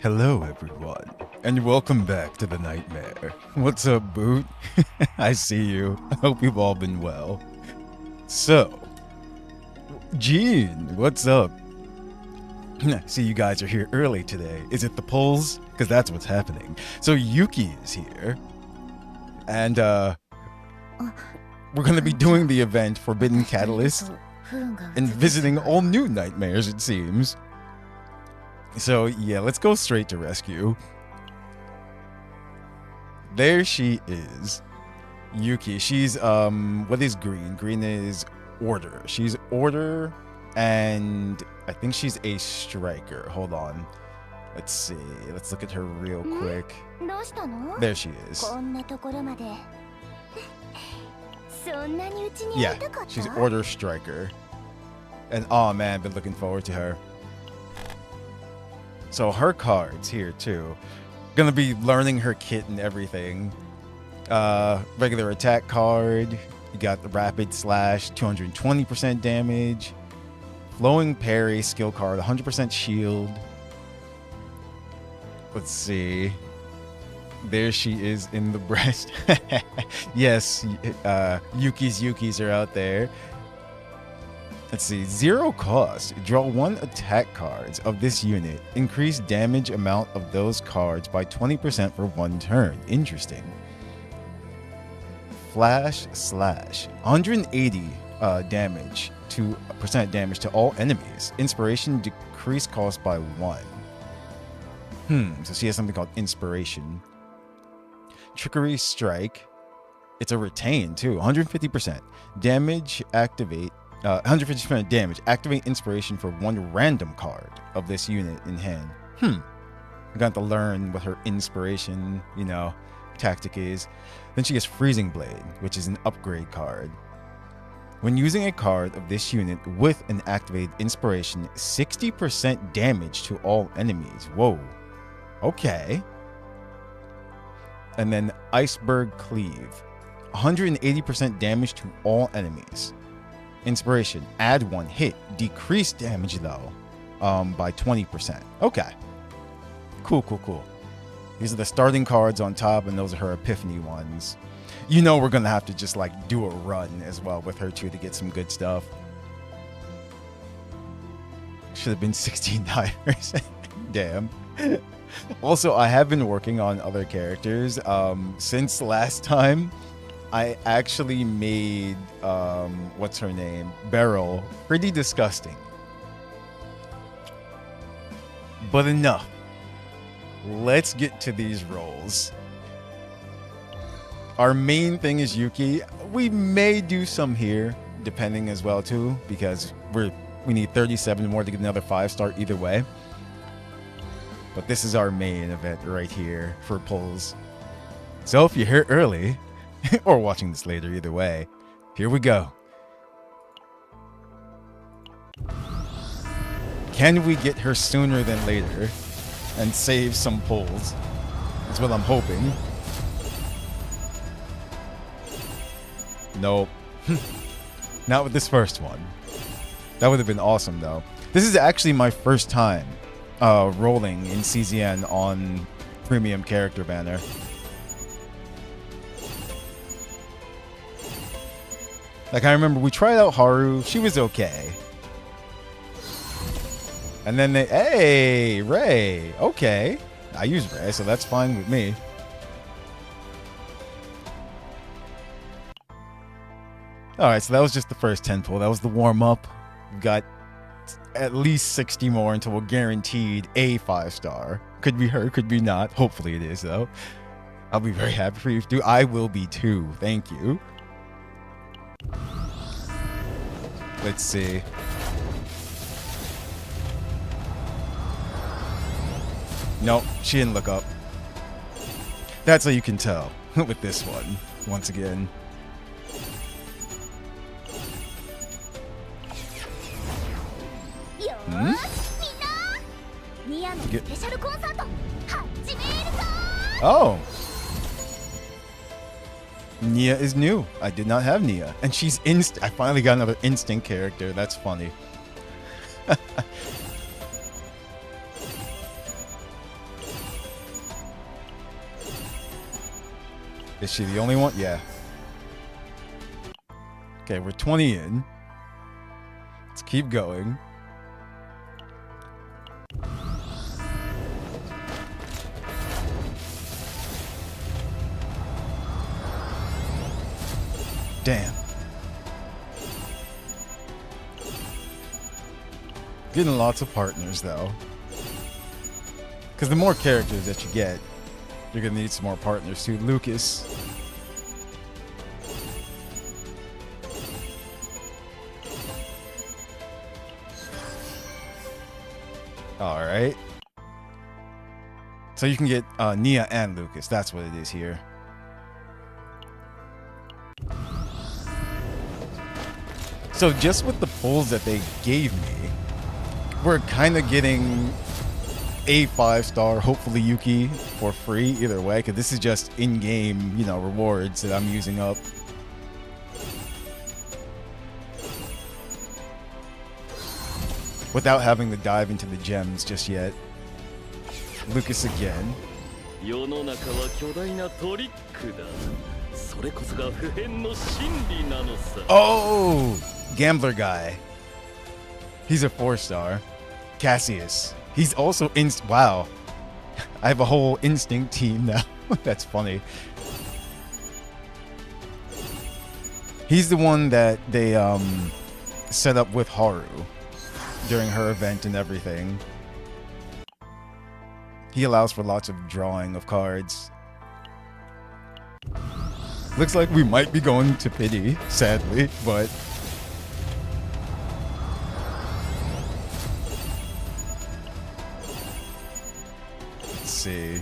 Hello, everyone, and welcome back to the Nightmare. What's up, Boot? I see you. I hope you've all been well. So, Gene, what's up? I see you guys are here early today. Is it the polls? Because that's what's happening. So, Yuki is here, and we're going to be doing the event Forbidden Catalyst and visiting all new nightmares, it seems. So yeah, let's go straight to rescue. There she is. Yuki. She's what is green? Green is order. She's order, and I think she's a striker. Hold on. Let's see. Let's look at her real quick. There she is. Yeah, she's order striker. And oh man, I've been looking forward to her. So her cards here too. Gonna be learning her kit and everything. Regular attack card. You got the rapid slash, 220% damage. Flowing parry skill card, 100% shield. Let's see. There she is in the breast. Yes, Yukis are out there. Let's see, 0 cost. Draw 1 attack cards of this unit. Increase damage amount of those cards by 20% for 1 turn. Interesting. Flash slash. 180 damage to percent damage to all enemies. Inspiration decrease cost by 1. So she has something called inspiration. Trickery strike. It's a retain too. 150% damage. Activate. 150% damage. Activate inspiration for 1 random card of this unit in hand. I'm going to learn what her inspiration, tactic is. Then she gets Freezing Blade, which is an upgrade card. When using a card of this unit with an activated inspiration, 60% damage to all enemies. Whoa. Okay. And then Iceberg Cleave. 180% damage to all enemies. Inspiration, add 1 hit, decrease damage though, by 20%. Okay. Cool. These are the starting cards on top, and those are her epiphany ones. We're gonna have to just do a run as well with her too to get some good stuff. Should have been $16. Damn. Also, I have been working on other characters. Since last time, I actually made, what's her name? Beryl. Pretty disgusting. But enough. Let's get to these roles. Our main thing is Yuki. We may do some here, depending as well too, because we need 37 more to get another 5-star either way. But this is our main event right here for polls. So if you're here early, or watching this later, either way, here we go. Can we get her sooner than later and save some pulls? That's what I'm hoping. Nope. Not with this first one. That would have been awesome though. This is actually my first time rolling in CZN on Premium Character Banner. I remember we tried out Haru. She was okay. And then hey, Ray. Okay. I use Ray, so that's fine with me. Alright, so that was just the first 10 pull. That was the warm-up. We've got at least 60 more until we're guaranteed a 5-star. Could be her, could be not. Hopefully it is, though. I'll be very happy for you to do. I will be too. Thank you. Let's see. Nope, she didn't look up. That's how you can tell with this one, once again. Oh! Nia is new. I did not have Nia. And she's I finally got another instinct character. That's funny. Is she the only one? Yeah. Okay, we're 20 in. Let's keep going. Damn. Getting lots of partners, though. Because the more characters that you get, you're going to need some more partners, too. Lucas. Alright. So you can get Nia and Lucas. That's what it is here. So just with the pulls that they gave me, we're kind of getting a 5-star, hopefully Yuki, for free either way, because this is just in-game, you know, rewards that I'm using up. Without having to dive into the gems just yet. Lucas again. Oh! Gambler guy. He's a 4-star. Cassius. He's also wow. I have a whole instinct team now. That's funny. He's the one that they set up with Haru during her event and everything. He allows for lots of drawing of cards. Looks like we might be going to pity, sadly, but let's see.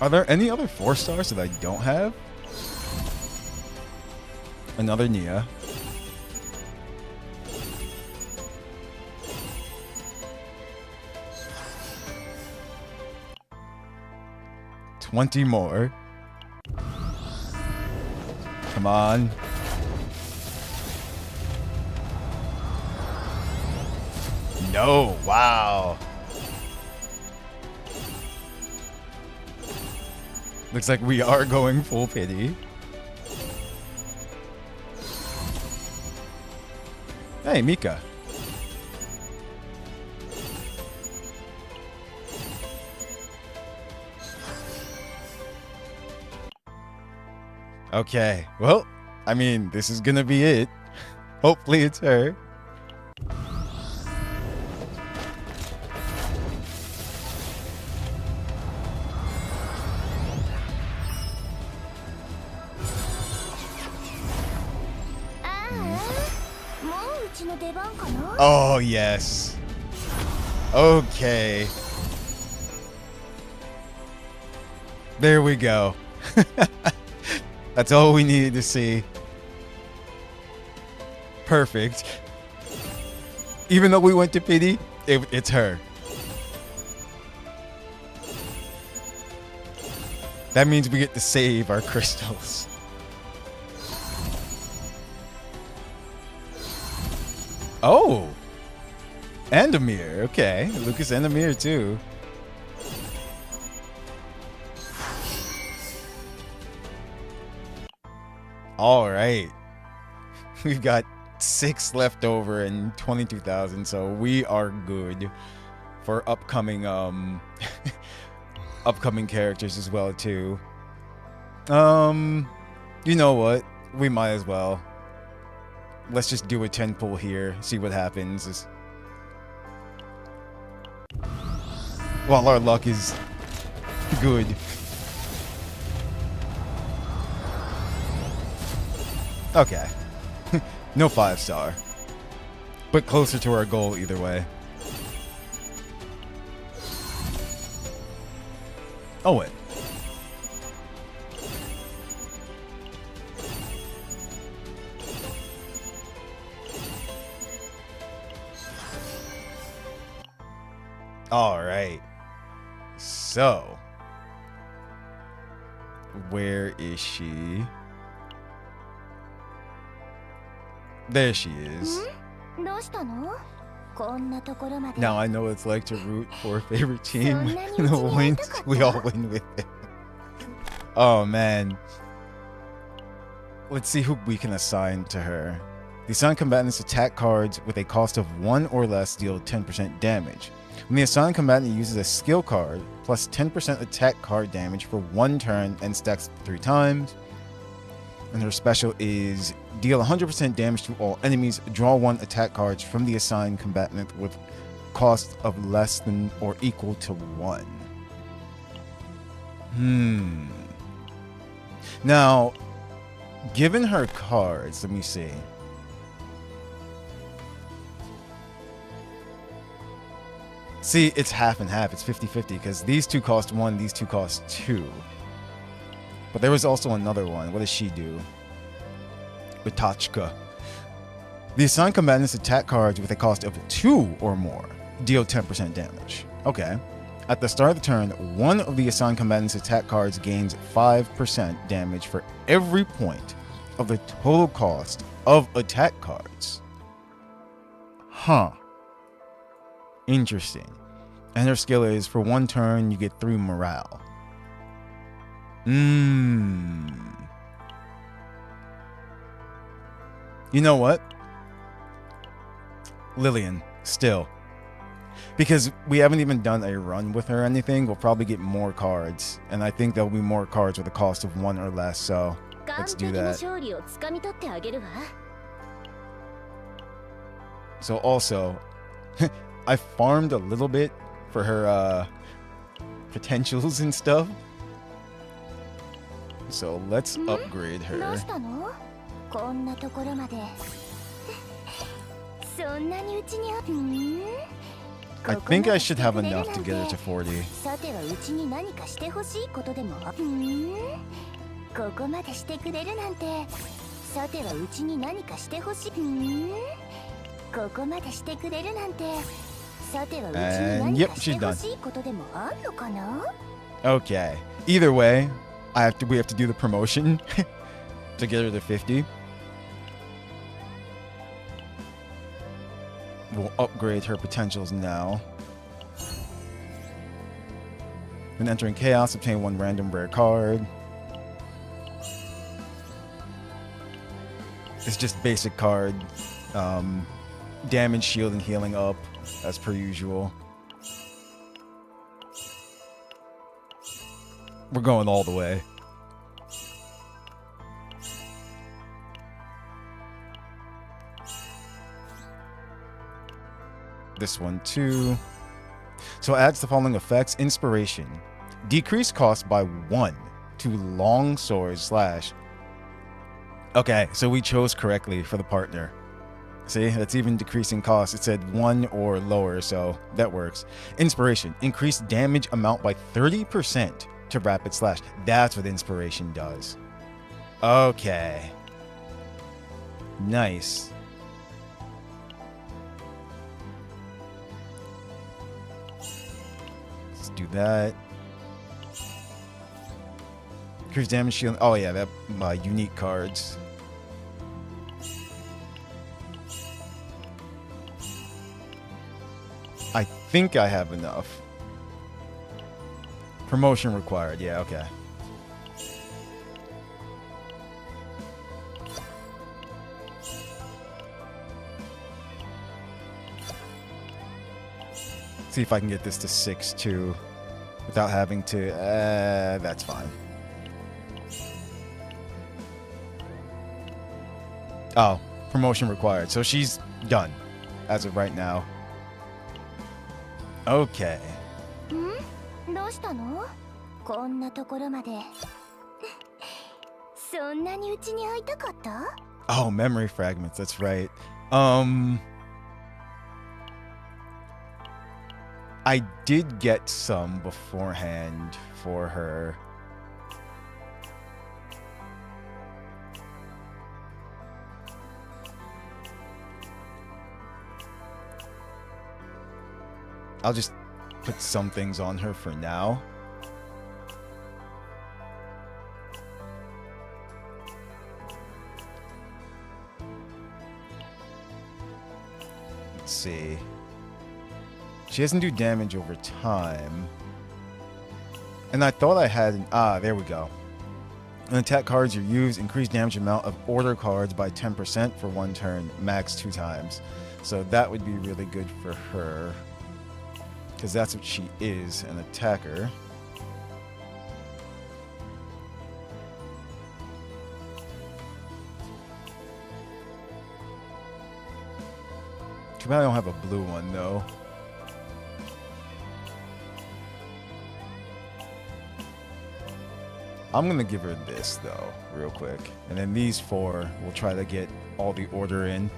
Are there any other 4-stars that I don't have? Another Nia. $20 more. Come on. No, wow. Looks like we are going full pity. Hey, Mika. Okay, well, I mean, this is gonna be it. Hopefully it's her. Oh, yes. Okay. There we go. That's all we needed to see. Perfect. Even though we went to pity, it's her. That means we get to save our crystals. Oh! And Amir. Okay. Lucas and Amir too. Alright. We've got 6 left over and 22,000, so we are good for upcoming upcoming characters as well too. You know what? We might as well. Let's just do a 10 pull here, see what happens. While our luck is good. Okay. No 5-star. But closer to our goal either way. Oh, wait. All right. So, where is she? There she is. Now I know what it's like to root for a favorite team. We all win with it. Oh man. Let's see who we can assign to her. The assigned combatant's attack cards with a cost of 1 or less deal 10% damage. When the assigned combatant uses a skill card, plus 10% attack card damage for 1 turn and stacks 3 times. And her special is deal 100% damage to all enemies. Draw 1 attack cards from the assigned combatant with cost of less than or equal to 1. Now, given her cards, let me see. See, it's half and half. It's 50-50 because these two cost 1, these two cost 2. But there was also another one. What does she do? Utachka. The assigned combatant's attack cards with a cost of 2 or more deal 10% damage. Okay. At the start of the turn, one of the assigned combatant's attack cards gains 5% damage for every point of the total cost of attack cards. Huh. Interesting. And her skill is for 1 turn, you get 3 morale. You know what? Lillian, still. Because we haven't even done a run with her or anything, we'll probably get more cards. And I think there'll be more cards with a cost of 1 or less, so let's do that. So also, I farmed a little bit for her potentials and stuff. So let's upgrade her. I think I should have enough to get her to 40. And yep, she's done. Okay. Either way, we have to do the promotion to get her to 50. We'll upgrade her potentials now. When entering chaos, obtain 1 random rare card. It's just basic card. Damage, shield, and healing up, as per usual. We're going all the way. This one too. So it adds the following effects. Inspiration. Decrease cost by 1 to long sword slash. Okay, so we chose correctly for the partner. See, that's even decreasing cost. It said 1 or lower, so that works. Inspiration. Increase damage amount by 30% to rapid slash. That's what inspiration does. Okay. Nice. Let's do that. Increase damage shield. Oh yeah, that unique cards. I think I have enough. Promotion required. Yeah, okay. See if I can get this to 6 too, without having to. That's fine. Oh, promotion required. So she's done as of right now. Okay. Oh, memory fragments. That's right. I did get some beforehand for her. I'll just put some things on her for now. Let's see. She doesn't do damage over time. And I thought I had an... there we go. When attack cards are used, increase damage amount of order cards by 10% for 1 turn, max 2 times. So that would be really good for her. Because that's what she is, an attacker. Too bad I don't have a blue one, though. I'm going to give her this, though, real quick. And then these 4, we'll try to get all the order in.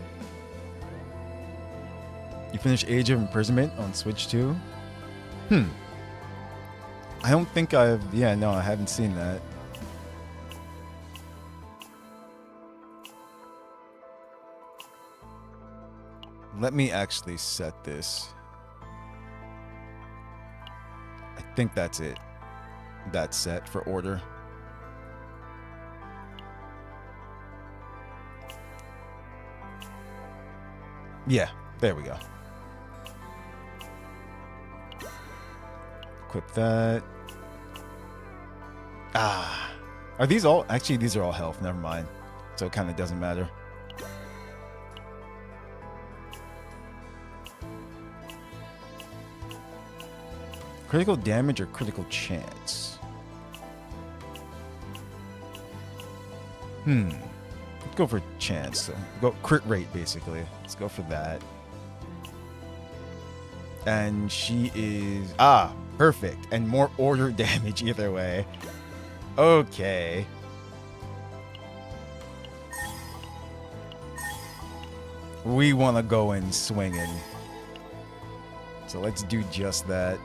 You finish Age of Imprisonment on Switch 2? I don't think I've... Yeah, no, I haven't seen that. Let me actually set this. I think that's it. That's set for order. Yeah, there we go. Equip that. Are these all... Actually, these are all health. Never mind. So it kind of doesn't matter. Critical damage or critical chance? Let's go for chance. Go crit rate, basically. Let's go for that. And she is... perfect. And more order damage either way. Okay. We want to go in swinging. So let's do just that.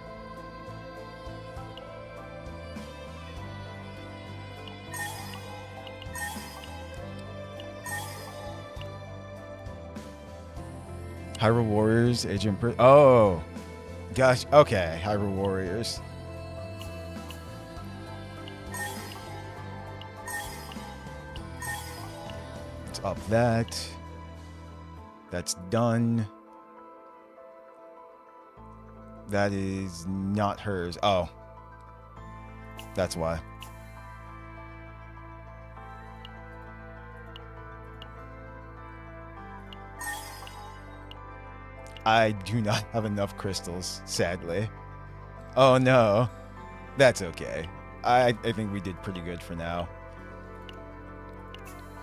Hyrule Warriors, Agent... Oh! Gosh, okay. Hyrule Warriors. Let's up that. That's done. That is not hers. Oh. That's why. I do not have enough crystals, sadly. Oh no. That's okay. I think we did pretty good for now.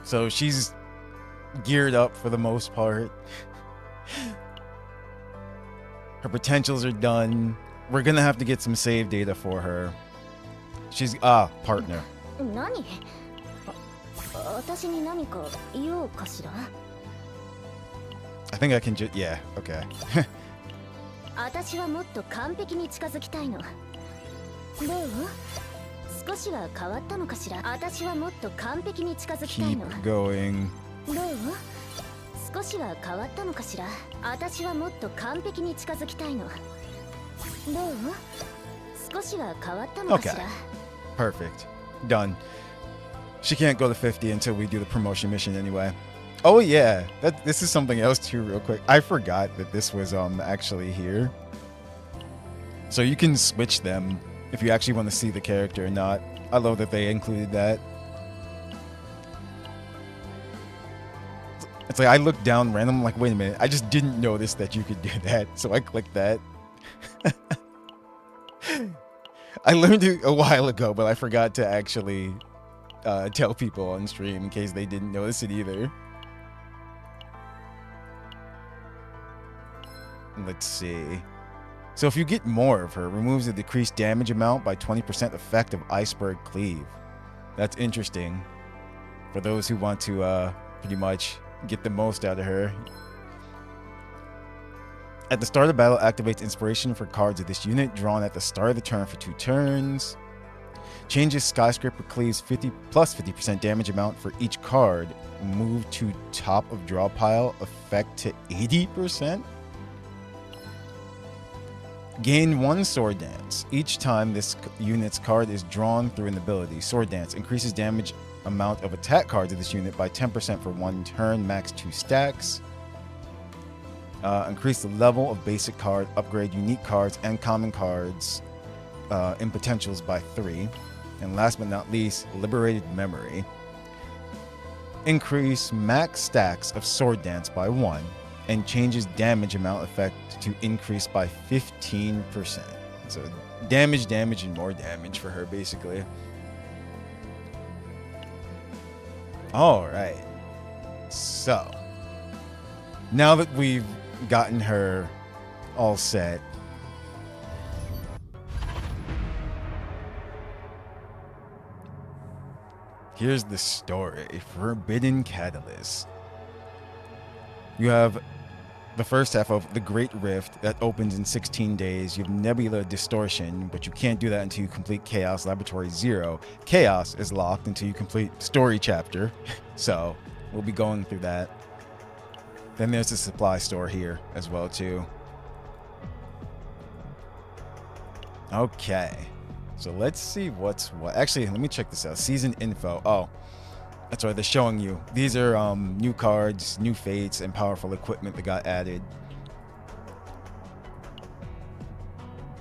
So she's geared up for the most part. Her potentials are done. We're gonna have to get some save data for her. She's partner. I think I can just... Yeah, okay. Keep going. Okay. Perfect. Done. She can't go to 50 until we do the promotion mission anyway. Oh yeah, this is something else too real quick. I forgot that this was actually here. So you can switch them if you actually want to see the character or not. I love that they included that. It's like I looked down random, like, wait a minute, I just didn't notice that you could do that. So I clicked that. I learned it a while ago, but I forgot to actually tell people on stream in case they didn't notice it either. Let's see. So if you get more of her, removes the decreased damage amount by 20% effect of Iceberg Cleave. That's interesting. For those who want to pretty much get the most out of her. At the start of battle, activates inspiration for cards of this unit drawn at the start of the turn for 2 turns. Changes Skyscraper Cleave's 50% damage amount for each card. Move to top of draw pile, effect to 80%. Gain 1 Sword Dance. Each time this unit's card is drawn through an ability. Sword Dance increases damage amount of attack cards of this unit by 10% for 1 turn, max 2 stacks. Increase the level of basic card, upgrade unique cards and common cards in potentials by 3. And last but not least, liberated memory. Increase max stacks of sword dance by 1 and changes damage amount effect to increase by 15%. So damage, and more damage for her, basically. All right. So now that we've gotten her all set, here's the story. Forbidden Catalyst. You have the first half of the Great Rift that opens in 16 days. You have Nebula Distortion, but you can't do that until you complete Chaos Laboratory 0. Chaos is locked until you complete Story Chapter. So we'll be going through that. Then there's the supply store here as well too. Okay. So let's see what's what. Actually, let me check this out. Season info. Oh, that's right. They're showing you. These are new cards, new fates, and powerful equipment that got added.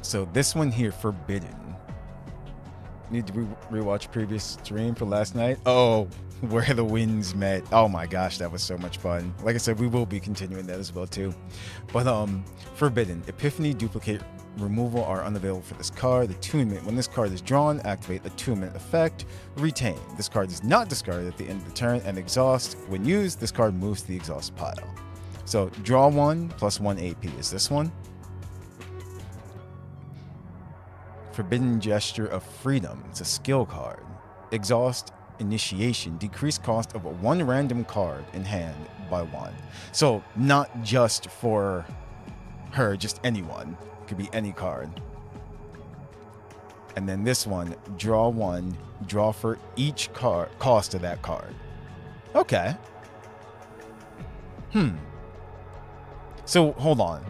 So this one here, Forbidden. Need to rewatch previous stream for last night. Oh, Where the Winds Met. Oh my gosh, that was so much fun. Like I said, we will be continuing that as well too. But Forbidden. Epiphany, duplicate, removal are unavailable for this card. Attunement. When this card is drawn, activate attunement effect. Retain. This card is not discarded at the end of the turn. And exhaust. When used, this card moves to the exhaust pile. So draw 1 plus 1 AP is this one. Forbidden Gesture of Freedom. It's a skill card. Exhaust Initiation. Decrease cost of 1 random card in hand by 1. So not just for her, just anyone. It could be any card. And then this one, draw 1, draw for each card cost of that card. Okay. So hold on.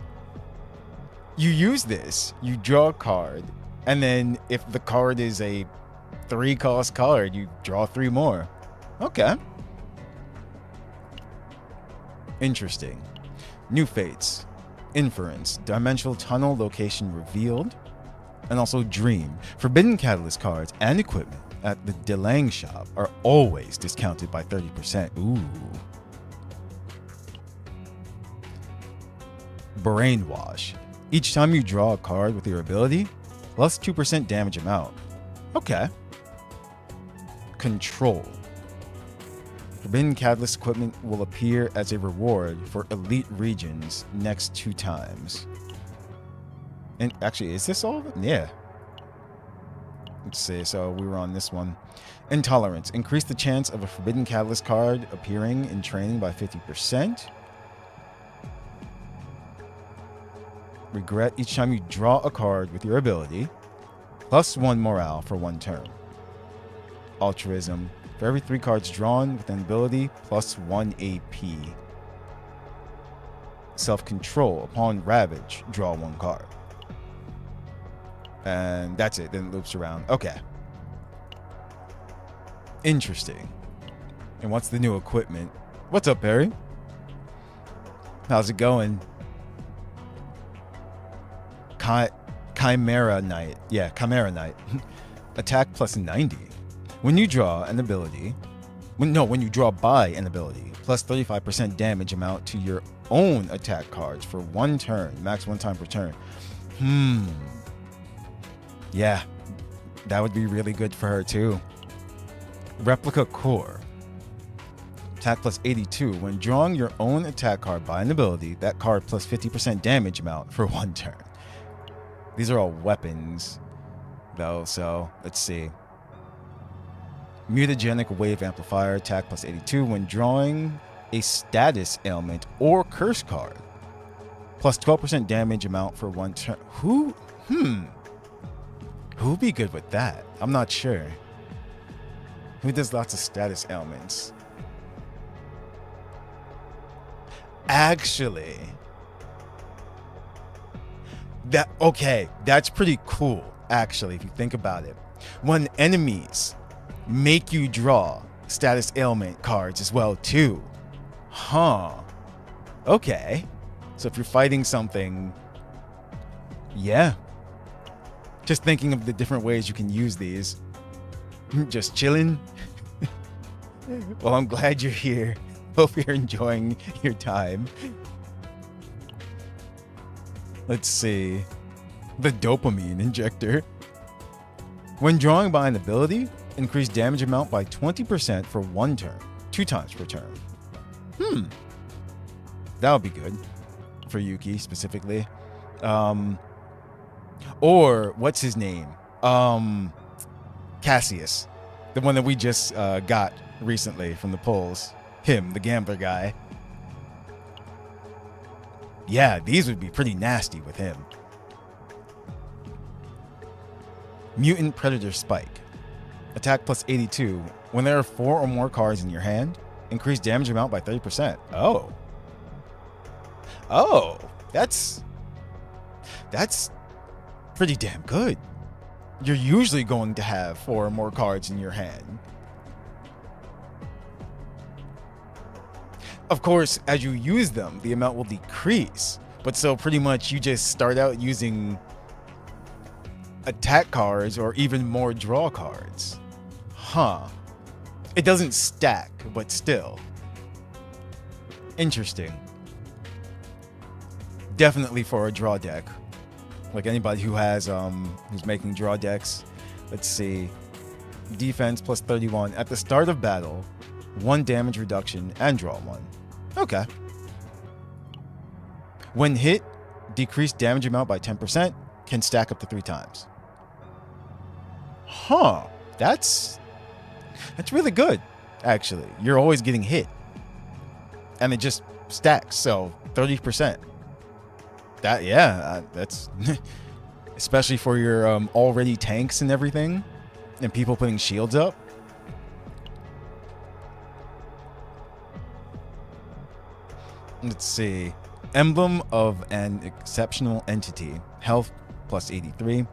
You use this, you draw a card, and then if the card is a 3-cost card, you draw 3 more. Okay. Interesting. New fates. Inference. Dimensional tunnel location revealed. And also Dream. Forbidden Catalyst cards and equipment at the Delang shop are always discounted by 30%. Ooh. Brainwash. Each time you draw a card with your ability, plus 2% damage amount. Okay. Control. Forbidden Catalyst equipment will appear as a reward for elite regions next 2 times. And actually, is this all of it? Yeah. Let's see. So we were on this one. Intolerance. Increase the chance of a Forbidden Catalyst card appearing in training by 50%. Regret. Each time you draw a card with your ability, plus 1 morale for 1 turn. Altruism. For every 3 cards drawn with an ability, plus 1 AP. Self-control. Upon Ravage, draw 1 card. And that's it. Then it loops around. Okay. Interesting. And what's the new equipment? What's up, Barry? How's it going? Chimera Knight. Yeah, Chimera Knight. Attack plus 90. When you draw an ability, when you draw by an ability, plus 35% damage amount to your own attack cards for 1 turn, max 1 time per turn. Yeah, that would be really good for her too. Replica Core. Attack plus 82. When drawing your own attack card by an ability, that card plus 50% damage amount for 1 turn. These are all weapons, though, so let's see. Mutagenic Wave Amplifier, attack plus 82. When drawing a status ailment or curse card, plus 12% damage amount for 1 turn. Who'd be good with that? I'm not sure. Who does lots of status ailments? Actually, that's pretty cool, actually, if you think about it. When enemies make you draw status ailment cards as well, too. Okay. So if you're fighting something, yeah. Just thinking of the different ways you can use these. Just chilling. Well, I'm glad you're here. Hope you're enjoying your time. Let's see. The dopamine injector. When drawing by an ability, increase damage amount by 20% for 1 turn, 2 times per turn. That would be good for Yuki specifically. Or what's his name? Cassius, the one that we just got recently from the polls. Him, the gambler guy. Yeah, these would be pretty nasty with him. Mutant Predator Spike. Attack plus 82. When there are 4 or more cards in your hand, increase damage amount by 30%. Oh, that's pretty damn good. You're usually going to have 4 or more cards in your hand. Of course, as you use them, the amount will decrease. But so pretty much you just start out using attack cards or even more draw cards. It doesn't stack, but still. Interesting. Definitely for a draw deck. Like anybody who has who's making draw decks. Let's see. Defense plus 31. At the start of battle, 1 damage reduction and draw 1. Okay. When hit, decrease damage amount by 10%, can stack up to 3 times. That's really good, actually. You're always getting hit. And it just stacks, so 30%. That's especially for your already tanks and everything, and people putting shields up. Let's see. Emblem of an exceptional entity. Health plus 83.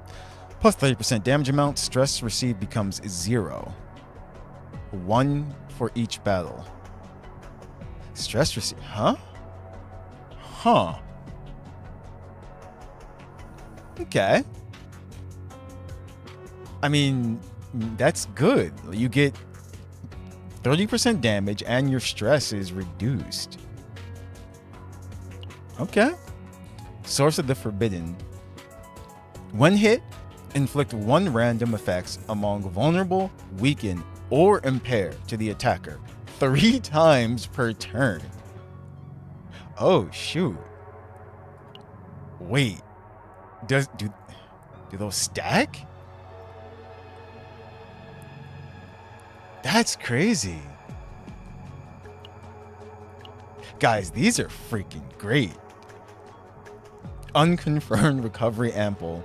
Plus 30% damage amount. Stress received becomes 0. 1 for each battle. Stress received. Okay. I mean, that's good. You get 30% damage and your stress is reduced. Okay. Source of the Forbidden. When hit, inflict 1 random effects among vulnerable, weaken, or impair to the attacker 3 times per turn. Oh, shoot. Wait. Do those stack? That's crazy. Guys, these are freaking great. Unconfirmed recovery ample.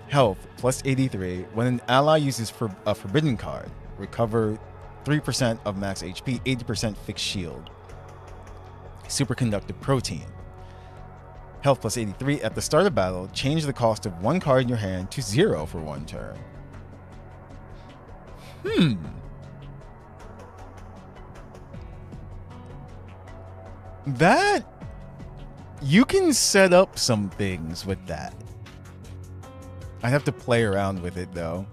Health plus 83. When an ally uses a forbidden card, recover 3% of max HP, 80% fixed shield. Superconductive protein. Health plus 83. At the start of battle, change the cost of 1 card in your hand to 0 for 1 turn. That... You can set up some things with that. I have to play around with it, though.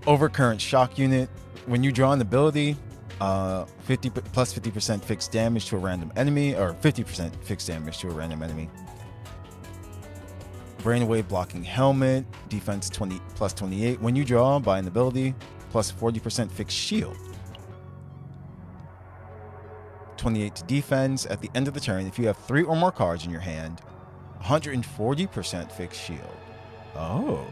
Overcurrent shock unit. When you draw an ability, 50% fixed damage to a random enemy, or 50% fixed damage to a random enemy. Brainwave blocking helmet, defense 20 plus 28. When you draw by an ability, plus 40% fixed shield. 28 to defense. At the end of the turn, if you have 3 or more cards in your hand, 140% fixed shield. Oh.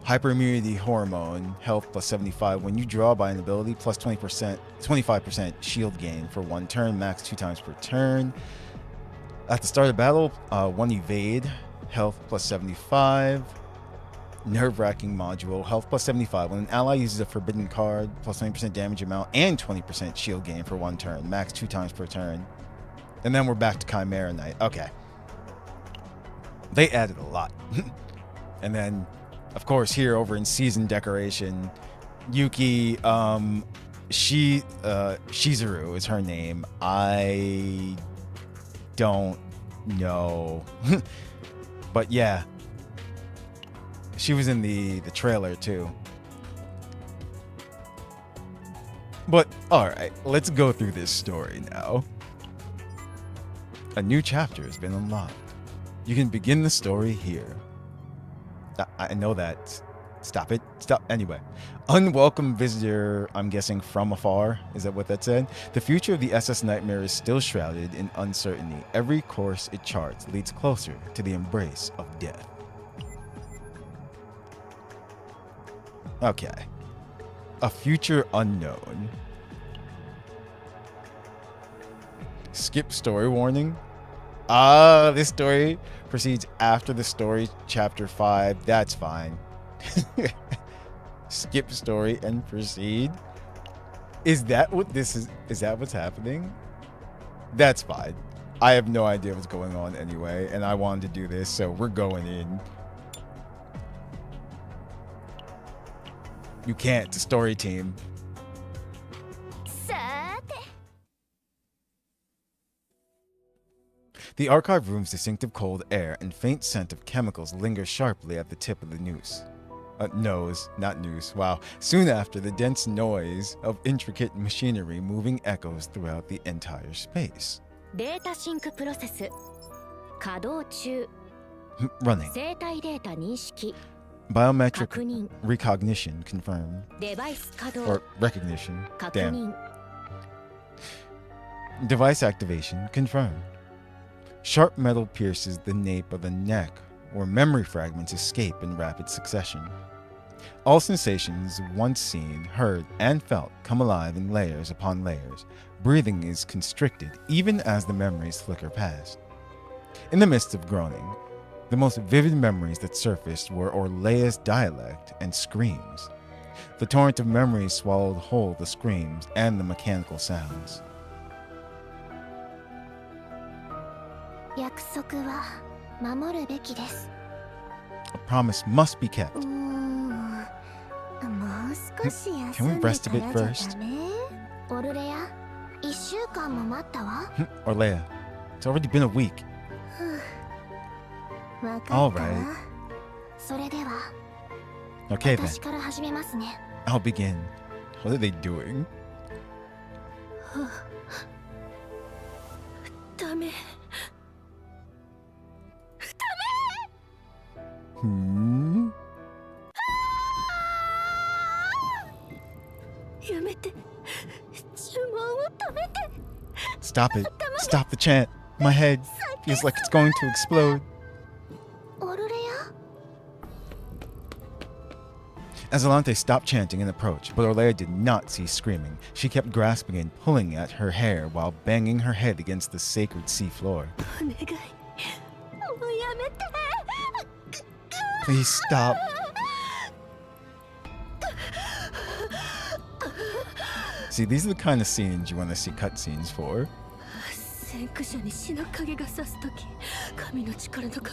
Hyperimmunity hormone, health plus 75. When you draw by an ability, plus 25% shield gain for 1 turn, max 2 times per turn. At the start of battle, 1 evade, health plus 75. Nerve-wracking module, health plus 75. When an ally uses a forbidden card, plus 20% damage amount and 20% shield gain for 1 turn, max 2 times per turn. And then we're back to Chimera Knight. Okay. They added a lot. And then, of course, here over in Season Decoration, Yuki, Shizuru is her name. I don't know. But yeah. She was in the trailer too. But alright, let's go through this story now. A new chapter has been unlocked. You can begin the story here. I know that. Stop it. Stop. Anyway. Unwelcome visitor, I'm guessing from afar. Is that what that said? The future of the SS Nightmare is still shrouded in uncertainty. Every course it charts leads closer to the embrace of death. Okay. A future unknown. Skip story warning. This story proceeds after the story chapter 5. That's fine. Skip story and proceed. Is that what this is? Is that what's happening? That's fine. I have no idea what's going on anyway, and I wanted to do this, so we're going in. You can't. It's a story team. The archive room's distinctive cold air and faint scent of chemicals linger sharply at the tip of the nose, not noose. Wow. Soon after, the dense noise of intricate machinery moving echoes throughout the entire space. Data sync process. 稼働中. Running. 生体データ認識. Biometric recognition confirmed. デバイス稼働. Or recognition. 確 Damn. 認. Device activation confirmed. Sharp metal pierces the nape of the neck, where memory fragments escape in rapid succession. All sensations once seen, heard, and felt come alive in layers upon layers. Breathing is constricted, even as the memories flicker past. In the midst of groaning, the most vivid memories that surfaced were Orlea's dialect and screams. The torrent of memories swallowed whole the screams and the mechanical sounds. 約束は守るべきです。 A promise must be kept. もう少し Can we rest a bit first? オルレア、1週間も待ったわ。Orlea, it's already been a week. わかったわ。それでは、 Okay 私 then, から始めますね。 I'll begin. What are they doing? ダメ。 やめて。注文を止めて。 Stop it. Stop the chant. My head feels like it's going to explode. オルレア。 Azalante stopped chanting and approached, but Orlea did not cease screaming. She kept grasping and pulling at her hair while banging her head against the sacred sea floor. お願い。もうやめて。 Please stop. See, these are the kind of scenes you want to see cutscenes for.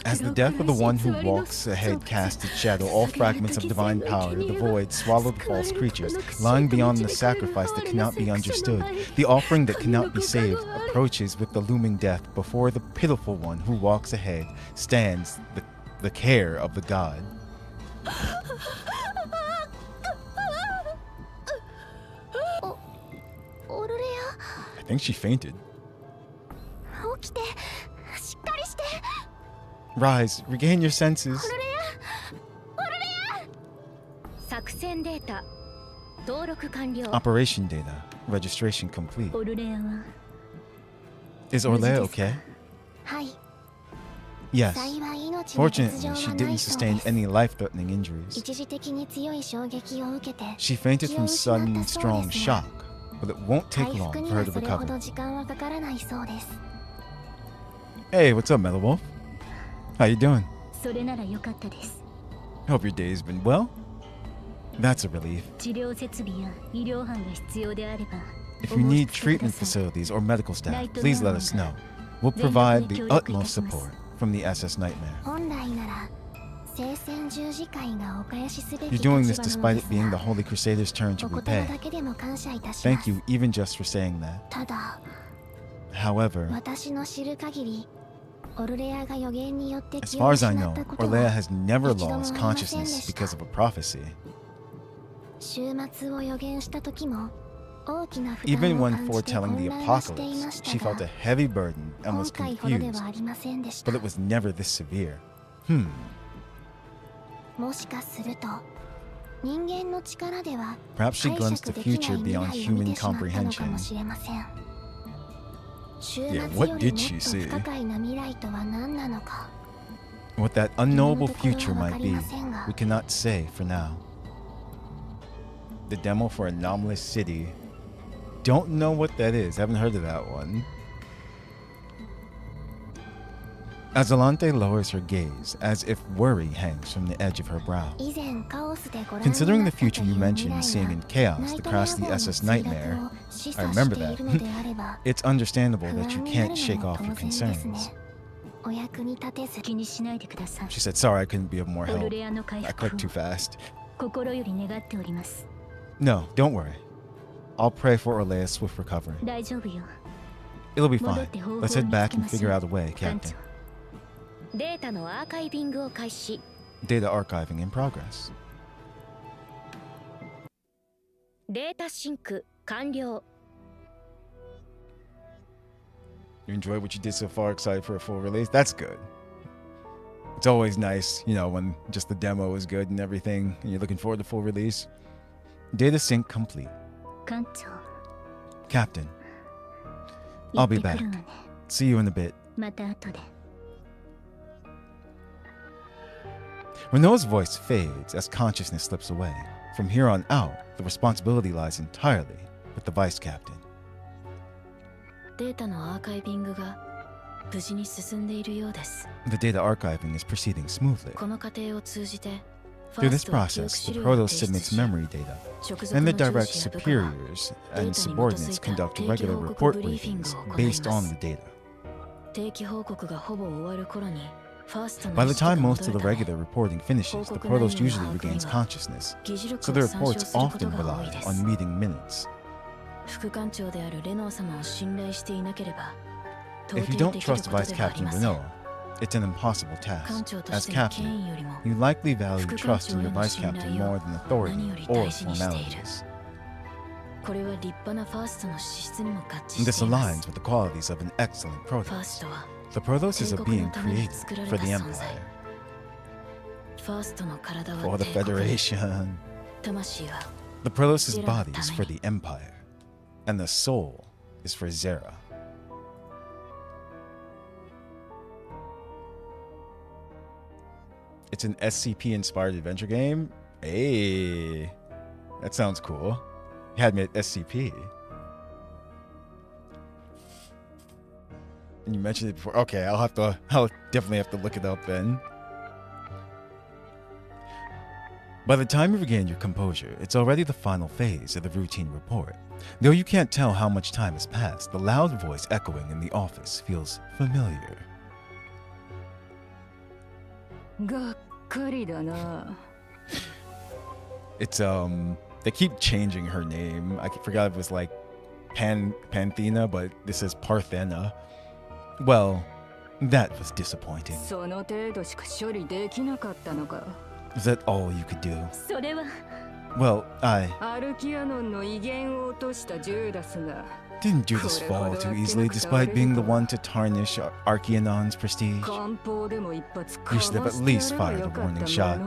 As the death of the one who walks ahead casts its shadow, all fragments of divine power, the void, swallow the false creatures, lying beyond the sacrifice that cannot be understood. The offering that cannot be saved approaches with the looming death. Before the pitiful one who walks ahead stands the care of the god. I think she fainted. Rise, regain your senses. Operation data, registration complete. Is Orlea okay? Yes. Fortunately, she didn't sustain any life-threatening injuries. She fainted from sudden, strong shock, but it won't take long for her to recover. Hey, what's up, Mellow Wolf? How you doing? Hope your day's been well. That's a relief. If you need treatment facilities or medical staff, please let us know. We'll provide the utmost support from the SS Nightmare. You're doing this despite it being the Holy Crusader's turn to repay. Thank you even just for saying that. However, as far as I know, Orlea has never lost consciousness because of a prophecy. Even when foretelling the apocalypse, she felt a heavy burden and was confused, but it was never this severe. Perhaps she glimpsed the future beyond human comprehension. Yeah, what did she see? What that unknowable future might be, we cannot say for now. The demo for Anomalous City. Don't know what that is. Haven't heard of that one. Azalante lowers her gaze, as if worry hangs from the edge of her brow. Considering the future you mentioned seeing in Chaos to crash the SS Nightmare, I remember that. It's understandable that you can't shake off your concerns. She said, sorry I couldn't be of more help. I clicked too fast. No, don't worry. I'll pray for Orlea's swift recovery. It'll be fine. Let's head back and figure out a way, Captain. Data archiving in progress. You enjoyed what you did so far, excited for a full release? That's good. It's always nice, you know, when just the demo is good and everything, and you're looking forward to full release. Data sync complete. Captain, I'll be back. See you in a bit. Renault's voice fades as consciousness slips away. From here on out, the responsibility lies entirely with the Vice Captain. The data archiving is proceeding smoothly. Through this process, the Protos submits memory data, and the direct superiors and subordinates conduct regular report briefings based on the data. By the time most of the regular reporting finishes, the Protos usually regains consciousness, so the reports often rely on meeting minutes. If you don't trust Vice Captain Renault, it's an impossible task. As captain, you likely value trust in your vice captain more than authority or formalities. This aligns with the qualities of an excellent Protos. The Protos is a being created for the Empire. For the Federation. The Protos' body is for the Empire, and the soul is for Zera. It's an SCP-inspired adventure game? Hey, that sounds cool. You had me at SCP. And you mentioned it before. Okay, I'll definitely have to look it up then. By the time you regain your composure, it's already the final phase of the routine report. Though you can't tell how much time has passed, the loud voice echoing in the office feels familiar. It's they keep changing her name. I forgot if it was like Panthena, but this is Parthena. Well, that was disappointing. Is that all you could do? Well, I didn't Judas fall too easily despite being the one to tarnish Archeonon's prestige? You should have at least fired a warning shot.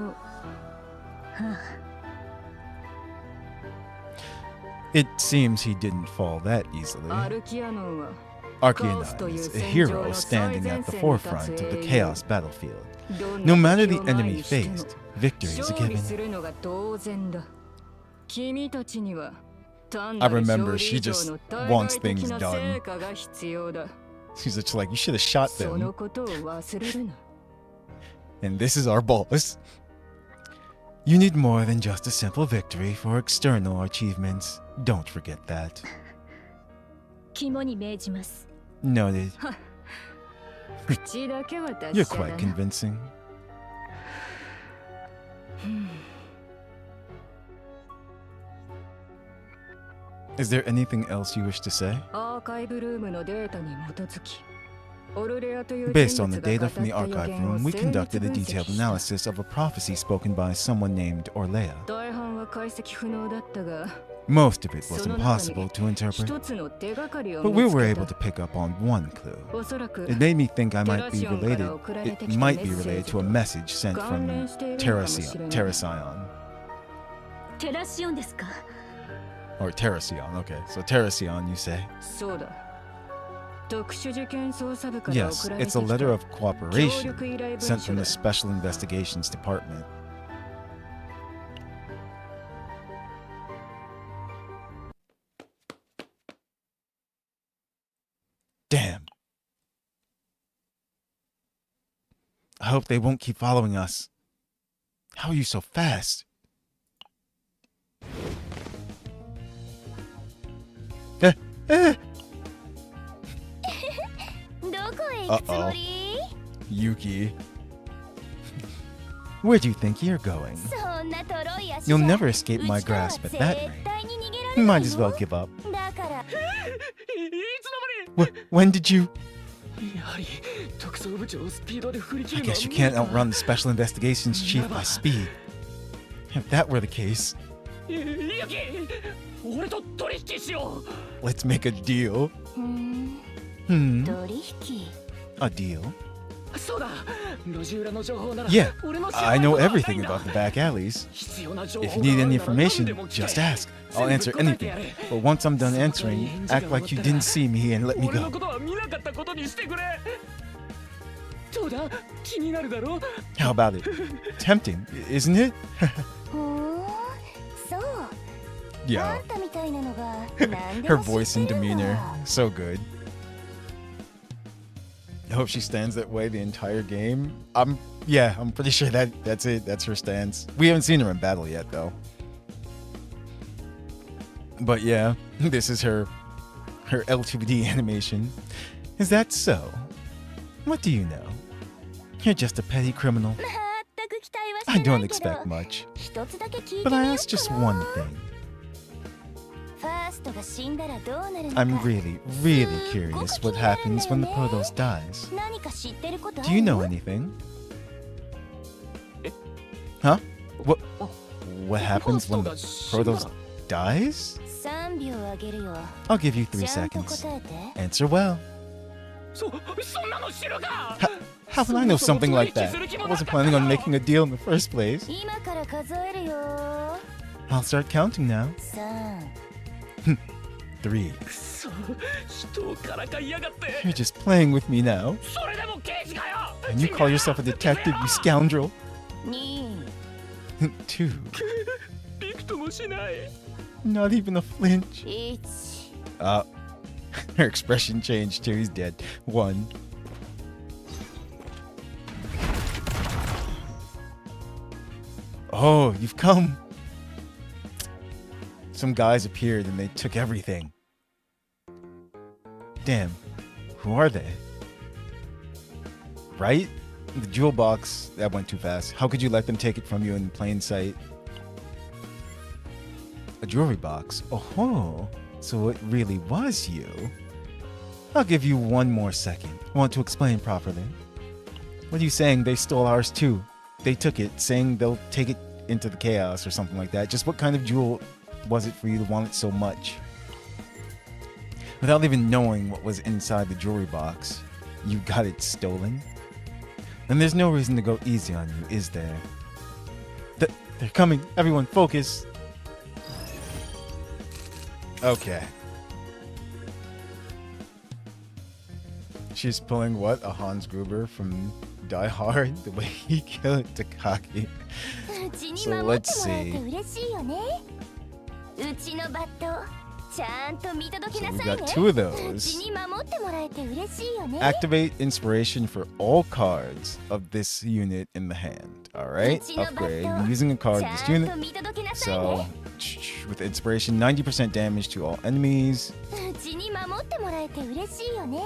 It seems he didn't fall that easily. Archeonon is a hero standing at the forefront of the Chaos battlefield. No matter the enemy faced, victory is a given. I remember she just wants things done. She's just like, you should have shot them. And this is our boss. You need more than just a simple victory for external achievements. Don't forget that. Noted. You're quite convincing. Is there anything else you wish to say? アーカイブルームのデータに基づき Based on the data from the archive room, we conducted a detailed analysis of a prophecy spoken by someone named Orlea. 大半は解析不能だったが Most of it was impossible to interpret, 一つの手がかりを but 見 we つ were け able た to pick up on one clue. おそらく It made me think I might be Terrasion related. から送られてきた It might be メッセージ related to a message sent 関 from 連しているのかもしれない Terrasion. テラシオンですか？ Or Terrasion, okay. So Terrasion, you say? そうだ特殊事件捜査部から Yes, 送られて it's き a た letter of 協 cooperation 力依頼 sent 文書 from だ the Special Investigations Department. Damn. I hope they won't keep following us. How are you so fast? Eh. どこへ行くつもり？ Yuki. Where do you think you're going? そんなとろい足じゃ You'll never escape my うちから grasp at 絶 that 対に逃げら rate. れ You ない might as よ well give up. だから When did you? やはり特捜部長をスピードで振り切 I るのは guess you 無理 can't か outrun the Special Investigations Chief by speed. If that were the case, ユキ俺と取引しよう let's make a deal. ふん Hmm, 取引 a deal? そうだ路地裏の情報なら Yeah, 俺の知ら I ない know ことはない everything んだ about the back alleys. 必要な情報 If you need any があるなら何 information, でも聞け just ask. I'll 全 answer 部答えて anything. やれ But once I'm done answering, act like you didn't see me and let me 俺の go. ことは見なかったことにしてくれどうだ気になるだろ How about it? Tempting, isn't it? ふんそう Yeah. あんたみたいなのが何で Her も知 voice って and るんだ demeanor, so good. I hope she stands that way the entire game. I'm pretty sure that's it. That's her stance. We haven't seen her in battle yet, though. But yeah, this is her L2D animation. Is that so? What do you know? You're just a petty criminal. 全く期待は I してな don't いけど expect much. 一つだけ聞いて But み I よう ask just かな one thing. ファーストが死んだらどうなるのか I'm really curious what happens when the Protos dies. 何か知ってることあ Do る you know anything? Huh? What happens when the Protos dies? 3秒あげるよ I'll give you 3ちゃんと seconds. 答えて Answer well. そんなの知るか How would I know something like that? I wasn't planning on making a deal in the first place. 今から数えるよ I'll start counting now. 3 3. くそ人をからかいやがって You're just playing with me now. それでも刑事かよ And you call yourself a detective, you scoundrel. 2 2. びくともしない Not even a flinch. 1 Her expression changed too. He's dead. 1. Oh, you've come. Some guys appeared and they took everything. Damn. Who are they? Right? The jewel box. That went too fast. How could you let them take it from you in plain sight? A jewelry box. Oh, so it really was you. I'll give you one more second. I want to explain properly. What are you saying? They stole ours too. They took it, saying they'll take it into the chaos or something like that. Just what kind of jewel was it for you to want it so much? Without even knowing what was inside the jewelry box, you got it stolen? And there's no reason to go easy on you, is there? They're coming. Everyone, focus. Okay. She's pulling what? A Hans Gruber from Die Hard? The way he killed Takagi. うちに So 守って let's もらえ see. て嬉しいよねうちのバットちゃんと見届け So な we さい got ね two of うち those. に守ってもらえて嬉しいよね Activate inspiration for all cards of this unit in the hand. Alright? Upgrade. Using a card of this ちゃんと unit. 見届けなさい So, ね with inspiration, 90% damage to all enemies. うちに守ってもらえて嬉しいよね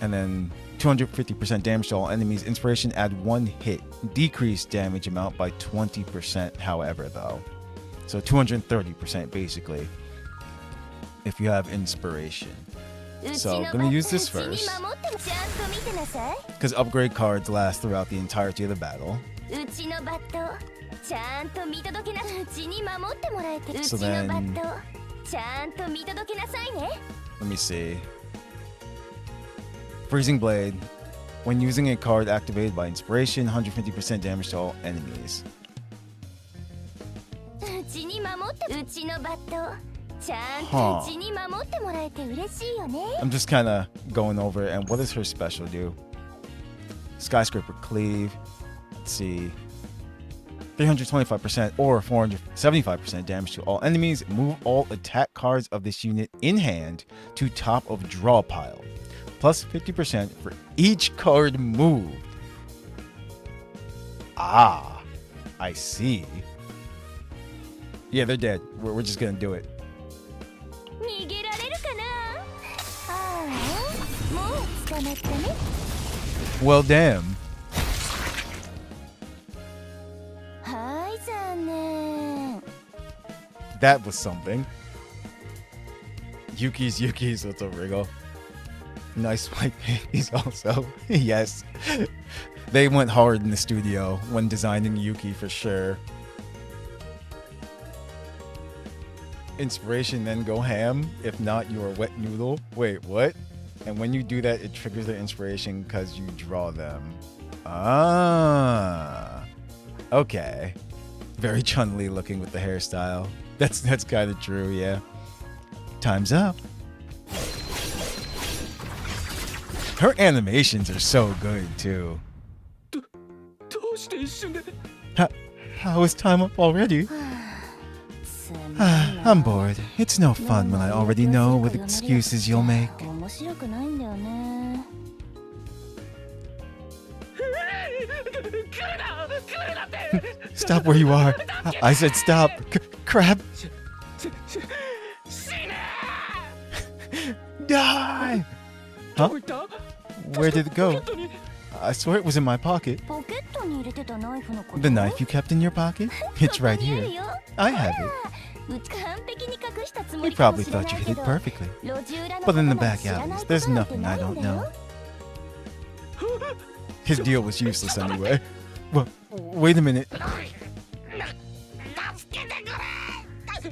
And then 250% damage to all enemies. Inspiration, add 1 hit. Decrease damage amount by 20%, however, though. So 230% basically. if you have inspiration. So I'm gonna use this first, because upgrade cards last throughout the entirety of the battle. So then, let me see. Freezing Blade. When using a card activated by inspiration, 150% damage to all enemies. Huh. I'm just kind of going over it. And what does her special do? Skyscraper Cleave. Let's see. 325% or 475% damage to all enemies. Move all attack cards of this unit in hand to top of draw pile. Plus 50% for each card moved. Ah, I see. Yeah, they're dead. We're just gonna do it. Well, damn. That was something. Yukis, what's up, Rigo? Nice white panties also. Yes. They went hard in the studio when designing Yuki for sure. Inspiration, then go ham. If not, you're a wet noodle. Wait, what? And when you do that, it triggers their inspiration because you draw them. Ah. Okay. Very Chun-Li looking with the hairstyle. That's kind of true, yeah. Time's up. Her animations are so good, too. How is time up already? I'm bored. It's no fun when I already know what excuses you'll make. Stop where you are. I said stop. Crab. Die! Huh? Where did it go? I swear it was in my pocket. The knife you kept in your pocket? It's right here. I have it. You probably thought you hid it perfectly. But in the back alleys, there's nothing I don't know. His deal was useless anyway. Well, wait a minute.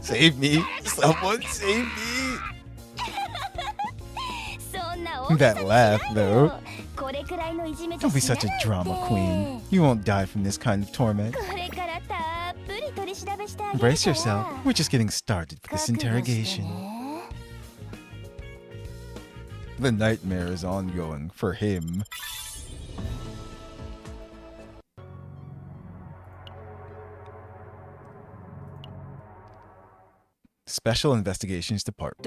Save me! Someone save me! That laugh, though. Don't be such a drama queen. You won't die from this kind of torment. Brace yourself. We're just getting started for this interrogation. The nightmare is ongoing for him. Special Investigations Department.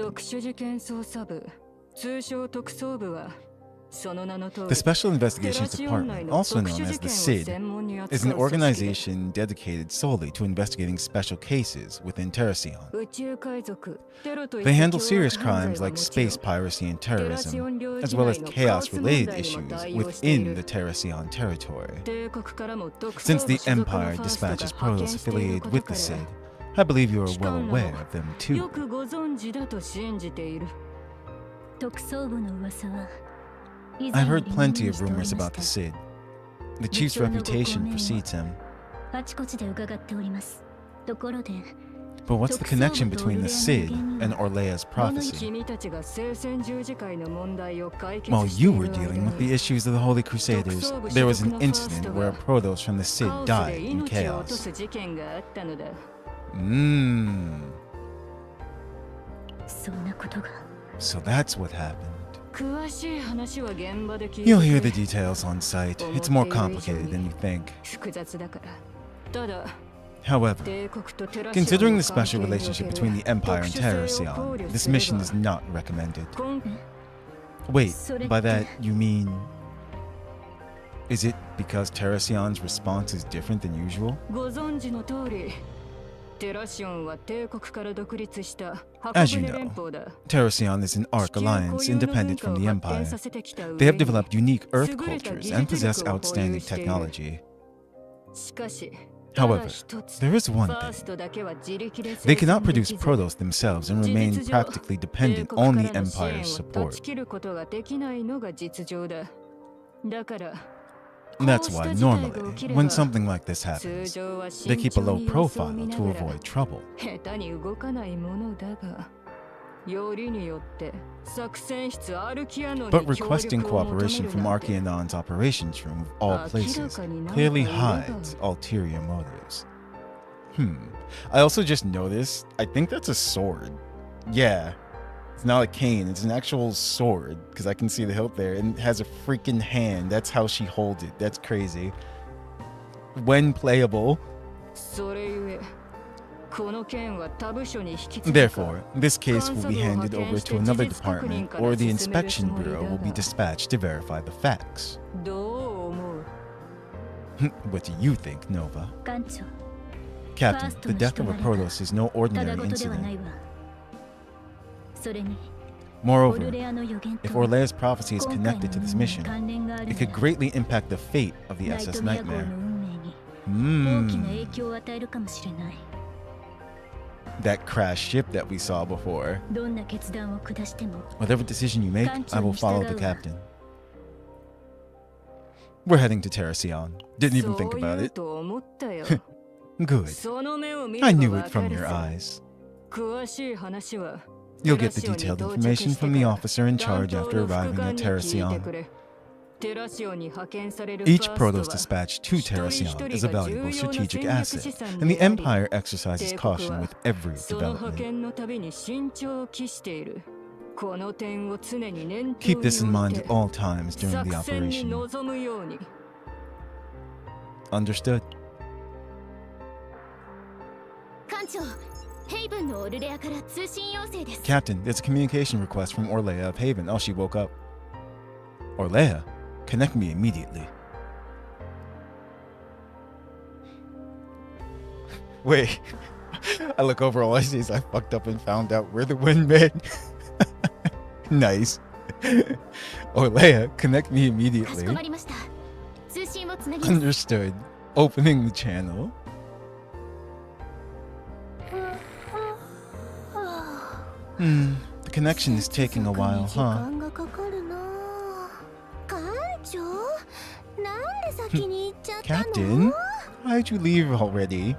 The Special Investigations Department, also known as the SID, is an organization dedicated solely to investigating special cases within Terracion. They handle serious crimes like space piracy and terrorism, as well as chaos-related issues within the Terracion territory. Since the Empire dispatches Protoss affiliated with the SID, I believe you are well aware of them too. I've heard plenty of rumors about the SID. The chief's reputation precedes him. But what's the connection between the SID and Orlea's prophecy? While you were dealing with the issues of the Holy Crusaders, there was an incident where a Protoss from the SID died in chaos. So that's what happened. You'll hear the details on site. It's more complicated than you think. However, considering the special relationship between the Empire and Terracion, this mission is not recommended. Wait, by that you mean... Is it because Terracion's response is different than usual? As you know, Terracion is an Arc alliance independent from the Empire. They have developed unique Earth cultures and possess outstanding technology. However, there is one thing. They cannot produce Protos themselves and remain practically dependent on the Empire's support. That's why, normally, when something like this happens, they keep a low profile to avoid trouble. But requesting cooperation from Archaonon's operations room of all places clearly hides ulterior motives. I also just noticed, I think that's a sword. Yeah, it's not a cane, it's an actual sword, because I can see the hilt there, and it has a freaking hand. That's how she holds it. That's crazy. When playable. Therefore, this case will be handed over to another department, or the Inspection Bureau will be dispatched to verify the facts. What do you think, Nova? Captain, the death of a Protoss is no ordinary incident. Moreover, if Orlea's prophecy is connected to this mission, it could greatly impact the fate of the SS Nightmare. That crashed ship that we saw before. Whatever decision you make, I will follow the captain. We're heading to Terracion. Didn't even think about it. Good. I knew it from your eyes. You'll get the detailed information from the officer in charge after arriving at Terracion. Each Protoss dispatched to Terracion is a valuable strategic asset, and the Empire exercises caution with every development. Keep this in mind at all times during the operation. Understood. Captain, there's a communication request from Orlea of Haven. Oh, she woke up. Orlea? Connect me immediately. Wait. I look over, all I see is I fucked up and found out where the wind bed. Nice. Orlea, connect me immediately. Understood. Opening the channel. The connection is taking a while, huh? Captain? Why'd you leave already?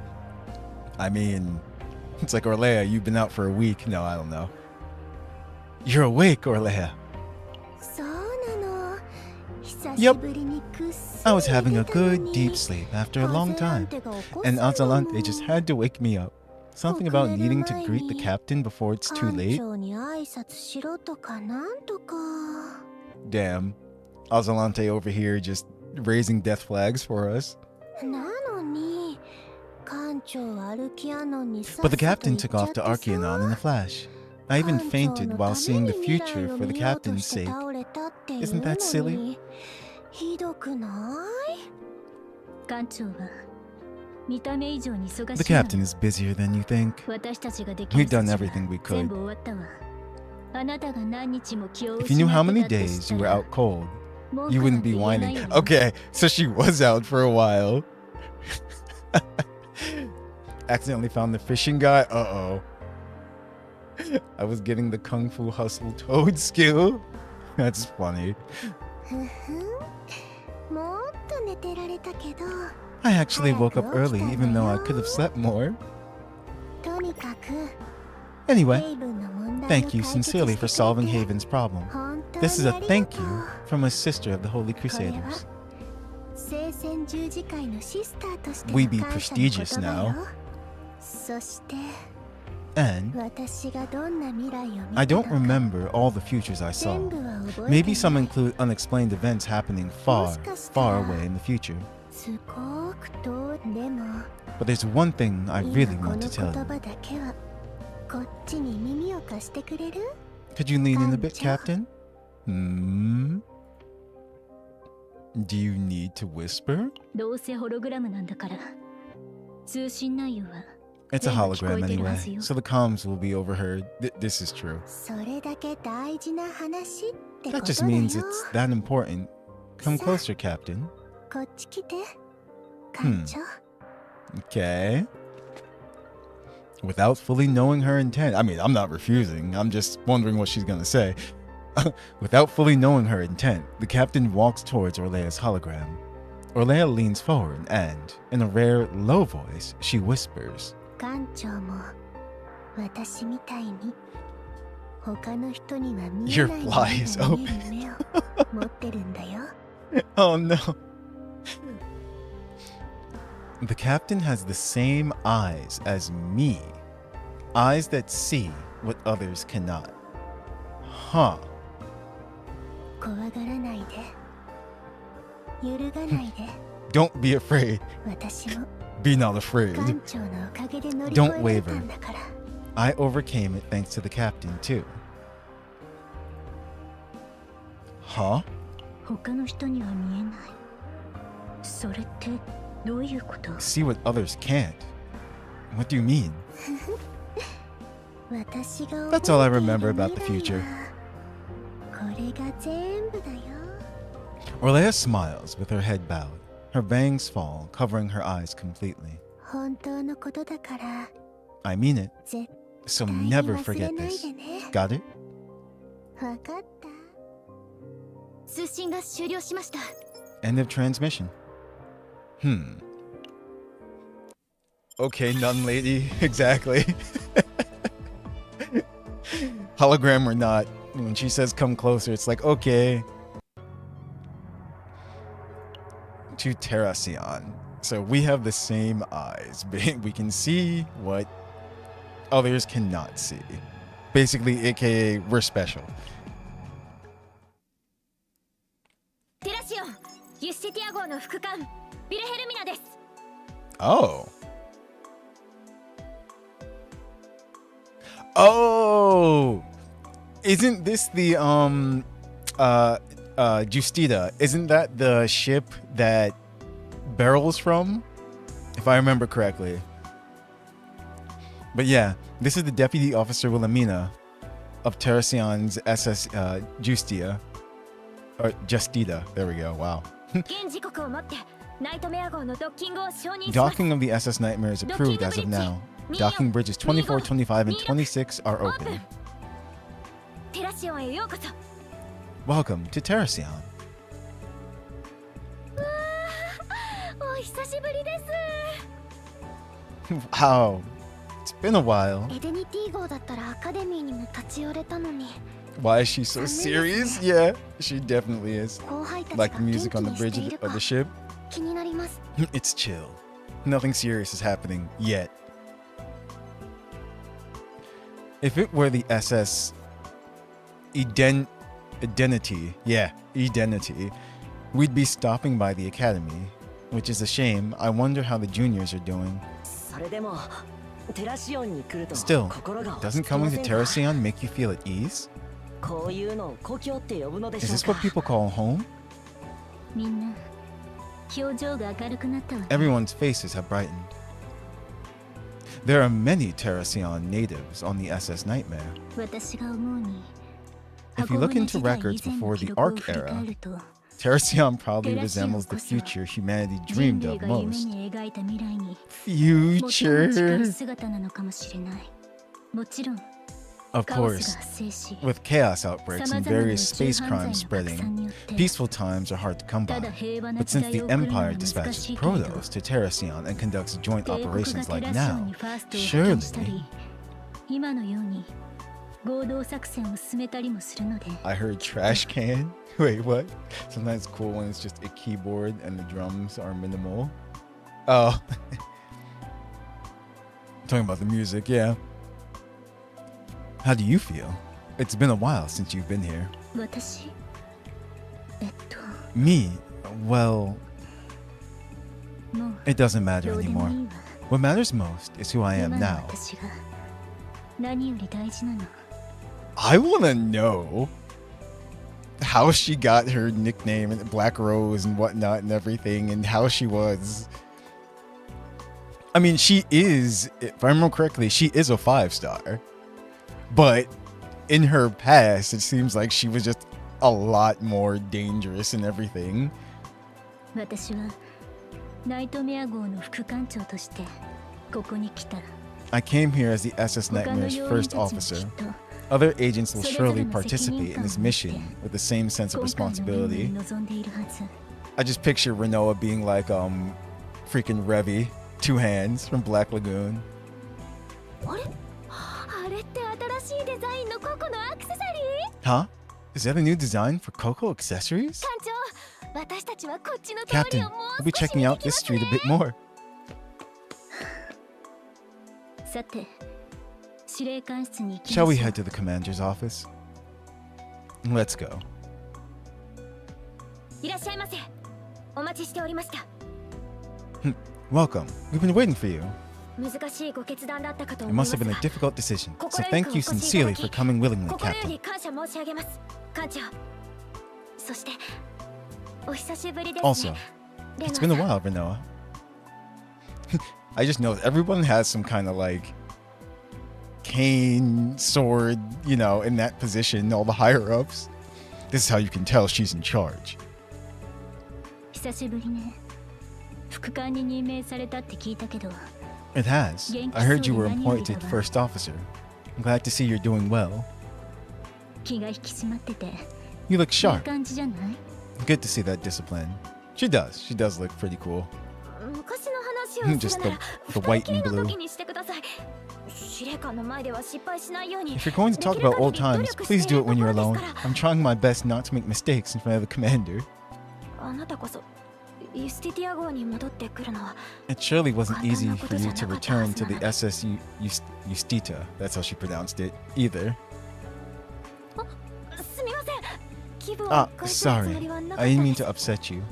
I mean, it's like, Orlea, you've been out for a week. No, I don't know. You're awake, Orlea. Yep. I was having a good deep sleep after a long time, and Azalante just had to wake me up. Something about needing to greet the captain before it's too late. Damn. Azalante over here just raising death flags for us. But the captain took off to Archaonon in a flash. I even fainted while seeing the future for the captain's sake. Isn't that silly? The captain is busier than you think. We've done everything we could. If you knew how many days you were out cold, you wouldn't be whining. Okay, so she was out for a while. Accidentally found the fishing guy. Uh-oh. I was getting the Kung Fu Hustle Toad skill. That's funny. I actually woke up early even though I could have slept more. Anyway, thank you sincerely for solving Haven's problem. This is a thank you from a sister of the Holy Crusaders. We be prestigious now. And I don't remember all the futures I saw. Maybe some include unexplained events happening far, far away in the future. But there's one thing I really want to tell you. Could you lean in a bit, Captain? Do you need to whisper? It's a hologram anyway, so the comms will be overheard. This is true. That just means it's that important. Come closer, Captain. Okay. Without fully knowing her intent. I mean, I'm not refusing. I'm just wondering what she's gonna say. Without fully knowing her intent, the captain walks towards Orlea's hologram. Orlea leans forward and, in a rare, low voice, she whispers, 艦長も私みたいに他の人には見え Your ない fly is ものが見 open. える目を持ってるんだよ Oh no. The captain has the same eyes as me. Eyes that see what others cannot. Huh. 怖がらないで揺るがないで Don't be afraid. 私も Be not afraid. 艦長のおかげで乗り越 Don't えられた waver. んだから I overcame it thanks to the captain, too. Huh? 他の人には見えないそれってどういうこと See what others can't. What do you mean? 私が That's all I remember about the future. これが全部だよ Orlea smiles with her head bowed. Her bangs fall, covering her eyes completely. 本当のことだから I mean it, 絶 so 対に never 忘 forget れない this. でね Got it? わかった通信が終了しました End of transmission. Okay, nun lady. Exactly. Hologram or not, when she says come closer, it's like, okay. To Terracion. So we have the same eyes. We can see what others cannot see. Basically, aka, we're special. テラシオンユッシティア号の副艦ヴィレヘルミナです Oh. Oh. Isn't this the Justita? Isn't that the ship that Beryl's from? If I remember correctly. But yeah, this is the Deputy Officer Wilhelmina of Terracion's SS Justia. Or Justita. There we go. Wow. 現時刻をもってナイトメア号のドッキングを承認します Docking of the SS Nightmare is approved as of now. Docking bridges 24, 25, and 26 are open. テラシオンへようこそ Welcome to Terracion. お久しぶりです Wow. It's been a while. エデニティ号だったらアカデミーにも立ち寄れたのに Why is she so serious? Yeah, she definitely is. 後輩たちが Like the 元 music 気 on the にし bridge てい of る the, か of the ship. 気になります It's chill. Nothing serious is happening yet. If it were the SS Identity, yeah, Identity, we'd be stopping by the academy, which is a shame. I wonder how the juniors are doing. それでもテラシオンに来ると Still, 心が落 doesn't ち着きま coming せ to んか Terracion make you feel at ease? こういうのを故郷って呼ぶので Is しょう this か what people call home? みんな表情が明るくなったわね Everyone's faces have brightened. There are many Terracion natives on the SS Nightmare. 私が思うに If you look into records before the Arc era, Terracion probably resembles the future humanity dreamed of most. 人類が夢に描いた未来に Future! 最も近い姿なのかもしれないもちろん Of カオス course, が発生し with chaos outbreaks and 様々な various 宇宙 space 犯 crimes 罪の拡散 spreading, によって peaceful times are hard to come た by. だ平和な But 時 since 代 the を送るの Empire は難 dispatches しいけれど Protos to Terracion and conducts joint 帝国が operations テ like ラシオン now, にファーストを派遣した surely り今のように合同作戦を進めたりもするので I heard trash can. Wait, what? Sometimes it's cool when it's just a keyboard and the drums are minimal. Oh. Talking about the music, yeah. How do you feel? It's been a while since you've been here. 私 Me? Well, もう it doesn't matter どうでも anymore. いいわ What matters most is who I 今 am の now. 私が何より大事なの I want to know how she got her nickname and Black Rose and whatnot and everything and how she was. I mean, she is, if I remember correctly, she is a 5-star. But in her past, it seems like she was just a lot more dangerous and everything. 私はナイトメア号の副艦長としてここに来た。 I came here as the SS 他の Nightmare's 要員 first たちもき officer. っと Other agents will それぞれ surely の責任 participate 感 in を this 持って mission with the same sense of 今回の任務に responsibility. 臨んでいるはず。 I just picture Renoa being like freaking Revy, two hands from Black Lagoon. あれ？あれって新しいデザインのココのアクセサリー？ Huh? Is that a new design for Coco accessories? 艦長、私たちはこっちの通り Captain, をも we'll う be 少し checking 見 out てき this ます street ね。 a bit more. さて、司令官室に行き Shall ま we しょ head う。 to the commander's office? Let's go. いらっしゃいませ。お待ちしておりました。 Welcome. We've been waiting for you. 難しいご決断だったかと It 思いま must す have been a が、 difficult decision, so 心よ thank く you お越しいただ sincerely き for coming willingly, 心よ Captain. り感謝申し上げます、艦長。そして、お久しぶりですね。 Also, レ it's ノ been a さん。 while, Renoa. I just know everyone has some kind of like cane, sword, you know, in that position, all the higher ups. This is how you can tell she's in charge. 久しぶりね。副官に任命されたって聞いたけど、 It has. I heard you were appointed first officer. I'm glad to see you're doing well. 気が引き締まってて、 You look いい sharp. 感じじゃない？ Good to see that discipline. She does. She does look pretty cool. 昔の話を Just するなら the white 二人 and きりの blue. 時にしてください。司令官の前では失敗しないように。 If you're going to talk about old times, please do it when you're alone. I'm trying my best not to make mistakes in front of the commander. あなたこそユスティティア号に戻ってくるのは。 It surely wasn't easy for you to return to the SS Justita, that's how she pronounced it, either. すみません。気分を Ah, 害するつも sorry. りはなかった I で didn't mean す。 to upset you.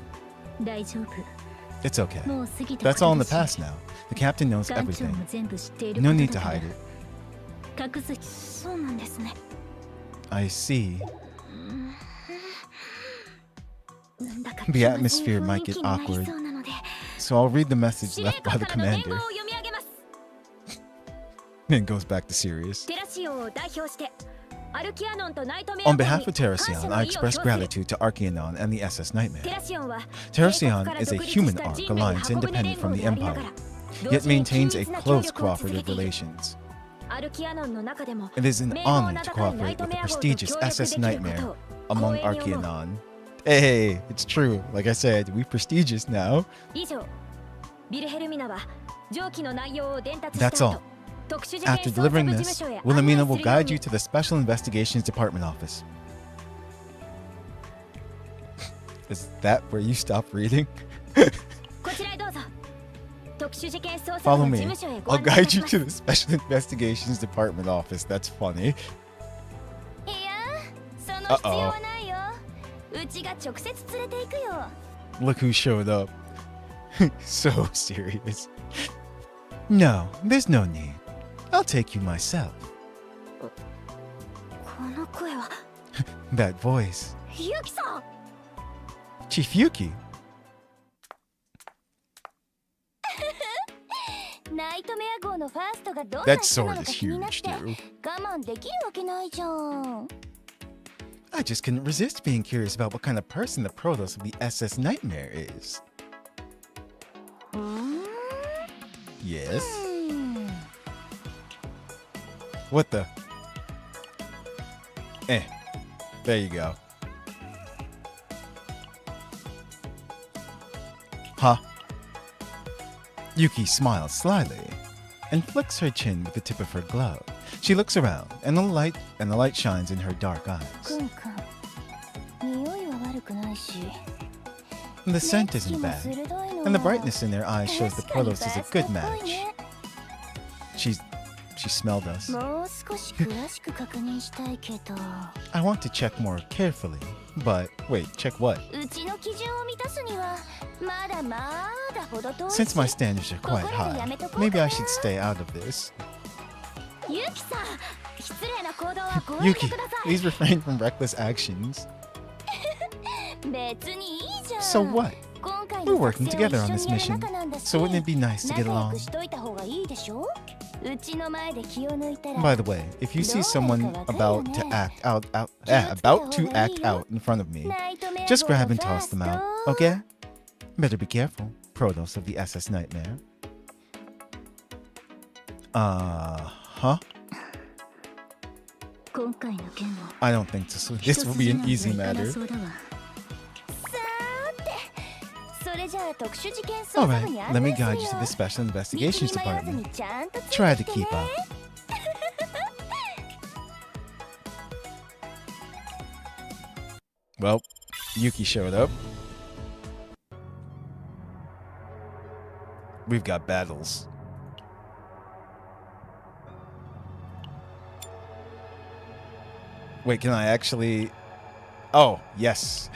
大丈夫。 It's okay. もう過ぎた That's こと all in だ the し past now. The captain knows 艦長 everything. も全部知っている No こと need だ to から hide it. 隠す。そうなんですね。 I see. なんだか The 気まずい atmosphere 雰 might 囲気 get になり awkward. そうなので、 So I'll read the message 司令 left 官 by the からの伝 commander. 言を読み上げます。 Then goes back to serious. テラシオンを代表してアルキアノンとナイトメア On 号に behalf of 感謝 Terracion, の I 意を express 表する。 gratitude to Archaeanon and the SS テ Nightmare. ラシオンは Terracion is a human arc alliance independent from the Empire, yet maintains a close cooperative relations. アルキアノンの中でも It is an 名簿を honor 名 to 高いナイ cooperate ト with メ the ア号と prestigious 協力 SS できること Nightmare を among 光栄に思う。 Archaeanon. Hey, it's true. Like I said, we prestigious now. 以上、ビルヘルミナは上記の内容を伝達した That's 後 all. 特殊事 After 件捜査部 delivering 事務 this, 所へ Wilhelmina 案 will 内するよう guide に you to the Special Investigations Department office. Is that where you stop reading? こちらへどうぞ。特殊事件捜査 Follow 部の me. 事務所へご I'll 案内いた guide し you ます。 to the Special Investigations Department office. That's funny. いや、その必要はないよ。うちが直接連れて行くよ。 Look who showed up. So serious. No, there's no need. I'll take you myself. この声は That voice. ユキさん。 Chief Yuki. ナイトメア号のファーストがどんな That 人な sword の is か気になっ huge, て dude. 我慢できるわけないじゃん。 I just couldn't resist being curious about what kind of person the Protoss of the SS Nightmare is. Yes? What the? Eh. There you go. Huh? Yuki smiles slyly and flicks her chin with the tip of her glove. She looks around, and the light shines in her dark eyes. くんくん、匂いは悪くないし。 The scent isn't bad, and the brightness in their eyes shows the Protoss is a good match. She smelled us. もう少し詳しく確認したいけど。 I want to check more carefully, but wait, check what? うちの基準を満たすにはまだまだほど遠いし。 Since my standards are quite high, maybe I should stay out of this. ユキさん、失礼な行動はご遠慮 Yuki, ください。 please refrain from reckless actions. 別にいいじゃん。 So what? 今回 We're の working 作戦を together 一 on 緒 this にやる mission, 仲なんだし so wouldn't it be nice to get 仲良 along? くしといた方がいいでしょ。うちの前で気を抜いたら。 By the way, if you see someone about to act out in front of me, just grab and toss them out, okay? Better be careful. Kronos of the SS Nightmare. Huh? 今回の件も I don't think this will be an easy matter. そうだわ。さーて、それじゃあ特殊事件捜査 Alright, 部に案 let me 内する guide よ you to the Special Investigations 道に迷わずに Department. ちゃんとついて Try き to て keep ね up. Well, Yuki showed up. We've got battles. Wait, can I actually... Oh, yes.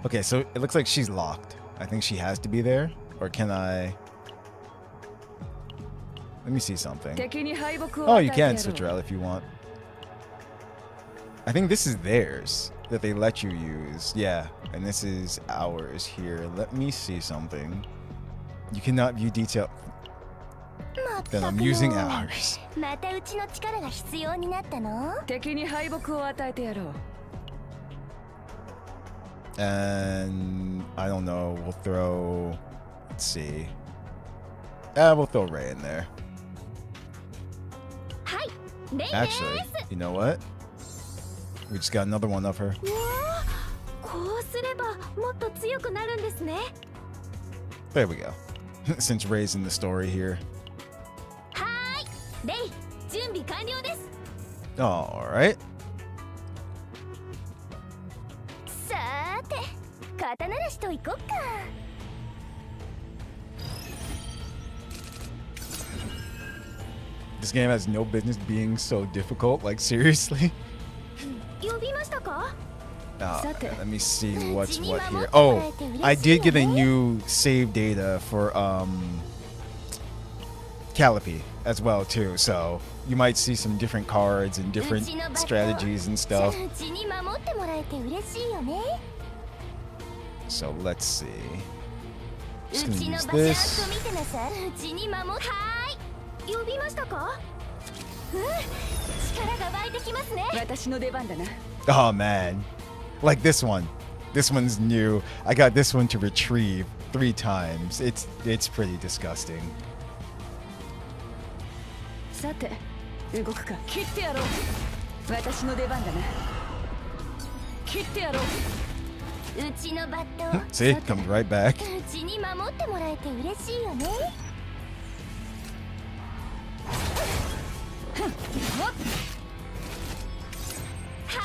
Okay, so it looks like she's locked. I think she has to be there. Or can I... Let me see something. 敵に敗北を Oh, 与え you てやろ can う switch her out if you want. I think this is theirs that they let you use. Yeah, and this is ours here. Let me see something. You cannot view detail. まったく Then も I'm using ours. またうちの力が必要になったの敵に敗北を与えてやろう And I don't know. We'll throw. Let's see. We'll throw Ray in there. はいレイです Actually, you know what? We just got another one of her. うわーこうすればもっと強くなるんですね There we go. Since Ray's in the story here. はーいレイ準備完了です All right. さーて肩慣らしといこっか This game has no business being so difficult. Like seriously. 呼びましたか Let me see what's what here. Oh, I did get a new save data for Calliope as well too. So you might see some different cards and different strategies and stuff. うちに守ってもらえて嬉しいよね So let's see. う Just ち gonna の use 場所 this. と見てなさいうちに守っはーい呼びましたかうん力が湧いてきますね私の出番だな Oh man, like this one. This one's new. I got this one to retrieve 3 times. It's pretty disgusting. さて動くか切ってやろう私の出番だな切ってやろううちのバット See, comes right back. うちに守ってもらえて嬉しいよねは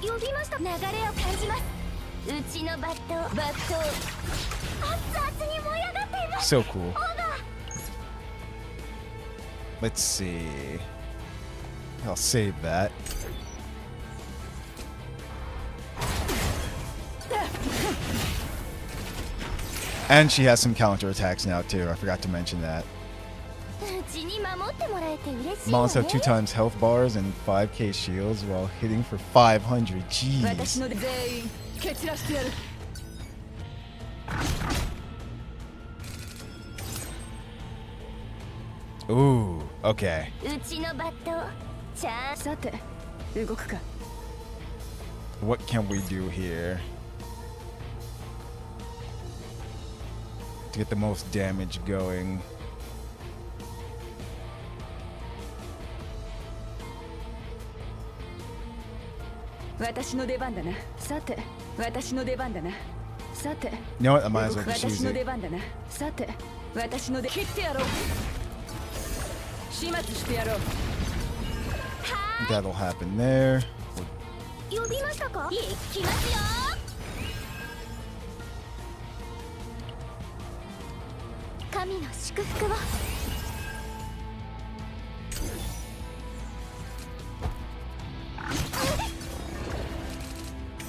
ーい呼びました流れを感じますうちのバット熱々に燃え上がっています So cool. オーバー Let's see. I'll save that. And she has some counter attacks now too. I forgot to mention that. うちに守ってもらえて嬉しいよね Mons have 2 times health bars and 5k shields while hitting for 500. 私 Jeez. の全員蹴散らしてやる Ooh, okay. うちのバットちゃんさて動くか What can we do here to get the most damage going? You 私の出番だなさて私の出番だなさて You know what? I might as well just 私 use の it. 出番だなさて私の出切ってやろう始末してやろう That'll happen there. 呼びましたか行きますよ 神の祝福を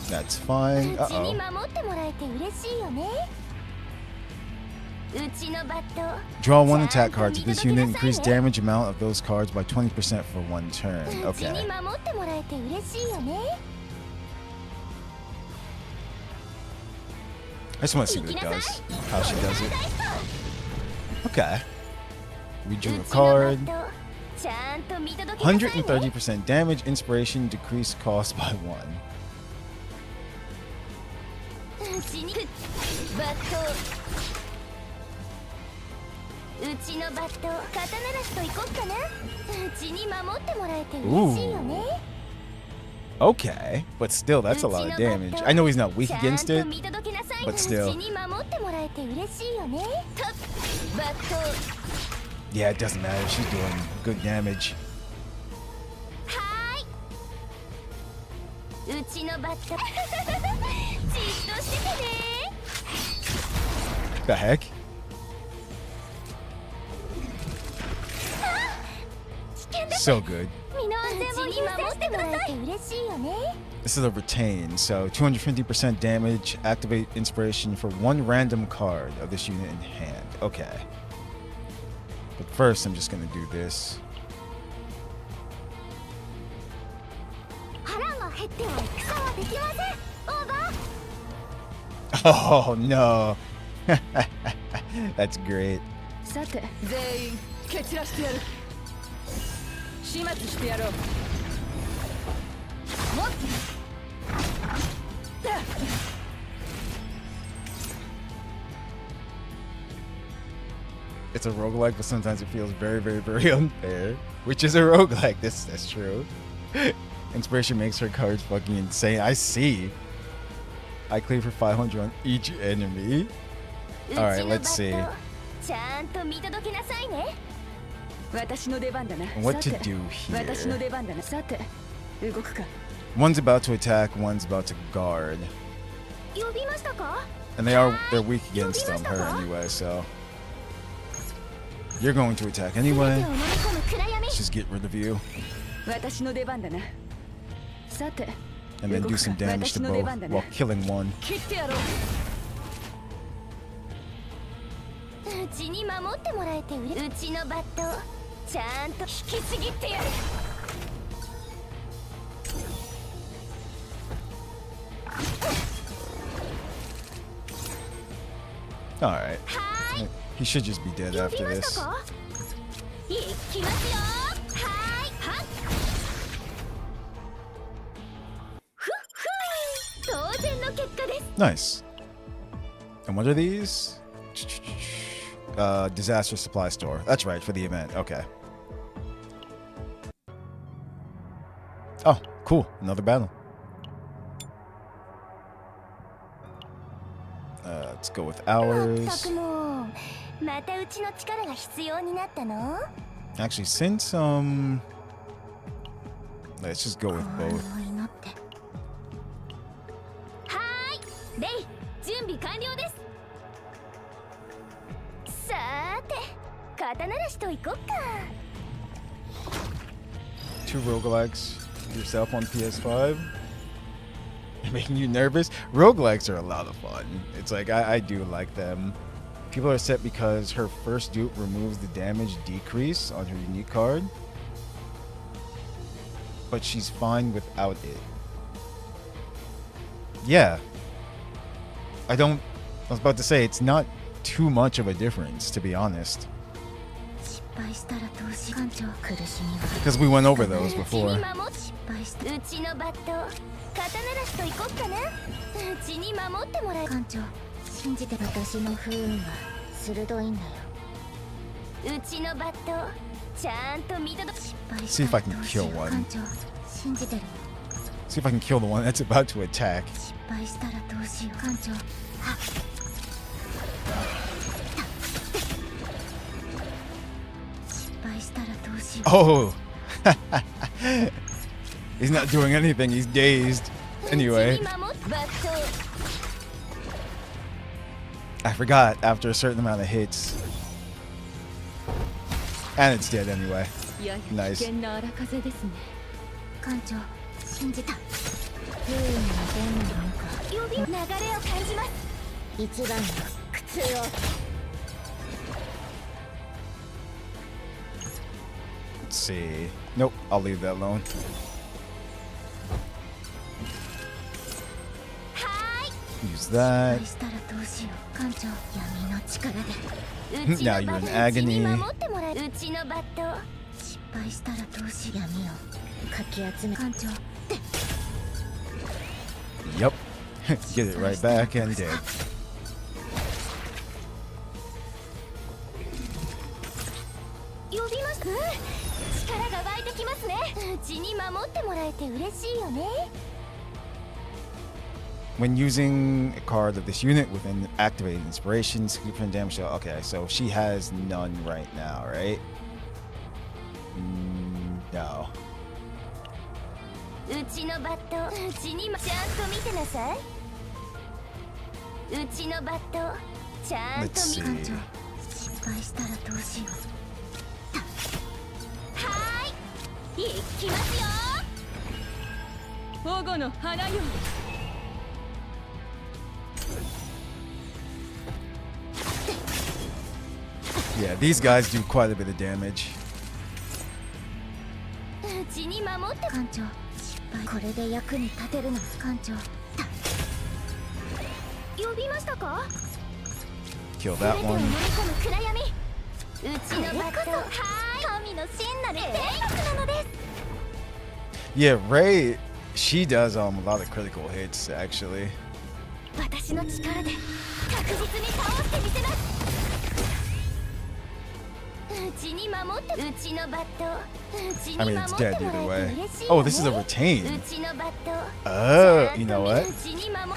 That's fine. うちに Uh-oh. 守ってもらえて嬉しいよねうちのバット Draw 1 attack card to this unit. Increase damage amount of those cards by 20% for 1 turn. うちに Okay. 守ってもらえて嬉しいよね I just want to see what it does. How she does it. Okay. We う drew ち a のバ card. ットちゃんと見届けなさいね 130% damage. Inspiration. Decrease cost by 1. うちにバットうちのバット刀なしといこっかな。うちに守ってもらえて嬉しいよね。 Okay, but still, that's a lot of damage. I know he's not weak ちゃん against と it. 見届けなさい。 but still. うちに守ってもらえて嬉しいよね。とバット Yeah, it doesn't matter. She's doing good damage. はーい。うちのバットじっとしててね。 The heck? 危険だ。 So good. 身の安全を優先してください。嬉しいよね。 This is a retain, so 250% damage. Activate inspiration for one random card of this unit in hand. Okay. But first, I'm just gonna do this. 腹が減っては戦はできません。オーバー。 Oh no. That's great. さて全員蹴散らしてやる。始末してやろう。もっ It's a roguelike, but sometimes it feels very, very, very unfair. Which is a roguelike. That's true. Inspiration makes her cards fucking insane. I see. I clear for 500 on each enemy. Alright, let's see. ちゃんと見届けなさいね。私の出番だな。 What さ to て do 私の here? 出番だな。さて動くか。 One's about to attack, one's about to guard. 呼びましたか？ And they're weak against her anyway, so you're going to attack 全て anyway. を飲み込む暗闇。 Let's just get rid of you 私の出番だな。さて and then do some damage to both while killing one. 切ってやろう。うちに守ってもらえてうちのバットちゃんと引きちぎってやる。 Alright. はーい。 He should just be dead 呼び after まし this. たか？いきますよ。はーい。はっ。ふっふー。当然の結果です。 Nice. And what are these? Disaster supply store. That's right, for the event. Okay. Oh, cool. Another battle. Let's go with まった ours. くもうまたうちの力が必要になったの？ Actually, since let's just go with both. 祈ってはーい。レイ準備完了です。さーて刀なしといこっか。 Two roguelikes. Yourself on PS5. Making you nervous? Roguelikes are a lot of fun. It's like I do like them. People are set because her first dupe removes the damage decrease on her unique card, but she's fine without it. Yeah. I was about to say, it's not too much of a difference, to be honest. 失敗したらどうし艦長苦しみは Because we went over those うち before. に守っ失敗したうちのバット刀なしといこっかな。うちに守ってもらえ艦長信じて私の不運は鋭いんだよ。うちのバットちゃんと見届け失敗 See し if た I ら can どうしよ kill う one. 艦長信じてる。 See if I can kill the one that's about to attack. 失敗したらどうしよう艦長。はっ 失敗したらどうしよう。 Oh! He's not doing anything, he's dazed. Anyway, うちに守っバット I forgot after a certain amount of hits. And it's dead anyway. いや Nice. 危険な荒風ですね。艦長信じた。不運の伝のか呼び流れを感じます。一番の苦痛を Let's see. Nope, I'll leave that alone. はーい。 Use 失 that. 敗したらどうしよう艦長闇の力で Now you're in agony. うちに守ってもらえうちのバット失敗したらどうし闇をかき集め艦長 Yep. Get it right back and dead. うちに守ってもらえて嬉しいよね。 When using a card of this unit with an activated inspiration, 60% damage. Okay, so she has none right now, right? No. うちのバット、うちにちゃんと見てなさい。うちのバット、ちゃんと Let's 見 see. て。失敗したらどうしよう。はーい、行きますよ。保護の花よ。 Yeah, these guys do quite a bit of damage. うちに守って。艦長、失敗。これで役に立てるの。艦長。呼びましたか？ Kill that 全てを one. 飲み込む暗闇。うちのバット、はーい、神の真なる天国なのです。 Yeah, Ray, she does a lot of critical hits actually. 私の力で確実に倒してみせます。うちに守って、うちのバット、うちに I 守 mean, っ it's て dead も either らえ way. て嬉しいよね。 Oh, this is a retain. うちのバット、 Oh, you know what? うちに守っ。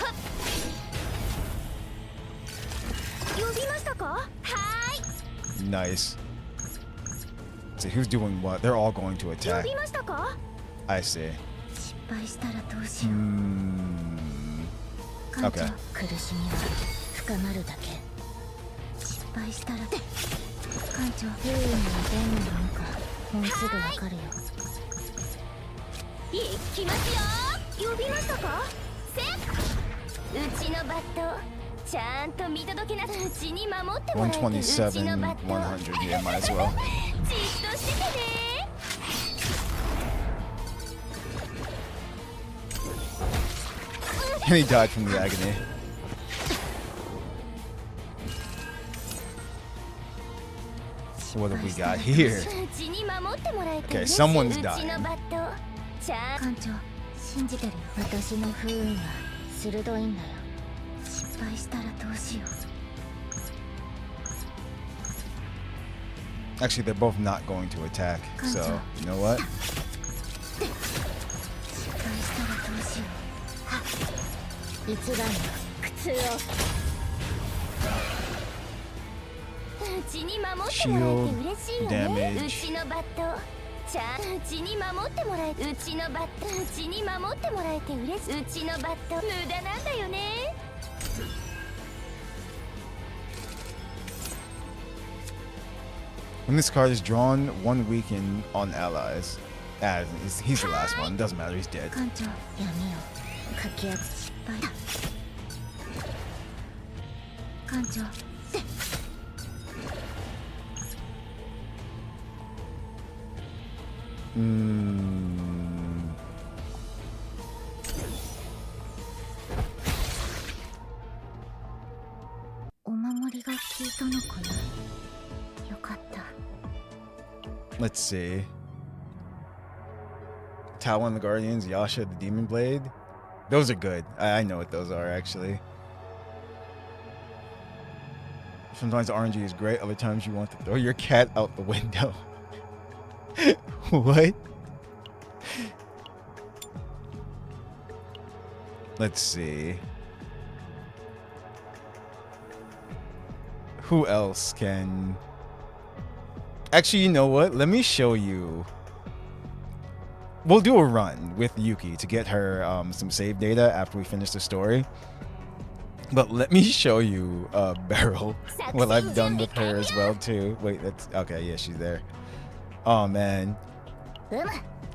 呼びましたか？はーい。 Nice. So who's doing what? They're all going to 呼 attack. びましたか？ I see. 失敗したらどうしよう。 Okay. 苦しみは深まるだけ。失敗したら。艦長、不運にはどんなものかもうすぐわかるよ。行きますよ。呼びましたか？せっ。うちのバット、ちゃんと見届けな。うちに守ってもらえて。うちのバッ127, ト。 100. Yeah, might as well. じっとしててね。 And he died from the agony. What have we got here? Okay, someone's dying. 艦長、信じてるよ。私の不運は鋭いんだよ。失敗したらどうしよう。 Actually, they're both not going to attack. So, you know what? 失敗したらどうしよう。はっ。一番の苦痛を。うちに守ってもらえて嬉しいよね。うちのバット、ちゃんうちに守ってもらえ。うちのバット、うちに守ってもらえて嬉しい。うちのバット、無駄なんだよね。 When this card is drawn, one weaken on allies. Ah, he's the last one. Doesn't matter. He's dead. 艦長、やめよう。かき圧失敗だ。艦長。お守りが効いたのかな。よかった。 Let's see. Talon the Guardians, Yasha the Demon Blade. Those are good. I know what those are actually. Sometimes RNG is great. Other times you want to throw your cat out the window. What? Let's see. Who else can... Actually, you know what? Let me show you. We'll do a run with Yuki to get her some save data after we finish the story. But let me show you Beryl, what I've done with her as well too. Wait, that's okay. Yeah, she's there. Oh man.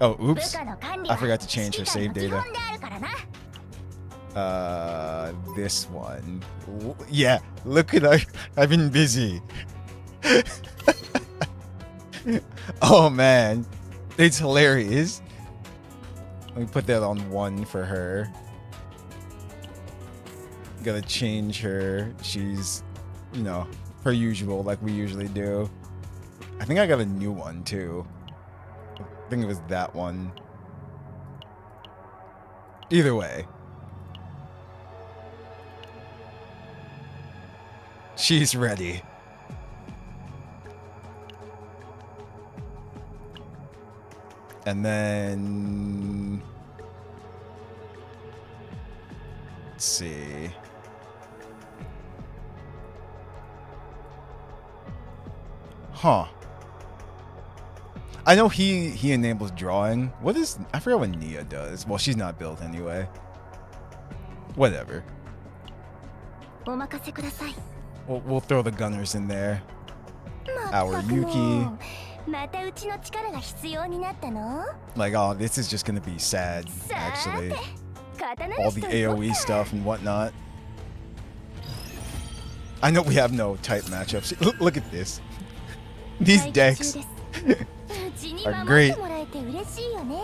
Oh, oops. I forgot to change her save data. This one. Yeah, look at I've been busy. Oh man, it's hilarious. Let me put that on 1 for her. Gotta change her. She's, you know, per usual, like we usually do. I think I got a new one too. I think it was that one. Either way. She's ready. And then let's see. Huh. I know he enables drawing. What is, I forgot what Nia does. Well, she's not built anyway. Whatever. お任せください。 We'll throw the gunners in there. ま Our ったく Yuki. もうまたうちの力が必要になったの？ Like, oh, this is just gonna be sad, さ actually. て、刀 All の the 人行こう AoE か。 stuff and whatnot. I know we have no type matchups. Look at this. These 待機中で decks. す。うちに are 守ってもらえて嬉しいよね。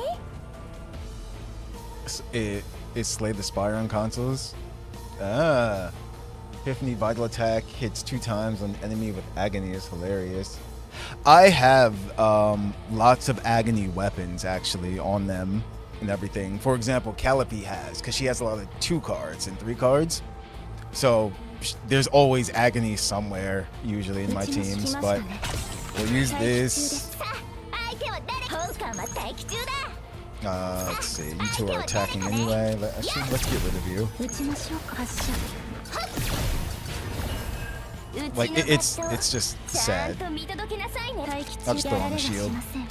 It slayed the Spire on consoles. Ah. Epiphany Vital Attack hits 2 times on enemy with Agony is hilarious. I have lots of Agony weapons actually on them and everything. For example, Calliope has, because she has a lot of 2 cards and 3 cards. So there's always Agony somewhere, usually in my teams. But we'll use this. さあ、相手は誰？本官は待機中だ。 Let's see. You 2 are attacking anyway. Actually, let's get rid of you. 撃ちましょうか。発射。 Like, it's just ちゃん sad. と見届けなさいね。待機 I'll 中 just で throw あ on ら the れは shield. しません。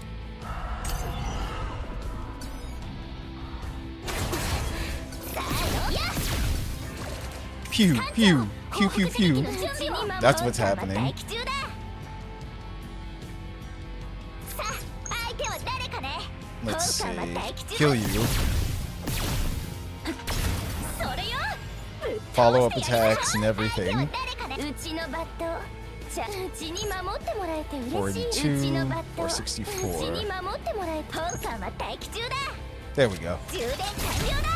Pew, pew, pew, pew, pew. That's what's happening. 待機中だ。さあ、相手は誰かね。 Let's 本官は see. 待機中 Kill だ。 you. それよ。 Follow up attacks and everything. うちのバット。じゃあ、うちに守ってもらえて嬉しい。 42うちのバット。 or うちに 64. 守ってもらえて。本官は待機中だ。 There we go. 充電完了だ。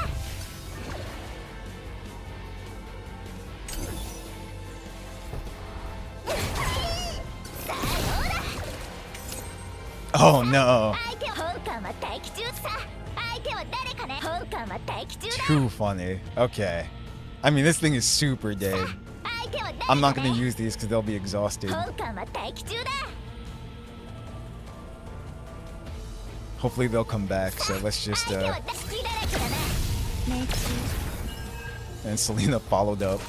Oh no. 相手は本官は待機中さ。相手は誰かね。本官は待機中だ。 Too funny. Okay. I mean, this thing is super dead. 相手は誰かね。 I'm not gonna use these because they'll be exhausted. 本官は待機中だ。 Hopefully they'll come back. So let's just 相手は隙だらけだな。命中。 and Selena followed up.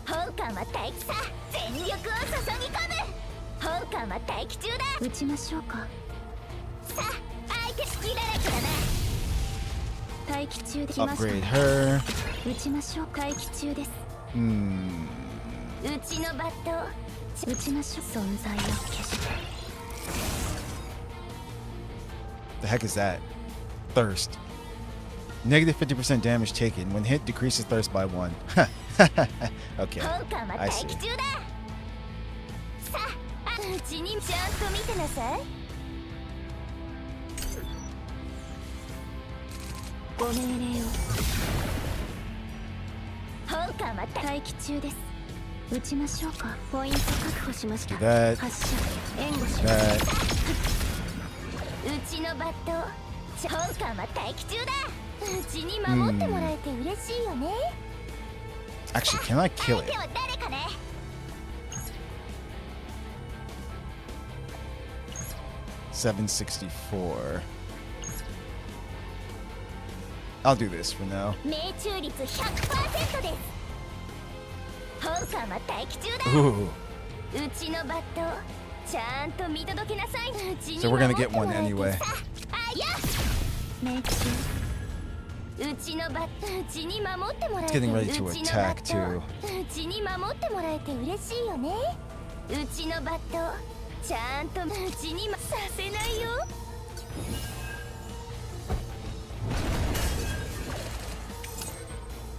本官は待機さ。全力を注ぎ込む。本官は待機中だ。撃ちましょうか。さあ、相手隙だらけだな。待機中できました。 Upgrade her. 撃ちましょう。待機中です。 Hmm. うちのバット。撃ちましょう。存在を消して。 The heck is that? Thirst. Negative 50% damage taken. When hit, decreases thirst by 1. Okay. 本官は I 待 see. 機中だ。さあ、うちにちゃんと見てなさい。ご命令を。本官は待機中です。撃ちましょうか。ポイント確保しました。 Do that. 発射。援護します。 That. うちのバット。本官は待機中だ。うちに守ってもらえて嬉しいよね。 Actually, can I kill 相 it? 手は誰かね。 764. I'll do this for now. 命中率 100% です。本官は待機中だ。 Ooh. うちのバット。ちゃんと見届けなさい。うちに So we're gonna get 守 one ってもらえ anyway. てさあ、いや。命中。うちのバット。うちに守ってもらえ It's て。 getting ready to うちの attack バッ too. ト。うちに守ってもらえて嬉しいよね。うちのバット。ちゃんとうちにさせないよ。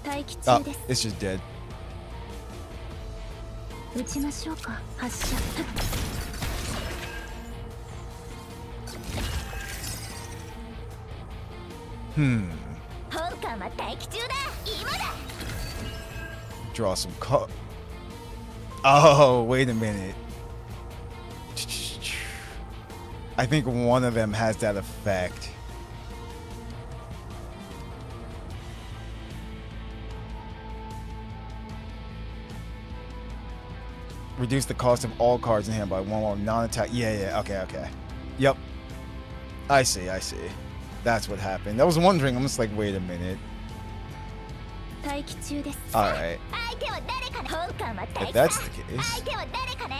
待機 Oh, 中です。 it's just dead. 撃ちましょうか。発射。 Hmm. 本官は待機中だ。今だ。 Draw some cards. Oh, wait a minute. I think one of them has that effect. Reduce the cost of all cards in hand by 1 while non-attack. Yeah, okay. Yep. I see. That's what happened. I was wondering. I'm just like, wait a minute. 待機中です。 Alright. 相手は誰かね。本艦は If 敵 that's さ。 the case. 相手は誰かね。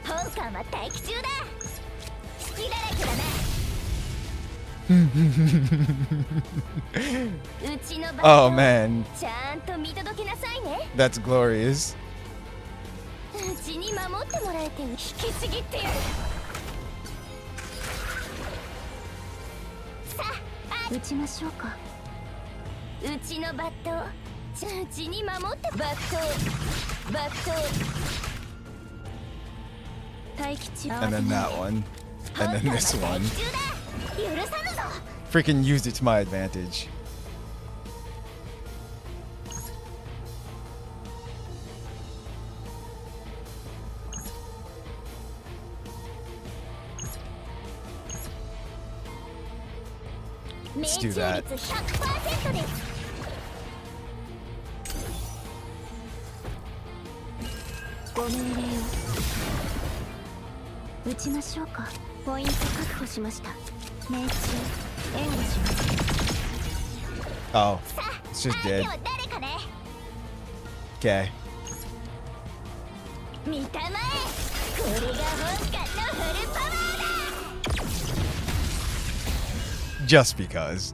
本艦は待機中だ。隙だらけだな。うちのバ Oh トン man. ちゃんと見届けなさいね。 That's glorious. うちに守ってもらえて引きちぎってやる。さあ、撃ちましょうか。うちのバットをうちに守ってバット待機中。 And then that one. And then this one. 許さぬぞ。 Freaking used it to my advantage. Let's do that. 命中率 100% です。ご命令を撃ちましょうか。ポイント確保しました。命中援護します。 Oh, it's just 相手 dead. は誰かね。 Okay. 見たまえ。これが本艦のフルパワーだ。 Just because.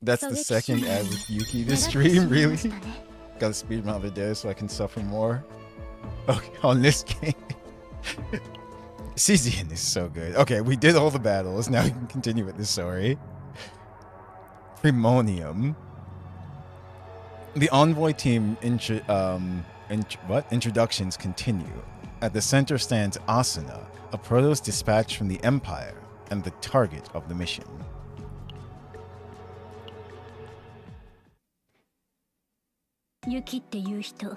That's the second ad with Yuki this stream, really? Gotta speed run other day so I can suffer more. Okay, on this game. CZN is so good. Okay, we did all the battles. Now we can continue with the story. Primonium. The envoy team introductions continue. At the center stands Asuna, a Protoss dispatched from the Empire and the target of the mission. Yuki っていう人、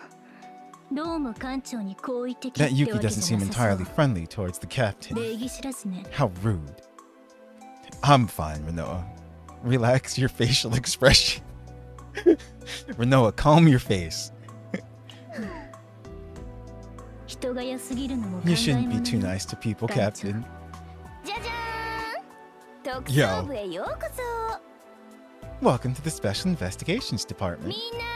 どうも艦長に好意的って That わ Yuki けじゃな doesn't さ seem そう。 entirely friendly towards the captain. 礼儀知らずね。 How rude. I'm fine, Renoa. Relax your facial expression. Renoa, calm your face. 人が良すぎるのも考 You え shouldn't も be の too よ。 nice to people, Captain. じゃじゃーん。特捜部へようこそ。 Welcome to the Special Investigations Department. みんな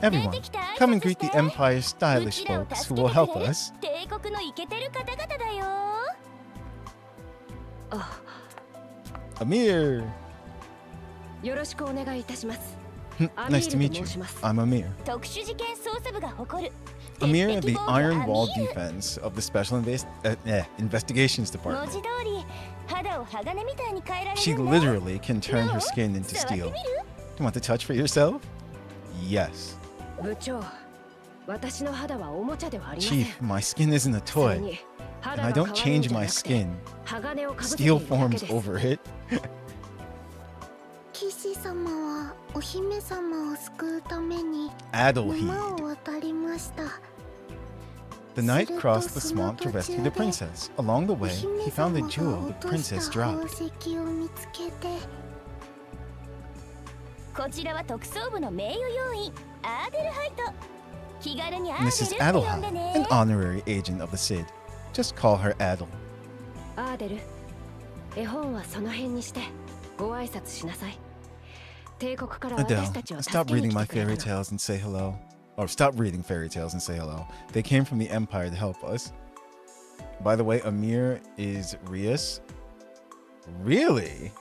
Everyone, come and greet the Empire's stylish folks who will help us. 帝国のイケてる方々だよ。 Amir. よろしくお願いいたします。 Nice to meet you. I'm Amir. 特殊事件捜査部が誇る Amir, 鉄 the 壁防御 Iron Wall アミール。 Defense of the Special Investigations 文 Department. 字通り肌を鋼みたいに変えられ She るんだ。 literally can turn her skin into 触って steel. みる？ You want to touch for yourself? Yes. 部長、私の肌はおもちゃではありません。 Chief, my skin isn't a それ toy. に And 肌 I が don't 変わるん change じゃな my くて skin. 鋼をかぶせている Steel だけ forms です。 over it. 騎士様はお姫様を救うために Adelheed. 沼を渡りました。 The knight crossed the swamp to rescue the princess. Along the way, he found the jewel the princess 宝 dropped. 石を見つけて、こちらは特捜部の名誉要員アーデルハイト。気軽にアー And this is デルって呼んで Adelheed, ね an。honorary agent of the Cid. Just call her Adel. アーデル、絵本はその辺にしてご挨拶しなさい。帝国から私たち Adele, を助 stop けに reading 来 my てくれ fairy たの。 tales and say hello. Or stop reading fairy tales and say hello. They came from the Empire to help us. By the way, Amir is Rias. Really?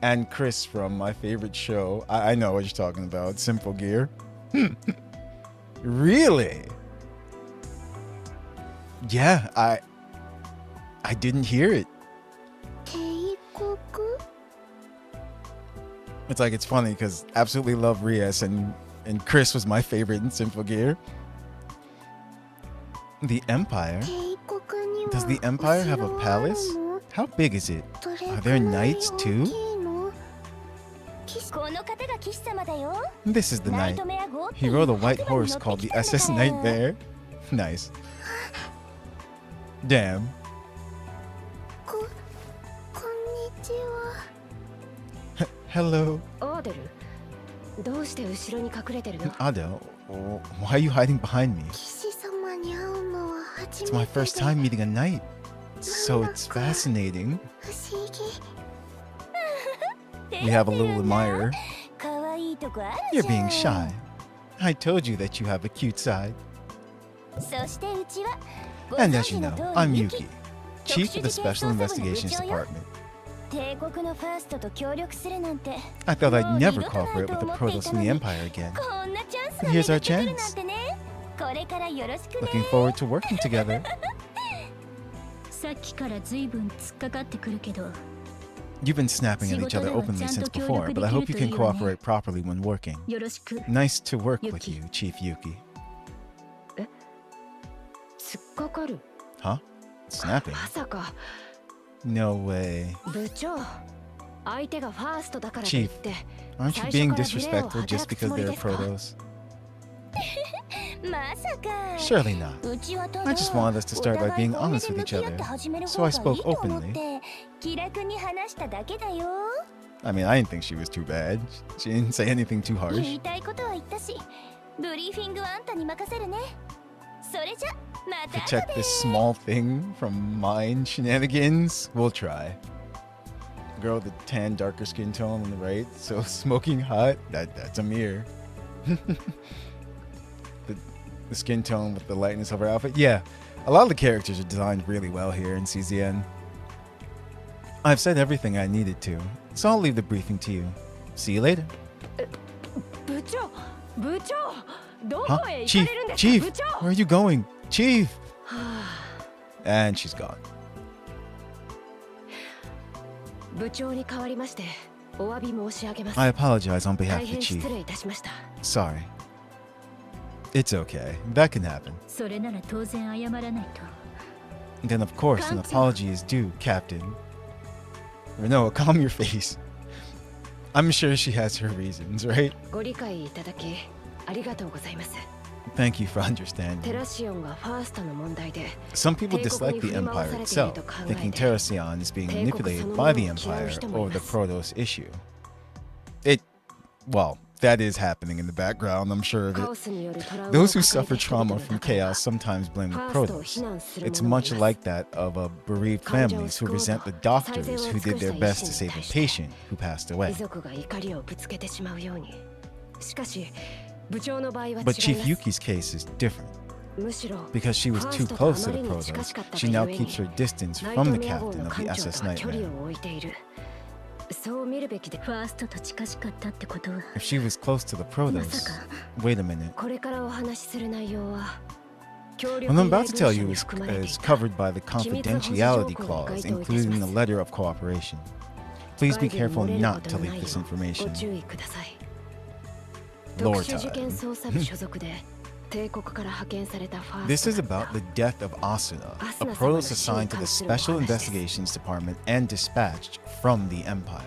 And Chris from my favorite show. I know what you're talking about. Simple Gear. Really? Yeah, I didn't hear it. 帝国 It's like it's funny because absolutely love Rias and Chris was my favorite in Simple Gear. The Empire? 帝国には Does the Empire have a お城は palace? あるの？ How big is it? どれ Are く there らい knights 大 too? きいの？騎士この方が騎士様だよ。 This is the ナイ knight. トメア号って He いう rode a 白 white 馬に horse 乗って called き the たんだ SS から。 Nightmare. Nice. Damn. こんにちは。 Hello. アーデル、どうして後ろに隠れてるの？ Ado, why are you hiding behind me? 騎士様に会うのは初 It's め my てで first time meeting a knight. So it's fascinating. 不思議 We have a little admirer. 可愛いとこあるじゃ You're ん。 being shy. I told you that you have a cute side. そしてうちは And as you know, I'm Yuki, 特 Chief 殊 of the 事件 Special 捜査部の部 Investigations 長よ。 Department. 帝国のファーストと協力するなんて I thought I'd もう never 二度とない cooperate と with the 思ってい Protoss た from の the に Empire again. こんなチャンスが Here's 巡 our ってくるなん chance. てね。これからよろしくね。 Looking forward to working together. さっきからずいぶん突っかかってくるけど You've been snapping at each other openly since before, but I hope you can cooperate properly when working. よろしく。 Nice to work with you, Chief Yuki. 突っかかる？ Huh? Snapping? まさか。 No way. 部長、相手がファーストだからといって Aren't you being disrespectful just because they're Protoss? まさか。 Surely not. うちはただ I just wanted us to start by being honest with each other, so I spoke openly. 気楽に話しただけだよ。 I mean, I didn't think she was too bad. She didn't say anything too 言 harsh. いたいことは言ったし、ブリーフィングはあんたに任せるね。それじゃ、また後 Protect で。 this small thing from mine shenanigans? We'll try. Girl with the tan, darker skin tone on the right, so smoking hot. That's a mirror. the skin tone with the lightness of her outfit. Yeah, a lot of the characters are designed really well here in CZN. I've said everything I needed to, so I'll leave the briefing to you. See you later. 部長、部長、ど Huh? こへ行か Chief, れるんですか？ Chief, 部長。 where are you going? Chief! はあ、 And she's gone. 部長に代わりましてお詫び申し上げます。 I apologize on behalf 大 of the 変 chief. 失礼いたしました。 Sorry. It's okay. That can happen. それなら当然謝らないと。 Then of course an apology is due, Captain. No, calm your face. I'm sure she has her reasons, right? ご理解いただきありがとうございます。 Thank you for テ understanding. ラシオンがファーストの問題で Some people dislike the Empire itself, thinking Terracion is being manipulated by the Empire or the Protoss issue. Well, that is happening in the background, I'm sure of カオ it. スによるトラウマを Those who 抱え suffer た人々 trauma の from 中には chaos sometimes blame the ファーストを Protoss. 非難する It's 者もい much ます。 like that of bereaved families who resent the doctors who did their best to save a patient who passed 遺 away. 族が怒りをぶつけてしまうように。しかし部長の場合は違いま But Chief す。 Yuki's case is different. むしろ Because she was too close to the Protoss, she now keeps her distance ナイ from ト the メア号 captain の of the 艦長 SS とは距離 Nightmare. を置いている。そう見るべきで。ファーストと近しかったってことは。 If she was close to the Protoss, wait a minute. これからお話しする内容は What I'm about to tell you is covered by the confidentiality clause included in the letter of cooperation. Please be careful not to leak this ご information. 注意ください。 Lord 特殊事件 time. 捜査部所属で帝国から派遣されたファー This ス is トだっ about た the death of Asuna, a Protoss assigned to the Special Investigations Department and dispatched from the Empire.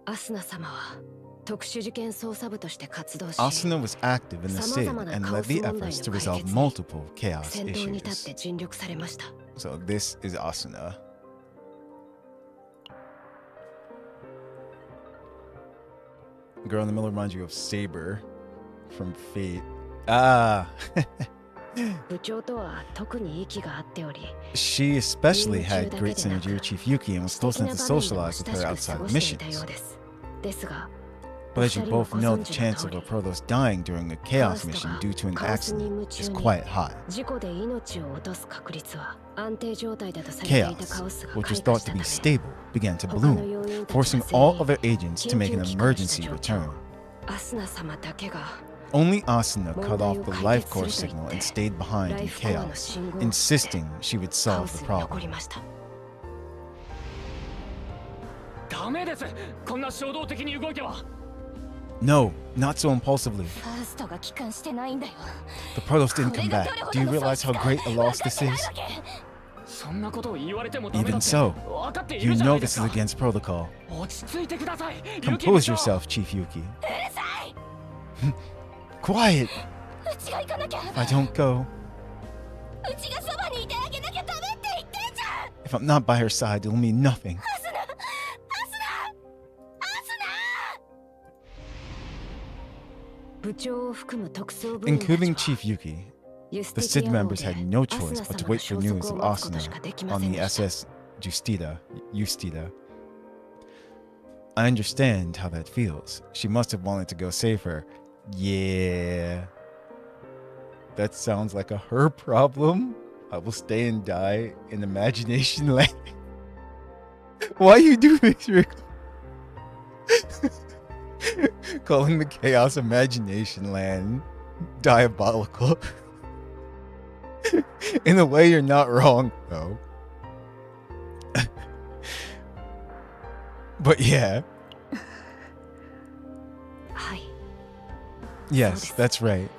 アスナ様は特殊事件捜査部として活動し Asuna was active in the city and led the efforts to resolve multiple chaos 先頭に立っ issues. て尽力されました。 So this is Asuna. Girl in the middle reminds you of Saber from Fate. Ah! 部長とは特に息が合っており、 She especially had great synergy with Chief Yuki and was 素 close 敵 enough な to 場面でも socialize 親 with し her く outside 過ごしていたよう missions. です。ですが、 But as you お二人は both ご know, 存 the 知の chance 通 of a り Protoss dying during a chaos mission due to an カオスに accident 夢 is 中に quite high. 事故で命を落とす確率は安定状態だとされていた Chaos, カオスが which 開 was 花 thought し to た be ため stable, began to 他の bloom, 要因たち forcing が全 all 員 other agents to make an 緊急帰還した emergency 状況 return. アスナ様だけが Only Asuna cut off the 問題を life 解 course 決すると言って signal and stayed behind ライ in フコアの chaos, 信号を insisting she would カ solve オス the に残 problem. りました。ダメです。こんな衝動的に動いては。 No, not so impulsively. ファーストが帰還してないんだよ。 The Protoss didn't come back. Do you realize how great a loss this is? そんなことを言われてもダメだ Even って so, 分かってい you るじゃな know いで this す is か。 against protocol. 落ち着いてください。 Compose yourself, Chief Yuki. Quiet! うちが行かなきゃ。 If I don't go, うちがそばにいてあげなきゃダメって言ってんじゃん。 if I'm not by her side, it'll mean nothing. アスナ、アスナ、ア Including Chief Yuki, the SID members had no choice but to wait for news of Asuna on the SS Justita. I understand how that feels. She must have wanted to go save her. Yeah. That sounds like a her problem. I will stay and die in imagination land. Why you do this, Rick? Calling the chaos imagination land diabolical. In a way, you're not wrong, though. But yeah. Yes, that's right.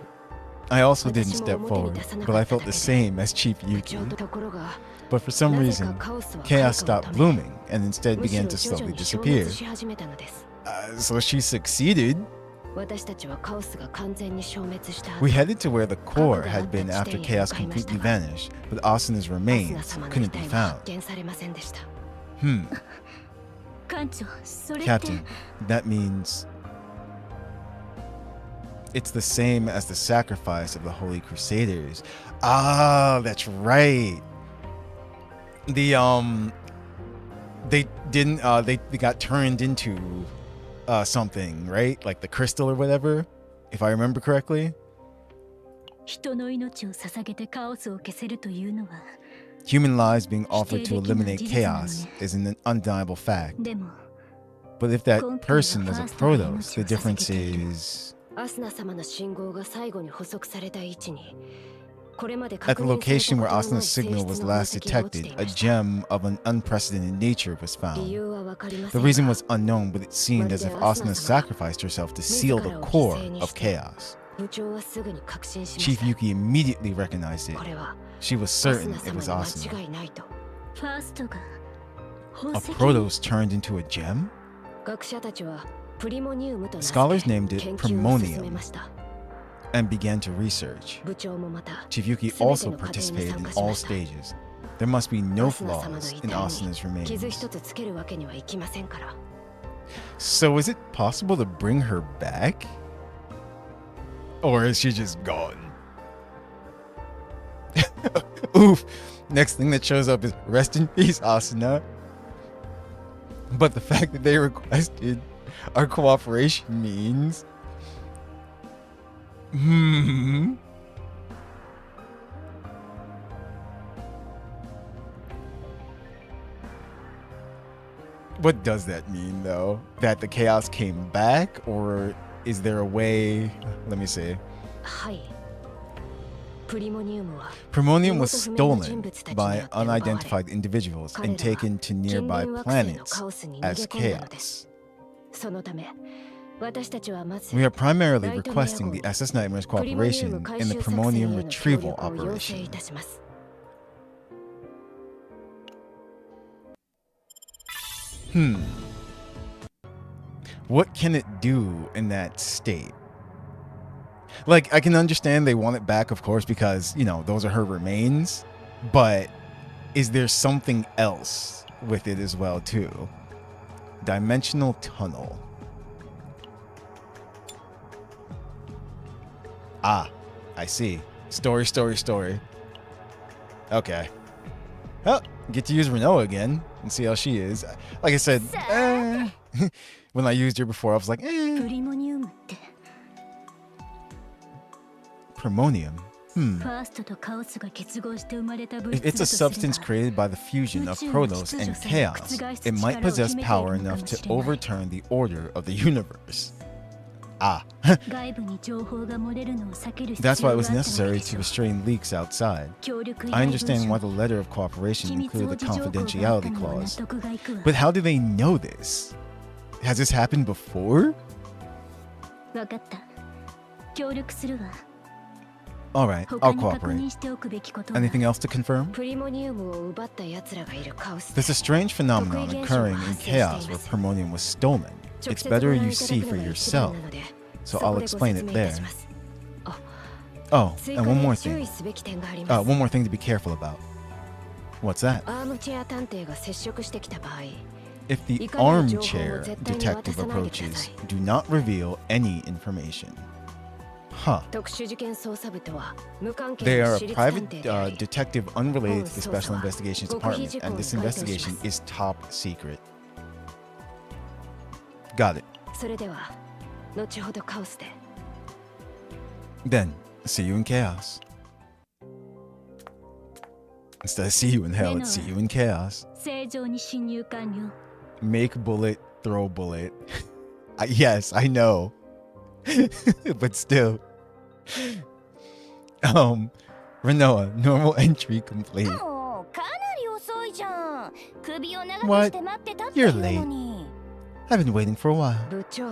I also didn't step forward, but I felt the same as Chief Yuki. But for some reason, chaos stopped blooming and instead began to slowly disappear. So she succeeded. We headed to where the core had been after chaos completely vanished, but Asuna's remains couldn't be found. Captain, that means it's the same as the sacrifice of the Holy Crusaders. Ah, that's right. They got turned into something, right? Like the crystal or whatever, if I remember correctly. Human lives being offered to eliminate chaos is an undeniable fact. But if that person was a Protos, the difference is... At the location where Asuna's signal was last detected, a gem of an unprecedented nature was found. The reason was unknown, but it seemed as if Asuna sacrificed herself to seal the core of chaos. Chief Yuki immediately recognized it. She was certain it was Asuna. A Protos turned into a gem? Scholars named it Primonium and began to research. Chief Yuki also participated in all stages. There must be no flaws in Asuna's remains. So is it possible to bring her back? Or is she just gone? Oof. Next thing that shows up is rest in peace, Asuna. But the fact that they requested our cooperation means... What does that mean, though? That the chaos came back? Or is there a way... Let me see. Primonium was stolen by unidentified individuals and taken to nearby planets as chaos. We are primarily requesting the SS Nightmare's cooperation in the Primonium retrieval operation. What can it do in that state? Like, I can understand they want it back, of course, because, you know, those are her remains. But is there something else with it as well, too? Dimensional tunnel. Ah, I see. Story. Okay. Oh, get to use Renoa again and see how she is. Like I said, when I used her before, I was like, Primonium. If it's a substance created by the fusion of Protos and Chaos, it might possess power enough to overturn the order of the universe. Ah. That's why it was necessary to restrain leaks outside. I understand why the letter of cooperation included a confidentiality clause. But how do they know this? Has this happened before? Alright, I'll cooperate. Anything else to confirm? There's a strange phenomenon occurring in Chaos where Primonium was stolen. It's better you see for yourself, so I'll explain it there. Oh, and one more thing. One more thing to be careful about. What's that? If the armchair detective approaches, do not reveal any information. Huh. 特殊事件捜査部とは無関係 They の are a 私立探 private 偵であり detective unrelated to the Oh, Special so- Investigations so- Department, and this investigation is top secret. Got it. それでは後ほどカオスで Then, see you in chaos. Instead of see you in hell, it's see you in chaos. 正常に侵入完了 Make bullet, throw bullet. Yes, I know. But still. Renoa, normal entry complete. もうかなり遅いじゃん首を長く What? して待ってたっていう You're の late. に I've been waiting for a while. 部長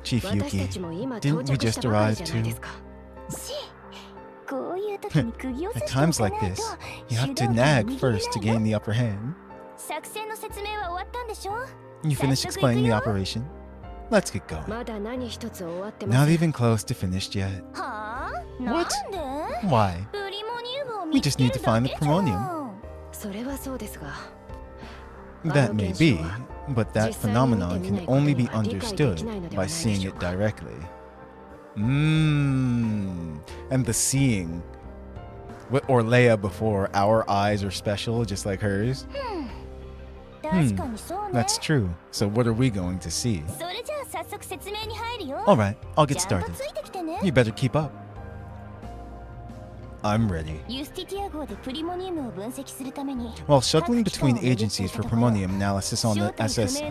Chief 私た Yuki, ちも今 didn't 到 we 着し just たばかり arrive じゃないで too? すかこういう時に釘を刺 At してお times か like ない this, と you 主 have 導 to 権 nag 握れ first to ない gain よ the upper hand. 作戦の説明は終わったんでしょ You finished explaining the operation? Let's get going. まだ何一つ終わってま Not せん even close to finished yet. はあ What? なんで Why? プリモニウムを We 見つ just け need る to だ find け the じゃん promonium. それはそうですが That may be, but that phenomenon can only be understood by seeing it directly. And the seeing. Or Leia before, our eyes are special just like hers. 確かにそうね That's true. So what are we going to see? それじゃあ早速説明に入るよ Alright, I'll get ちゃんと started. ついてきてね You better keep up. I'm ready. ユスティティア号でプリモニウムを分析するために While shuttling between agencies for Primonium analysis on the SS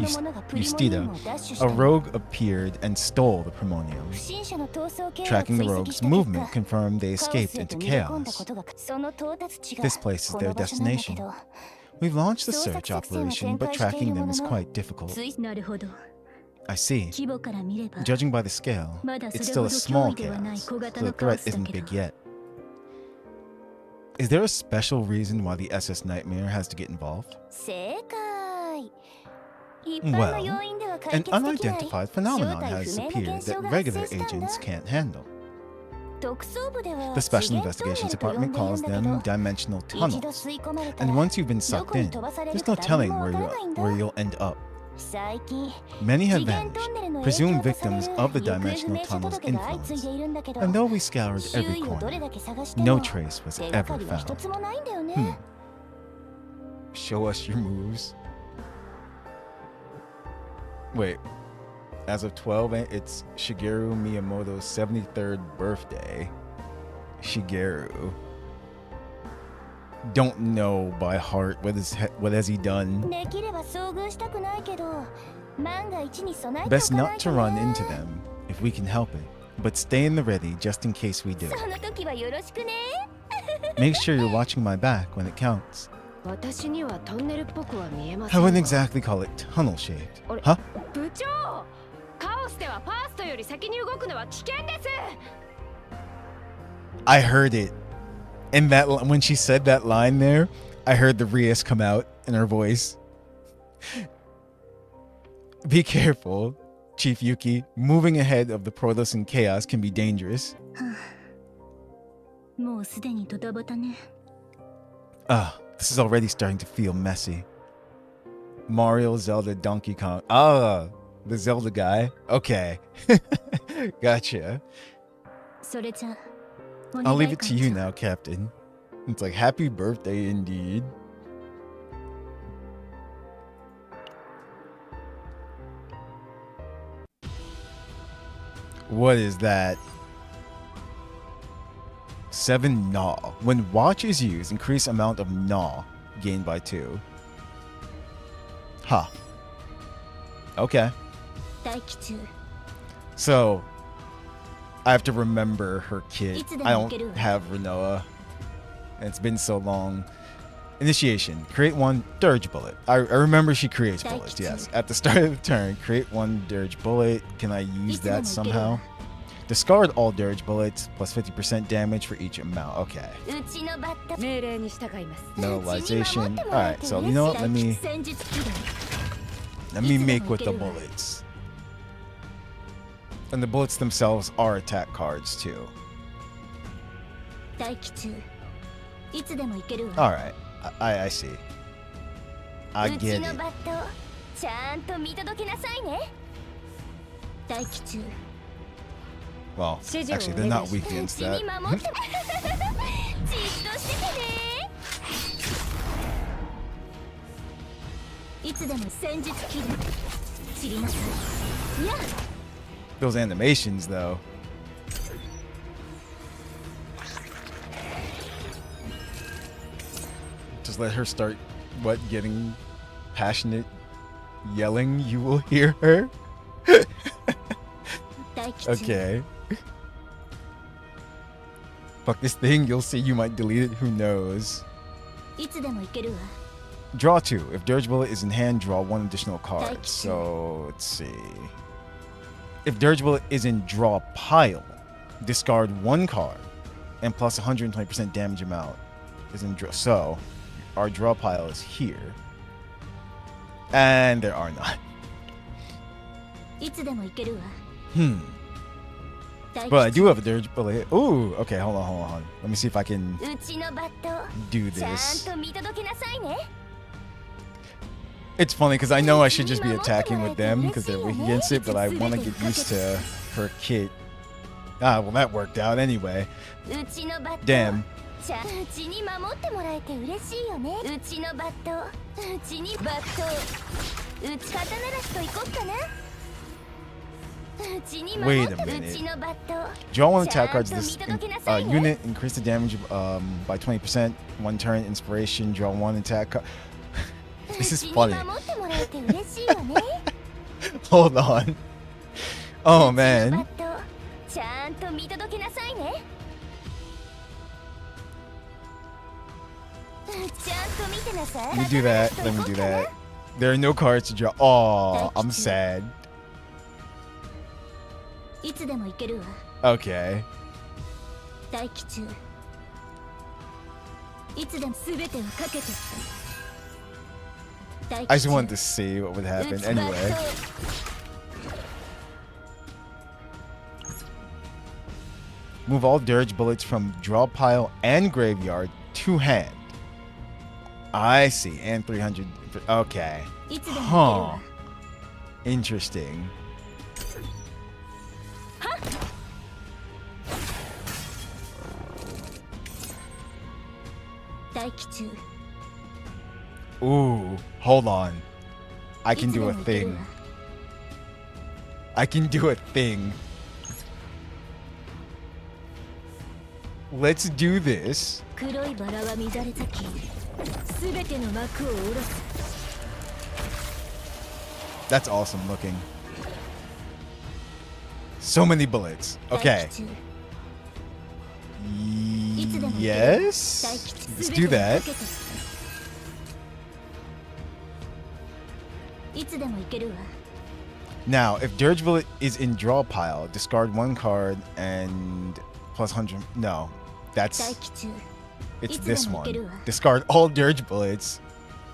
Justita, a rogue appeared and stole the Primonium. 不審者の逃走経路を Tracking the 追跡 rogue's した movement 結果 confirmed they カオス escaped へ into と逃げ込んだ chaos. ことがその到達地が This place is こ their の場所なんだけ destination. ど We've launched the 捜 search 索作戦は operation, 展 but 開してい tracking るも them の is の quite difficult. なるほど I see. 規模から見れば Judging by the scale, まだ it's そ still れほ a ど small 脅威ではない chaos, 小 so 型 the のカオ threat スだ isn't け big ど yet. Is there a special reason why the SS Nightmare has to get involved? 正解一般の要因では解 An 決できない unidentified phenomenon 正体 has 不明な appeared 現象 that が発 regular 生したんだ agents can't handle. 特捜部では The Special 次元トンネ Investigations ルと呼ん Department でいる calls んだけ them ど dimensional 一度 tunnels. 吸い込まれた And ら once you've been ど sucked こに in, 飛ばされる there's か no 誰 telling もわ where からないんだ you'll end up. 最近 Many have 次元 vanished, トンネルの影響 presumed とされ victims る of the 行方不 dimensional 明者 tunnel's 届が相次い influence. でいるんだけど And though we scoured 周 every 囲をどれ corner, だけ探して no も trace was 手がか ever りは一 found. つもないんだよね Show us your moves. Wait. As of 12, it's Shigeru Miyamoto's 73rd birthday. Shigeru. Don't know by heart what has he done. できれば遭遇したくないけど万が一に備えてお Best かな not い to と run ね into them if we can help it, but stay in the ready just in case we do. その時はよろしくね Make sure you're watching my back when it counts. 私にはトンネルっぽくは見えませ I ん wouldn't が exactly call it tunnel shaped. あれ Huh? 部長カオスではファーストより先に動くのは危険です I heard it. And that when she said that line there, I heard the Rias come out in her voice. Be careful, Chief Yuki. Moving ahead of the Protoss in chaos can be dangerous. もうすでにドタバタね This is already starting to feel messy. Mario, Zelda, Donkey Kong. The Zelda guy. Okay. Gotcha. それじゃ I'll leave it to you now, Captain. It's like, happy birthday indeed. What is that? 7 Gnaw. When watch is used, increase amount of Gnaw gained by 2. Huh. Okay. 待機中 So, I have to remember her kid. It's the I don't Yuki. have Renoa. It's been so long. Initiation. Create 1 dirge bullet. I remember she creates Thank bullets, you. yes. At the start of the turn, create 1 dirge bullet. Can I use It's the that Yuki. somehow? Discard all dirge bullets, plus 50% damage for each amount. Okay. うちのバッタ命令に従います Metallization. Alright, so you know what? Let me 戦術起動 make with the bullets. And the bullets themselves are attack cards too. 待機中いつでも行けるわ Alright. I see. I うち get の it. バッタをちゃんと見届けなさいね待機中 Well, actually, they're not weak against うち that. に守ってじっとしててねいつでも戦術切る散りなさいや Those animations, though. Just let her start, what, getting passionate, yelling. You will hear her. 大吉 Okay. Fuck this thing. You'll see. You might delete it. Who knows? いつでもいけるわ Draw two. If Dirge Bullet is in hand, draw one additional card. Thank you. So let's see. If Dirge Bullet is in draw pile, discard one card, and plus 120% damage amount is in draw. So our draw pile is here, and there are not. いつでもいけるわ But I do have a Dirge Bullet. Ooh, okay. Hold on. Let me see if I can うちのバット do ちゃん this. と見届けなさいね It's funny because I know I should just be attacking with them because they're weak against it, but I want to get used to her kit. Ah, well, that worked out anyway. うちのバット Damn. ちゃんうちに守ってもらえて嬉しいよねうちのバットうちにバットうち刀らしと行こっかなうちに守 Wait っ a て minute. うちのバット Draw one attack cards. ちゃんと This 見届けなさいね unit increase the damage by 20%. One turn inspiration. Draw one attack card. This is うちに funny. 守ってもらえて嬉しいよね Hold on. Oh うちのバ man. ットちゃんと見届けなさいねちゃんと見てなさい Let me do that. Let me do that. There are no cards to draw. Oh, I'm sad. いつでもいけるわ Okay. 大吉いつでも全てをかけて大 I just wanted to see what would happen. Anyway. Move all Dirge Bullets from draw pile and graveyard to hand. I see. And 300. Okay. いつでもいけるわ Interesting. Ooh, hold on. I can do a thing. I can do a thing. Let's do this. 黒いバラは乱れ咲き全ての幕を下ろす That's awesome looking. So many bullets. Okay. 大吉 Yes. Let's do that. いつでもいけるわ Now, if Dirge Bullet is in draw pile, discard one card and plus 100. No, 大 that's 吉 it's いつで this もいける one. わ Discard all Dirge Bullets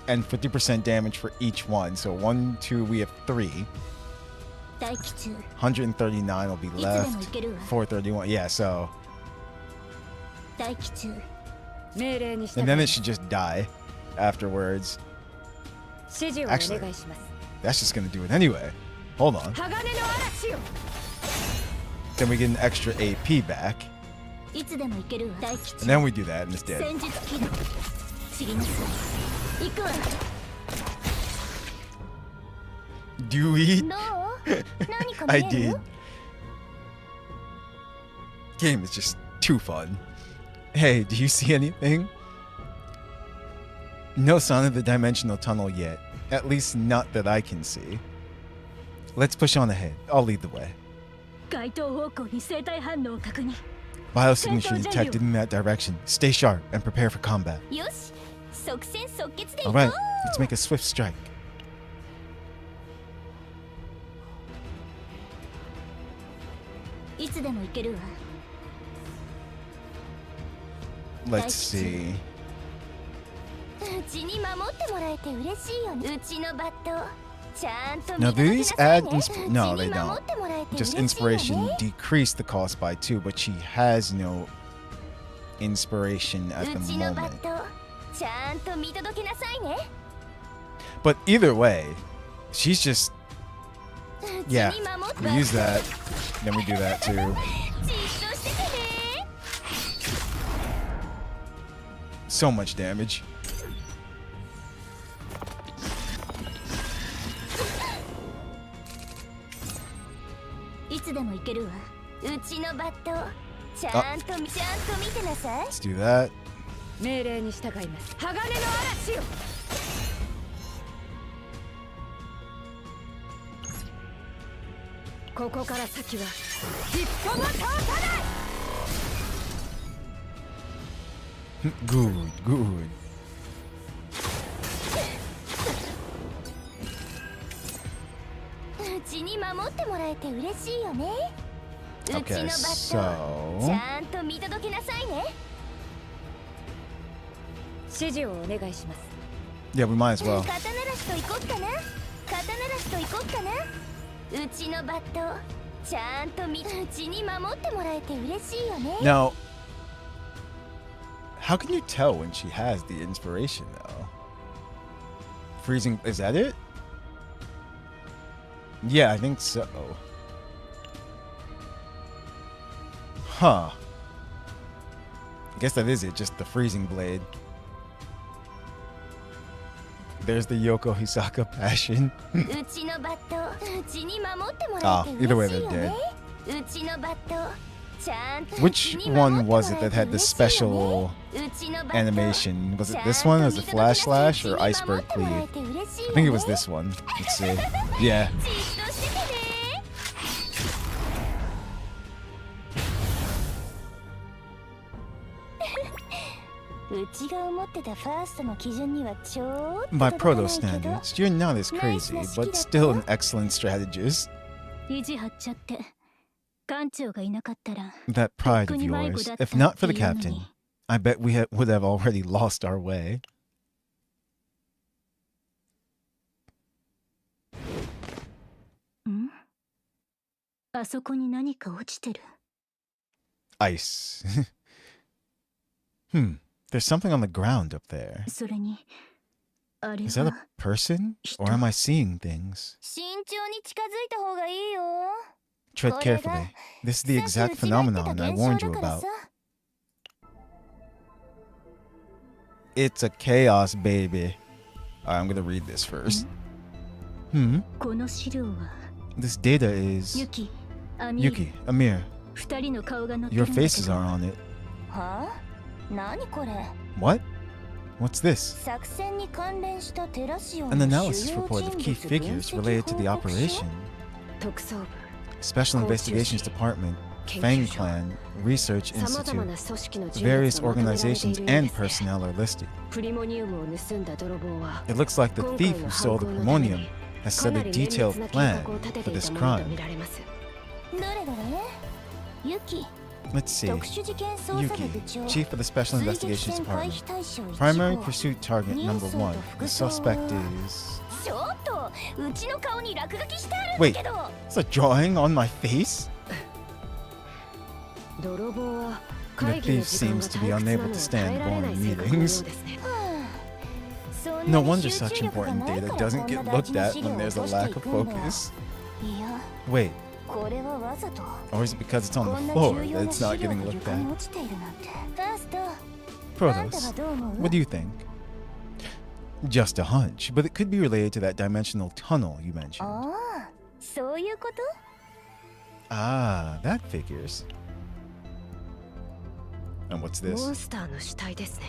and 50% damage for each one. So 1, 2, we have 3. 大吉 139 will be いつでもい left. けるわ 431. Yeah, so 大吉命令に従 and い then it should just die afterwards. 指示をお Actually 願いします That's just gonna do it anyway. Hold on. 鋼の嵐よ Then we get an extra AP back. いつでもいけるわ大吉 And then we do that and it's dead. 戦術起動散りなさい行くわ Do we? どう何か見 I える did. Game is just too fun. Hey, do you see anything? No sign of the dimensional tunnel yet. At least not that I can see. Let's push on ahead. I'll lead the way. 該当方向に生体反応を確認 Biosignature detected in that direction. Stay sharp and prepare for combat. よし即戦即決でいこう Alright, let's make a swift strike. いつでもいけるわ Let's see. うちに守ってもらえて嬉しいよねうちのバットちゃんと Now, 見 do 届け these なさい add ね No, うち they に don't. 守ってもらえて Just 嬉しいよ inspiration ね decreased the cost by 2, but she has no inspiration at う the ちのバ moment. ットちゃんと見届けなさいね But either way, she's just うち yeah. に守って We use that. Then we do that too. じっとしててね So much damage. いつでも行けるわうちのバットちゃんと見てなさい Let's do that. 命令に従います。鋼の嵐よ。ここから先は一歩も通さない。 Good, good. うちに守ってもらえて嬉しいよねうちのバ Okay, ット so ちゃんと見届けなさいね 指示をお願いします。 yeah, we might as well. 肩慣らしと行こっかな肩慣らしと行こっかなうちのバットちゃんとうちに守ってもらえて嬉しいよね Now, how can you tell when she has the inspiration though? Freezing, is that it? Yeah, I think so. Huh. I guess that is it, just the freezing blade. There's the Yoko Hisaka passion. うちのバットうちに守ってもら Ah, えて either way 嬉しい they're よ dead. ねうちのバットちゃんと Which one was it that had the special animation? Was it this one? Was it Flash Slash or Iceberg Cleave? I think it was this one. Let's see. Yeah. じっとしててね うちが思ってたファーストの基準にはちょっと By 届か proto ないけど standards, you're not as crazy, but still an excellent strategist. 意地張っちゃって艦長がいなかったら That pride of yours. If not for the captain, I bet we would have already lost our way. んあそこに何か落ちてる Ice. There's something on the ground up there. それにあれ Is that は a person? Or am I seeing things? 慎重に近づいた方がいいよ Tread carefully. This is the exact phenomenon I warned you about. It's a chaos, baby. Alright, I'm gonna read this first. この資料は This data is... ユキ、アミール Yuki, Amir, 二人の顔が載ってる your んだけど faces are on it. はあ何これ What? What's this? 作戦に関連したテラシオン An の analysis 主要 report of 人 key 物 figures 分析 related to the 報告書 operation. 特捜部、 Special Investigations Department, Fang Clan, Research さまざま Institute. な組織の人 Various 物がまとめられてい organizations るようで and すね。 personnel are listed. プリモニウムを盗んだ泥棒は It looks like the 今 thief 回 who の stole 犯 the 行のため Primonium に has か set な a り綿 detailed 密な計 plan 画を立て for てい this たものと crime. 見られます。どれどれユキ Let's see. 特殊事件捜査部 Yuki, 部長 Chief of the Special 追撃 Investigations 戦回 Department. 避対象1 Primary 号 pursuit target number 1. The suspect is... ちょっとうちの顔に落書きしてあるん Wait, だけど it's a drawing on my face? 泥棒は The 会議の thief 時間 seems が to be 退屈な unable の to を stand 耐えられない boring 性格のよう meetings. ですね。そん No なに wonder 集 such 中力が important ない data から doesn't こん get な大 looked 事な at 資料 when を there's 落 a として lack い of くんだ focus. いや Wait, これはわざと or is it because it's on こ the んな floor 重 that 要な it's 資 not 料 getting が looked 床に at? 落ちているなんてファーストあんたは Protos, どう思う what do you think? Just a hunch, but it could be related to that dimensional tunnel you mentioned. ああそういうこと Ah, that figures. And what's モ this? ンスターの死体ですね。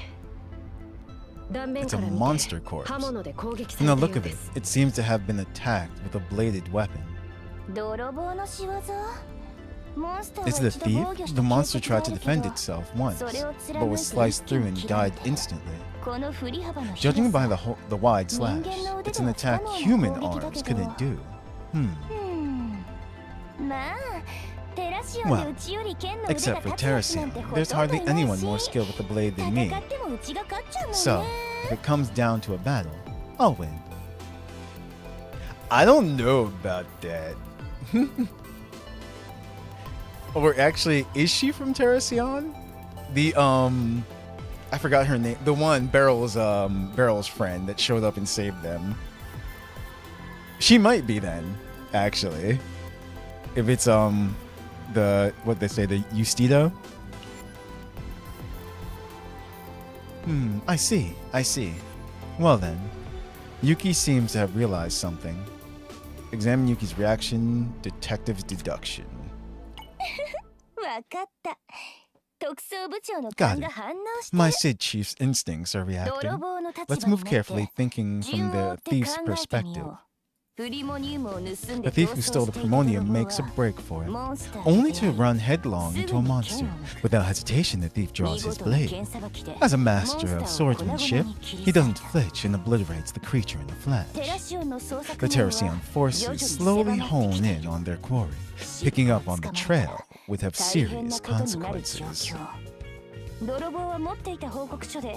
断面 It's か a ら見 monster て corpse. 刃物で攻撃さ From れ the たよ look う of で it, す。 it seems to have been attacked with a bladed weapon. 泥棒の仕業モンスター Is は it 一 the 度 thief? 防御し The た monster 形跡が tried あ to るけ defend ど itself once, それを but 貫 was いて sliced 一気 through に and 切られ died た instantly. この振り幅の Judging 広 by さ the wide slash, 人間の腕 it's で an は不可 attack 能な human 攻撃だ arms けど couldn't do. まあテラシオンで Well, うちより剣の腕が except 立 for つやつなん Terracion, てほ there's とんど hardly いない anyone し more skilled with the blade than me. 戦ってもうちが勝っちゃうもん So, ね if it comes down to a battle, I'll win. I don't know about that. Or actually, is she from Terracion? The I forgot her name. The one Beryl's friend that showed up and saved them. She might be then, actually. If it's what they say, the Justido. I see. Well then, Yuki seems to have realized something. Examine Yuki's reaction, detective's deduction. わかった。特捜部長の Got 勘 it. が反応して My Sid Chief's instincts are 泥 reacting. 棒の立 Let's 場に move なって carefully, thinking 順 from を追っ the て thief's 考えてみ perspective. よう。プリモニウムを盗ん The で thief 逃 who 走 stole し the ていた泥 primonium 棒 makes a は break for it, モンスター only に to 出会い run headlong into a monster. Without hesitation, the thief 見 draws his 事な blade. 剣さばきで As a モン master ス of ターを粉々 swordsmanship, に切 he り裂い doesn't た。 flinch and obliterates the creature in a テラ flash. シオンの捜索 The 網は Terracian 徐々に forces 狭ま slowly ってき hone てい in る。 on their quarry, picking up on the trail would have 大変 serious なことになる状 consequences. 況。泥棒は持っていた報告書で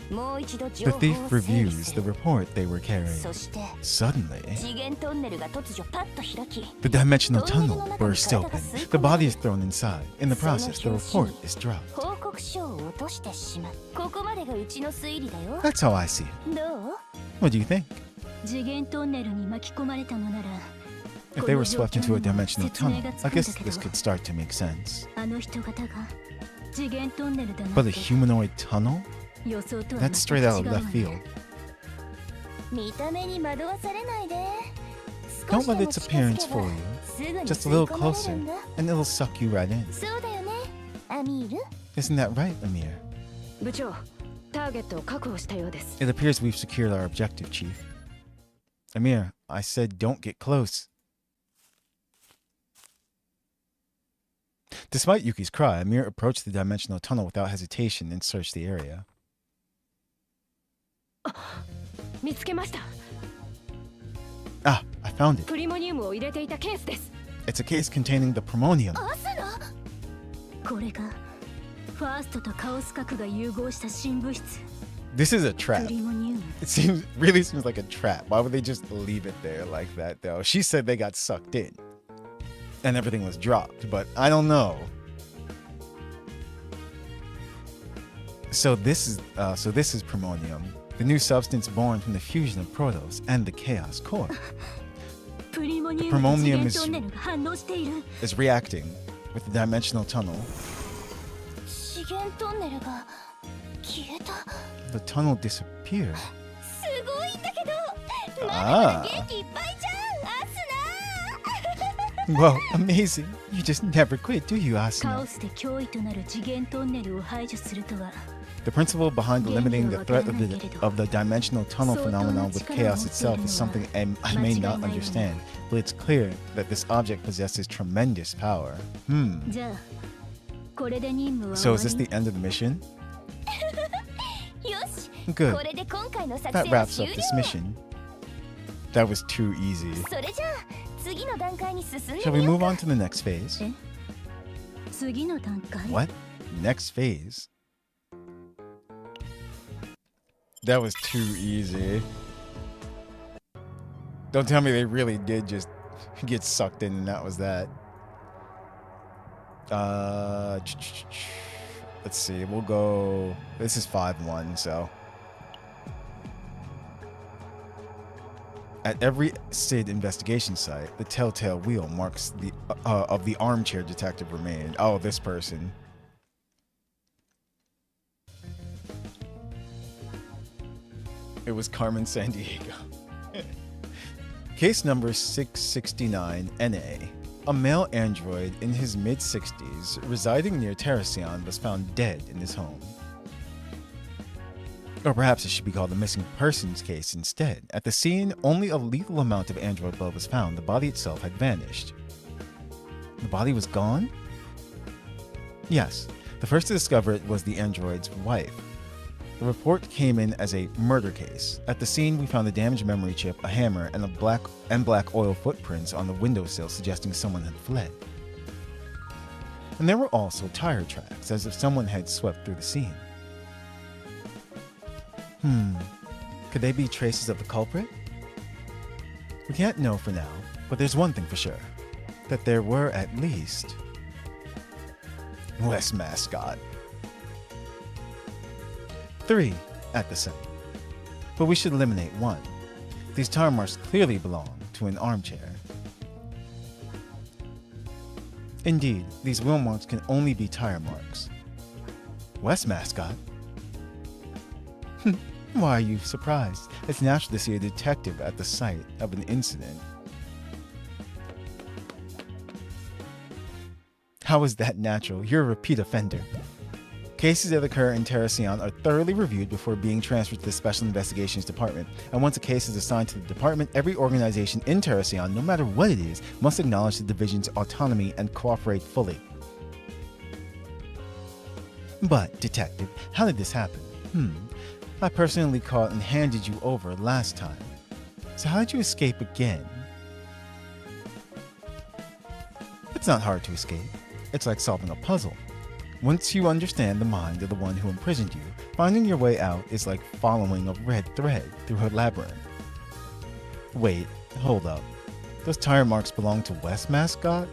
もう一度 The 情報を thief 整理 reviews す the る。 report they were carrying. そして Suddenly, 次元トンネルが突如パッと開き the dimensional tunnel bursts open. The body is thrown inside. In the process, the report is dropped. 報告書を落としてしまう。ここまでがうちの推理だよ。 That's how I see it. どう？ What do you think? 次元トンネルに巻き込まれたのなら If they were swept into a dimensional tunnel, I guess this could start to make sense. あの人型が次元トンネルだな But a humanoid tunnel? 予想とは That's straight out of left field. 見た目に惑わされないで。 Don't 少しで let も its 近づ appearance けば fool you. すぐに Just 吸 a い little 込まれる closer, んだ。 and it'll suck you right in. そうだよね、アミール。 Isn't that right, Amir? 部長ターゲットを確保したようです。 It appears we've secured our objective, Chief. Amir, I said don't get close. Despite Yuki's cry, Amir approached the dimensional tunnel without hesitation and searched the area. 見つけました。 Ah, I found it. プリモニウムを入れていたケースです。 It's a case containing the primonium. アスナ？これがファーストとカオス核が融合した新物質 This is a プ trap. リモニウム It really seems like a trap. Why would they just leave it there like that, though? She said they got sucked in and everything was dropped, but I don't know. So this is primonium, the new substance born from the fusion of Protos and the Chaos Core. プリモニウ The ムと primonium 次元トンネルが反応している is reacting with the dimensional tunnel. 資源トンネルが消えた。 The tunnel disappeared. すごいんだけど。まだま Ah. だ元気いっぱいじゃん、アスナ。 Well, amazing. You just never quit, do you, カ Asuna? オスで脅威となる次元トンネルを排除するとは The principle behind eliminating the threat of the dimensional tunnel phenomenon with chaos itself is something I may not understand, but it's clear that this object possesses tremendous power. じゃあこれで任務は So 終 is わ this り the end of the mission? よし。 Good. これで今回の作 That 戦は wraps 終 up 了。 this mission. That was too easy. それじゃあ次の段階に進んで Shall we みよう move か。 on to the next phase? 次の段階 What? Next phase? That was too easy. Don't tell me they really did just get sucked in and that was that. Let's see. We'll go. This is 5-1, so. At every SID investigation site, the telltale wheel marks the of the armchair detective remained. Oh, this person. It was Carmen Sandiego. Case number 669 NA. A male android in his mid-60s residing near Terracion was found dead in his home. Or perhaps it should be called a missing persons case instead. At the scene, only a lethal amount of android blood was found. The body itself had vanished. The body was gone? Yes. The first to discover it was the android's wife. The report came in as a murder case. At the scene, we found a damaged memory chip, a hammer, and black oil footprints on the windowsill suggesting someone had fled. And there were also tire tracks, as if someone had swept through the scene. Could they be traces of the culprit? We can't know for now, but there's one thing for sure. That there were at least less mascot. 3 at the site. But we should eliminate 1. These tire marks clearly belong to an armchair. Indeed, these wheel marks can only be tire marks. West mascot? Why are you surprised? It's natural to see a detective at the site of an incident. How is that natural? You're a repeat offender. Cases that occur in Terracion are thoroughly reviewed before being transferred to the Special Investigations Department, and once a case is assigned to the department, every organization in Terracion, no matter what it is, must acknowledge the division's autonomy and cooperate fully. But, Detective, how did this happen? I personally caught and handed you over last time. So how did you escape again? It's not hard to escape. It's like solving a puzzle. Once you understand the mind of the one who imprisoned you, finding your way out is like following a red thread through a labyrinth. Wait, hold up. Those tire marks belong to West Mascot?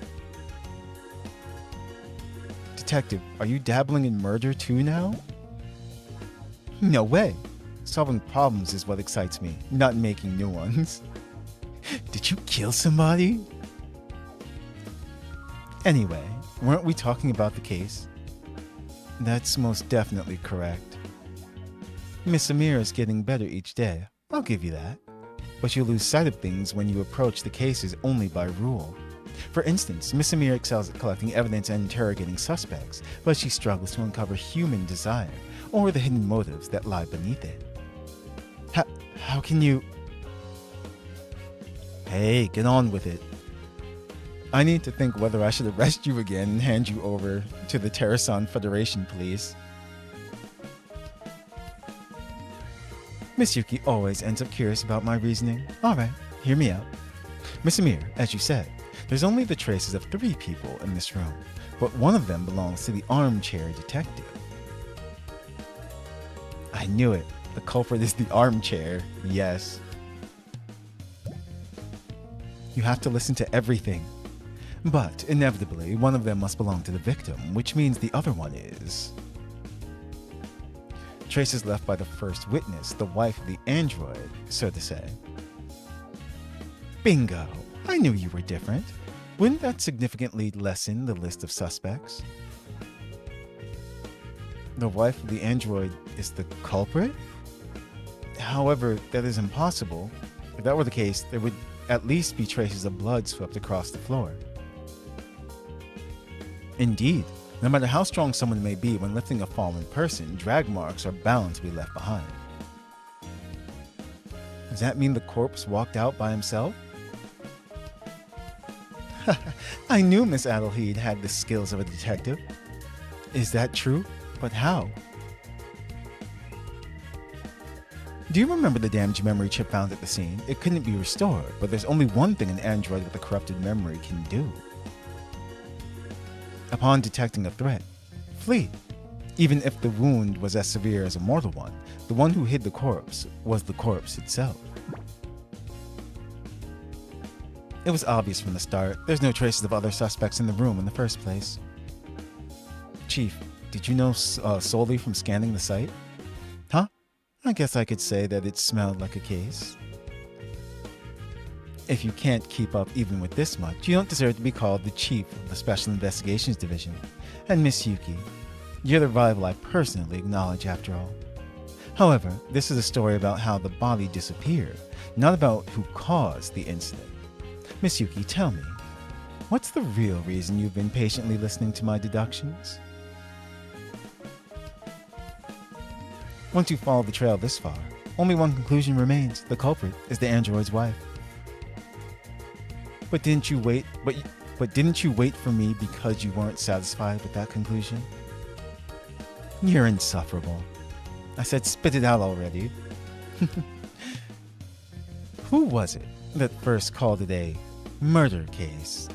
Detective, are you dabbling in murder too now? No way. Solving problems is what excites me, not making new ones. Did you kill somebody? Anyway, weren't we talking about the case? That's most definitely correct. Miss Amir is getting better each day, I'll give you that. But you lose sight of things when you approach the cases only by rule. For instance, Miss Amir excels at collecting evidence and interrogating suspects, but she struggles to uncover human desire, or the hidden motives that lie beneath it. How can you... Hey, get on with it. I need to think whether I should arrest you again and hand you over to the Terracion Federation Police. Miss Yuki always ends up curious about my reasoning. Alright, hear me out. Miss Amir, as you said, there's only the traces of 3 people in this room, but one of them belongs to the armchair detective. I knew it. The culprit is the armchair. Yes. You have to listen to everything. But, inevitably, one of them must belong to the victim, which means the other one is... Traces left by the first witness, the wife of the android, so to say. Bingo! I knew you were different. Wouldn't that significantly lessen the list of suspects? The wife of the android is the culprit? However, that is impossible. If that were the case, there would at least be traces of blood swept across the floor. Indeed, no matter how strong someone may be when lifting a fallen person, drag marks are bound to be left behind. Does that mean the corpse walked out by himself? I knew Miss Adelheid had the skills of a detective. Is that true? But how? Do you remember the damaged memory chip found at the scene? It couldn't be restored, but there's only one thing an android with a corrupted memory can do. Upon detecting a threat, flee. Even if the wound was as severe as a mortal one, the one who hid the corpse was the corpse itself. It was obvious from the start. There's no traces of other suspects in the room in the first place. Chief, did you know solely from scanning the site? Huh? I guess I could say that it smelled like a case. If you can't keep up even with this much, you don't deserve to be called the chief of the Special Investigations Division. And Miss Yuki, you're the rival I personally acknowledge after all. However, this is a story about how the body disappeared, not about who caused the incident. Miss Yuki, tell me, what's the real reason you've been patiently listening to my deductions? Once you follow the trail this far, only one conclusion remains. The culprit is the android's wife. But didn't you wait? But didn't you wait for me because you weren't satisfied with that conclusion? You're insufferable. I said spit it out already. Who was it that first called it a murder case?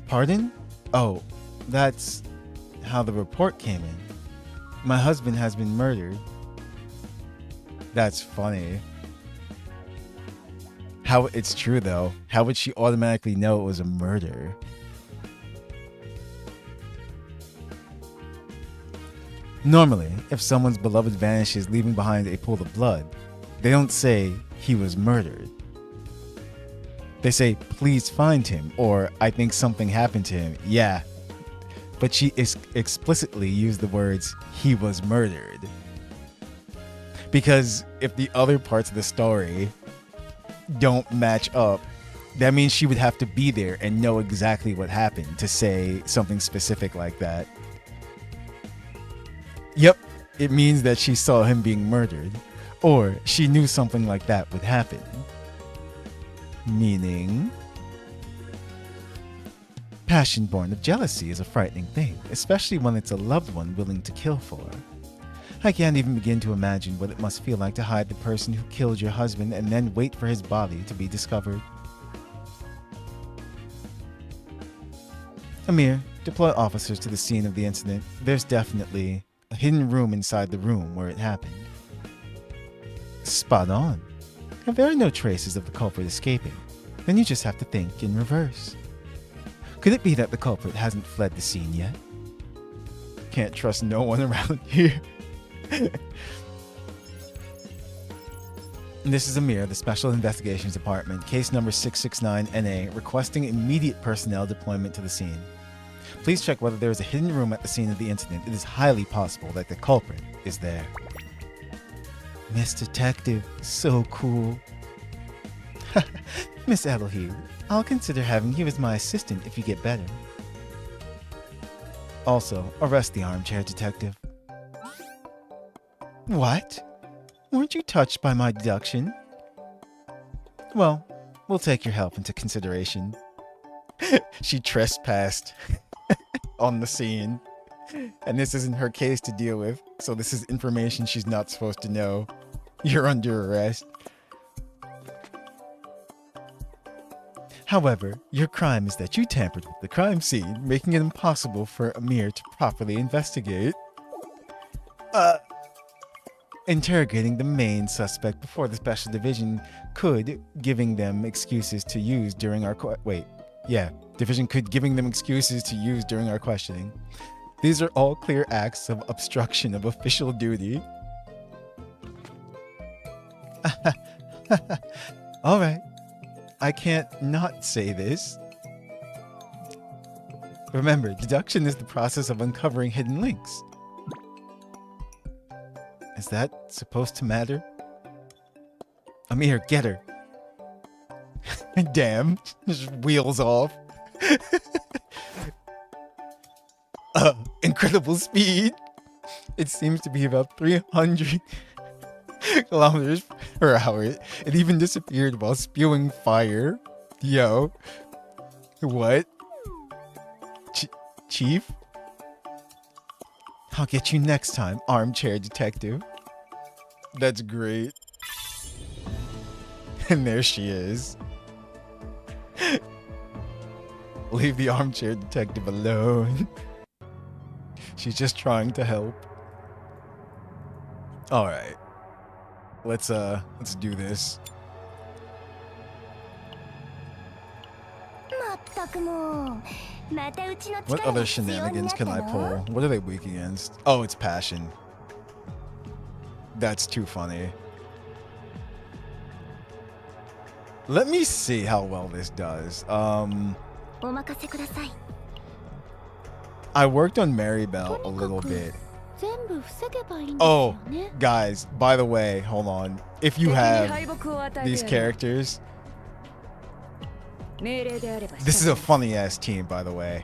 Pardon? Oh, that's how the report came in. My husband has been murdered. That's funny. How it's true though. How would she automatically know it was a murder? Normally, if someone's beloved vanishes leaving behind a pool of blood, they don't say he was murdered. They say, please find him, or I think something happened to him. Yeah. But she explicitly used the words, he was murdered. Because if the other parts of the story don't match up, that means she would have to be there and know exactly what happened to say something specific like that. Yep, it means that she saw him being murdered, or she knew something like that would happen. Meaning, passion born of jealousy is a frightening thing, especially when it's a loved one willing to kill for. I can't even begin to imagine what it must feel like to hide the person who killed your husband and then wait for his body to be discovered. Amir, deploy officers to the scene of the incident. There's definitely a hidden room inside the room where it happened. Spot on. If there are no traces of the culprit escaping, then you just have to think in reverse. Could it be that the culprit hasn't fled the scene yet? Can't trust no one around here. This is Amir, the Special Investigations Department, case number 669NA, requesting immediate personnel deployment to the scene. Please check whether there is a hidden room at the scene of the incident. It is highly possible that the culprit is there. Miss Detective, so cool. Miss Edelheed, I'll consider having you as my assistant if you get better. Also, arrest the armchair detective. What? Weren't you touched by my deduction? Well, we'll take your help into consideration. She trespassed on the scene, and this isn't her case to deal with, so this is information she's not supposed to know. You're under arrest. However, your crime is that you tampered with the crime scene, making it impossible for Amir to properly investigate. Interrogating the main suspect before the special division could giving them excuses to use during our division could giving them excuses to use during our questioning. These are all clear acts of obstruction of official duty. All right, I can't not say this. Remember, deduction is the process of uncovering hidden links. Is that supposed to matter? Amir, get her. Damn, just wheels off. Incredible speed. It seems to be about 300 kilometers per hour. It even disappeared while spewing fire. Yo. What? Chief? I'll get you next time, armchair detective. That's great. And there she is. Leave the armchair detective alone. She's just trying to help. All right. Let's do this. What other shenanigans can I pull? What are they weak against? Oh, it's passion. That's too funny. Let me see how well this does. I worked on Maribel a little bit. Oh, guys, by the way, hold on. If you have these characters, this is a funny ass team, by the way.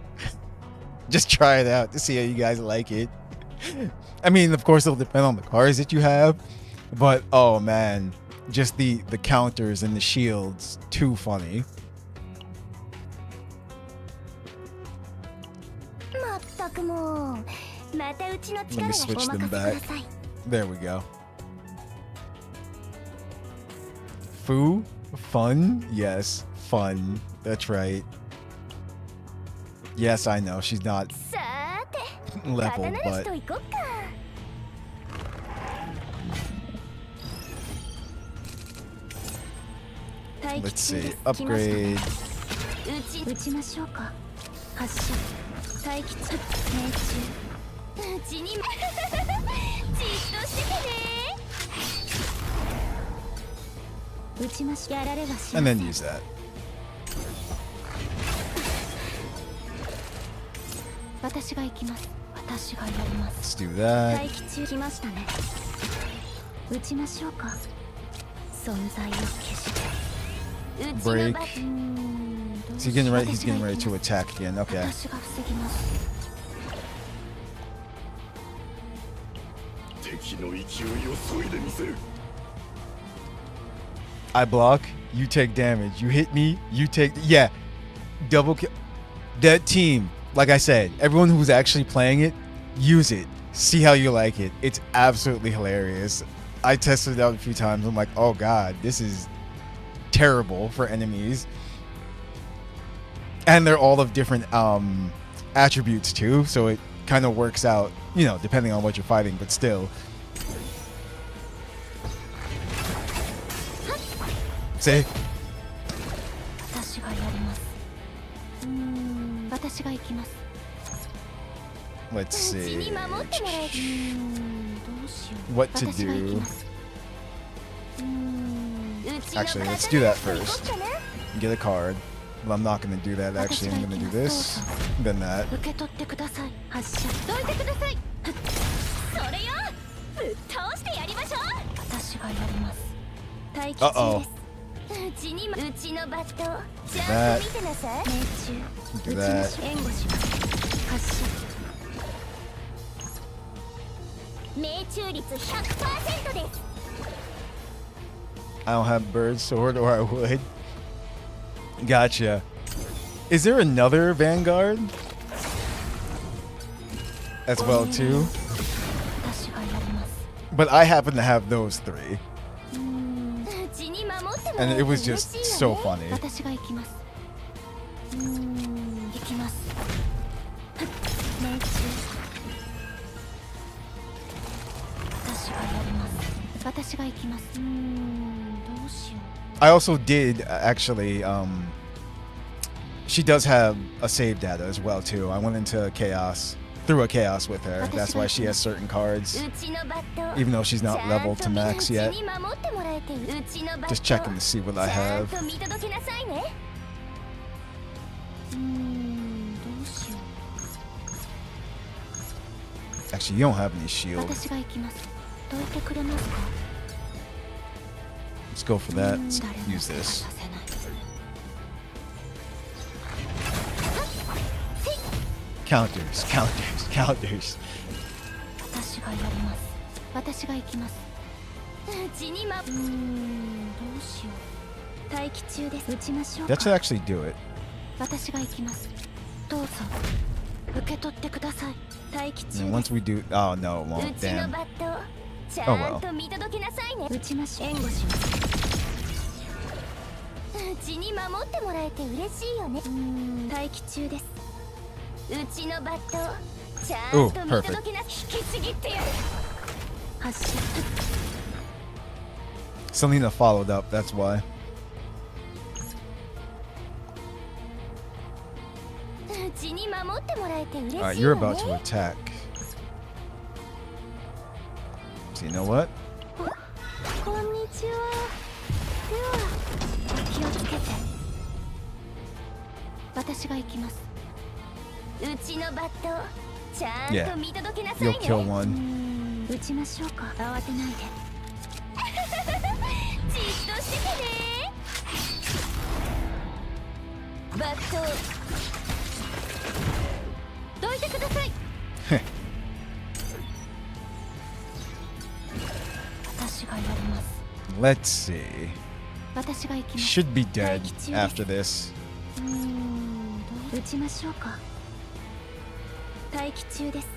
Just try it out to see how you guys like it. I mean, of course, it'll depend on the cards that you have, but oh man, just the counters and the shields, too funny. Let me switch them back. There we go. Fu? Fun? Yes, fun. That's right. Yes, I know, she's not level, but... Let's see. Upgrade. And then use that. 私が行きます。私がやりま Let's す。 do that. 待機中来ましたね。撃ちましょうか。存在を消して。 Break. Is he getting ready? He's getting ready to attack again. Okay. 私が防ぎます。 I block, you take damage. You hit me, you take... Yeah. Double kill. That team, like I said, everyone who's actually playing it, use it. See how you like it. It's absolutely hilarious. I tested it out a few times. I'm like, oh god, this is terrible for enemies. And they're all of different attributes too, so it kind of works out, you know, depending on what you're fighting, but still. See? 私がやります。私が行きます。 Let's うち see に守ってもらえる。どうしよう。 what to 私が行き do. ます。Actually, let's do that first. Get a card. But I'm not going to do that, actually. I'm going to do this, then that. 受け取ってください。発射。どいてください。それよ。ぶっ倒してやりましょう。私がやります。待機中です。うちのバット。ちゃんと見てなさい。命中。 Do that. 援護します。発射。命中率 100% です。 I don't have bird sword, or I would. Gotcha. Is there another Vanguard as well too? 私がやります。 But I happen to have those three, うちに守ってもら and え it る was 嬉 just しいわ so ね。 funny. 私が行きます。行きます。命中。私がやります。私が行きます。どうしよう。 I also did actually. She does have a save data as well too. I went into chaos, through a chaos with her. That's why she has certain cards, うちのバット。 even though she's not leveled to max yet. うちに守ってもらえてうちのバット。 Just checking to see what I ちゃん have. と見届けなさいね。どうしよ Actually, you don't have any う。 shield. 私が行きます。どいてくれますか。 Let's go for that. Let's 誰も use this. させない。 Counters, counters, counters. 私がやります。私が行きます。うちにどうしよう。待機中です。撃ちましょうか。 That should actually do it. 私が行きます。どうぞ。受け取ってください。待機 And 中 then です。 once we do, oh no, it う won't. ちの Damn. バット。ち Oh ゃ well. んと見届けなさいね。撃ちましょう。援護します。うちに守ってもらえて嬉しいよね。待機中です。うちのバット。ちゃんと見届けな。引きちぎってやる。発射。 Selena followed up, that's why. うちに守ってもらえて嬉しいよ Alright, ね。 you're about to attack. So you know what? こんにちは。では気をつけて。私が行きます。うちのバット。ちゃんと見届けなさいね。 You'll kill one. 撃ちましょうか。慌てないで。じっとしててね。バット。どいてください。私がやります。 Let's see. 私が行きます。 Should be dead after this. 撃ちましょうか。待機中です。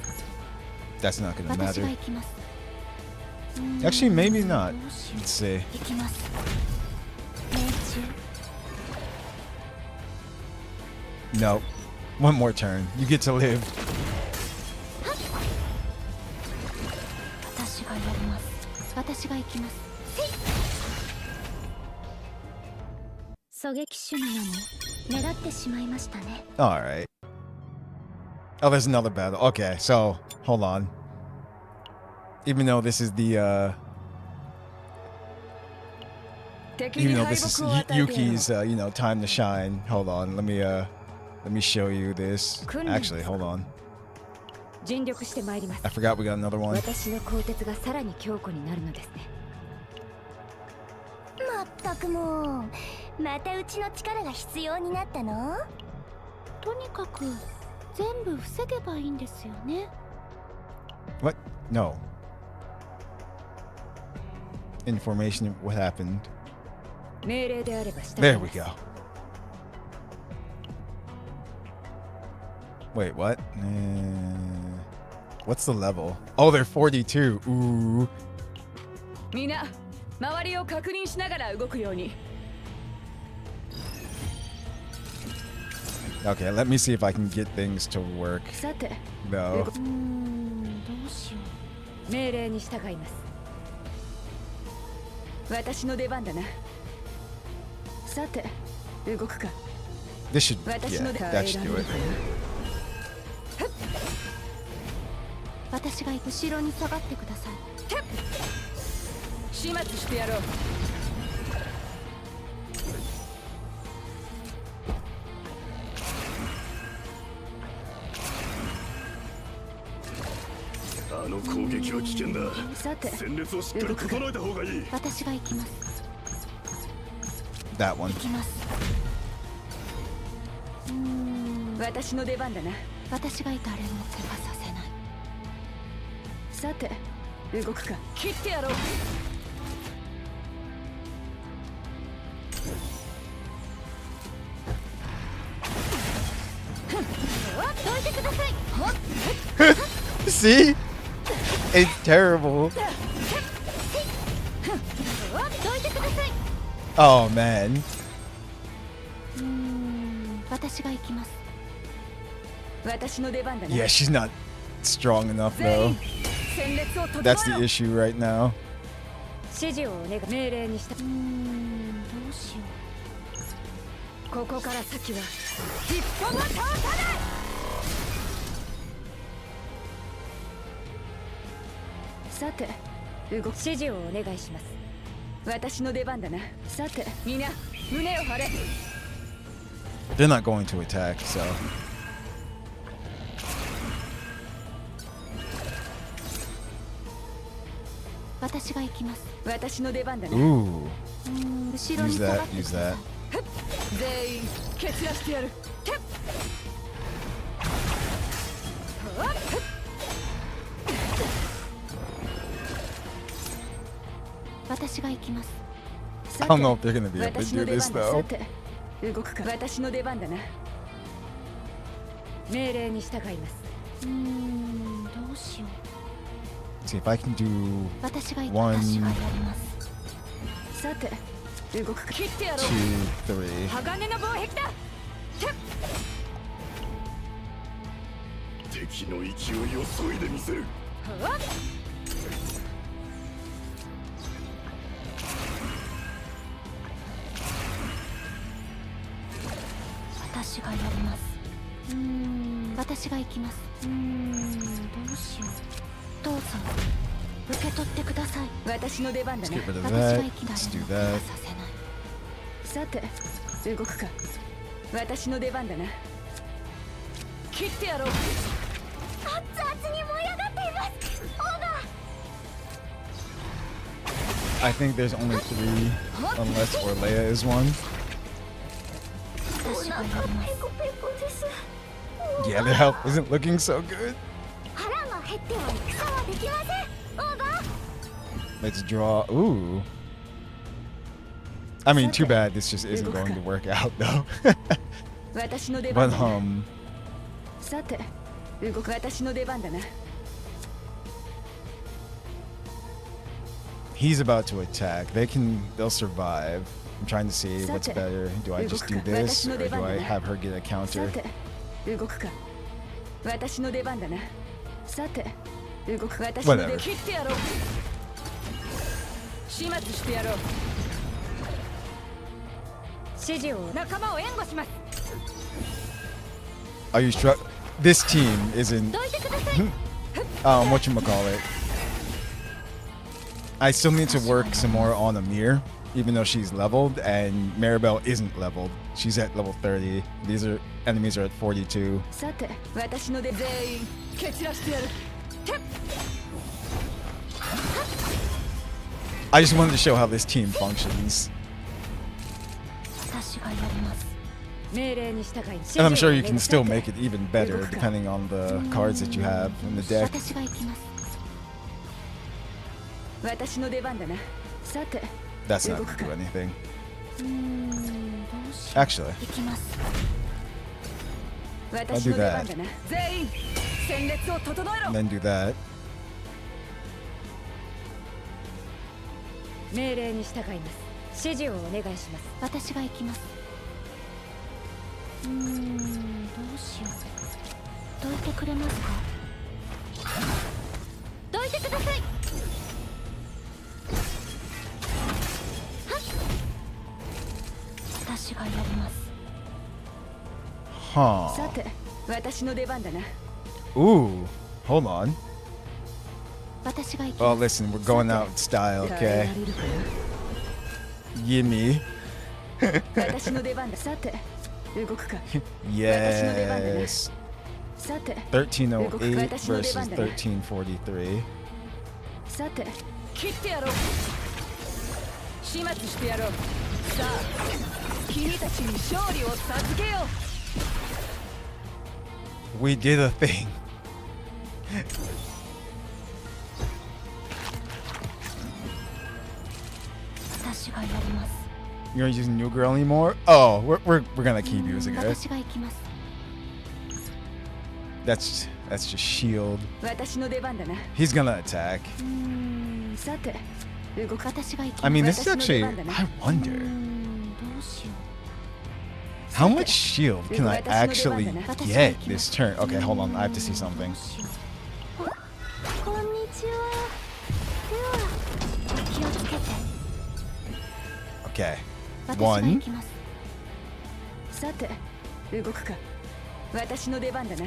That's not gonna 私が matter. 行きます。 Actually, maybe not. どうしよう。 Let's see. 行きます。命中。 No. One more turn. You get to live. 私がやります。私が行きます。狙撃手なのに狙ってしまいましたね。 Alright. Oh, there's another battle. Okay, so hold on. Even though this is the even though this is Yuki's you know, time to shine. Hold on. Let me show you this. Actually, hold on. 尽力してまいります。 I forgot we got another one. 私の鋼鉄がさらに強固になるのですね。まったくもう、またうちの力が必要になったの？とにかく全部防げばいいんですよね。 What? No. Information of what happened. 命令であればしたい There ま we す。 go. Wait, what? What's the level? Oh, they're 42. Ooh. みんな周りを確認しながら動くように。 Okay, let me see if I can get things to work. さて、 No. どうしよ命令に従います。私の出番だな。さて、動くか。 This should, 私 yeah, の出番 that should do it. う。私が後ろに下がってください。始末してやろう。あの攻撃は危険だ。さて、戦列をしっかり整えた方がいい。私が行きます。 That one. 行きます。私の出番だな。私が誰も怪我させない。さて、動くか。切ってやろう。どいてください。 See? It's terrible. どいてください。 Oh, man. 私が行きます。私の出番だな。 Yeah, she's not strong enough, 全 though. 員戦列を整え That's the ろ。 issue right now. 指示をお願い。命令にした。どうしよここから先は一歩も通さない。さて、動く。指示をお願いします。私の出番だな。さて、みんな胸を張れ。 They're not going to attack, so. 私が行きます。私の出番だな。 Ooh. 後ろに Use 下が that, ってく use ださい that.。全員蹴散らしてやる。てっ。私が行きます。 I don't know if they're gonna be able to 私 do の出 this 番だ。さ though. て、動くか。私の出番だな。命令に従います。どうしよう。 See if I can do 私が行き one, 私がやります。さて、動くか。切ってやろう。 2, 3. 鋼の防壁だ。てっ。敵の勢いを削いでみせる。私がやります。私が行きます。どうしよう。どうぞ受け取ってください。私の出番だ Let's な。 get rid of 私が that. 行き Let's 誰 do も怪我 that. させない。さて、動くか。私の出番だな。切ってやろう。熱々に燃え上がっています。オーバ I think there's only 3, unless Orlea is one. ー。お私がやり腹ます。ペコペコです。 Yeah, their health isn't looking so good. 腹が減っては戦はできません。オーバー。 Let's draw. Ooh. I mean, too bad this just isn't going to work out though. 私の出番 But だな。 um, さて、動く。私の出番だな。 he's about to attack. They'll survive. I'm trying to see what's better. Do I just do this or do I have her get a さ counter? て、動くか。私の出番だな。さて、動く。私の出 Whatever. 切ってやろう。始末してやろう。指示を仲間を援護します。 Are you struck? This team isn't どいてください。 whatchamacallit. I still need to work some more on Amir. even though she's leveled, and Maribel isn't leveled. She's at level 30. These are enemies are at 42. さて私ので全員蹴散らしてやる。 I just wanted to show how this team functions. 私がやります。 命令に従い And I'm sure you can still make it even better depending on the cards that you have in the deck. 私が行きます。私の出番だな。さて That's not gonna do anything. どうしよう。 Actually, 行きます。私の出番だな。全員戦列を整えろ。 and then do that. 命令に従います。指示をお願いします。私が行きます。どうしよう。どいてくれますか。どいてください。はっ。私がやります。 Huh. さて私の出番だな。 Ooh, hold on. 私が行き Oh, ます。 listen, we're going out in style, 耐えら okay? れるか Gimme. な。私の出番だ。さて動くか。 Yes. さて 1308 versus 1343. さて切ってやろう。始末してやろう。さあ君たちに勝利を授けよう。 We did a thing. 私がやります。 You're not using New Girl anymore? Oh, we're gonna keep using her. 私が行きます。 That's just shield. 私の出番だな。 He's gonna attack. さて動く。私が行きます。 I mean, this is actually. I wonder どうしよう。 how much shield can I actually get this turn. Okay, hold on. I have to see something. こんにちは。では、お気をつけて。 Okay. 私が行 One. きます。さて動くか。私の出番だな。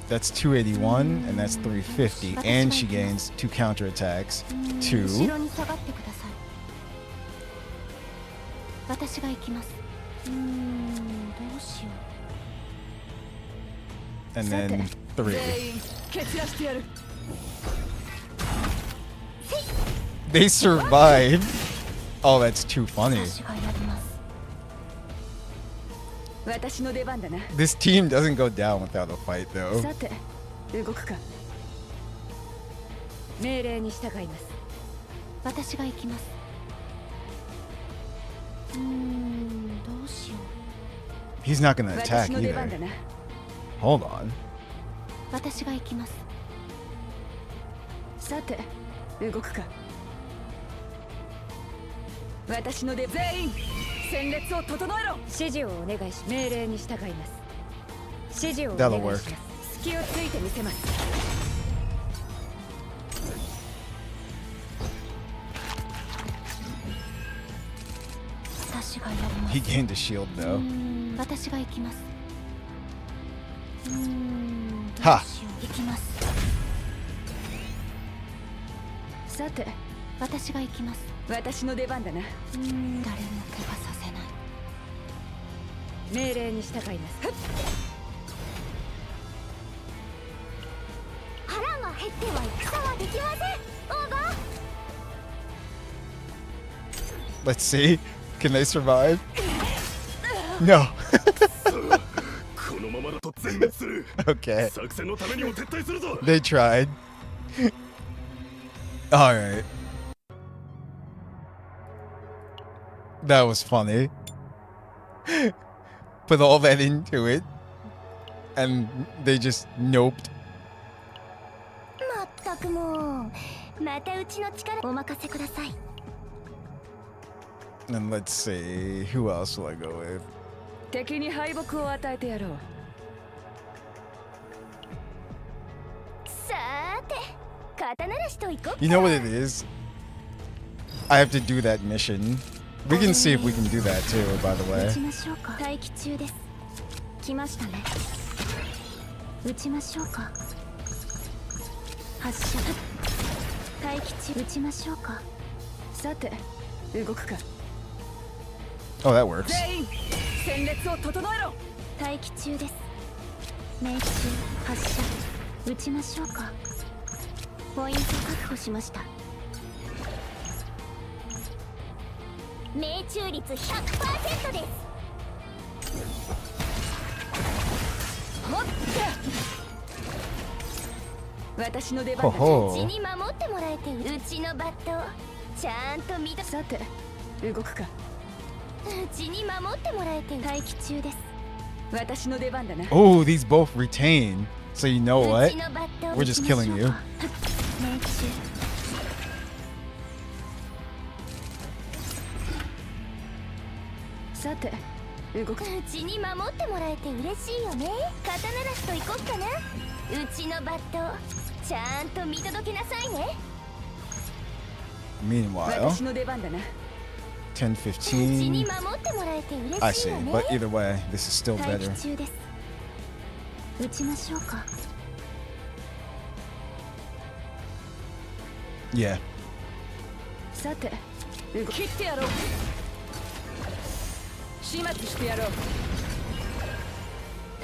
That's 281, and that's 350. And she gains 2 counterattacks. 後 2. ろに下がってください。私が行きます。どうしよ And then 3. 全員蹴散らしてやる。 They survived. Oh, that's too う。 funny. 私がやります。私の出番だな。 This team doesn't go down without a fight, though. さて動くか。命令に従います。私が行きます。どうしよう。 He's not gonna attack 私の出番だ either. な。 Hold on. 私が行きます。さて動くか。私の出全員戦列を整えろ。指示をお願いし。命令に従います。指示をお願いします。隙をついてみせます。 私がやります。 He gained a shield, though. 私が行きます。どうはしよう。行きます。さて私が行きます。私の出番だな。誰も怪我させない。命令に従います。腹が減っては戦はできません。オーバー。 Let's see. Can they survive? No. このままだと全滅する。 Okay. 作戦のためにも撤退するぞ。 They tried. Alright. That was funny. Put all that into it. And they just noped. まったくもう。またうちの力お任せください。 And let's see. Who else will I go with? 敵に敗北を与えてやろう。さーて、肩慣らしといこうか。 You know what it is? I have to do that mission. We can see if we can do that too, by the 打 way. ちましょうか。待機中です。来ましたね。打ちましょうか。発射。待機中。打ちましょうか。さて動くか Oh, that works. 全員戦列を整えろ待機中です。命中発射撃ちましょうか。ポイント確保しました。命中率 100% です。ほって私の出番だ Ho うち ho. に守ってもらえてうちのバットちゃんと見とさて動くかうちに守ってもらえて待機中です。私の出番だな Oh, these both retain. So you know う what? ちのバット We're just killing you. 命中さて動くうちに守ってもらえて嬉しいよね。肩慣らしといこっかな。うちのバットちゃんと見届けなさいね。 Meanwhile, 私の出番だな 10, うちに 15. 守ってもらえて I 嬉しい see. よね。 But either way, this is still 待 better. 機中です。撃ちましょうか。 Yeah. さて動切ってやろう始末してやろう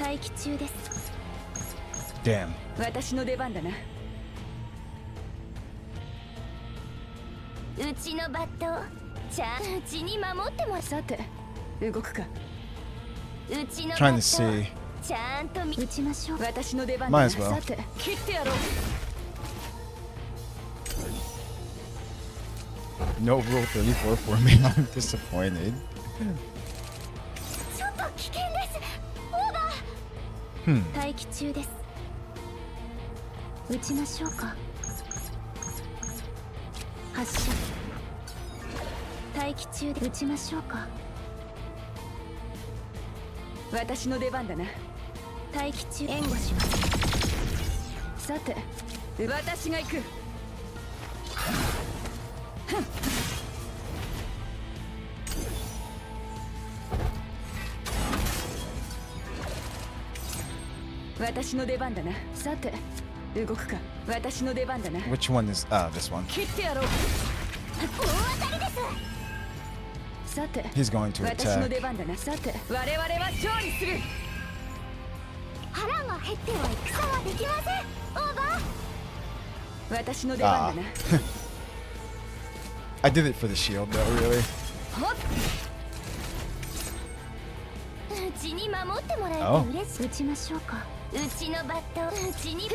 待機中です。 Damn. 私の出番だなうちのバットちゃんうちに守ってもさて動くかうちのバ Trying to ッ see. トちゃんと見撃ちましょう。私の出番だ Might な as well. さて切ってやろう No rule 34 for me. I'm disappointed. ちょっと危険ですオーバー 待機中です。撃ちましょうか。発射待機中で撃ちましょうか。私の出番だな待機中援護します。さて私が行く私の出番だなさて動くか私の出番だな Which one is this one? 切ってやろう大当たりですさて He's going to 私の attack. 出番だなさて我々は勝利する腹が減っては戦はできませんオーバー私の出番だな I did it for the shield though, really. ほっうちに守ってもらえ Oh. て嬉しい撃ちましょうか。うちのバットうちにう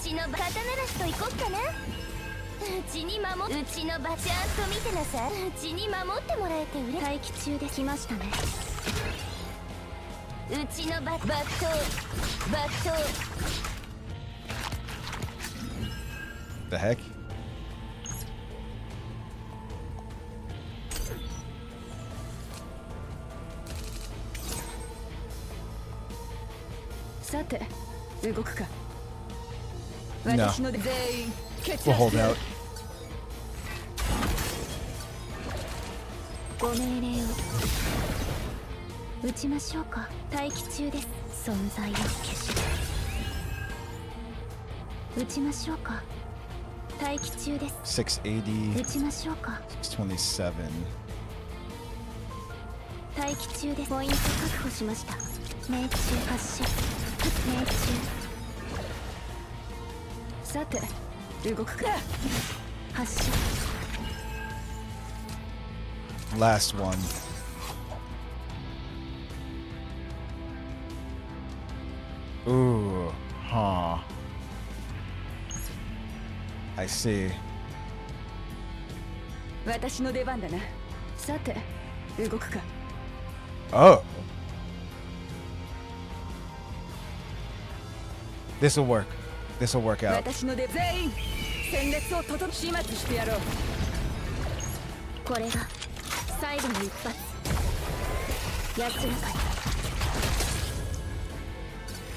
ちのバ肩慣らしといこっかなうちに守うちのバちゃんと見てなさいうちに守ってもらえて嬉しい待機中で来ましたね。うちのバットバット The heck? さて動くか No. 私の全員決 We'll 断 hold してやる out. ご命令を撃ちましょうか。待機中です。存在を消して撃ちましょうか。待機中です。 680, 撃ちましょうか。 627. 待機中です。ポイント確保しました。命中発射命中さて動くか発射 Last one. Ooh, huh. I see. 私の出番だなさて動くか Oh. This will work. This will work out. 私の出全員戦列を整始末してやろうこれが最後の一発。安らかに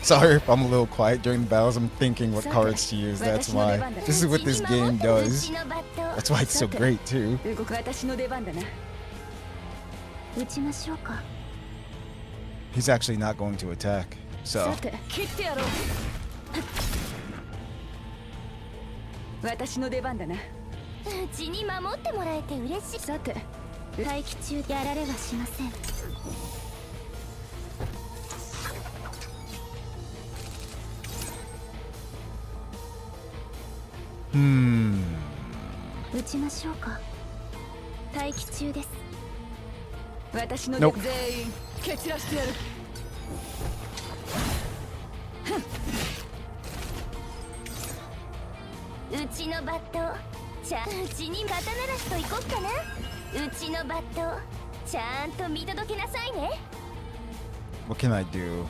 Sorry if I'm a little quiet during the battles. I'm thinking what cards to use. That's why. This is what this game does. That's why it's so great too. 動く私の出番だな撃ちましょうか。 He's actually not going to attack. So さて切ってやろう私の出番だなううちに守ってもらえて嬉しい。さて待機中やられはしません。撃ちましょうか。待機中です。私の Nope. 全員蹴散らしてやる。うちのバットうちに肩慣らしといこっかな。うちのバットちゃんと見届けなさいね。 What can I do?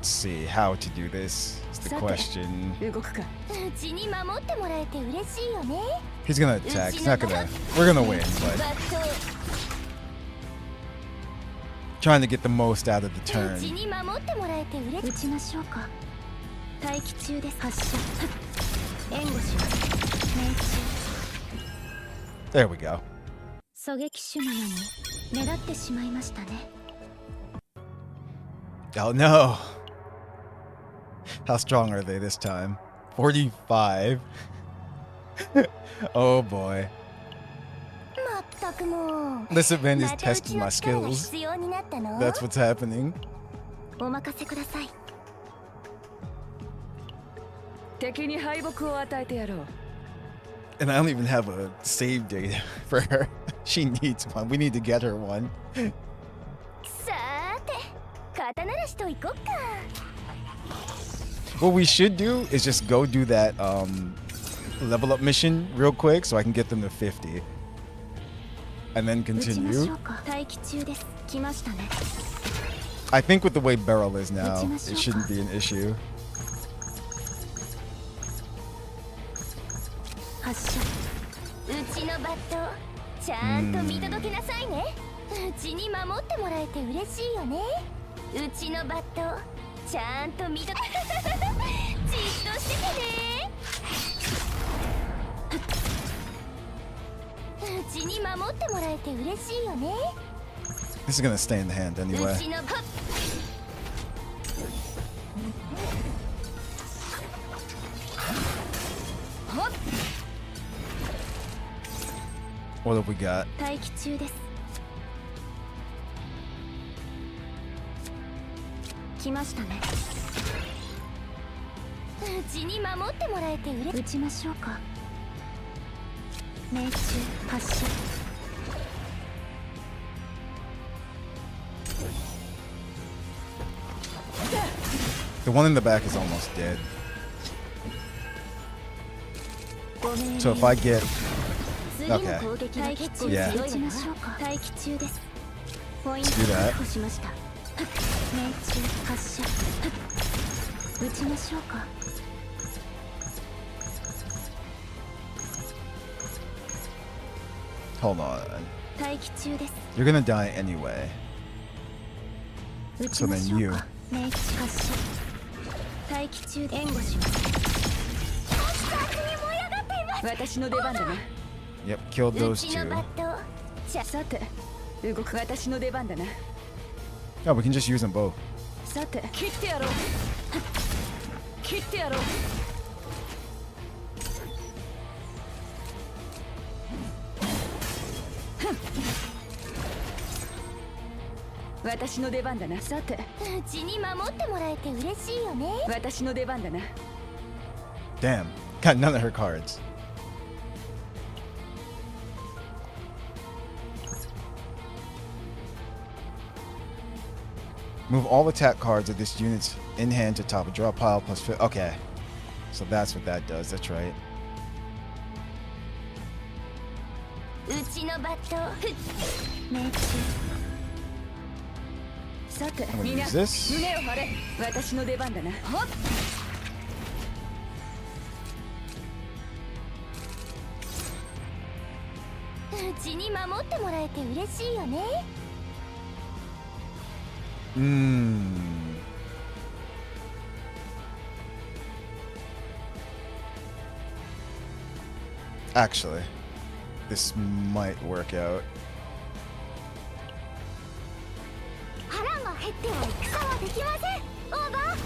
Let's see how to do this. Is the question. 動くか。うちに守ってもらえて嬉しいよね。 He's gonna attack. He's not gonna. We're gonna win, but バット trying to get the most out of the う turn. ちに守ってもらえて嬉しい。撃ちましょうか。待機中です。発射。援護します。命中。 There we go. 狙撃手なのに目立ってしまいましたね。 Oh no. How strong are they this time? 45. Oh boy. まったくもう This event is またう testing ち my の力が skills. 必要になったの。 That's what's happening. お任せください。敵に敗北を与えてやろう。 And I don't even have a save date for her. She needs one. We need to get her one. さーて肩慣らしといこっか。 What we should do is just go do that level up mission real quick so I can get them to 50. And then 撃ちましょ continue. うか。待機中です。来ましたね。 I think with the way Beryl is now, it 撃ちましょうか。 shouldn't be an issue. 発射。うちのバットちゃんと見届けなさいね。うちに守ってもらえて嬉しいよね。うちのバットちゃんと見届けじっとしててね。うちに守ってもらえて嬉しいよね。 This is gonna stay in the hand う anyway. ちのバッ What have we got? 待機中です。来ましたね。うちに守ってもらえて嬉しい。撃ちましょうか。命中。発射。 The one in the back is almost dead. ご命令 So if I get 次の Okay. 攻撃が結構 Yeah. 強いわ撃ちましょうか。待機中です。ポイント Let's do that. 確保しました。命中。発射。撃ちましょうか。 hold on. 待機中です。 You're gonna die anyway. 撃ちましょ So then you. うか。命中。発射。待機中で援護します。私の出番だな。 Yep, killed う those ちの two. バットちゃさて動く。私の出番だな。 Yeah, we can just use them both. さて切ってやろう。切ってやろう。私の出番だな。さてうちに守ってもらえて嬉しいよね。私の出番だな。 Damn, got none of her cards. Move all attack cards of this unit's in hand to top. Draw a pile plus 5. Okay. So that's what that does. That's right. うちのバット命中。さて I'm gonna みんな use this. 胸を張れ。私の出番だな。ほっ。うちに守ってもらえて嬉しいよね。 Actually, this might work out. 腹が減っては戦はできません。オーバー。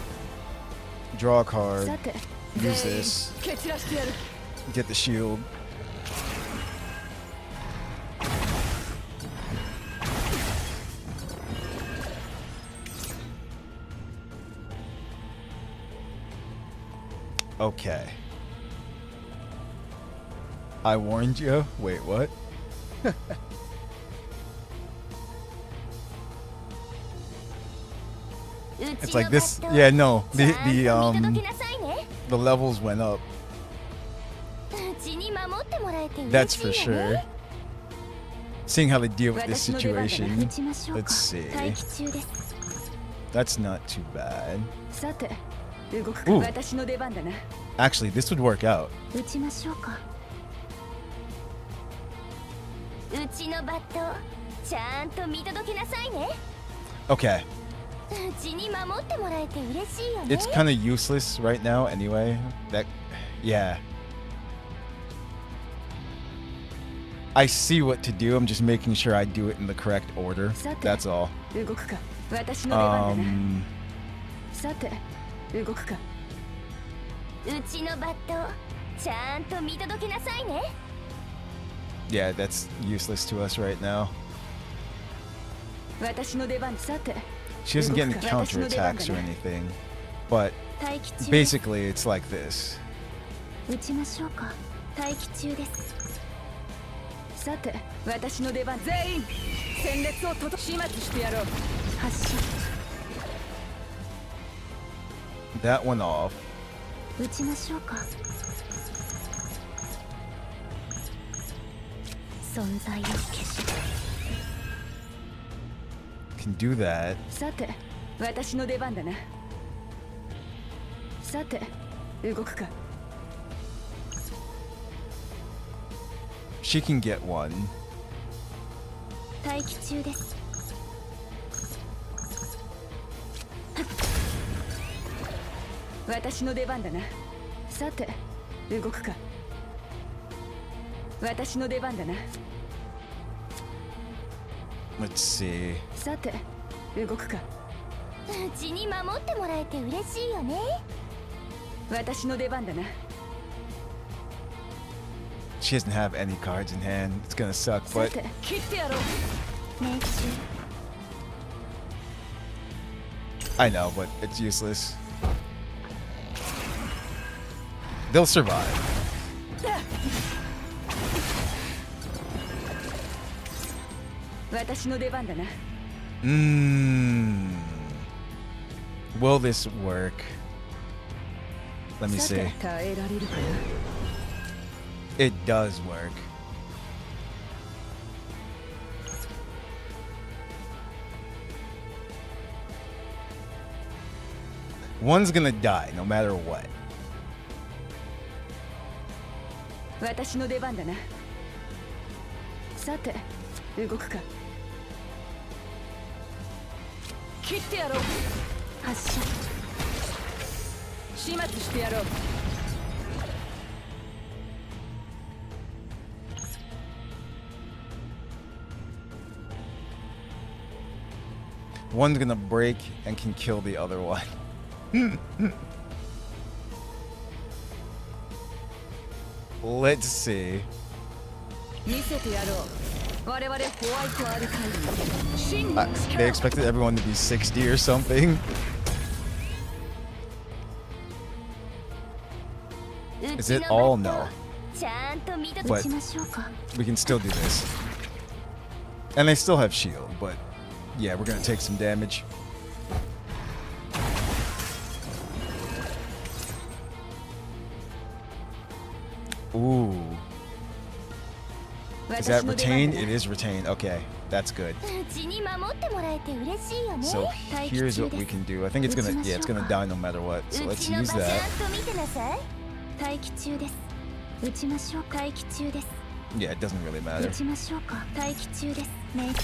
Draw a card. さて use this. 蹴散らしてやる Get the shield. Okay. I warned you. Wait, what? It's like this. Yeah, no. The levels went up. That's for sure. Seeing how they deal with this situation. Let's see. That's not too bad. さて動くか Ooh. 私の出番だな Actually, this would work out. 撃ちましょうかうちのバットちゃんと見届けなさいね Okay. うちに守ってもらえて嬉しいよね It's kind of useless right now anyway. Yeah. I see what to do. I'm just making sure I do it in the correct order. That's all. 動くか私の出番だな Um, さて動くかうちのバットちゃんと見届けなさいね yeah, that's useless to us right now. 私の出番さて She doesn't get any counterattacks or anything. But 待機中 basically, it's like this. 撃ちましょうか待機中ですさて私の出番全員戦列を始末してやろう発射 That one off. 撃ちましょうか存在を消し Can do that. さて私の出番だなさて動くか She can get one. 待機中です私の出番だなさて動くか私の出番だな Let's see. さて動くかうちに守ってもらえて嬉しいよね私の出番だな She doesn't have any cards in hand. It's gonna suck, さ but て切ってやろう命中 I know, but it's useless. They'll survive. 私の出番だな Will this work? Let me さ see. て耐えられるかな It does work. One's gonna die no matter what. 私の出番だなさて動くか切ってやろう発射始末してやろう One's gonna break and can kill the other one. Let's see. 見せてやろう我々ホワイトアルカイブ真の They 力 expected everyone to be 60 or something. う Is ち it の all? バッ No. トちゃんと見届 But 撃ちましょうか we can still do this. And they still have shield, but yeah, we're gonna take some damage. Ooh. Is that 私の出番 retained? だ It な is retained. Okay, that's good. うちに守ってもらえて嬉しいよね So 待機 here's 中 what で we す can do. I think it's gonna, yeah, it's gonna die no matter what. う So ち let's の use 場ちゃん that. と見てなさい待機中です撃ちましょうか待機中です Yeah, it doesn't really 撃 matter. ちましょうか待機中です命中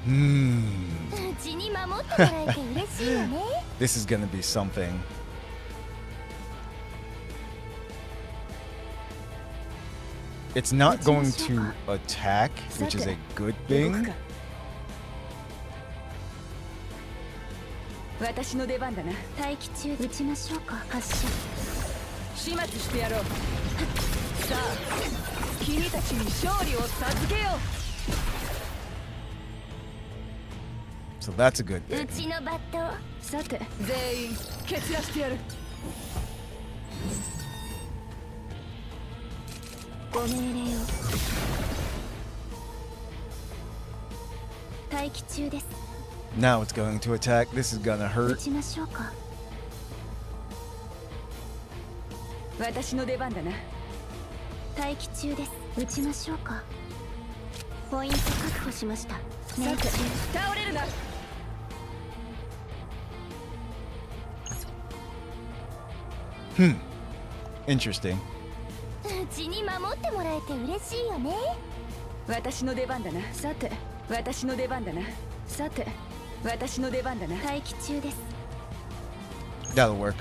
うちに守ってもらえて嬉しいよね This is gonna be something. It's not going to attack, which is a good 動く thing. か私の出番だな。待機中。撃ちましょうか。発射。始末してやろう。さあ君たちに勝利を授けよう。 So that's a good う thing. ちのバットさて全員蹴散らしてやる。ご命令を。待機中です。 Now it's going to attack. This is gonna 撃 hurt. ちましょうか。私の出番だな。待機中です。撃ちましょうか。ポイント確保しました。さ命て中。倒れるな。 Interesting. うちに守ってもらえて嬉しいよね。私の出番だな。さて私の出番だな。さて私の出番だな。待機中です。 That'll work.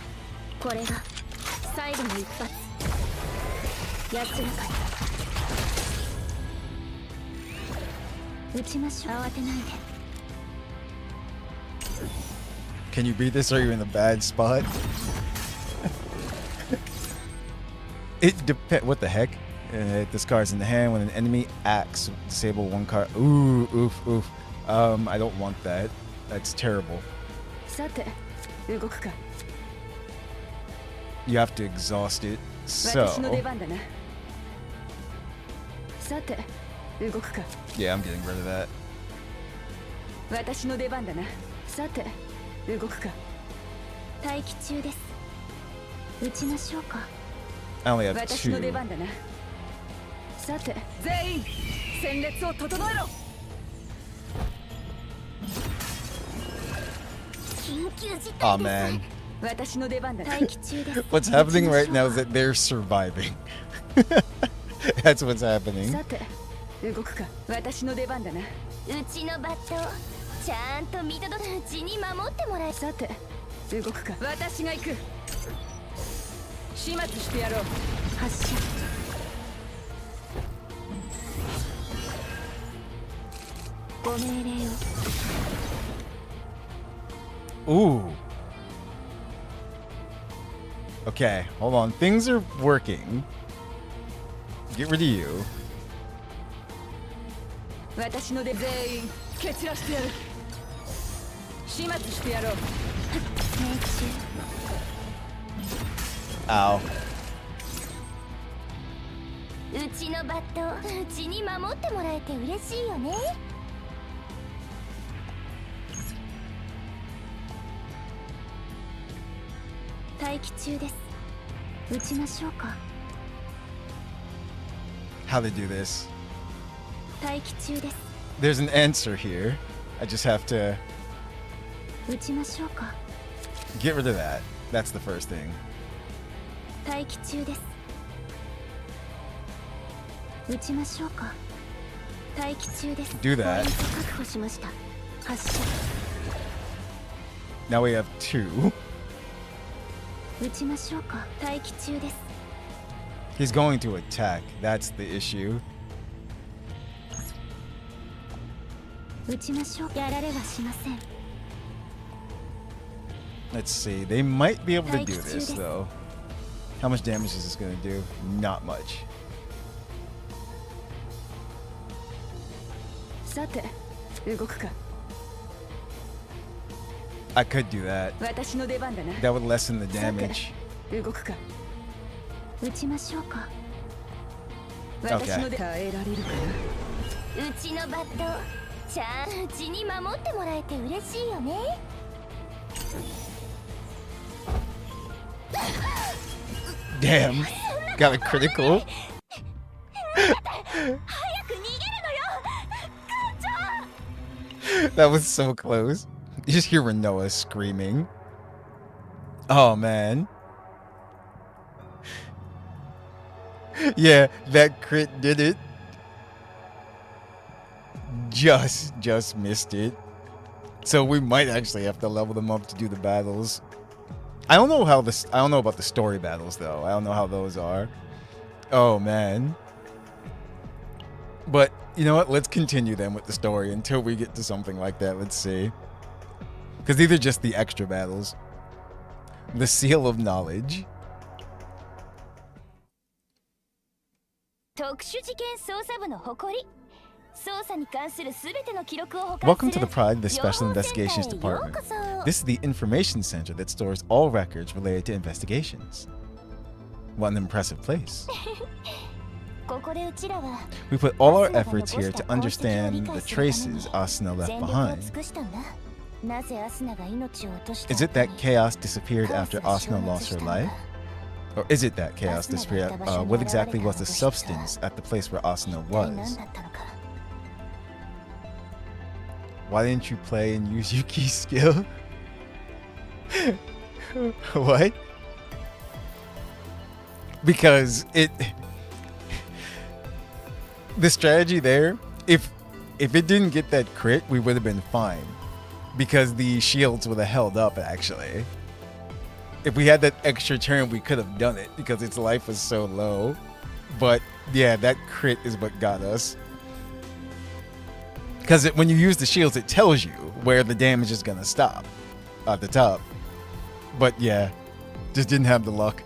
これが最後の一発。安らかに。撃ちましょう。慌てないで。 Can you beat this? Or are you in a bad spot? It depends. What the heck? This card's in the hand when an enemy acts. Disable one card. Ooh, oof, oof. I don't want that. That's terrible. さて動くか。 You have to exhaust it. 私の出 So, 番だな。さて動くか。 yeah, I'm getting rid of that. 私の出番だな。さて動くか。待機中です。撃ちましょうか。 I only have 私の出 2. 番だな。さて全員戦列を整えろ。緊急事 Oh 態です。 man. 私の出番だな。待機中です。 What's happening right now is that they're surviving. That's what's happening. さて動くか。私の出番だな。うちのバットちゃんと見届けうちに守ってもらえ。さて動くか。私が行く。始末してやろう。発射。ご命令を。 Ooh. Okay, hold on. Things are working. Get rid of you. 私の出全員蹴散らしてやる。始末してやろう。命中。 Ow. うちのバットうちに守ってもらえて嬉しいよね。待機中です。撃ちましょうか。 How to do this. 待機中です。 There's an answer here. I just have to 撃ちましょうか。 get rid of that. That's the first thing. 待機中です。撃ちましょうか。待機中です。 Do that. ポイント確保しました。発射。 Now we have 2. 撃ちましょうか。待機中です。 He's going to attack. That's the issue. 撃ちましょう。やられはしません。 Let's see. They might be able to do Take this two. though. How much damage is this going to do? Not much. さて動くか。 I could do that. 私の出番だな。 That would lessen the damage. 動くか。撃ちましょうか。私の出耐えられるかな。うちのバットちゃんうちに守ってもらえて嬉しいよね。 Damn. Got a critical. 早く逃げるのよ艦長。 That was so close. You just hear Renoa screaming. Oh man. Yeah, that crit did it. Just missed it. So we might actually have to level them up to do the battles. I don't know about the story battles though. I don't know how those are. Oh man. But you know what? Let's continue then with the story until we get to something like that. Let's see. Because these are just the extra battles. The seal of knowledge. Welcome to the Pride of the Special Investigations Department. This is the information center that stores all records related to investigations. What an impressive place. We put all our efforts here to understand the traces Asuna left behind. Is it that chaos disappeared after Asuna lost her life? Or is it that chaos disappeared? What exactly was the substance at the place where Asuna was? Why didn't you play and use Yuki's skill? What? Because the strategy there, if it didn't get that crit, we would have been fine. Because the shields would have held up, actually. If we had that extra turn, we could have done it because its life was so low. But yeah, that crit is what got us. Because when you use the shields, it tells you where the damage is going to stop at the top. But yeah, just didn't have the luck.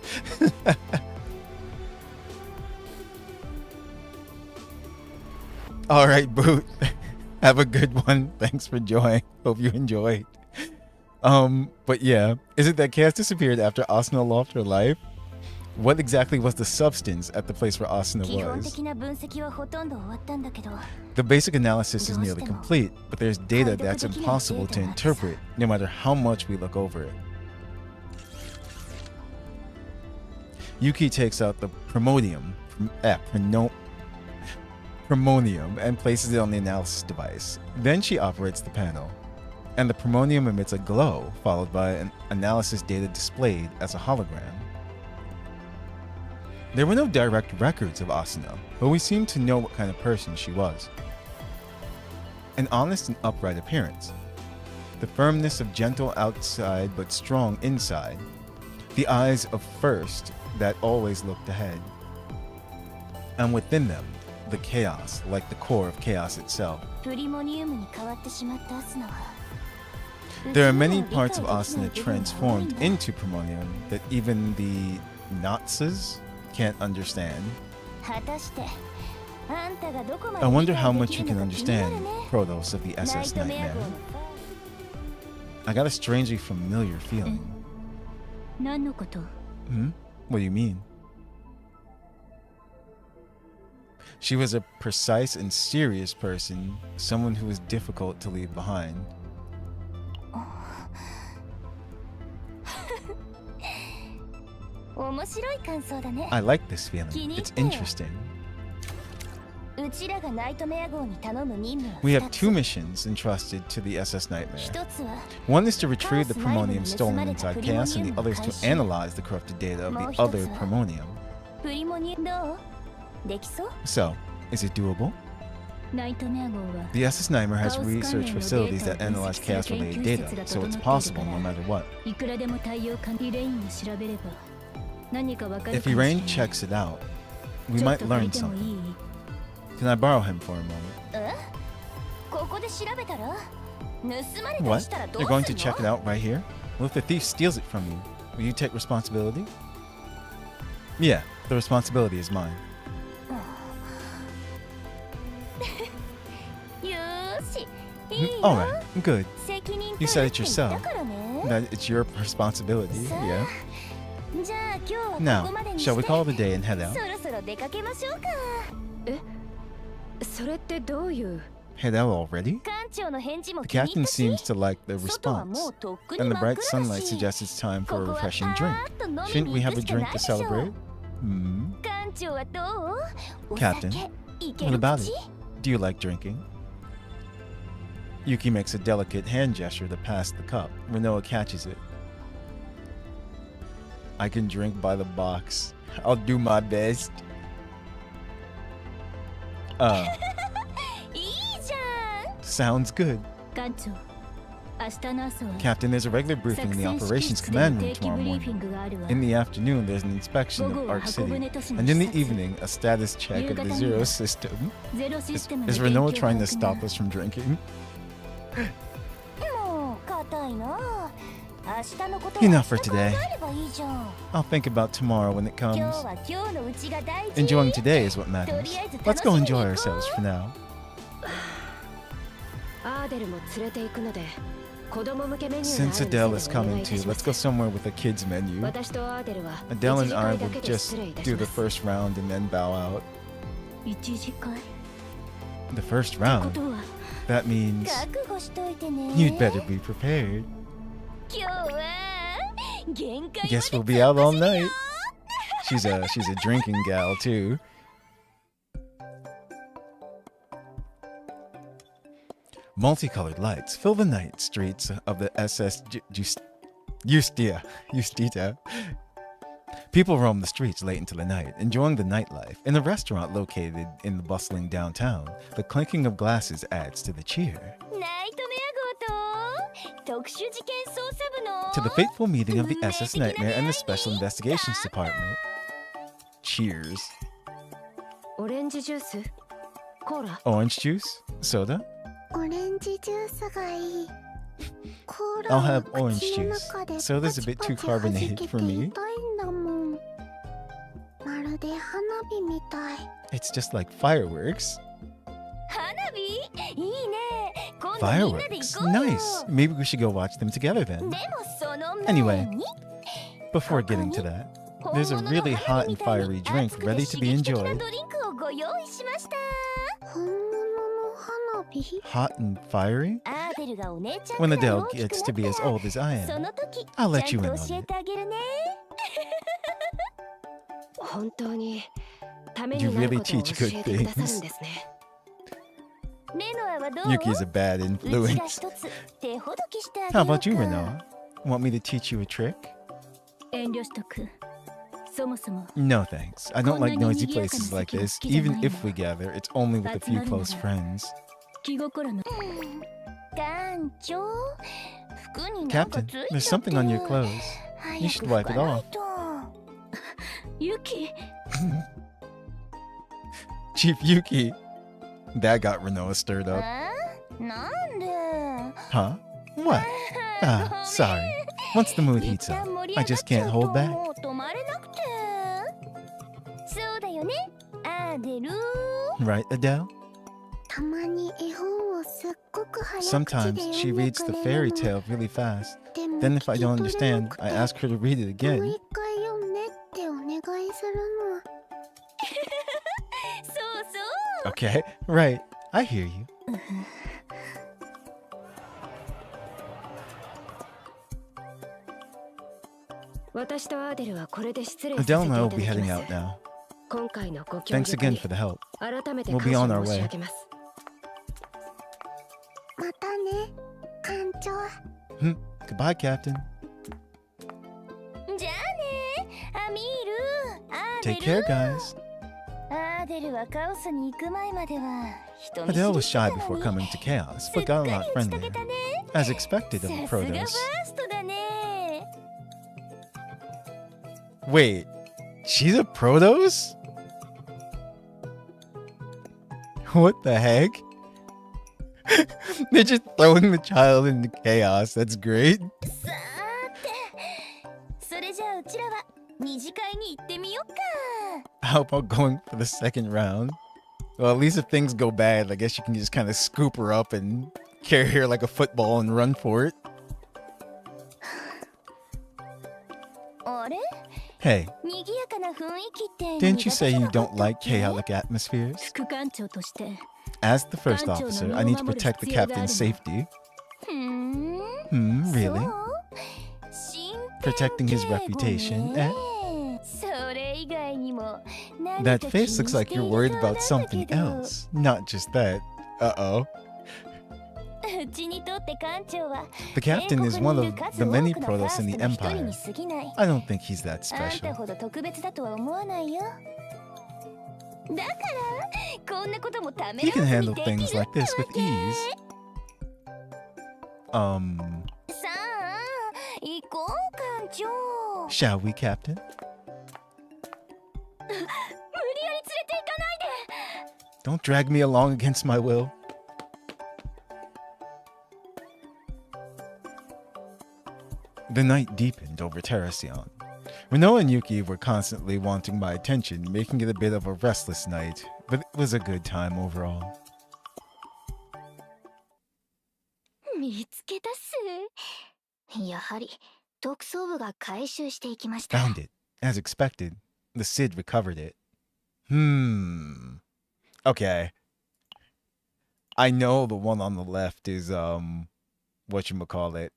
All right, Boot. Have a good one. Thanks for joining. Hope you enjoyed. But yeah, is it that chaos disappeared after Asuna lost her life? What exactly was the substance at the place where Asuna was? The basic analysis is nearly complete, but there's data that's impossible to interpret, no matter how much we look over it. Yuki takes out the primonium and places it on the analysis device. Then she operates the panel, and the primonium emits a glow, followed by an analysis data displayed as a hologram. There were no direct records of Asuna, but we seemed to know what kind of person she was. An honest and upright appearance. The firmness of gentle outside but strong inside. The eyes of first that always looked ahead. And within them, the chaos, like the core of chaos itself. There are many parts of Asuna transformed into primonium that even the Nazis can't understand. I wonder how much you can understand, Protos of the SS Nightmare. I got a strangely familiar feeling. What do you mean? She was a precise and serious person, someone who was difficult to leave behind. I like this feeling. It's interesting. We have two missions entrusted to the SS Nightmare. One is to retrieve the primonium stolen inside Chaos, and the other is to analyze the corrupted data of the other primonium. So, is it doable? The SS Nightmare has research facilities that analyze Chaos-related data, so it's possible no matter what. If Iraine checks it out, we might learn something. Can I borrow him for a moment? What? You're going to check it out right here? Well, if the thief steals it from you, will you take responsibility? Yeah, the responsibility is mine. Alright, good. You said it yourself. That it's your responsibility, yeah? Now, shall we call it a day and head out? Head out already? The captain seems to like the response, and the bright sunlight suggests it's time for a refreshing drink. Shouldn't we have a drink to celebrate? Captain, what about it? Do you like drinking? Yuki makes a delicate hand gesture to pass the cup. Rinoa catches it. I can drink by the box. I'll do my best. Sounds good. Captain, there's a regular briefing in the Operations Command Room tomorrow morning. In the afternoon, there's an inspection of Arc City. And in the evening, a status check of the Zero System. Is Rinoa trying to stop us from drinking? Enough for today. I'll think about tomorrow when it comes. Enjoying today is what matters. Let's go enjoy ourselves for now. アーデルも連れて行くので子供向けメニューがあ Since る店でお Adele is 願 coming いいた too, しま let's す go somewhere with a kid's menu. 私とアーデルは Adele and 一次 I 会だ will けで just 失礼いた do し the ます first round and then bow out. 一次会 The first こ round? とは That means 覚悟しといてね you'd better be prepared. 今日は限界 Guess we'll be out all night. She's a drinking gal too. Multicolored lights fill the night streets of the SS Justita. People roam the streets late into the night, enjoying the nightlife. In a restaurant located in the bustling downtown, the clinking of glasses adds to the cheer. ナイトメア号と特殊事件捜査部の To the fateful meeting of the SS Nightmare and the Special Investigations Department. Cheers. オレンジジュースコーラ Orange juice? Soda? オレンジジュースがいい。コー I'll ラは have orange 口の juice. 中で Soda's a bit too パチパチ弾 carbonated け for て me. 痛いんだもん。まるで花火みたい。 It's just like fireworks. 花火いいね今度みんなで行 Fireworks? こうよ Nice. Maybe we should go watch them together then. でもその前 Anyway, に before getting to that, there's a really hot and fiery drink ready to be 本物の花火みたいに熱くて刺激的な enjoyed. ドリンクをご用意しました本物の花火 Hot and fiery? アーデルがお姉ちゃん When くらい Adele 大きく gets な to be っ as たら old as I そ am, の時 I'll let ちゃ you ん in と on 教え it. てあげるね本当にため You になる really ことを teach 教 good えてくださる things. んですねレノアはどう Yuki is a bad うちが influence. 一つ手ほどきしてあげ How ようか about you, Renoa? Want me to teach you a trick? 遠慮しとくそもそも No thanks. I don't like noisy places like this. Even if we gather, it's only with a few close friends. 気心の艦長服になんか Captain, つい there's ちゃって something on your clothes. You 早 should く wipe 拭 it かない off. とユキ Chief Yuki. That got Renoa stirred up. なんで Huh? What? Ah, sorry. Once the mood heats up, I just can't hold back. もう止まれなくてそうだよねアーデル Right, Adele? たまに絵本をすっごく早口 Sometimes で she 読んで reads く the れる fairy の tale really fast. でも Then if I 聞き don't 取れな understand, くて I ask her to read it もう again. 一回読んでってお願いするのそうそう Okay, right. I hear you. 私とアーデルはこれで失礼させてい Adele た and I だ will き be ま heading す out now. 今回のご協 Thanks 力 again に for the help. 改めて We'll 感 be 謝 on our 申し way. 上げますまたね艦長 Goodbye, Captain. じゃあねアミールアーデ Take ル care, guys. アーデルはカオスに行く前までは人見知 Adele り was してた shy の before に coming to chaos, す but っ got a か lot り打ち解 friendlier. けたね As expected さ of す the がファ Protos. ーストだね Wait, she's a Protos? What the heck? They're just throwing the child into chaos. That's great. さーてそれじゃあうちらは二次会に行ってみよっか How about going for the second round? Well, at least if things go bad, I guess you can just kind of scoop her up and carry her like a football and run for it. あれ Hey, 賑やかな雰囲気って didn't you say you 苦手じゃな don't かったっ like け chaotic atmospheres? 副艦長として As the first officer, I need to protect the captain's safety. ふーん Really? そう身辺 Protecting his 警護 reputation, ねそれ以外にも何 That か face 気に looks し like てい you're る worried そう about なんだ something けど else. Not just that. Uh-oh. うちにとって艦長は The captain is one of the many Protoss in the 一人 Empire. に過ぎない I don't think he's that あんた special. ほど特別だとは思わないよだからこんなこともため He ら can ずに handle できる things ってわ like this with け ease. さあ行こう艦長 Shall we, Captain? 無理やり連れて行かないで Don't drag me along against my will. The night deepened over Terracion. Renault and Yuki were constantly wanting my attention, making it a bit of a restless night, but it was a good time overall. 見つけたっす。やはり特捜部が回収していきました。 Found it. As expected, the Cid recovered it. Okay. I know the one on the left is, whatchamacallit.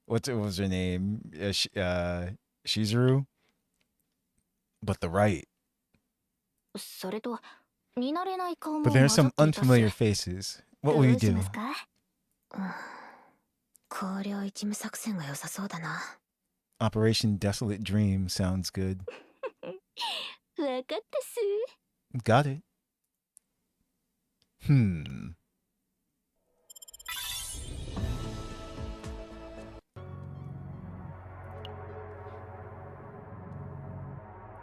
What was her name? Shizuru? But the right. それと見慣れない顔も But there are some 混ざっていたっす。 unfamiliar faces. What will you どうし do? ますか？綱領一味作戦が良さそうだな。 Operation Desolate Dream sounds good. わかったっす。 Got it.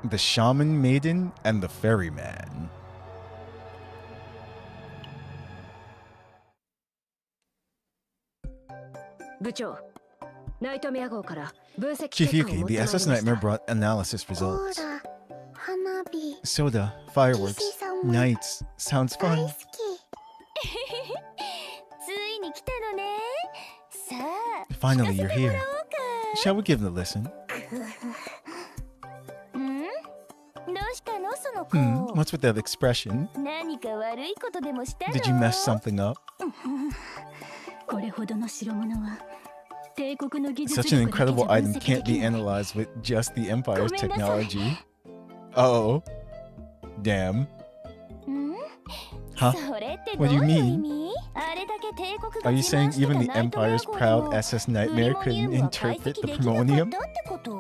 The Shaman Maiden and the Ferryman. 部長、ナイトメア号から分析 Chief 結果を Yuki, 持っ the てまいりま SS した。 Nightmare brought analysis ほ results. ら、花火。 Soda, fireworks, キシさんも nights. Sounds 大 fun. 好き。ついに来たのね。さあ、 Finally, 聞 you're かせても here. らおうか。 Shall we give them a listen? どうしたのその子。 What's with that expression? 何か悪いことでもしたの？ Did you mess something up? これほどの代物は帝国の技術 Such an 力だけじゃ incredible 分 item 析 can't でき be ない。 analyzed with just the Empire's ごめんなさい。 technology. Oh. Damn. うん？ Huh? それってど What う do you いう mean? 意味？あれだけ帝国が Are you 自慢 saying してた even the ナイトメア Empire's 号 proud の SS プリ Nightmare モニウ couldn't ムは解 interpret 析 the できなかっ primonium? たってこと？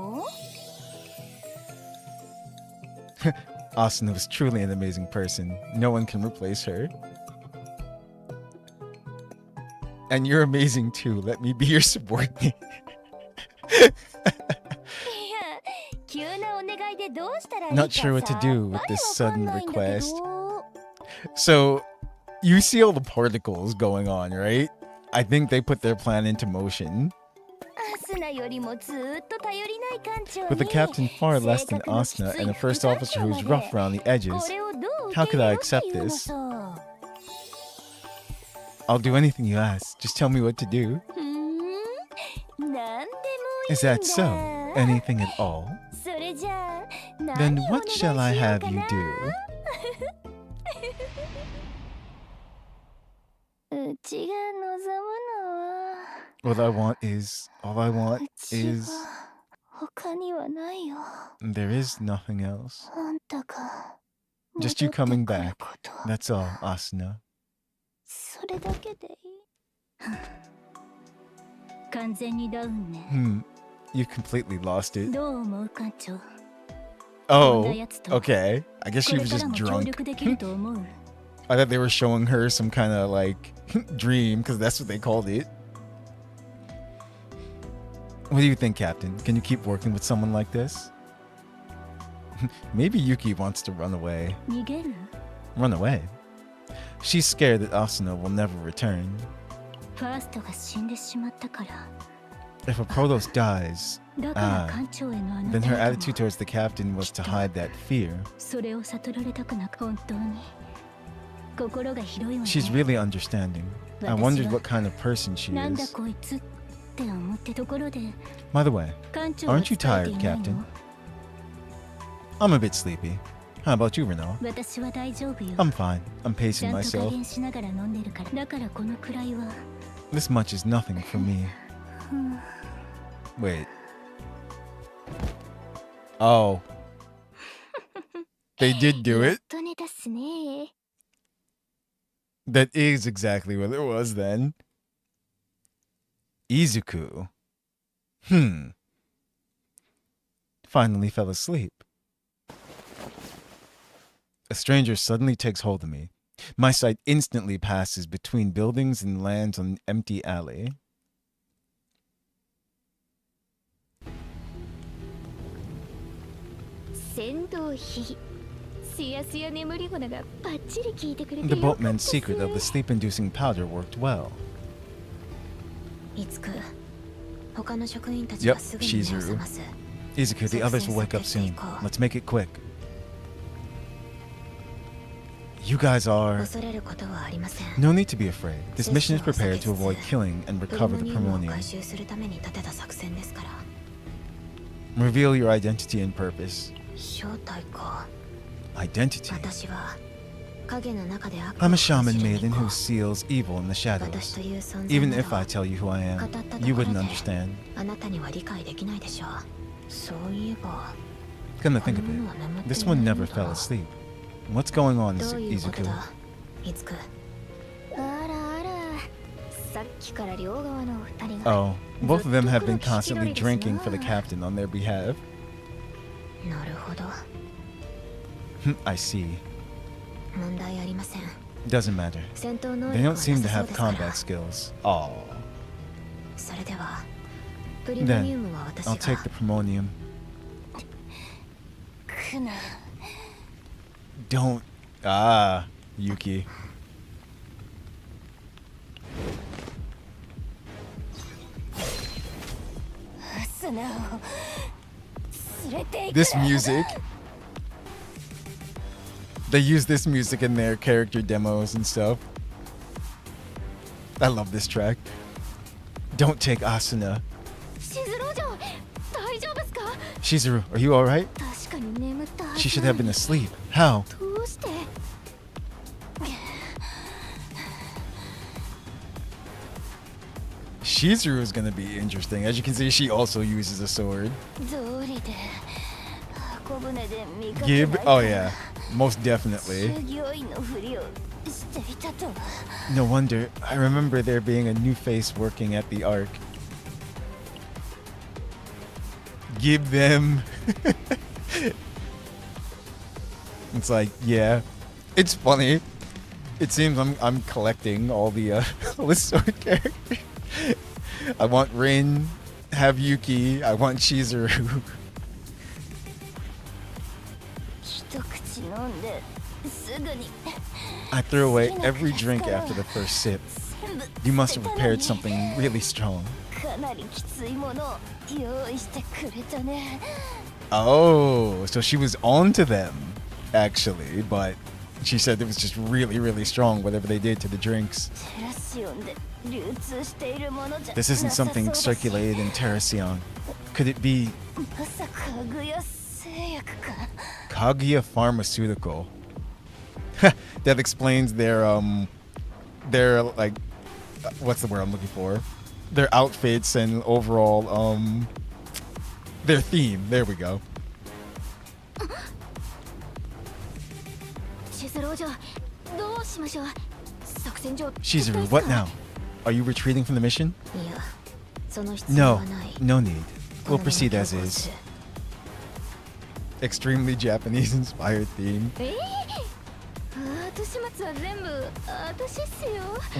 Asuna was truly an amazing person. No one can replace her. And you're amazing too. Let me be your subordinate. いや、急なお願いでどうしたらいいか Not sure what to do with さっ this ぱり sudden わかんないんだけど。 request. So, you see all the particles going on, right? I think they put their plan into motion. アスナよりもずーっと頼りない艦長に With a captain far less than 性格のきつい Asuna and a first 副艦 officer 長 who's まで rough around the edges, これをどう how 受け could 入 I れろって accept いうの this? さ。 I'll do anything you ask. Just tell me what to do. なんでもいいんだ。 Is that so? Anything at all? それじゃあ Then 何をお願 what いし shall よ I う have か you な。 do? うちが望むのは What I want is, all I う want ち is, は他にはないよ。 there is nothing else. あんたが Just you 戻って coming くる back. こと。 That's all, Asuna. それだけでいい。完全にダウンね。 You completely lost it. どう思う艦長？ Oh, こんなやつと okay. I guess こ she れ was から just も協 drunk. 力できると思う。 I thought they were showing her some kind of like dream because that's what they called it. What do you think, Captain? Can you keep working with someone like this? Maybe Yuki wants to run away. 逃げる？ Run away? She's scared that Asuna will never return. ファーストが死んでしまったから。 If a Protos dies, だから艦長へのあの then 態 her 度も attitude towards the captain was to hide that fear. それを悟られたくなく本当に心が広いわね。 She's really understanding. I wondered what kind of person she なんだ is. こいつって思ってところで By the way, 艦長は aren't you 伝えて tired, いないの？ Captain? I'm a bit sleepy. How about you, Renault? 私は大丈夫よ。 I'm fine. I'm ち pacing ゃんと加 myself. 減しながら飲んでるから。だからこのくらいは。 This much is nothing for me. Wait. Oh. They did do やっ it? と寝たっすね。 That is exactly what it was then. Izuku. Finally fell asleep. A stranger suddenly takes hold of me. My sight instantly passes between buildings and lands on an empty alley. 先導費。すやすや眠り粉がバッチリ効いてくれて The よかったっ boatman's す。 secret of the sleep-inducing powder worked well. いつく Yep, Shizuru. Izuku, the others will wake up soon. Let's make it quick. You guys are... No need to be afraid. This mission is prepared to avoid killing and recover the Primonium. Reveal your identity and purpose. Identity? I'm a shaman maiden who seals evil in the shadows. Even if I tell you who I am, you wouldn't understand. Come to think of it, this one never fell asleep. What's going on, Izuku? Oh, both of them have been constantly drinking for the captain on their behalf. I see. Doesn't matter. They don't seem to have combat skills. Aww. Then, I'll take the Primonium. Don't. Ah, Yuki. This music. They use this music in their character demos and stuff. I love this track. Don't take Asuna. Shizuru, are you alright? She should have been asleep. How? Shizuru is gonna be interesting. As you can see, she also uses a sword. Gib? Oh yeah, most definitely. No wonder. I remember there being a new face working at the Ark. Give them. It's like, yeah, it's funny. It seems I'm collecting all the all the sword characters. I want Rin, have Yuki. I want Shizuru. I threw away every drink after the first sip. You must have prepared something really strong. Oh, so she was on to them, actually, but she said it was just really, really strong, whatever they did to the drinks. This isn't something circulated in Terracion. Could it be Kaguya Pharmaceutical? That explains their like, what's the word I'm looking for? Their outfits and overall their theme. There we go. Shizuru, what now? Are you retreating from the mission? No, no need. We'll proceed as is. Extremely Japanese inspired theme.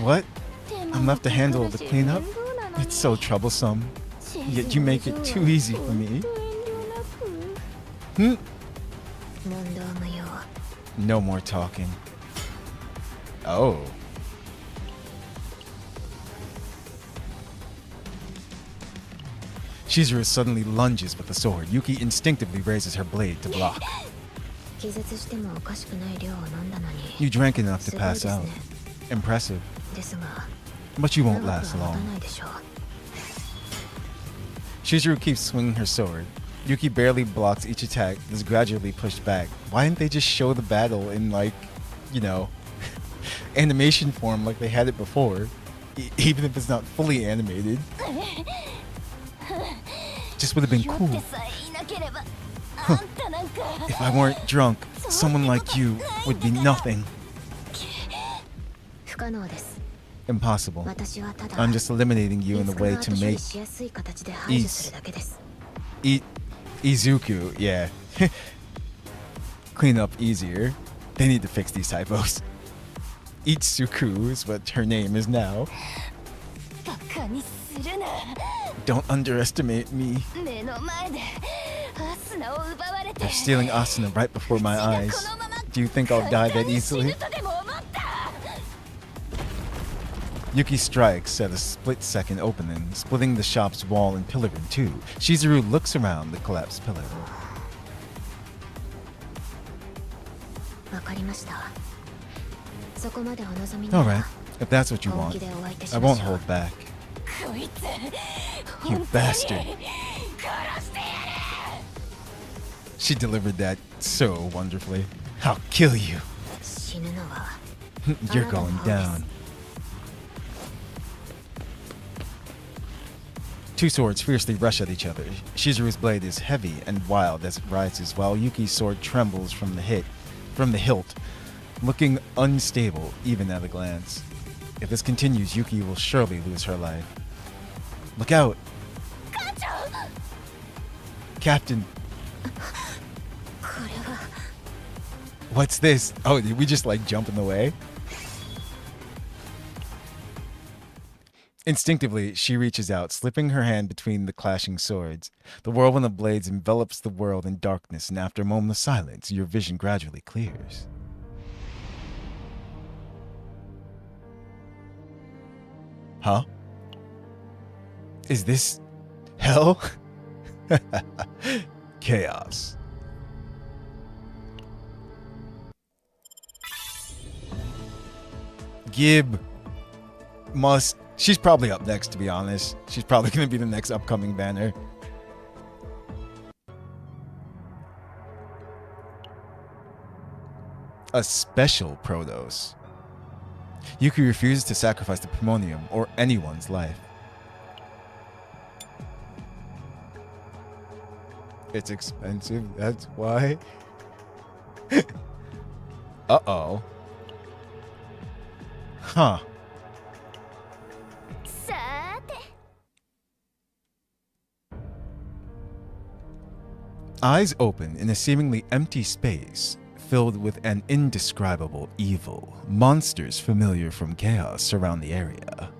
What? I'm left to handle the cleanup? It's so troublesome. Yet you make it too easy for me. No more talking. Oh. Shizuru suddenly lunges with the sword. Yuki instinctively raises her blade to block. You drank enough to pass out. Impressive. But you won't last long. Shizuru keeps swinging her sword. Yuki barely blocks each attack, is gradually pushed back. Why didn't they just show the battle in, like, you know, animation form like they had it before? Even if it's not fully animated. Just would have been cool. Huh. If I weren't drunk, someone like you would be nothing. Impossible. I'm just eliminating you in a way to make Izuku, yeah. Clean up easier. They need to fix these typos. Itsuku is what her name is now. Don't underestimate me. They're stealing Asuna right before my eyes. Do you think I'll die that easily? Yuki strikes at a split-second opening, splitting the shop's wall and pillar in two. Shizuru looks around the collapsed pillar. Alright, if that's what you want, I won't hold back. You bastard. She delivered that so wonderfully. I'll kill you. You're going down. Two swords fiercely rush at each other. Shizuru's blade is heavy and wild as it rises, while Yuki's sword trembles from the hilt, looking unstable even at a glance. If this continues, Yuki will surely lose her life. Look out! Captain! What's this? Oh, did we just like jump in the way? Instinctively, she reaches out, slipping her hand between the clashing swords. The whirlwind of blades envelops the world in darkness, and after a moment of silence, your vision gradually clears. Huh? Is this hell? Chaos. Gib must... She's probably up next, to be honest. She's probably going to be the next upcoming banner. A special Protos. Yuki refuses to sacrifice the Primonium or anyone's life. It's expensive, that's why. Uh-oh. Huh. Eyes open in a seemingly empty space filled with an indescribable evil. Monsters familiar from chaos surround the area.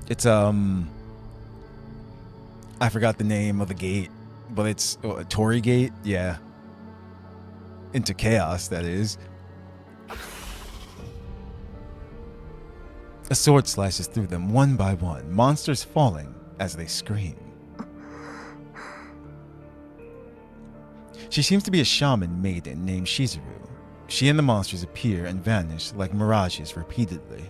It's I forgot the name of the gate, but it's Torii Gate, yeah. Into chaos, that is. A sword slices through them one by one, monsters falling as they scream. She seems to be a shaman maiden named Shizuru. She and the monsters appear and vanish like mirages repeatedly.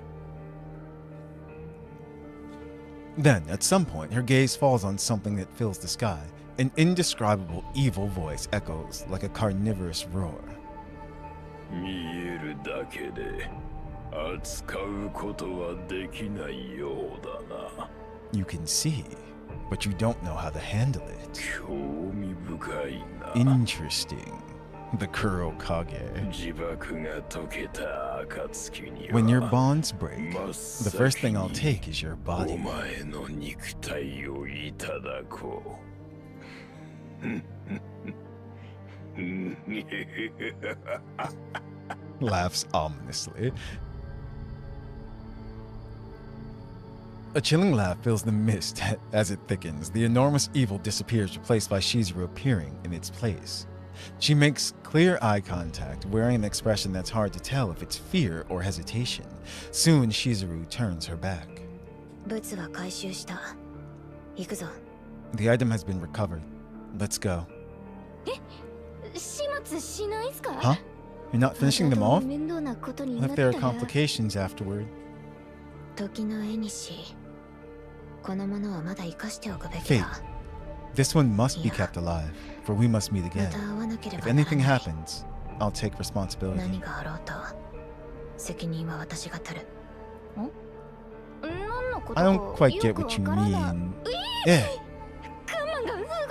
Then, at some point, her gaze falls on something that fills the sky. An indescribable evil voice echoes like a carnivorous roar. You can see, but you don't know how to handle it. Interesting. The Kurokage. When your bonds break, the first thing I'll take is your body. Laughs ominously. A chilling laugh fills the mist as it thickens. The enormous evil disappears, replaced by Shizuru appearing in its place. She makes clear eye contact, wearing an expression that's hard to tell if it's fear or hesitation. Soon, Shizuru turns her back. The item has been recovered. Let's go. Huh? You're not finishing them off? What if there are complications afterward? Fate. This one must be kept alive, for we must meet again. If anything happens, I'll take responsibility. I don't quite get what you mean. Yeah.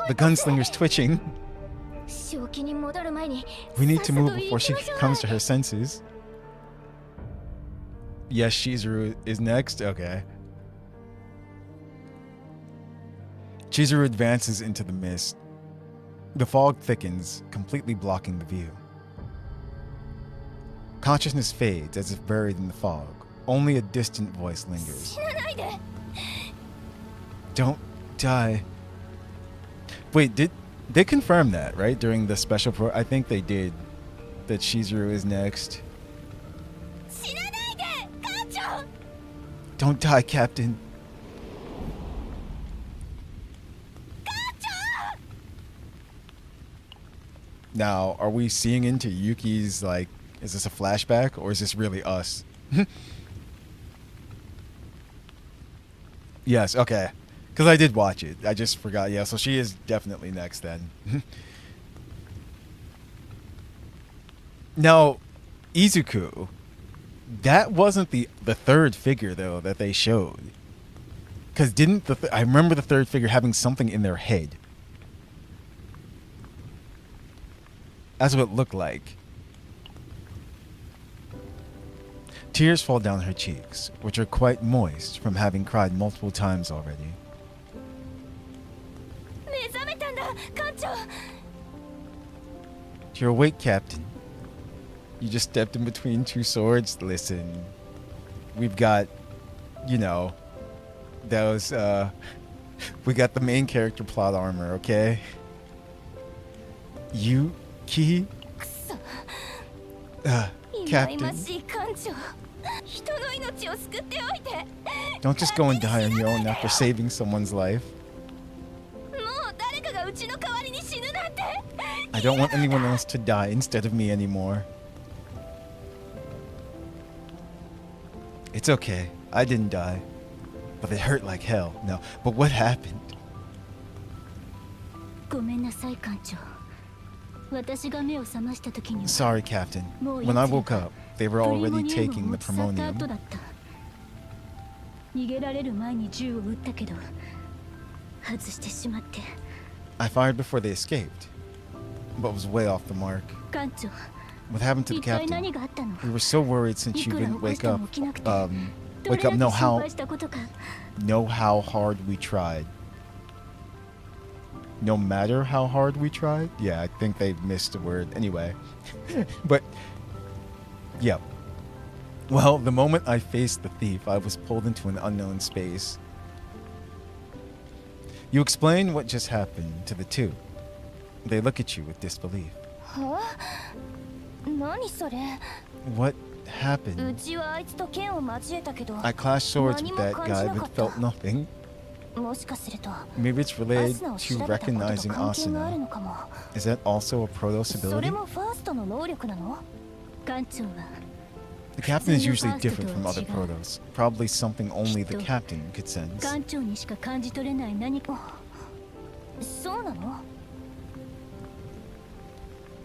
The gunslinger's twitching. We need to move before she comes to her senses. Yes, Shizuru is next? Okay. Shizuru advances into the mist. The fog thickens, completely blocking the view. Consciousness fades as if buried in the fog. Only a distant voice lingers. Don't die. Wait, did they confirm that, right? During the special pro... I think they did. That Shizuru is next. Don't die, Captain. Now, are we seeing into Yuki's, like, is this a flashback or is this really us? Yes, okay. Because I did watch it. I just forgot. Yeah, so she is definitely next then. Now, Izuku, that wasn't the third figure, though, that they showed. Because didn't I remember the third figure having something in their head. That's what it looked like. Tears fall down her cheeks, which are quite moist from having cried multiple times already. You're awake, Captain. You just stepped in between two swords. Listen, we've got, you know, those, we got the main character plot armor, okay? Yuki? Captain. Don't just go and die on your own after saving someone's life. I don't want anyone else to die instead of me anymore. It's okay. I didn't die. But it hurt like hell. No. But what happened? Sorry, Captain. When I woke up, they were already taking the Primonium. I fired before they escaped, but was way off the mark. What happened to the captain? We were so worried since you didn't wake up. Know how hard we tried. No matter how hard we tried? Yeah, I think they missed a word. Anyway. But, yeah. Well, the moment I faced the thief, I was pulled into an unknown space. You explain what just happened to the two. They look at you with disbelief. What happened? I clashed swords with that guy but felt nothing. Maybe it's related to recognizing Asuna. Is that also a Protos ability? The captain is usually different from other Protos. Probably something only the captain could sense.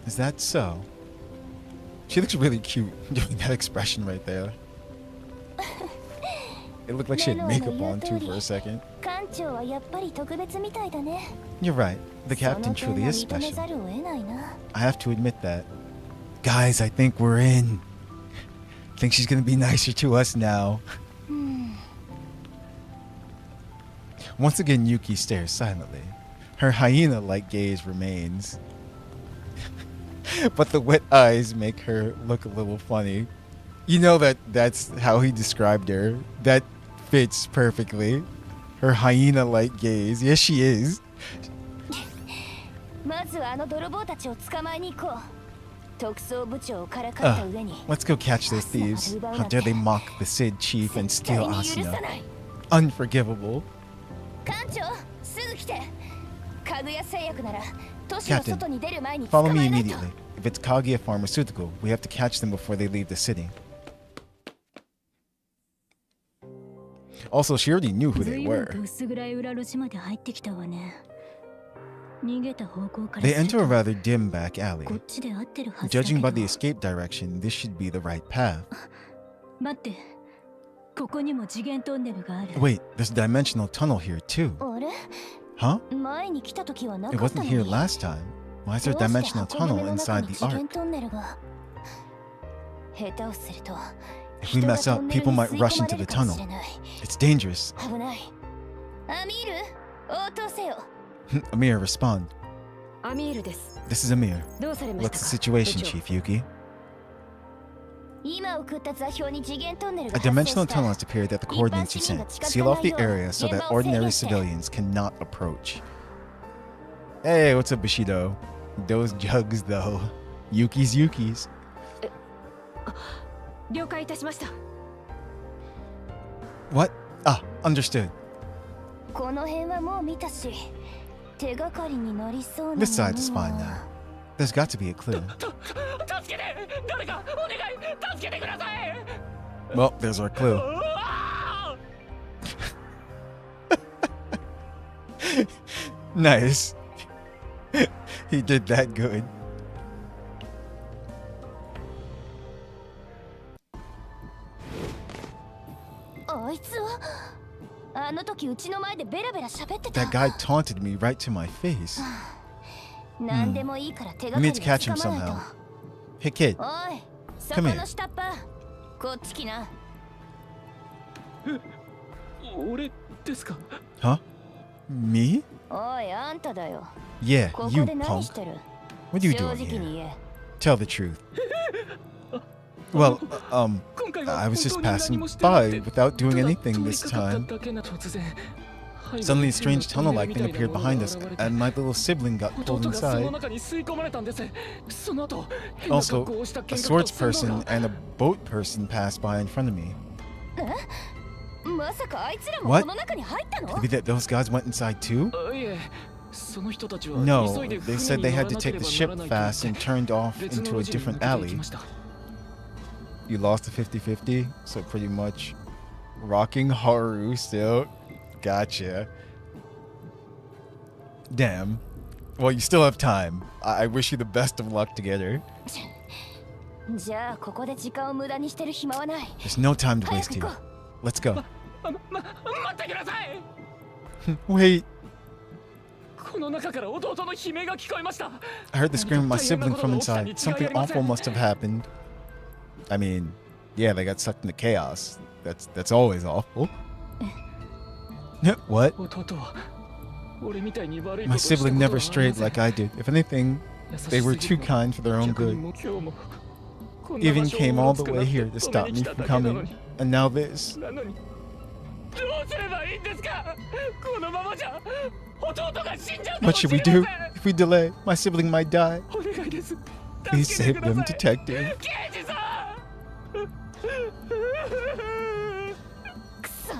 Is that so? She looks really cute doing that expression right there. It looked like she had makeup on too for a second. You're right. The captain truly is special. I have to admit that. Guys, I think we're in. I think she's gonna be nicer to us now. Once again, Yuki stares silently. Her hyena-like gaze remains. But the wet eyes make her look a little funny. You know that's how he described her. That fits perfectly. Her hyena-like gaze. Yes, she is. Let's go catch those thieves. How dare they mock the Cid chief and steal Asuna. Unforgivable. Captain, follow me immediately. If it's Kaguya Pharmaceutical, we have to catch them before they leave the city. Also, she already knew who they were. They enter a rather dim back alley. Judging by the escape direction, this should be the right path. Wait, there's a dimensional tunnel here too. Huh? It wasn't here last time. Why is there a dimensional tunnel inside the ark? If we mess up, people might rush into the tunnel. It's dangerous. Amir, respond. This is Amir. What's the situation, Chief Yuki? A dimensional tunnel has appeared at the coordinates you sent. Seal off the area so that ordinary civilians cannot approach. Hey, what's up, Bushido? Those jugs, though. Yukis. What? Ah, understood. この辺はもう見たし、手がかりになりそうなものは。 This side is fine now. There's got to be a clue. 助けて、誰かお願い、助けてください。 Well, there's our clue. うわー Nice. He did that good. あいつはあの時うちの前でベラベラ喋ってた。 That guy taunted me right to my face. 何でもいいから手 We がかり need を to catch him つかまない somehow. と。 Hey, kid. おい、そ Come こ here. の下っ端、こっち来な。俺ですか。 Huh? Me? おい、あんただよ。 Yeah, こ you こで何し punk. てる？ What are you 正 doing 直に here? 言え。 Tell the truth. Well, 今回は I was just 本当に何 passing もしてなく by て without doing ただ anything 通り this かかった time. だけな突然 Suddenly, a strange tunnel-like thing appeared behind us, and my little sibling got pulled 弟がその inside. 中に吸い込まれたんです。その後、変な Also, 格好をした a 見学 swords と船頭 person が and a boat person passed by in front of me. まさかあいつらも What? この中に入ったの？ Could it be that those guys went inside too? いえ、その人たちは No, 急いで they 船 said に they 乗ら had to なけ take れ the ばな ship らないと fast 言 and って turned off 別の into 路 a 地に different 抜けてい alley. きました。 You lost the 50-50, so pretty much rocking Haru still. Gotcha. Damn. Well, you still have time. I wish you the best of luck together. じゃあここで時間を無駄にしてる暇はない。 There's no time to 早 waste く here. 行こ Let's go. 待ってください。 Wait. この中から弟の悲鳴が聞こえました。 I heard the scream of my sibling from inside. Something awful must have happened. I mean, yeah, they got sucked into chaos. That's always awful. What? 弟は俺みたいに悪いこ My とをしたこと sibling は never ありま strayed せん。 like I did. If anything, 優しす they were ぎ too る kind for their own 逆に good. も今日もこんな Even 場所を came うろ all つ the くな way って here to 止 stop め me に来た from だけなの coming. に And now this. なのにどうすればいいんですか。このままじゃ弟が死んじゃうかも What し should れ we ま do? せん。 If we delay, my sibling might die. お願いです。 Please 助け save てくだ them, さい。 detective. 刑事さくそ。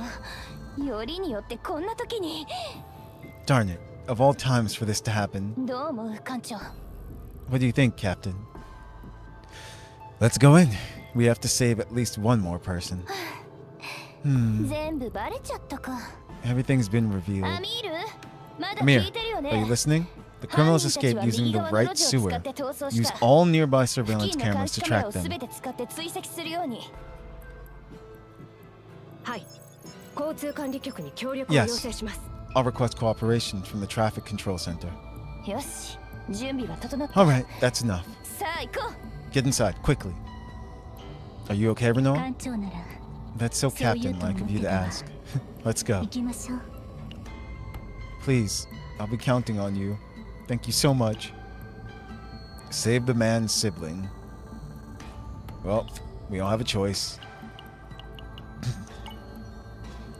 よりによってこんな時に。 Darn it. Of all times for this to happen. どう思う艦長？ What do you think, Captain? Let's go in. We have to save at least one more person. 全部バレちゃったか。 Everything's been revealed. アミール、まだ Amir, 聞いてるよ are you ね。 listening? The criminals escaped using the right sewer. Use all nearby 付 surveillance 近の監 cameras 視 to カメラ track をすべ them. て使って追跡するように。はい。交通管理局に協力を要 Yes. 請します。 I'll request cooperation from the traffic control center. よし、準備は整った。 Alright, that's enough. さあ行こ Get inside, quickly. Are you okay, う。 Renault? 艦長なら That's so captain-like of you to ask. Let's go. 行きましょう。 Please, I'll be counting on you. Thank you so much. Save the man's sibling. Well, we all have a choice.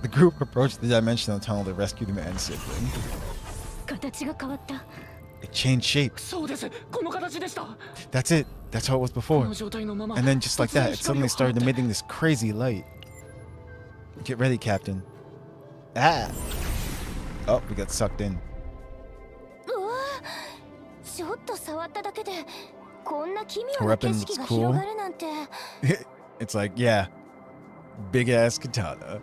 The group approached the dimensional tunnel to rescue the man's sibling. 形が変わった。 It changed shape. そうです。この形でした。 That's it. That's how it was こ before. の状態のまま And then just like that, it 突然 suddenly 光を started 放って emitting this crazy light. Get ready, Captain. Ah! Oh, we got sucked in. うわぁ、ちょっと触っただけでこんな奇妙 Her な景 weapon 色 looks が cool. 広がるなんて。 It's like, yeah, big ass katana.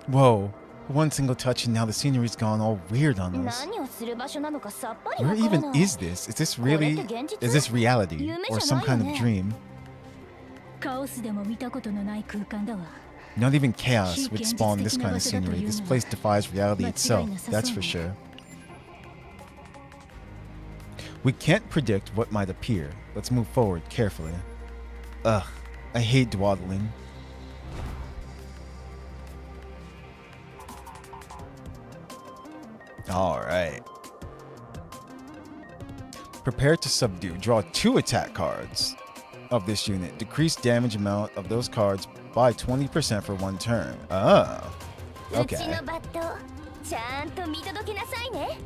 Whoa, one single touch and now the scenery's gone all weird on us. 何をする場所なのかさっぱり Where わから even ない。 is this? Is this really, これって現実？ is this reality or some kind of 夢じゃないよね。 dream? カオスでも見たことのない空間だわ。 Not even chaos would spawn this kind of scenery. This place defies reality itself, that's for sure. We can't predict what might appear. Let's move forward carefully. Ugh, I hate dawdling. Alright. Prepare to subdue. Draw 2 attack cards of this unit. Decrease damage amount of those cards by 20% for 1 turn. Oh. うち Okay. のバットちゃんと見届けなさいね。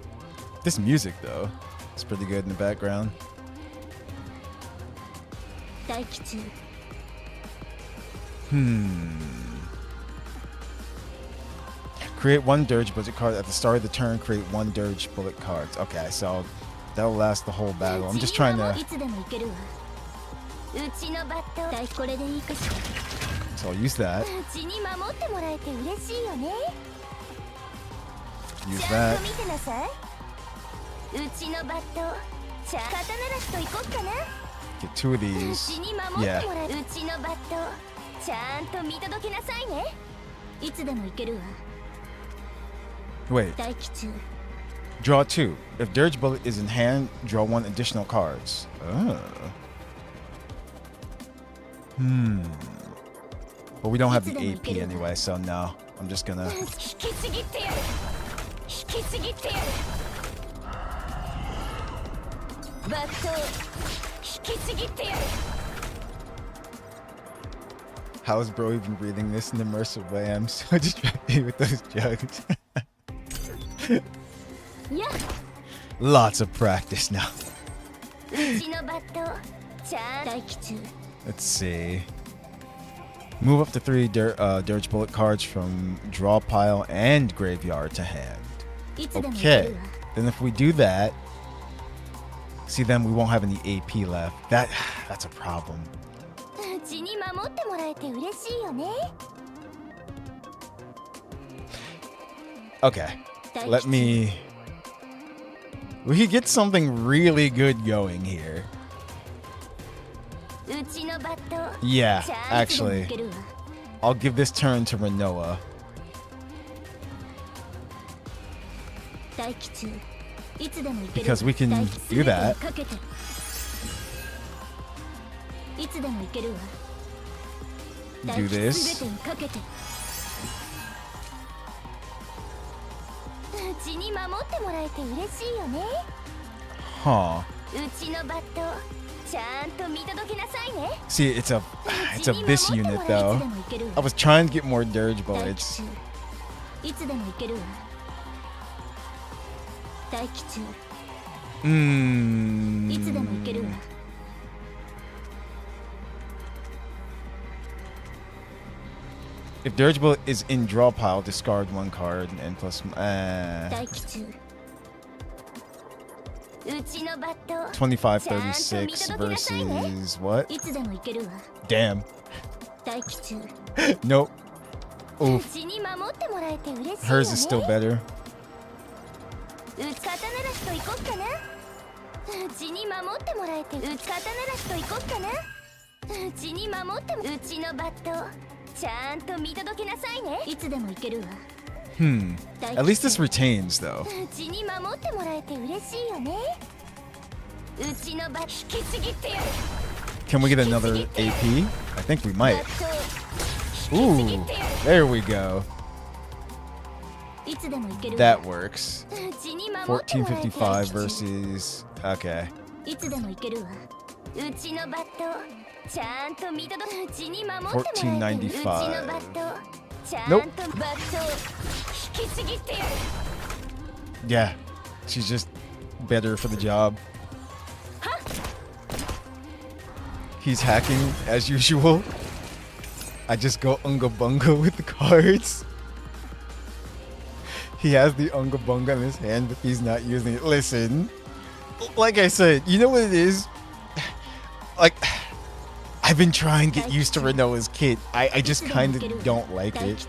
This music, though, it's pretty good in the background. 待機中。Create 1 dirge bullet card at the start of the turn. Create 1 dirge bullet cards. Okay, so that'll last the whole battle. I'm just trying to. So I'll use that. Use that. Get 2 of these. Yeah. Wait. Draw 2. If Dirge Bullet is in hand, draw 1 additional cards. Oh. But we don't have the AP anyway, so no. I'm just gonna. How is bro even breathing this in an immersive way? I'm so distracted with those jokes. Lots of practice now. Let's see. Move up to 3 Dirge Bullet cards from draw pile and graveyard to hand. Okay. Then if we do that, see, then we won't have any AP left. That's a problem. Okay. Let me. We could get something really good going here. Yeah, actually. I'll give this turn to Renoa. Because we can do that. Do this. Huh. See, it's a this unit though. I was trying to get more dirge bullets. If dirge bullet is in draw pile, discard 1 card and plus 2536 versus what? Damn. Nope. Oof. Hers is still better. At least this retains though. Can we get another AP? I think we might. Ooh, there we go. That works. 1455 versus. Okay. 1495. Nope. Yeah, she's just better for the job. He's hacking as usual. I just go unga bunga with the cards. He has the unga bunga in his hand, but he's not using it. Listen, like I said, you know what it is? Like, I've been trying to get used to Renoa's kit. I just kind of don't like it.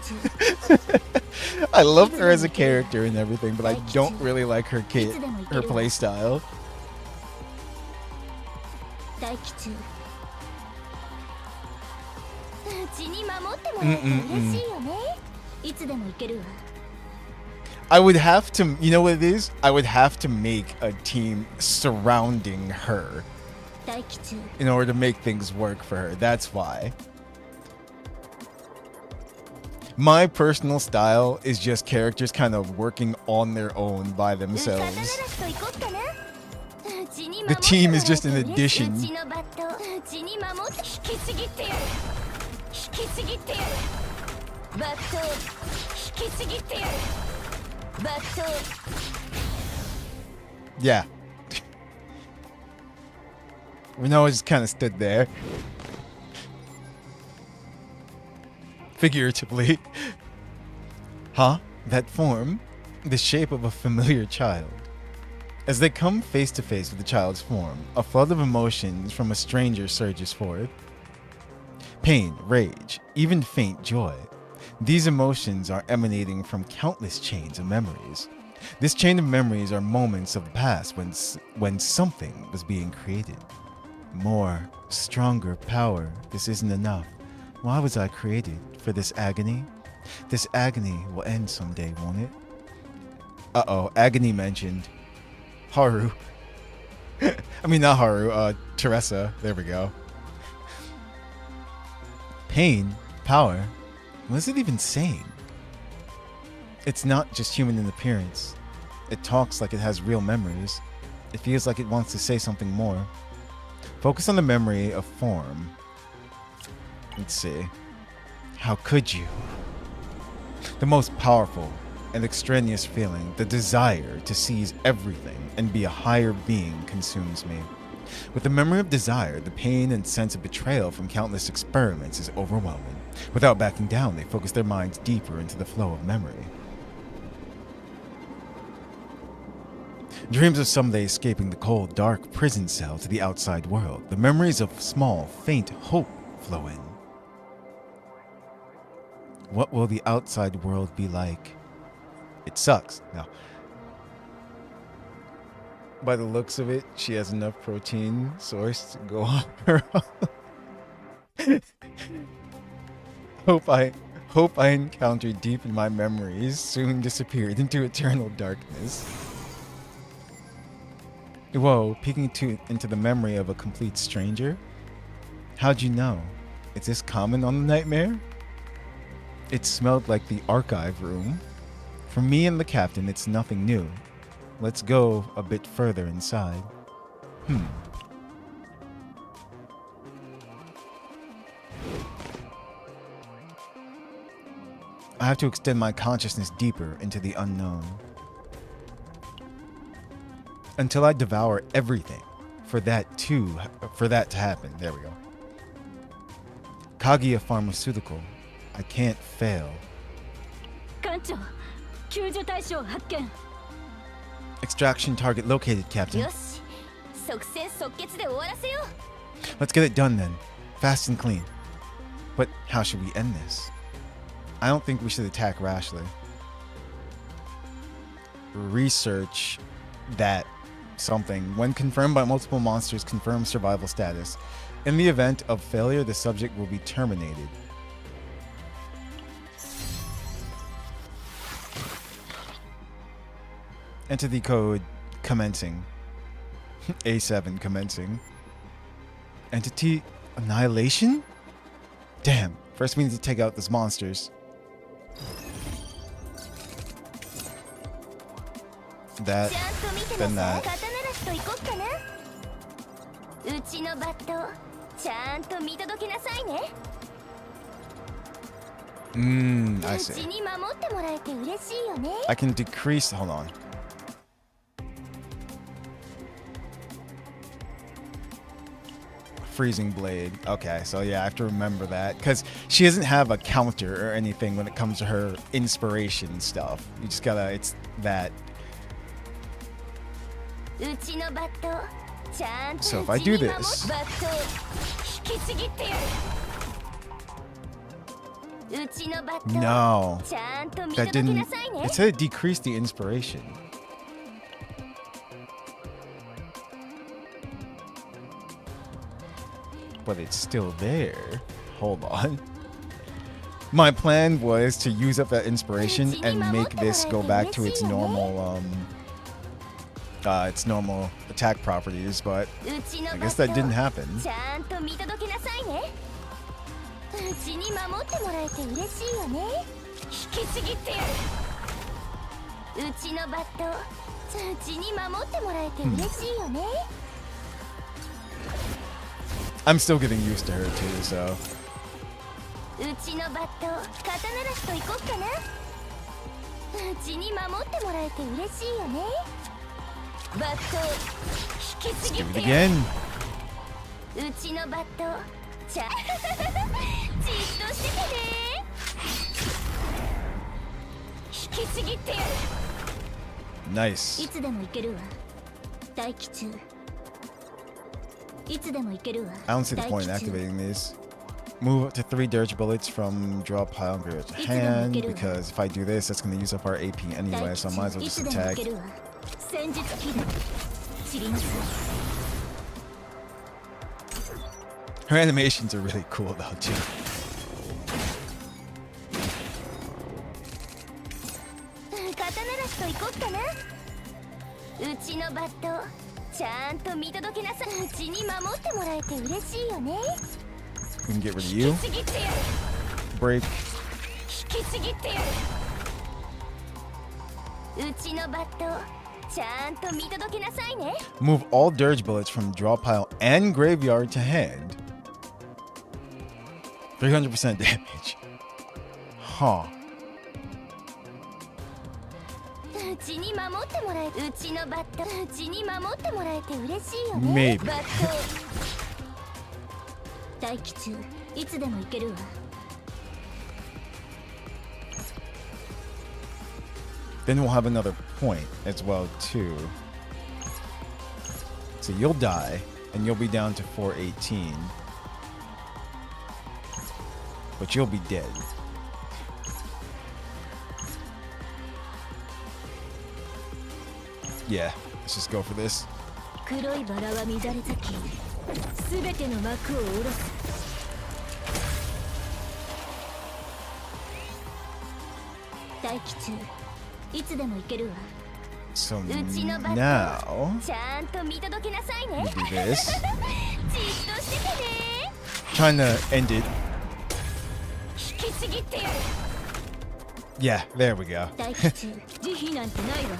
I love her as a character and everything, but I don't really like her kit, her playstyle. I would have to, you know what it is? I would have to make a team surrounding her in order to make things work for her. That's why. My personal style is just characters kind of working on their own by themselves. The team is just an addition. Yeah. Renoa just kind of stood there. Figuratively. Huh? That form, the shape of a familiar child. As they come face to face with the child's form, a flood of emotions from a stranger surges forth. Pain, rage, even faint joy. These emotions are emanating from countless chains of memories. This chain of memories are moments of the past when something was being created. More, stronger power. This isn't enough. Why was I created? For this agony? This agony will end someday, won't it? Uh-oh, agony mentioned. Haru. I mean, not Haru, Teresa. There we go. Pain, power. What is it even saying? It's not just human in appearance. It talks like it has real memories. It feels like it wants to say something more. Focus on the memory of form. Let's see. How could you? The most powerful and extraneous feeling, the desire to seize everything and be a higher being, consumes me. With the memory of desire, the pain and sense of betrayal from countless experiments is overwhelming. Without backing down, they focus their minds deeper into the flow of memory. Dreams of someday escaping the cold, dark prison cell to the outside world. The memories of small, faint hope flow in. What will the outside world be like? It sucks. No. By the looks of it, she has enough protein source to go on her own. Hope I encountered deep in my memories soon disappeared into eternal darkness. Whoa, peeking into the memory of a complete stranger? How'd you know? Is this common on the nightmare? It smelled like the archive room. For me and the captain, it's nothing new. Let's go a bit further inside. I have to extend my consciousness deeper into the unknown. Until I devour everything for that to happen. There we go. Kaguya Pharmaceutical. I can't fail. Extraction target located, Captain. Let's get it done then. Fast and clean. But how should we end this? I don't think we should attack rashly. Research that something. When confirmed by multiple monsters, confirm survival status. In the event of failure, the subject will be terminated. Entity code commencing. A7 commencing. Entity annihilation? Damn. First we need to take out these monsters. That. Then that. I see. I can decrease. Hold on. Freezing blade. Okay, so yeah, I have to remember that because she doesn't have a counter or anything when it comes to her inspiration stuff. You just gotta. It's that. So if I do this. No. That didn't. It said it decreased the inspiration. But it's still there. Hold on. My plan was to use up that inspiration and make this go back to its normal attack properties, but I guess that didn't happen. I'm still getting used to her too, so. Let's do it again. Nice. いつでも行けるわ。待機中。いつでも行けるわ。 I don't see the point in activating these. Move up to 3 dirge bullets from draw pile and grab your hand, because if I do this, that's going to use up our AP anyway, so I might as well just attack. 戦術切る。散りなさい。 Her animations are really cool though too. 刀なしと行こっかな。うちのバットちゃんと見届けなさい。うちに守ってもらえて嬉しいよね。 We can get rid of you. Break. 引きちぎってやる。うちのバットちゃんと見届けなさいね。 Move all dirge bullets from draw pile and graveyard to hand. 300% damage. Huh. うちに守ってもらえ、うちのバットうちに守ってもらえて嬉しいよね。 Maybe. バット待機中。いつでも行けるわ。 Then we'll have another point as well too. So you'll die, and you'll be down to 418. But you'll be dead. Yeah, let's just go for this. 黒いバラは乱れ咲き、すべての幕を下ろす。待機中。いつでも行けるわ。 So うちのバッ now トちゃんと見届けなさいね。 we do this. じっとしててね。 Trying to end it. 引きちぎってやる。 Yeah, there we go. 待機中。慈悲なんてないわ。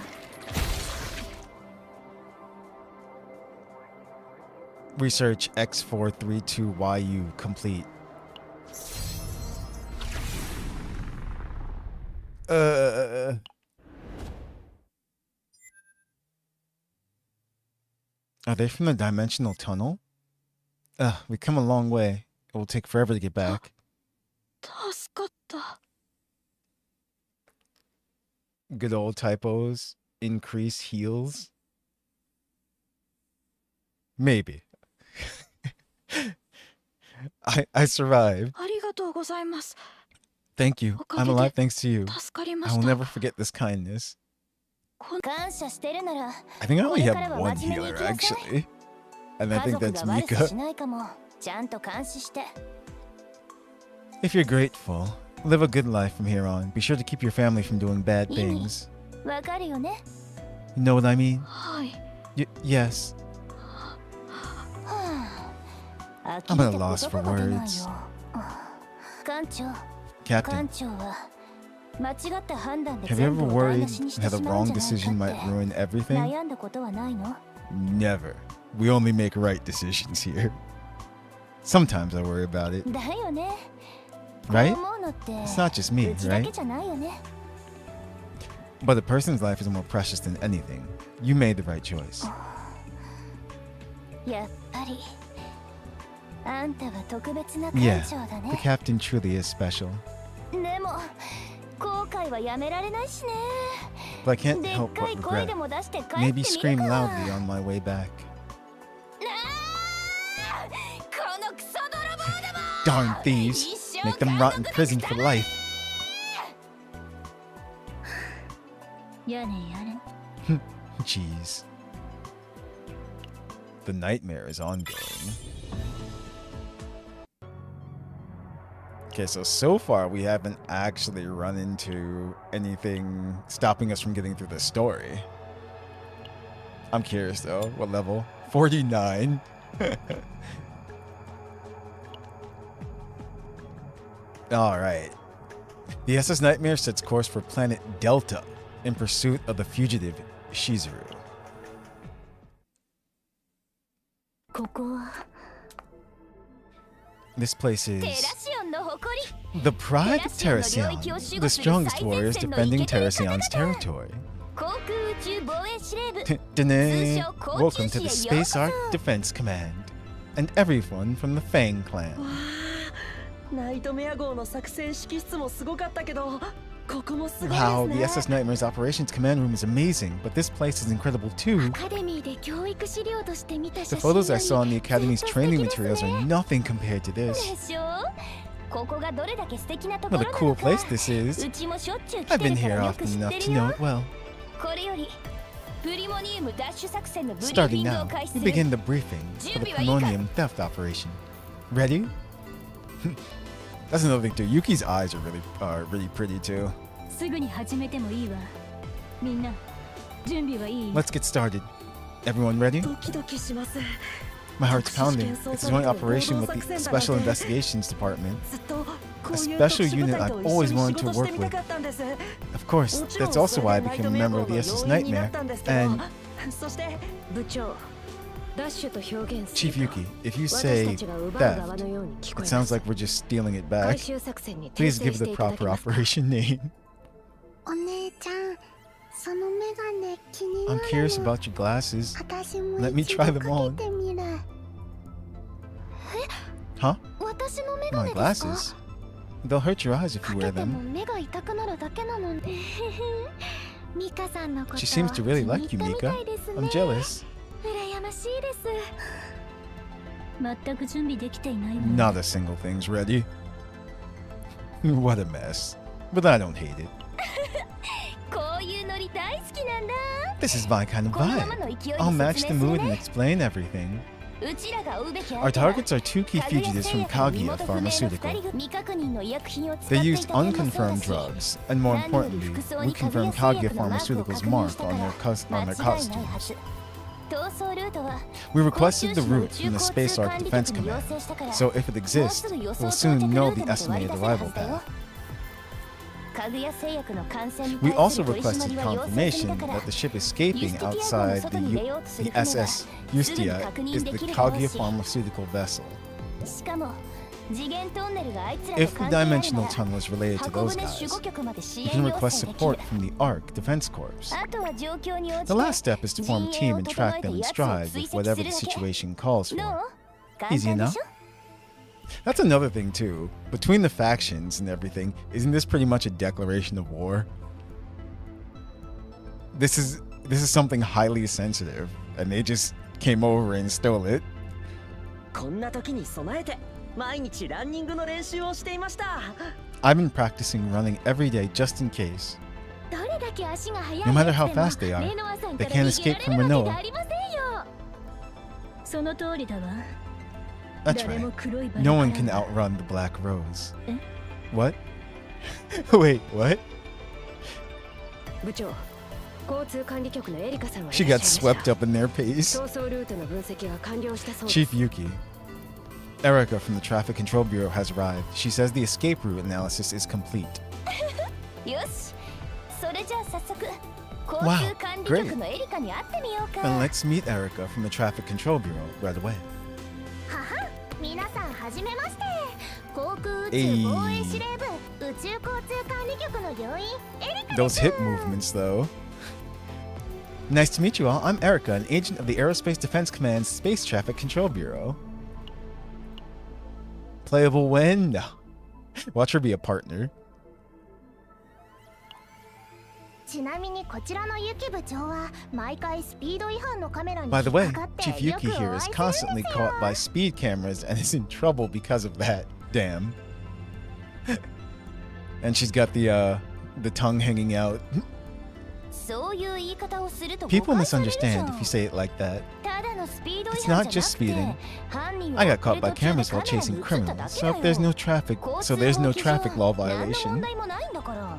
Research X432YU complete. Are they from the dimensional tunnel? We come a long way. It will take forever to get back. 助かった。 Good old typos. Increase heals. Maybe. I survived. ありがとうございます。 Thank you. I'm alive thanks to you. 助かりま I し will た。 never forget this kindness. 感謝してるなら、 I think I only これから have は one 真面目に healer 生きなさい。 actually. And I 家 think 族 that's が悪さ Mika. しないかもちゃんと監視して。 If you're grateful, live a good life from here on. Be sure to keep your family from doing bad 意味 things. わかるよね。 You know what I mean? はい。 Yes. 飽 I'm き at て a loss 言 for 葉が出ない words. よ。艦長、 Captain, 艦長は間違った判断で have you 全 ever 部を台 worried 無しにして that し the まうん wrong じゃない decision か might って ruin everything? 悩んだことはないの？ Never. We only make right decisions here. Sometimes I worry about it. だよね。 Right? こう思うのって It's not just me, うちだけ right? じゃないよね。 But a person's life is more precious than anything. You made the right choice. やっぱりあんたは特別な艦 Yeah, 長だ the ね。 captain truly is special. でも後悔はやめられないしね。 But I can't でっ help か but い声 regret. でも出して帰って Maybe み scream るか。 loudly on my way back. このクソ泥棒ども。 Darn thieves. Make them rot in prison for life. やねやね。 Jeez. The nightmare is ongoing. Okay, so far we haven't actually run into anything stopping us from getting through the story. I'm curious though, what level? 49? Alright. The SS Nightmare sets course for planet Delta in pursuit of the fugitive Shizuru. ここは This place テラ is シオンの誇り。 the pride of Terracion, the strongest warriors defending Terracion's territory. 航空宇宙防衛司令部。 Welcome to the Space Arc Defense Command, and everyone from the Fang clan. ナイトメア号の作戦指揮室もすごかったけど、ここもすごいですね。 Wow, the SS Nightmare's operations command room is amazing, but this place is incredible too. アカデミーで教育資料として見た The 写真 photos よ I り saw in the Academy's ずっと素 training 敵ですね materials are nothing compared to で this. しょここがどれだけ素敵なとこ What ろ a な cool のか place this is. うちもしょっちゅう来 I've て been るか here らよく often 知っ enough て to る know よ it well. これよりプリモニウム奪取作戦のブリーフ Starting ィング now, を開始 we する begin the briefing for the Primonium theft operation. Ready? That's another thing too. Yuki's eyes are really pretty too. すぐに始めてもいいわみんな準備はいい Let's get started. Everyone ready? ドキドキします。 My heart's pounding. It's a joint operation with the Special Investigations Department. ずっとこう A いう special 特殊部 unit 隊 I've と一緒 always に wanted 仕 to 事して work みた with. かったんです。 Of course, もちろん that's also それ why I でナイ became ト a メイ member コ of the ー SS の要員にな Nightmare. ったんですけど、 And そして部長ダッシュと表現す Chief ると Yuki, if you 私 say たちが奪う側 theft, のように聞 it こえま sounds す like we're just stealing it 回 back. 収作戦に訂 Please 正 give し the ていただ proper けますか operation name. お姉ちゃん、そのメガネ気にな I'm る curious の。 about your glasses. 私も Let me 一 try 度 them か on. けてみる。 Huh? 私のメガ My ネですか glasses? They'll hurt your eyes if か you け wear ても them. 目が痛くなるだけなのにミカさんのこと She seems to really like you, 気に入ったみ Mika. たいですね I'm jealous. 羨ましいです全く準備できていないわ Not a single thing's ready. What a mess. But I don't hate it. こういうノリ大好きなんだ This is my kind of このまま vibe. の勢いで I'll match 説 the 明す mood る and ね explain everything. うちらが追うべき Our 相手は targets are two key かぐや fugitives 製 from 薬の身 Kaguya 元不明の二 Pharmaceutical. 人未確認の医薬品を使って They い used た点もそうだ unconfirmed し drugs, and more 何より importantly, 服装 we にかぐ confirmed や製 Kaguya 薬のマークを Pharmaceutical's 確認した mark か on ら their 間違いないは costumes. ず逃走ルートは We 甲 requested 州 the 市の route 宇宙 from the 交 Space 通 Arc 管理 Defense 局に要 Command, 請したから so if it もう exists, すぐ予 we'll 想到 soon 着ル know ー the トまで割り estimated 出せるは arrival ずだよ path. かぐや製薬の感染に We 対す also る取り締ま requested りは要請済み confirmation だから that the ship ユ escaping スティア号の outside 外に出ようとす the る船は SS すぐに Yustia 確認 is で the きるだろう Kaguya し Pharmaceutical vessel. しかも次元トンネルがあいつらと If the 関係あるな dimensional ら tunnel is related to 箱 those 舟 guys, 守護局まで支 you 援 can 要 request 請でき support る from the ARC Defense Corps. あとは状況に応 The じて last step is to form a 陣営 team を and 整 track えて them in 奴を stride 追 with 跡 whatever す the るだけ situation calls ど for. う簡 Easy 単で enough? しょ That's another thing too. Between the factions and everything, isn't this pretty much a declaration of war? This is something highly sensitive, and they just came over and stole it. こんな時に備えて毎日ランニングの練習をしていました I've been practicing running every day just in case. どれだけ足が速い No matter や how つでも fast they are, レノアさん they から can't 逃げ escape ら from れるわけ Manoa. がありませんよその通りだわ That's 誰も right. 黒いバラ No one から can outrun the Black Rose. Eh? What? Wait, what? 部長交通管理局のエリカさんがい She らっ got しゃいました swept up in their pace. 逃走ルートの分析が完了したそうで Chief す Yuki. Erica from the Traffic Control Bureau has arrived. She says the escape route analysis is complete. よしそれじゃあ早速 Wow, 交通管理局のエリカに会ってみようか And let's meet Erica from the Traffic Control Bureau right away. はは、皆さんはじめまして。航空宇えい宙防衛司令部宇宙交通管理局の要員エリカ Those hip movements, though. Nice to meet you all. I'm Erica, an agent of the Aerospace Defense Command's Space Traffic Control Bureau. Playable when? No. Watch her be a partner. ちなみにこちらのユキ部長は毎回スピード違反のカメラに By the 引 way, っかかって Chief よ Yuki くお here 会い is するん constantly ですよ。 caught by speed cameras and is in trouble because of that. Damn. And she's got the tongue hanging out. そういう言い方をすると People 誤解されるじゃ misunderstand ん if you say it like that. ただのスピード違 It's 反 not じゃ just なく speeding. て犯人は I got 追っ caught て by る途中で cameras while カメラ chasing に映っただ criminals. け So だ if there's よ no traffic, 交 so 通 there's no 法規上 traffic law 何の violation. 問題もないんだから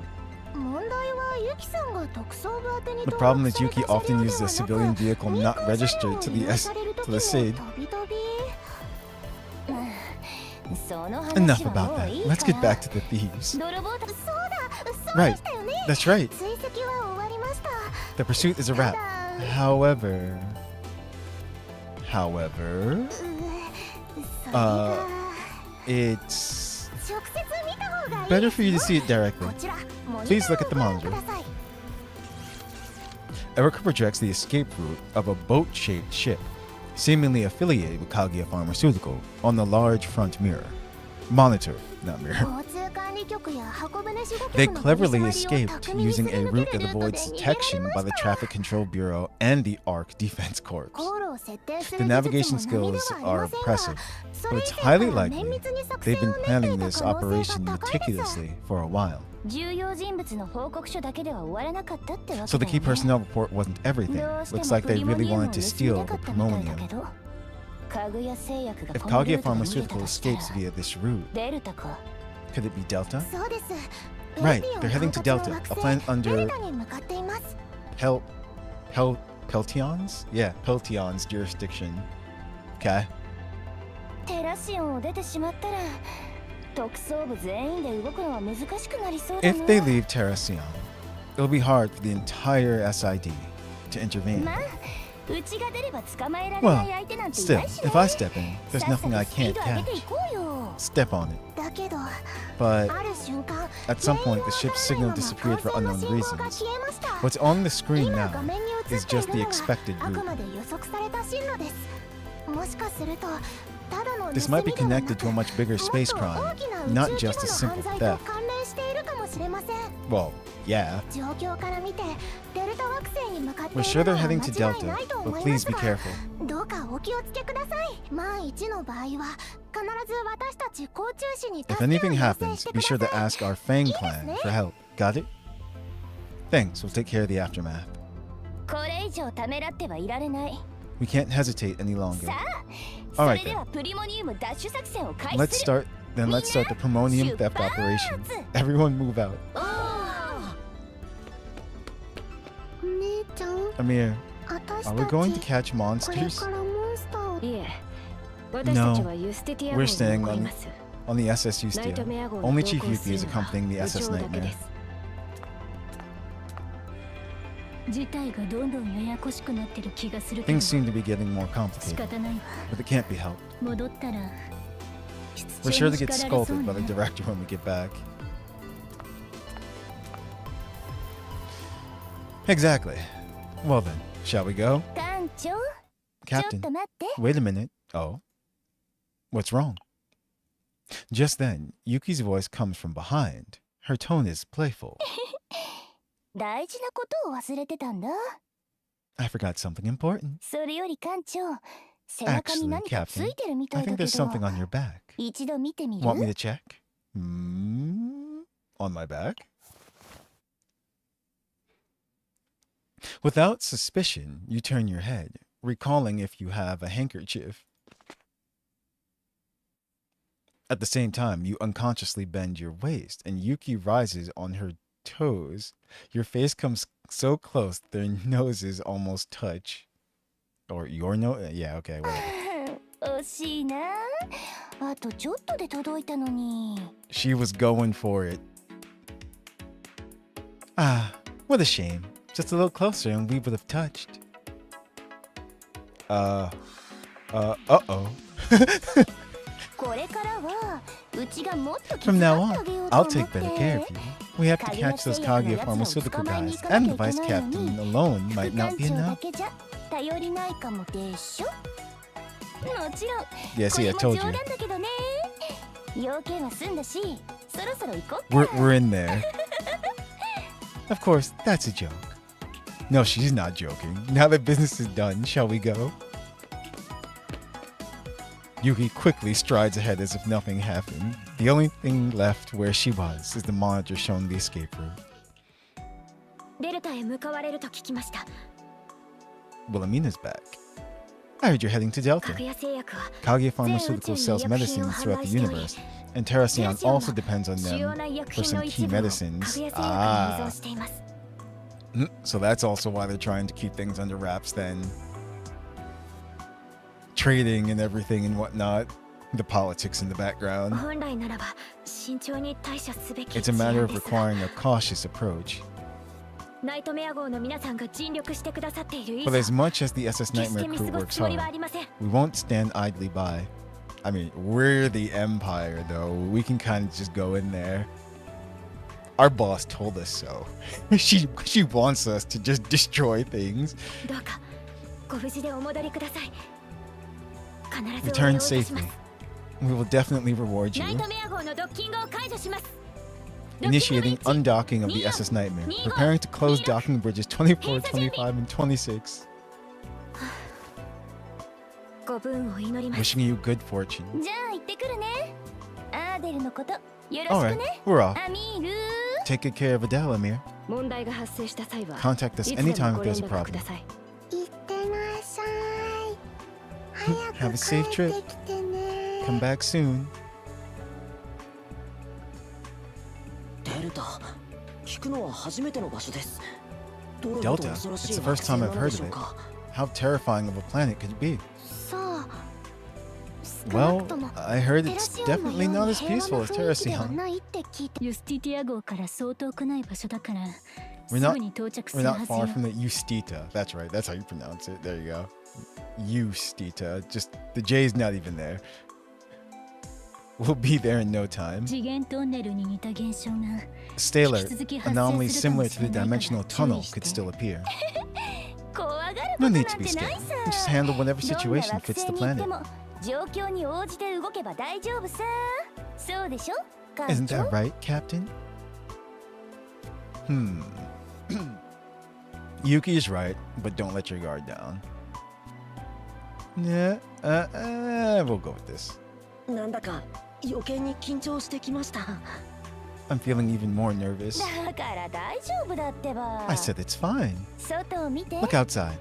問題はユキさんが特捜部宛てに The 登 problem 録 is され Yuki た車 often 両で uses a は civilian なく vehicle 民 not 間 registered 車 to 両を the 利用 S される to 時 the も SID. 飛び飛びその Enough 話は about もう that. いい Let's か get ら back to the thieves. 泥棒たちそう Right. でしたよね That's right. 追跡は終わりました The pursuit is a wrap. ただ However, それが it's 直接見た方がいい better for you to see it こ directly. ちらモニタ Please ー look at を the ご覧 monitor. ください Erica projects the escape route of a boat-shaped ship, seemingly affiliated with Kaguya Pharmaceutical, on the large front mirror. Monitor, not mirror. 交通管理 They cleverly escaped using a route that avoids detection by the Traffic Control Bureau and the ARC Defense Corps. The navigation skills are impressive, but it's highly likely they've been planning this operation meticulously for a while. So the key personnel report wasn't everything. Looks like they really wanted to steal the Promonium. If Kaguya Pharmaceutical escapes via this route, could it be Delta? Right, they're heading to Delta, a planet under Peltion's? Yeah, Peltion's jurisdiction. Okay. If they leave Terracion, it'll be hard for the entire SID to intervene. Well, still, if I step in, there's nothing I can't catch. Step on it. But at some point, the ship's signal disappeared for unknown reasons. What's on the screen now is just the expected route. This might be connected to a much bigger space crime, not just a simple theft. Well, yeah. We're sure they're heading to Delta, but please be careful. If anything happens, be sure to ask our Fang clan for help. Got it? Thanks, we'll take care of the aftermath. We can't hesitate any longer. Alright then. Let's start the Promonium theft operation. Everyone move out. Amir, are we going to catch monsters? No, we're staying on the SS Ustia. Only Chief Yuki is accompanying the SS Nightmare. Things seem to be getting more complicated, but it can't be helped. We're sure to get scolded by the director when we get back. Exactly. Well then, shall we go? Captain, wait a minute. Oh. What's wrong? Just then, Yuki's voice comes from behind. Her tone is playful. I forgot something important. Actually, Captain, I think there's something on your back. Want me to check? On my back? Without suspicion, you turn your head, recalling if you have a handkerchief. At the same time, you unconsciously bend your waist, and Yuki rises on her toes. Your face comes so close, their noses almost touch. Or your nose? Yeah, okay, whatever. She was going for it. Ah, what a shame. Just a little closer and we would have touched. Uh-oh. From now on, I'll take better care of you. We have to catch those Kaguya Pharmaceutical guys, and the Vice Captain alone might not be enough. Yeah, see, I told you. We're in there. Of course, that's a joke. No, she's not joking. Now that business is done, shall we go? Yuki quickly strides ahead as if nothing happened. The only thing left where she was is the monitor showing the escape route. Wilhelmina's back. I heard you're heading to Delta. Kaguya Pharmaceutical sells medicines throughout the universe, and Terracion also depends on them for some key medicines. Ah. So that's also why they're trying to keep things under wraps then. Trading and everything and whatnot. The politics in the background. It's a matter of requiring a cautious approach. But as much as the SS Nightmare crew works hard, we won't stand idly by. I mean, we're the Empire though. We can kind of just go in there. Our boss told us so. She wants us to just destroy things. Return safely. We will definitely reward you. Initiating undocking of the SS Nightmare. Preparing to close docking bridges 24, 25, and 26. ご分を祈ります。 Wishing you good fortune. じゃあ行ってくるね。アーデルのことよろしく Alright, ね。 we're off. アミール。 Take good care of Adele, Amir. 問題が発生した際は Contact us いつでも anytime ご if 連 there's a 絡く problem. ださい。いってらっしゃい。早 Have a く safe 帰 trip. ってきてね。 Come back soon. デルタ聞くのは初めての場所です。どれほど Delta? 恐ろし It's い the 惑 first 星 time な I've の heard でしょ of う it. か。 How terrifying of a planet could it be? さあ。少な Well, くとも I heard テラ it's シオンの definitely よう not に as 平和 peaceful な as 雰囲気では Terracion. ないって聞いて。ユスティティア号から相当遠くない場所だからす We're not- ぐに到着す We're る not はず far よ。 from the Ustita. That's right. That's how you pronounce it. There you go. Ustita. Just the J's not even there. We'll be there in no time. 次元トンネルに似た現象が Stellar 引き続き発生 anomaly するかも similar し to れ the ないから dimensional 注意 tunnel して could still appear. 怖がること No なん need to be てない scared. さ。 Just handle whatever どんな situation 惑 fits 星 the に行って planet. も状況に応じて動けば大丈夫さ。そうでしょ？艦 Isn't 長 that right, Captain? Yuki is right, but don't let your guard down. Yeah, we'll go with this. なんだか余計に緊張してきました。 I'm feeling even more nervous. だから大丈夫だってば。 I said it's fine. 外を見て。 Look outside.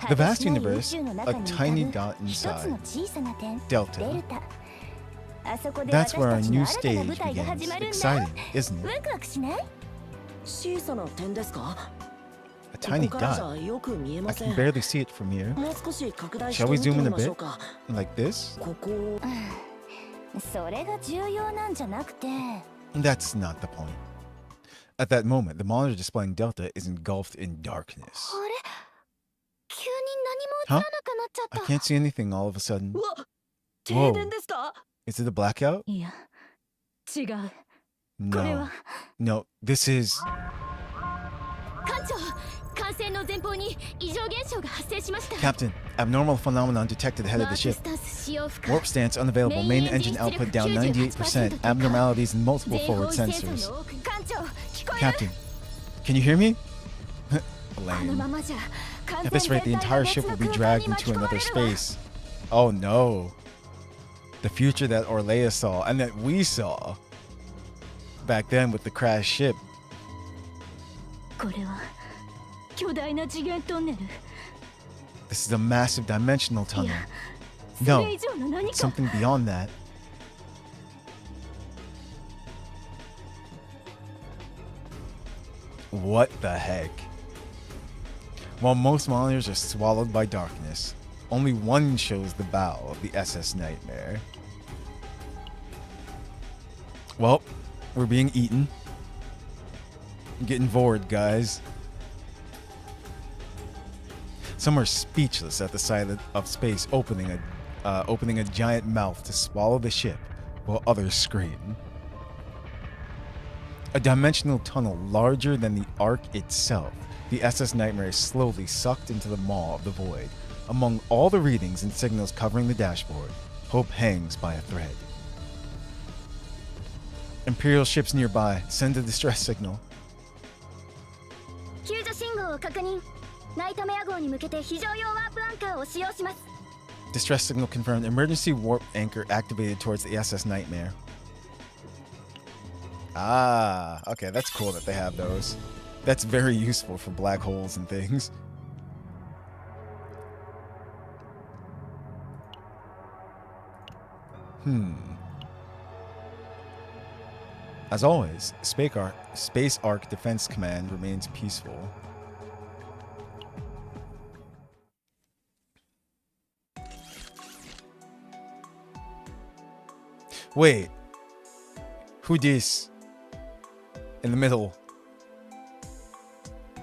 The vast 果てしない universe, 宇宙の a 中に浮かぶ tiny dot 一つの inside. 小さな点。 Delta. デルタ。あそこで That's 私 where た our ち new の新たな stage 舞台が begins. 始まるんだ。 Exciting, isn't ワ it? クワクしない？小さな点ですか？ A こ tiny こからじ dot. ゃよく見え I ませ can ん。 barely see it from here. もう少し拡大して Shall we 見て zoom in み a ましょ bit? うか。 Like this? ここそれが重要なんじゃなくて。 That's not the point. At that moment, the monitor displaying Delta is engulfed in darkness. あれ？急に何も映らなくなっちゃっ I た。 can't see anything all of a sudden. うわ停電ですか？ Is it a blackout? いや違うこれ No. は No, this is... 艦長、艦船の前方に異常現象が発生しました。 Captain, abnormal phenomenon detected ahead of ワー the プ ship. スタンス使用不可。 Warp stance unavailable. Main engine output down 98%. Abnormalities in multiple 全方 forward 位センサー sensors. の多く。艦長、聞こえる？ Captain, can you hear me? あのま Lame. まじゃ、艦 At this 船 rate, the 全 entire 体が ship 別 will の be 空間 dragged に巻き into 込ま another れるわ。 space. Oh no. The future that Orlea saw and that we saw back then with the crashed ship. これは巨大な次元トンネル This is a massive dimensional い tunnel. やそ No, れ以上の何 it's か something beyond that. What the heck? While most monitors are swallowed by darkness, only one shows the bow of the SS Nightmare. Well, we're being eaten. Getting bored, guys. Some are speechless at the sight of space opening a giant mouth to swallow the ship, while others scream. A dimensional tunnel larger than the Ark itself, the SS Nightmare is slowly sucked into the maw of the void. Among all the readings and signals covering the dashboard, hope hangs by a thread. Imperial ships nearby, send a distress signal. 救助信号を確認。ナイトメア号に向けて非常用ワープアンカーを使用します。 Distress signal confirmed. Emergency warp anchor activated towards the SS Nightmare. Ah, okay, that's cool that they have those. That's very useful for black holes and things. As always, Space Arc Defense Command remains peaceful. Wait. Who dis? In the middle.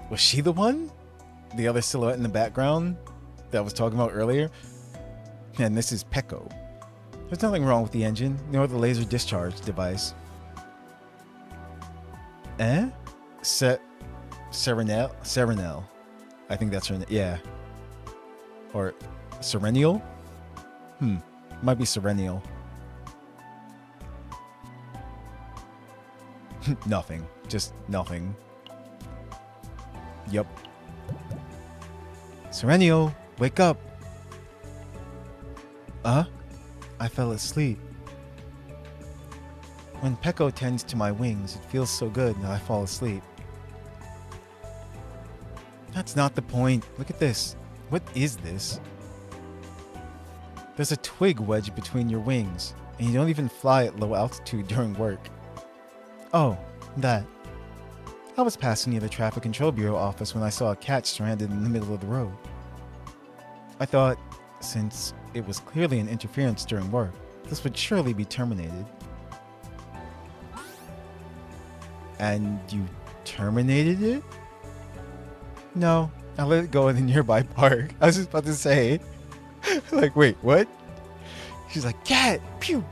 Was she the one? The other silhouette in the background that I was talking about earlier? And this is Peko. There's nothing wrong with the engine, nor the laser discharge device. Eh? Serenel? Serenel. I think that's her name. Yeah. Or Serenial? Might be Serenial. Nothing. Just nothing. Yup. Serenio, wake up! I fell asleep. When Peko tends to my wings, it feels so good that I fall asleep. That's not the point. Look at this. What is this? There's a twig wedged between your wings, and you don't even fly at low altitude during work. Oh, that. I was passing near the Traffic Control Bureau office when I saw a cat stranded in the middle of the road. I thought, since it was clearly an interference during work, this would surely be terminated. And you terminated it? No, I let it go in the nearby park. I was just about to say, like, wait, what? She's like, cat, pew!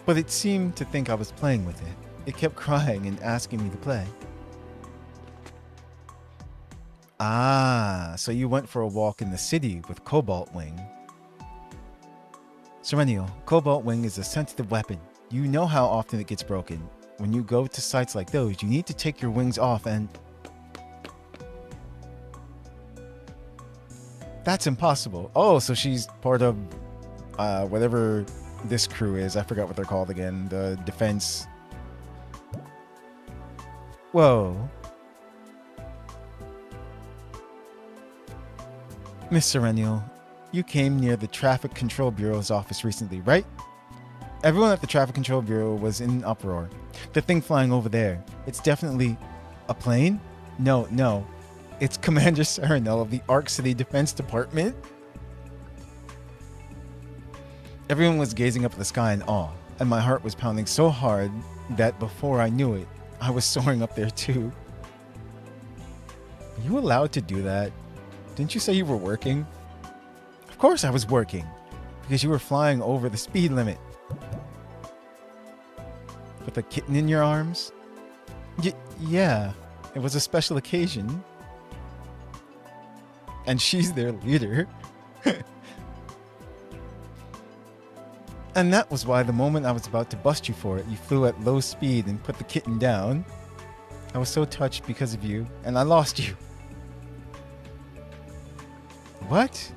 But it seemed to think I was playing with it. It kept crying and asking me to play. Ah, so you went for a walk in the city with Cobalt Wing. Serenio, Cobalt Wing is a sensitive weapon. You know how often it gets broken. When you go to sites like those, you need to take your wings off and... That's impossible. Oh, so she's part of whatever this crew is. I forgot what they're called again. The defense. Whoa. Miss Serenio, you came near the Traffic Control Bureau's office recently, right? Everyone at the Traffic Control Bureau was in an uproar. The thing flying over there, it's definitely a plane? No. It's Commander Serenel of the Arc City Defense Department. Everyone was gazing up at the sky in awe, and my heart was pounding so hard that before I knew it, I was soaring up there too. Are you allowed to do that? Didn't you say you were working? Of course I was working, because you were flying over the speed limit. With a kitten in your arms? Yeah, it was a special occasion. And she's their leader. And that was why the moment I was about to bust you for it, you flew at low speed and put the kitten down. I was so touched because of you, and I lost you. What?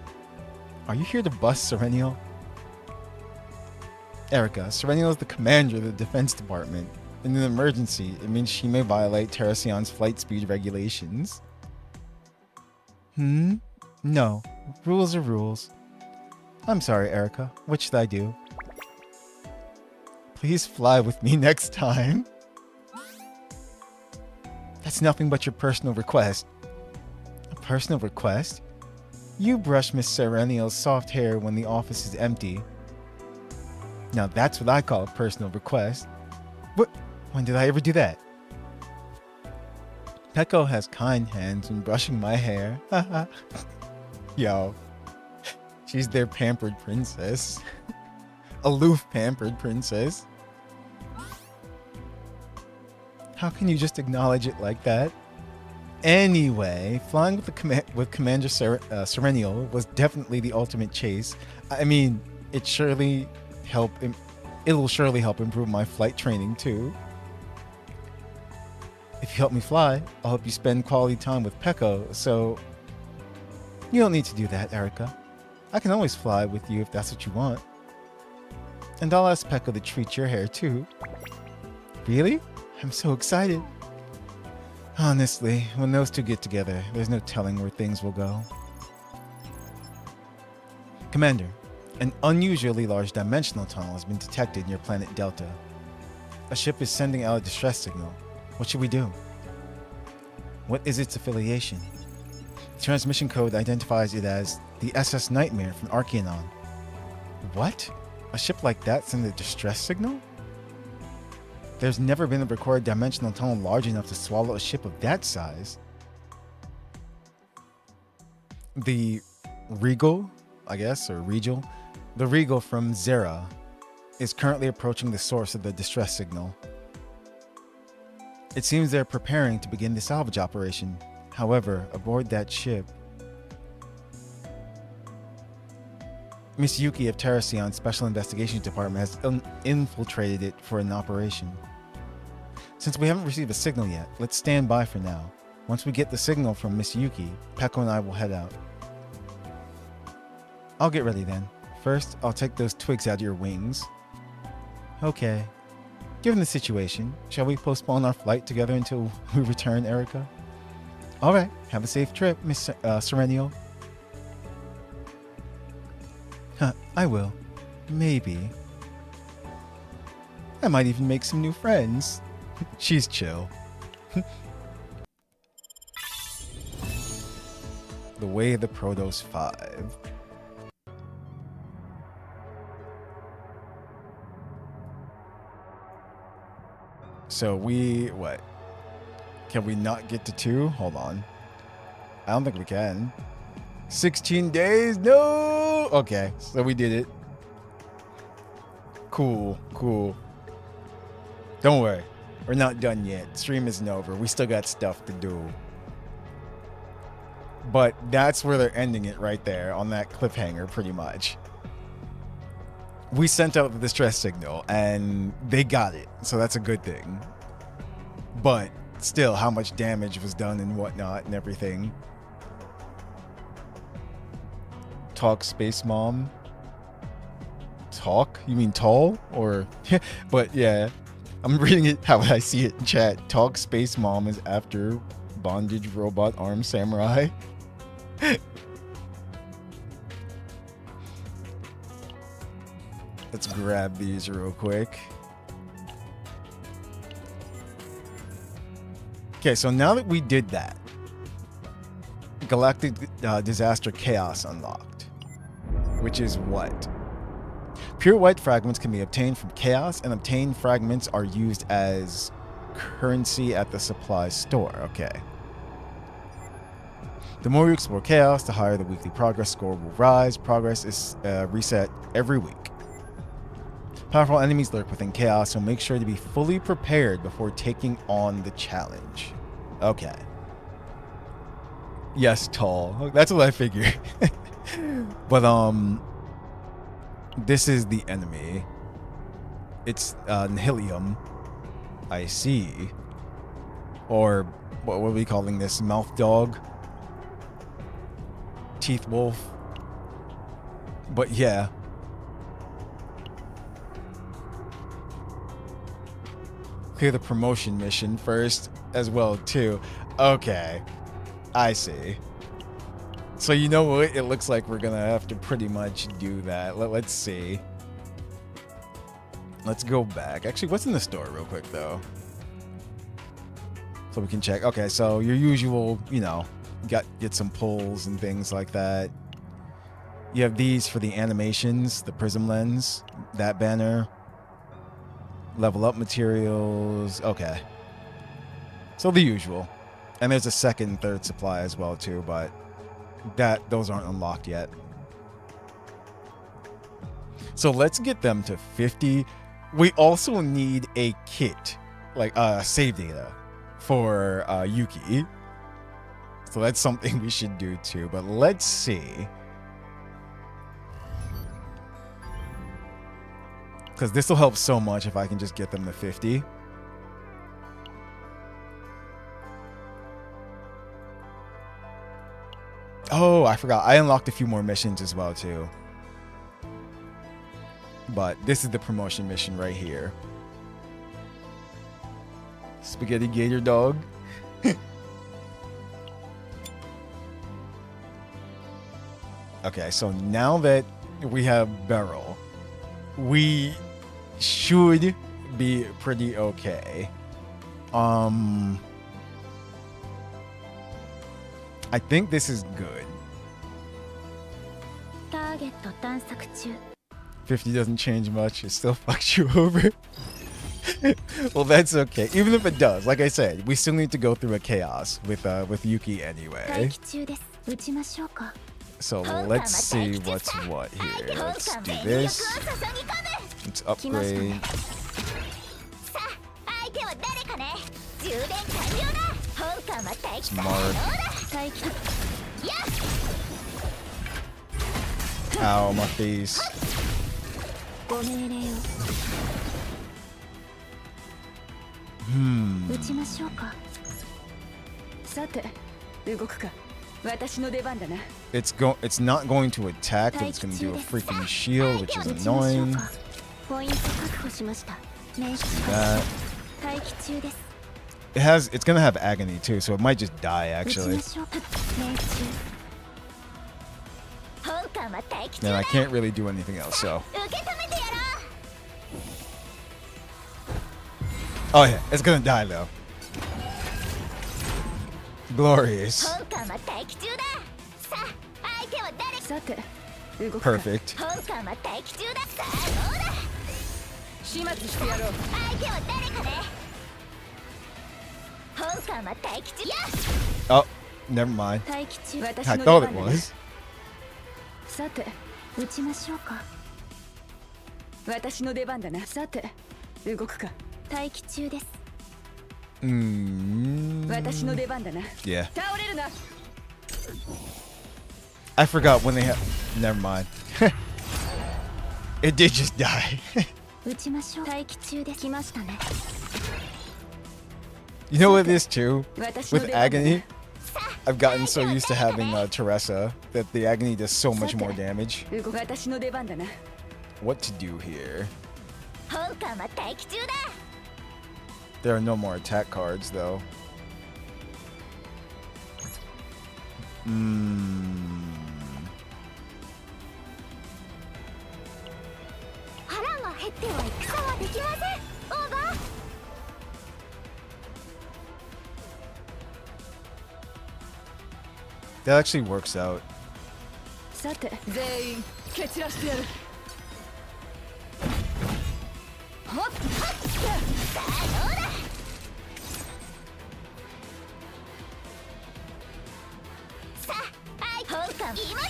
Are you here to bust Serenio? Erica, Serenio is the commander of the Defense Department. In an emergency, it means she may violate Terrasion's flight speed regulations. No. Rules are rules. I'm sorry, Erica. What should I do? Please fly with me next time. That's nothing but your personal request. A personal request? You brush Miss Serenio's soft hair when the office is empty. Now that's what I call a personal request. What? When did I ever do that? Peko has kind hands when brushing my hair. Yo. She's their pampered princess. Aloof pampered princess. How can you just acknowledge it like that? Anyway, flying with Commander Serenio was definitely the ultimate chase. I mean, it'll surely help improve my flight training too. If you help me fly, I'll help you spend quality time with Peko, so you don't need to do that, Erica. I can always fly with you if that's what you want. And I'll ask Peko to treat your hair too. Really? I'm so excited. Honestly, when those two get together, there's no telling where things will go. Commander, an unusually large dimensional tunnel has been detected near planet Delta. A ship is sending out a distress signal. What should we do? What is its affiliation? The transmission code identifies it as the SS Nightmare from Archaeon. What? A ship like that sends a distress signal? There's never been a recorded dimensional tunnel large enough to swallow a ship of that size. The Regal, I guess, or Regal, the Regal from Zera is currently approaching the source of the distress signal. It seems they're preparing to begin the salvage operation. However, aboard that ship... Miss Yuki of Terrasion's Special Investigations Department has infiltrated it for an operation. Since we haven't received a signal yet, let's stand by for now. Once we get the signal from Miss Yuki, Peko and I will head out. I'll get ready then. First, I'll take those twigs out of your wings. Okay. Given the situation, shall we postpone our flight together until we return, Erica? Alright, have a safe trip, Miss Serenio. Huh, I will. Maybe. I might even make some new friends. She's chill. The Way of the Protos 5. So what? Can we not get to 2? Hold on. I don't think we can. 16 days? No! Okay, so we did it. Cool. Don't worry. We're not done yet. Stream isn't over. We still got stuff to do. But that's where they're ending it right there, on that cliffhanger, pretty much. We sent out the distress signal, and they got it. So that's a good thing. But still, how much damage was done and whatnot and everything. Talk, Space Mom. Talk? You mean tall? Or... But yeah, I'm reading it how I see it in chat. Talk, Space Mom is after Bondage Robot Arm Samurai. Let's grab these real quick. Okay, so now that we did that, Galactic Disaster Chaos unlocked. Which is what? Pure white fragments can be obtained from Chaos, and obtained fragments are used as currency at the supply store. Okay. The more you explore Chaos, the higher the weekly progress score will rise. Progress is reset every week. Powerful enemies lurk within Chaos, so make sure to be fully prepared before taking on the challenge. Okay. Yes, tall. That's what I figured. But, this is the enemy. It's, Nihilium. I see. Or, what are we calling this? Mouth Dog? Teeth Wolf? But, yeah. Clear the promotion mission first as well too. Okay, I see. So you know what? It looks like we're gonna have to pretty much do that. Let's see. Let's go back. Actually, what's in the store real quick though? So we can check. Okay, so your usual, you know, get some pulls and things like that. You have these for the animations, the prism lens, that banner. Level up materials. Okay. So the usual. And there's a second and third supply as well too, but those aren't unlocked yet. So let's get them to 50. We also need a kit, like save data for Yuki. So that's something we should do too, but let's see. Because this will help so much if I can just get them to 50. Oh, I forgot. I unlocked a few more missions as well, too. But this is the promotion mission right here. Spaghetti Gator Dog. Okay, so now that we have Beryl, we should be pretty okay. I think this is good. 50 doesn't change much. It still fucks you over. Well, that's okay. Even if it does, like I said, we still need to go through a chaos with Yuki anyway. So let's see what's what here. Let's do this. Let's upgrade. Smart. Ow, my face. ご命令を。撃ちましょうか。さて、動くか。私の出番だな。It's not going to attack, but it's gonna do a freaking shield, which is annoying. ポイント確保しました。命中 That 待機中です。 it's gonna have agony too, so it might just die 撃ち actually. ましょうか。命中。本艦は待機中 Then だ I can't really do anything else, so. 受け止めてやろ Oh yeah, it's gonna die though. Glorious. う本艦は待機中ださあ相手は誰さて、動くか。 Perfect. 本艦は待機中ださあどうだ始末してやろう。相手は誰かね本艦は待機中や Oh, never mind. 待機中。 私 I の thought 出 it 番だな。 was. さて、撃ちましょうか。私の出番だな。さて、動くか。待機中です。私の出番だな。 Yeah. 倒れるな。 I forgot when they have. Never mind. It did just die. 撃ちましょう。待機中で来ましたね。 You know what it is too? 私の With 出番だな。 agony, I've gotten so used to having Teresa that the agony does so much more damage. 私の出番だな。 What to do here? 本艦は待機中だ There are no more attack cards though. 腹が減っては戦はできません。オーバー。 That actually works out. さて、全員蹴散らしてやる。はっはっさあどうださあ本艦今だ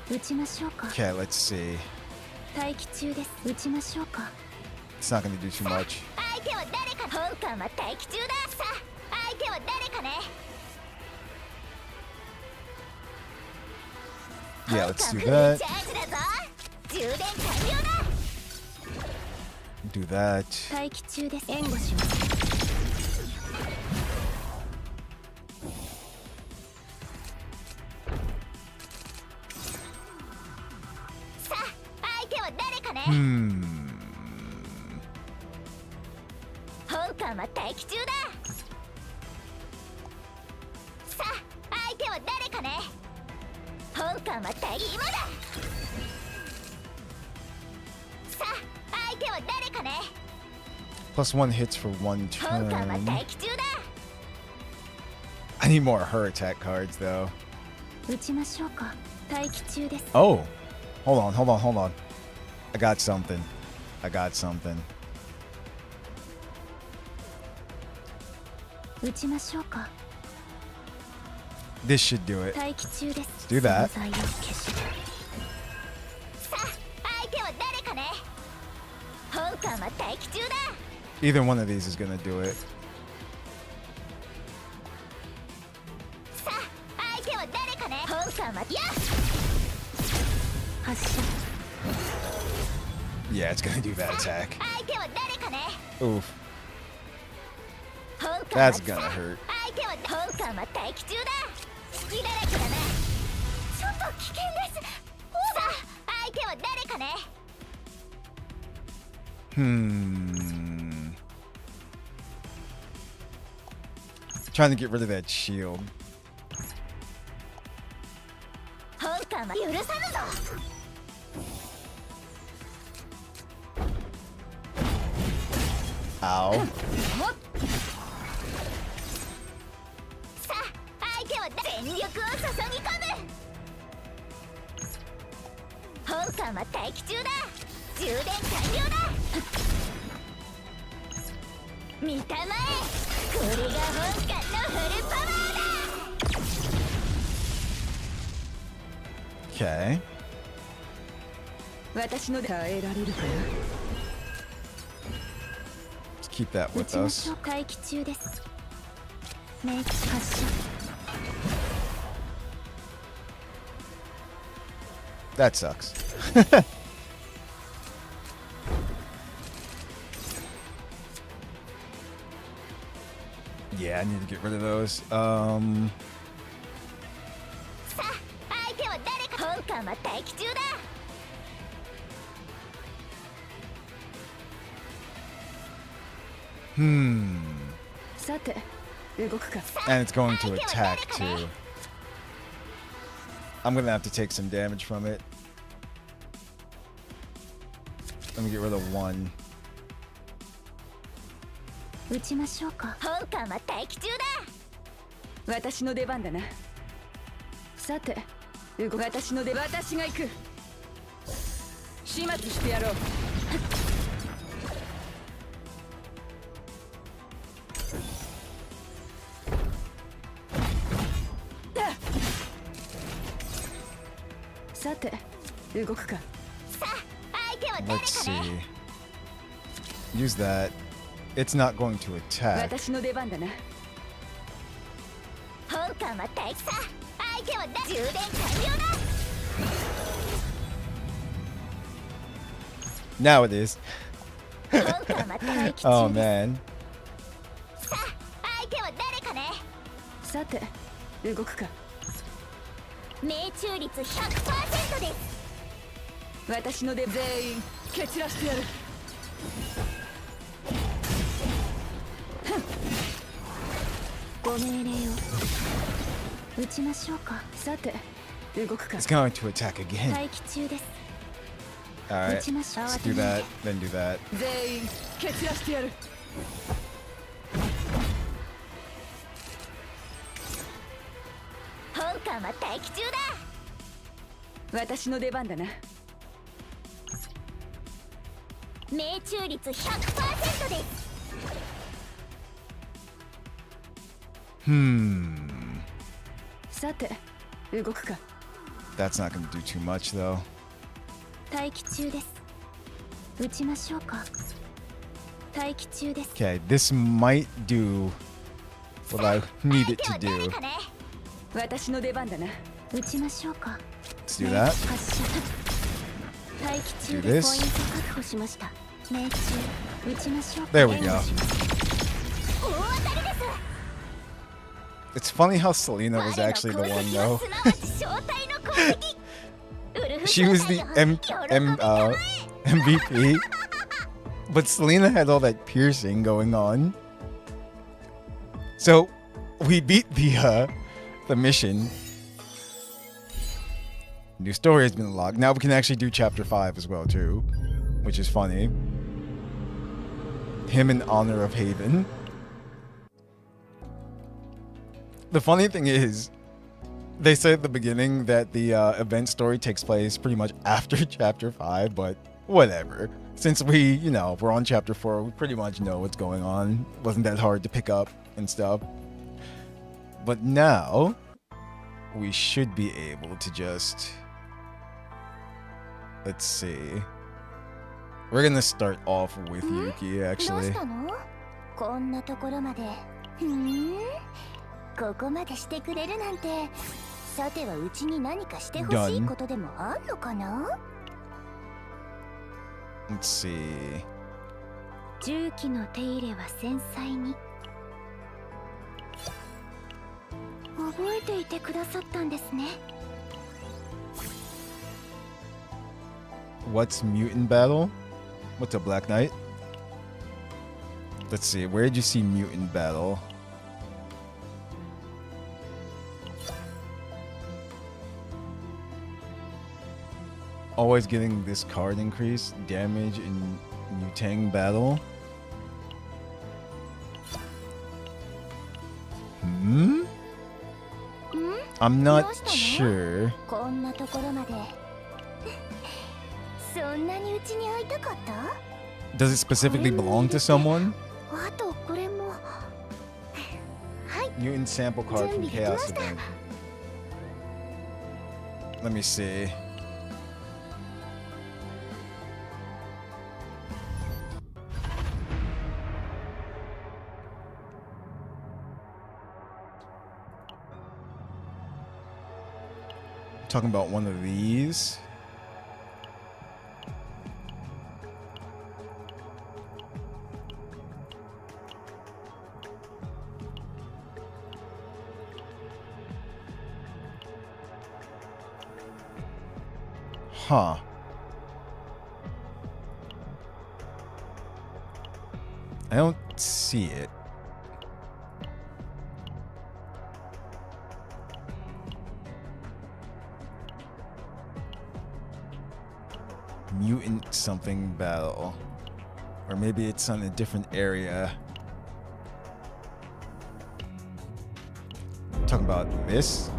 撃ちましょうか。 Okay, let's see. 待機中です。撃ちましょうか。 It's not gonna do too much. 相手は誰か本艦は待機中ださあ相手は誰かね Yeah, let's do フル that. チャージだぞ充電完了だ Do that. 待機中です。援護します。さあ相手は誰かね 本艦は待機中ださあ相手は誰かね本艦は待機今ださあ相手は誰かね +1 hits for one 本艦は turn. 待機中だ I need more her attack cards though. 撃ちましょうか。待機中です。 Oh, hold on, hold on, hold on. I got something. I got something. 撃ちましょうか。 This should do it. 待機中です。 Do that. その材を消し。さあ相手は誰かね本艦は待機中だ Either one of these is gonna do it. さあ相手は誰かね本艦はや発射。 Yeah, it's gonna do that attack. 相手は誰かね Oof. 本艦は That's gonna hurt. 相手は本艦は待機中だ隙だらけだなちょっと危険ですさあ相手は誰かね Trying to get rid of that shield. 本艦は許さぬぞ Ow. さあ相手は全力を注ぎ込む本艦は待機中だ充電完了だ見たまえこれが本艦のフルパワーだ Okay. 私の耐えられるかな。 Let's keep that 撃 with ちま us. しょう。待機中です。命中発射。That sucks. Yeah, I need to get rid of those. さあ相手は誰か。本艦は待機中だ。さて動くか。 And it's going to attack too. I'm gonna have to take some damage from it. Let me get rid of one. 撃ちましょうか。本艦は待機中だ。私の出番だな。さて私の私が行く。始末してやろう。さて動くか。さあ相手は誰 Let's か see. ね。 Use that. It's not going to attack. 私の出番だな。本艦は待機。さあ相手は充電完了だ。 Now it is. 本艦は待機中 Oh です。 man. さあ相手は誰かね。さて動くか。命中率 100% です。私の全員蹴散らしてやる。ご命令を撃ちましょうか。さて動くか。 It's going to attack again. 待機中です。 Alright. 撃ちましょう。 Let's do that. Then do that. 全員蹴散らしてやる。本艦は待機中だ。私の出番だな。命中率 100% です。さて動くか。 That's not going to do too much though. 待機中です。撃ちましょうか。待機中です。 Okay, this might do what I need it to 相手は誰 do. かね。私の出番だな。撃ちましょうか。 Let's do that. 発射。待機中 Do で this. ポイント確保しました。命中。撃ちましょうか。 There we go. 援護します。大当たりです。 It's funny how Selena was actually the one though. すなわち正体の攻撃。ウルフ She was the 正体の喜びたまえ。 MVP. But Selena had all that piercing going on. So we beat the mission. New story has been unlocked. Now we can actually do chapter 5 as well too, which is funny. Him in honor of Haven. The funny thing is, they say at the beginning that the event story takes place pretty much after chapter 5, but whatever. Since we're on chapter 4, we pretty much know what's going on. Wasn't that hard to pick up and stuff. But now, we should be able to just... Let's see. We're gonna start off with Yuki, どう actually. したの？こんなところまで。ふん。ここまでしてくれるなんて。さてはうちに何かしてほしいことでもあんのかな？ Let's see. 重機の手入れは繊細に。覚えていてくださったんですね。 What's Mutant Battle? What's a Black Knight? Let's see. Where did you see Mutant Battle? Always getting this card increase. Damage in Mutang Battle. I'm not sure. こんなところまで。そんなにうちに会いたかった？ Does it specifically belong to someone? あとこれも。はい。 Mutant sample card from 準備できま Chaos した。 Event. Let me see. Talking about one of these. Huh. I don't see it. Mutant something battle. Or maybe it's on a different area. Talking about this?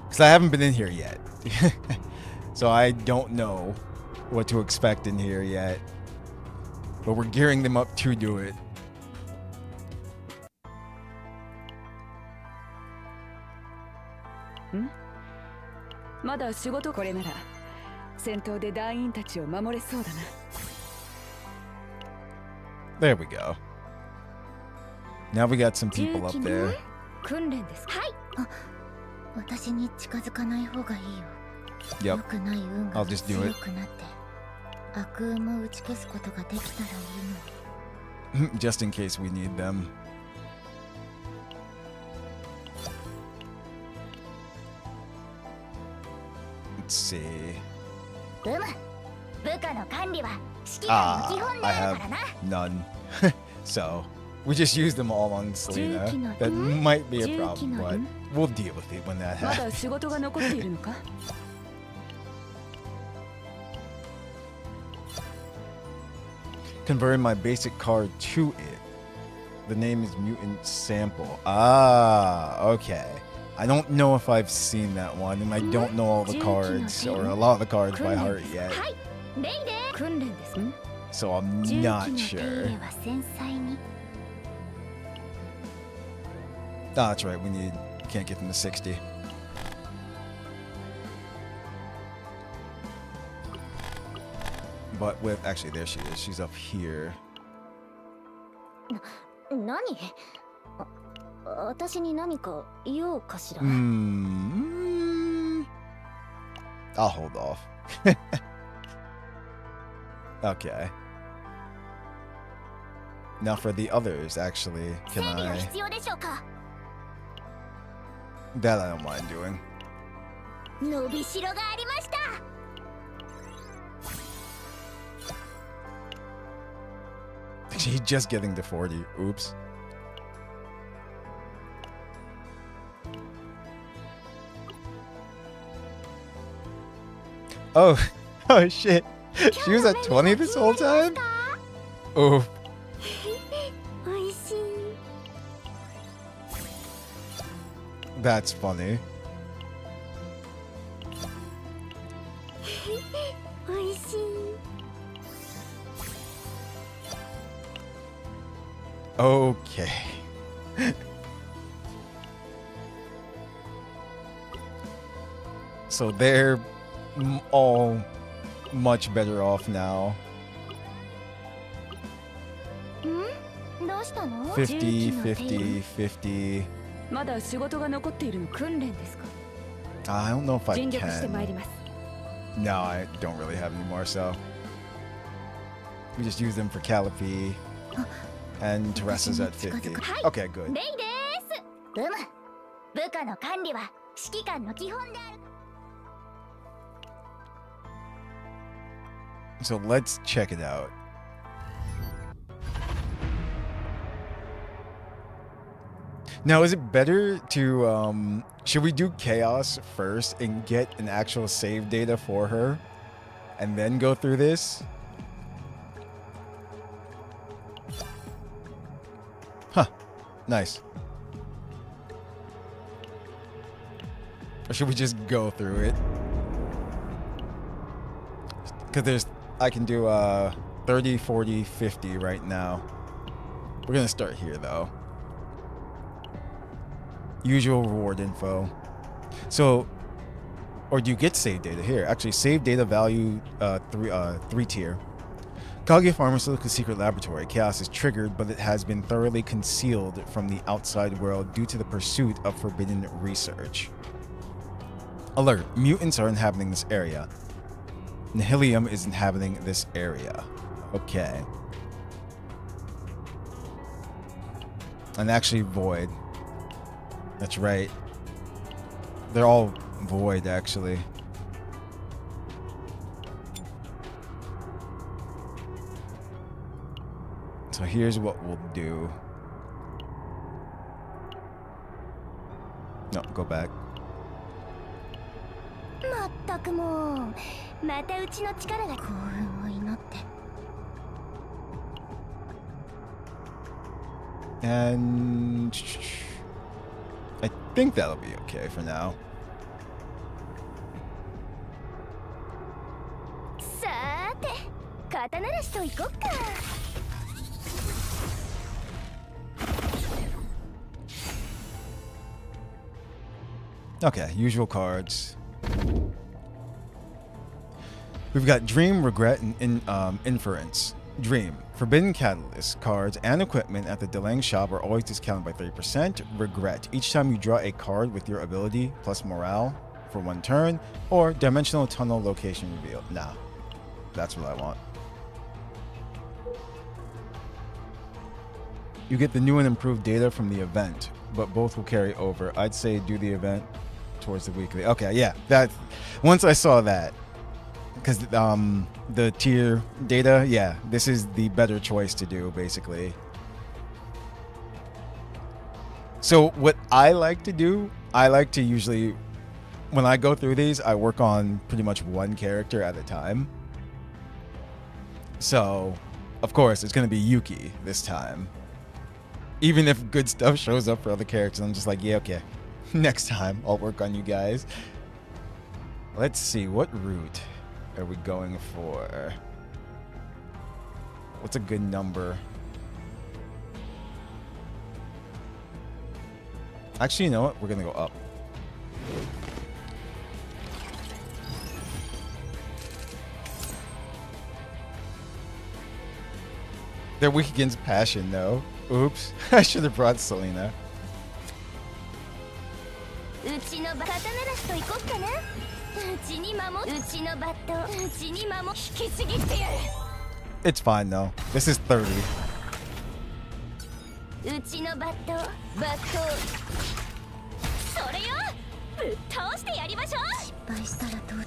Because I haven't been in here yet. So I don't know what to expect in here yet. But we're gearing them up to do it. There we go. Now we got some people up there. 訓練ですか。はい。あ、私に近づかない方がいいよ。 Yep. 良くない運が I'll just do 強 it. くなって悪運も打ち消すことができたらいいの。 Just in case we need them. Let's see. うむ。部下の管理は指揮官の基本で I あ have るからな。 none. So we just use them all on Selena. That might be a problem, but we'll deal with it when that ま happens. だ仕事が残っているのか。 Converting my basic card to it. The name is Mutant Sample. Ah, okay. I don't know if I've seen that one, and I don't know all the cards, or a lot of the cards by heart yet. はい。レイデー。訓練です。ん So I'm 重機 not の手入 sure. れは繊細に。 Ah, that's right. Can't get them to 60. But actually, there she is. She's up here. 何？私に何か言おうかしら。 I'll hold off. Okay. Now for the others, actually, 整 can 備が I? 必要でしょうか。 That I don't mind doing. 伸びしろがありました。 She's just getting to 40. Oops. Oh, oh shit. She was at 20 this whole time? Oh, おいしい。 that's funny. おいしい。 Okay. So they're all much better off now. どうしたの？ 50, 50, 50. まだ仕事が残っているの。訓練ですか。 I don't know if I 尽力してまいり can. ます。 No, I don't really have any more, so. We just use them for Calliope. And Teresa's at 50. Okay, good. レイです。うむ。部下の管理は指揮官の基本である。 So let's check it out. Now, is it better to, should we do Chaos first and get an actual save data for her? And then go through this? Huh. Nice. Or should we just go through it? Because I can do 30, 40, 50 right now. We're going to start here, though. Usual reward info. So, or do you get save data here? Actually, save data value 3 tier. Kage Pharmaceutical Secret Laboratory. Chaos is triggered, but it has been thoroughly concealed from the outside world due to the pursuit of forbidden research. Alert. Mutants are inhabiting this area. Nihilium is inhabiting this area. Okay. And actually Void. That's right. They're all Void, actually. So here's what we'll do. No, go back. まったくもうまたうちの力が幸運を祈って And I think that'll be okay for now. さーて肩慣らしといこっか Okay, usual cards. We've got Dream, Regret, and Inference. Dream. Forbidden Catalyst cards and equipment at the delaying shop are always discounted by 30%. Regret. Each time you draw a card with your ability plus morale for 1 turn, or Dimensional Tunnel location reveal. Nah, that's what I want. You get the new and improved data from the event, but both will carry over. I'd say do the event towards the weekly. Okay, yeah, that once I saw that, because the tier data, yeah, this is the better choice to do basically. So what I like to do, I like to usually, when I go through these, I work on pretty much one character at a time. So of course it's going to be Yuki this time. Even if good stuff shows up for other characters, I'm just like, yeah, okay. Next time, I'll work on you guys. Let's see, what route are we going for? What's a good number? Actually, you know what? We're gonna go up. They're weak against passion, though. Oops. I should have brought Selena. うちのバ肩慣らしといこっかなうちに守うちのバットうちに守引きちぎってやる It's fine, though. This is 30. うちのバットそれよぶっ倒してやりましょう失敗したらどうだ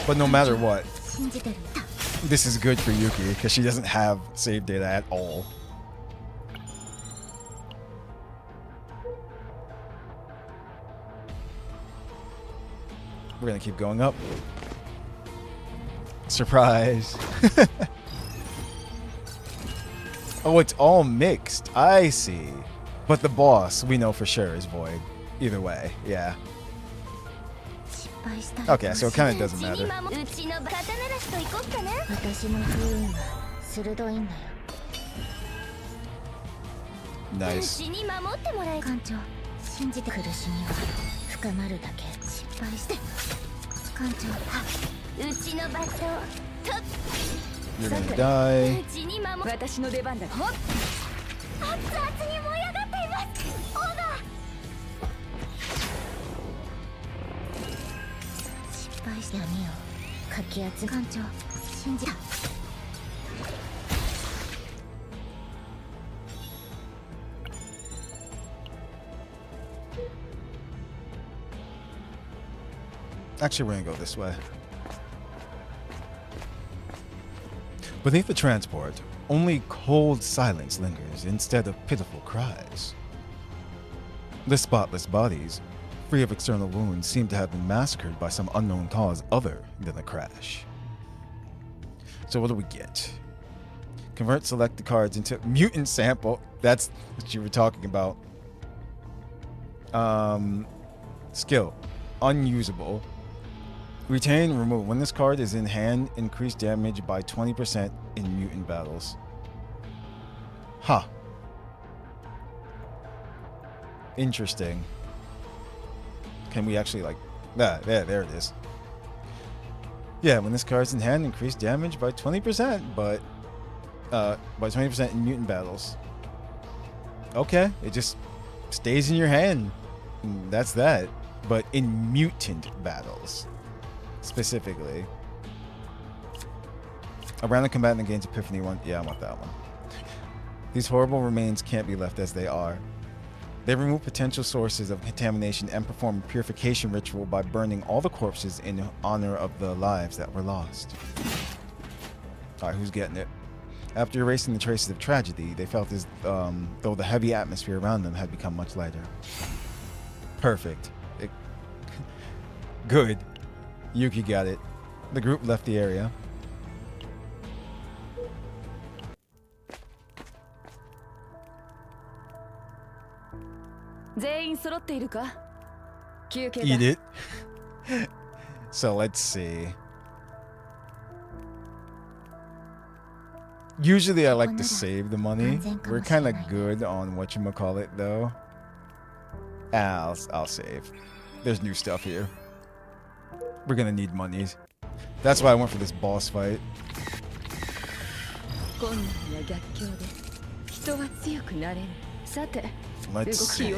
But no matter what, 信じてるんだ this is good for Yuki, because she doesn't have save data at all. We're gonna keep going up. Surprise. Oh, it's all mixed. I see. But the boss, we know for sure, is Void. Either way, yeah. Okay, so it kind of doesn't matter. うちの肩慣らしといこっかな私の不運は鋭いんだよ Nice. うちに守ってもらえ艦長信じて苦しみは深まるだけ失敗して艦長うちのバット You're gonna die. うちに守私の出番だほっ熱々に燃え上がっていますオーバー失敗して闇をかき集め艦長信じた Actually, we're gonna go this way. Beneath the transport, only cold silence lingers instead of pitiful cries. The spotless bodies, free of external wounds, seem to have been massacred by some unknown cause other than the crash. So what do we get? Convert selected cards into mutant sample. That's what you were talking about. Skill. Unusable. Retain, remove. When this card is in hand, increase damage by 20% in mutant battles. Huh. Interesting. Can we actually like... There it is. Yeah, when this card's in hand, increase damage by 20%, but... by 20% in mutant battles. Okay, it just stays in your hand. That's that. But in mutant battles. Specifically. A random combatant gains Epiphany 1. Yeah, I want that one. These horrible remains can't be left as they are. They remove potential sources of contamination and perform a purification ritual by burning all the corpses in honor of the lives that were lost. Alright, who's getting it? After erasing the traces of tragedy, they felt as though the heavy atmosphere around them had become much lighter. Perfect. Good. Yuki got it. The group left the area. Eat it. So let's see. Usually I like to save the money. We're kind of good on whatchamacallit though. I'll save. There's new stuff here. We're gonna need monies. That's why I went for this boss fight. Let's see.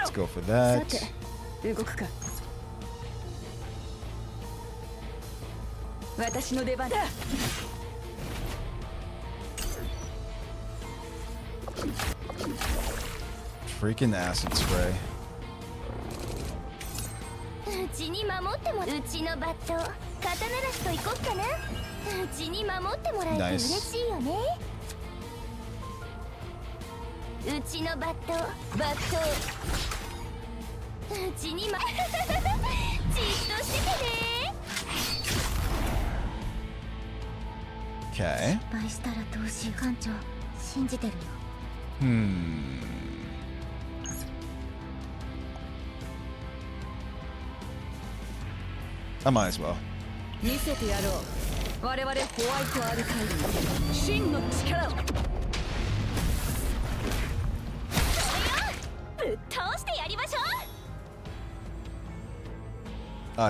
Let's go for that. Freaking acid spray. Nice. Okay. I might as well.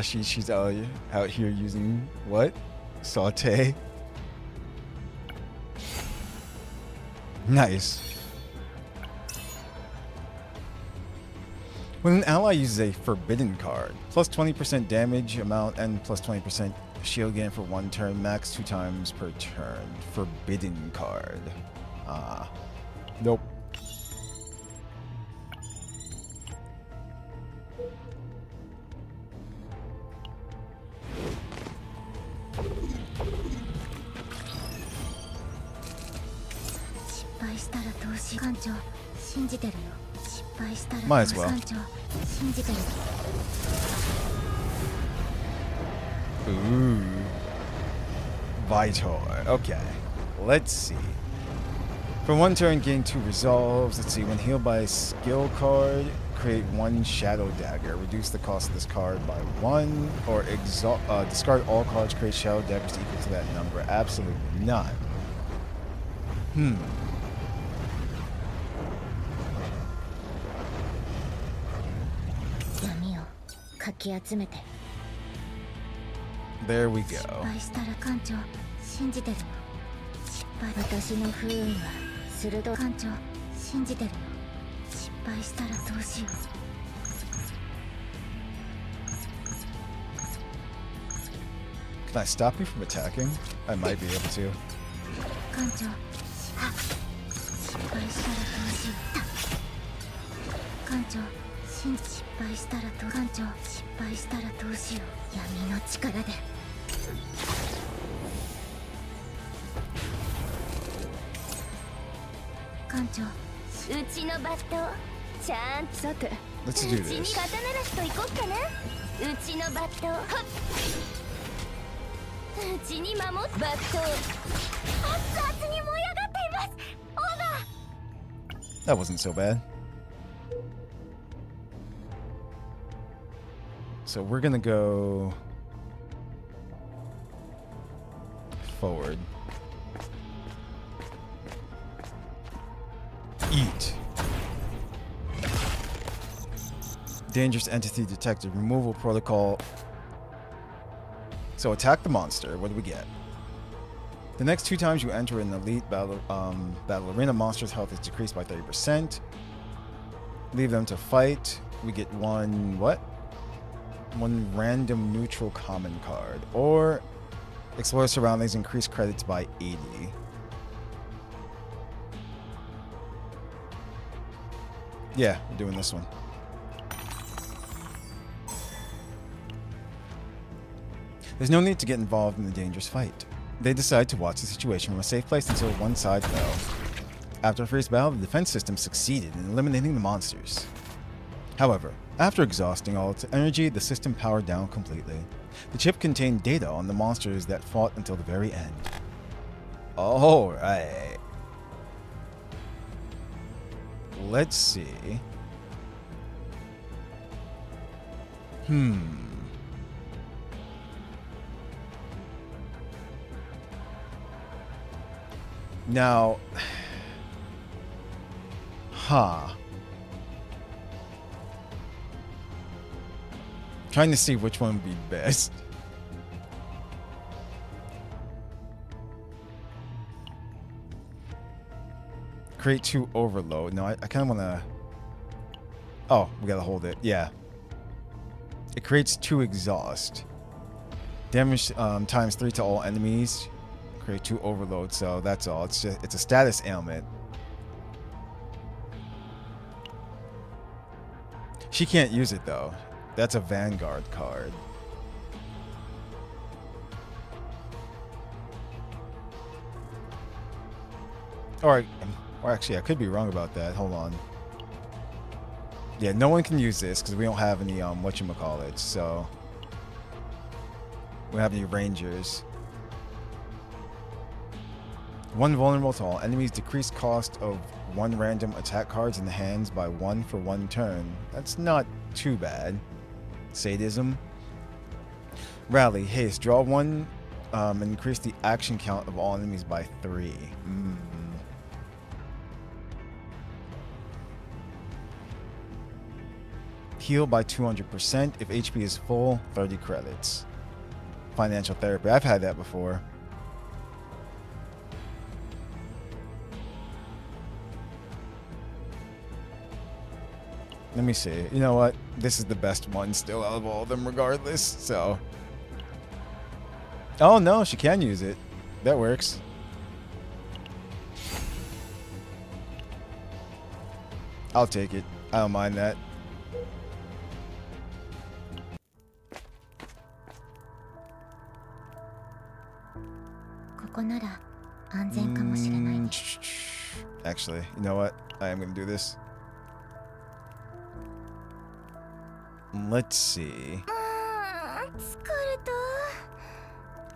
She's out here using what? Saute. Nice. When an ally uses a forbidden card, plus 20% damage amount and plus 20% shield gain for 1 turn, max 2 times per turn. Forbidden card. Nope. Might as well. Ooh. Vitor. Okay. Let's see. For 1 turn, gain 2 resolves. Let's see. When healed by a skill card, create 1 shadow dagger. Reduce the cost of this card by 1. Or discard all cards, create shadow daggers equal to that number. Absolutely not. There we go. Can I stop you from attacking? I might be able to. Let's do this. That wasn't so bad. So we're gonna go forward. Eat. Dangerous entity detected. Removal protocol. So attack the monster. What do we get? The next 2 times you enter an elite battle arena, monster's health is decreased by 30%. Leave them to fight. We get 1 what? 1 random neutral common card. Or explore surroundings, increase credits by 80. Yeah, we're doing this one. There's no need to get involved in the dangerous fight. They decide to watch the situation from a safe place until one side fell. After a fierce battle, the defense system succeeded in eliminating the monsters. However, after exhausting all its energy, the system powered down completely. The chip contained data on the monsters that fought until the very end. Alright. Let's see. Now, trying to see which one would be best. Create 2 overload. No, I kind of want to... Oh, we got to hold it. Yeah. It creates 2 exhaust. Damage times 3 to all enemies. Create 2 overload, so that's all. It's a status ailment. She can't use it though. That's a Vanguard card. Or actually, I could be wrong about that. Hold on. Yeah, no one can use this because we don't have any whatchamacallit, so we don't have any rangers. 1 vulnerable to all enemies, decreased cost of 1 random attack cards in the hands by 1 for 1 turn. That's not too bad. Sadism. Rally, haste, draw 1 and increase the action count of all enemies by 3. Heal by 200%. If HP is full, 30 credits. Financial therapy. I've had that before. Let me see. You know what? This is the best one still out of all of them regardless, so. Oh no, she can use it. That works. I'll take it. I don't mind that. Actually, you know what? I am going to do this. Let's see.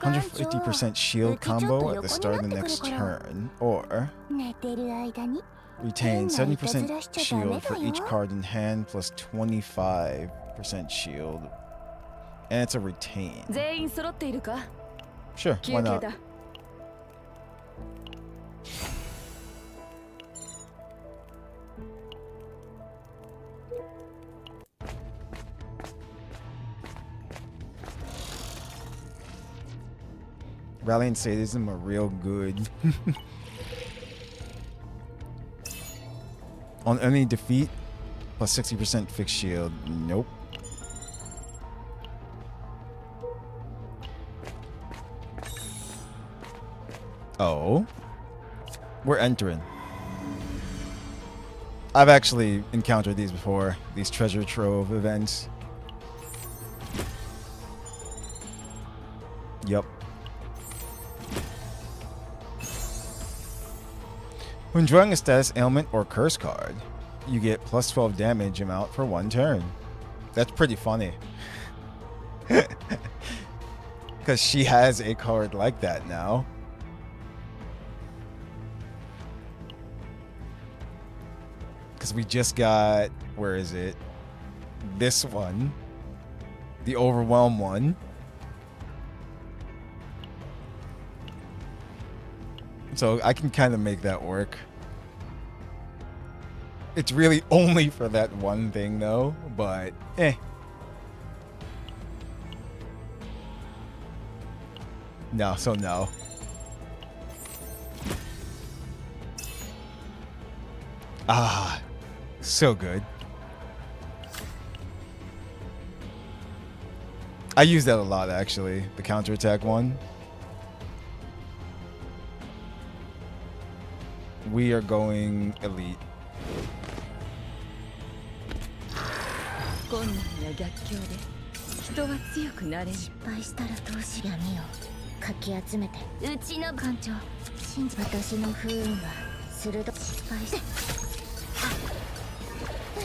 150% shield combo at the start of the next turn, or retain 70% shield for each card in hand plus 25% shield. And it's a retain. Sure, why not? Rally and Sadism are real good. On any defeat, plus 60% fixed shield. Nope. Oh. We're entering. I've actually encountered these before. These treasure trove events. Yep. When drawing a status ailment or curse card, you get plus 12 damage amount for 1 turn. That's pretty funny. Because she has a card like that now. Because we just got, where is it? This one. The Overwhelm one. So I can kind of make that work. It's really only for that one thing though, but eh. No, so no. Ah, so good. I use that a lot actually, the counterattack one. We are going elite. 人は強くなれる。失敗したらどうし闇をかき集めてうちの艦長信じ私の不運は鋭い失敗して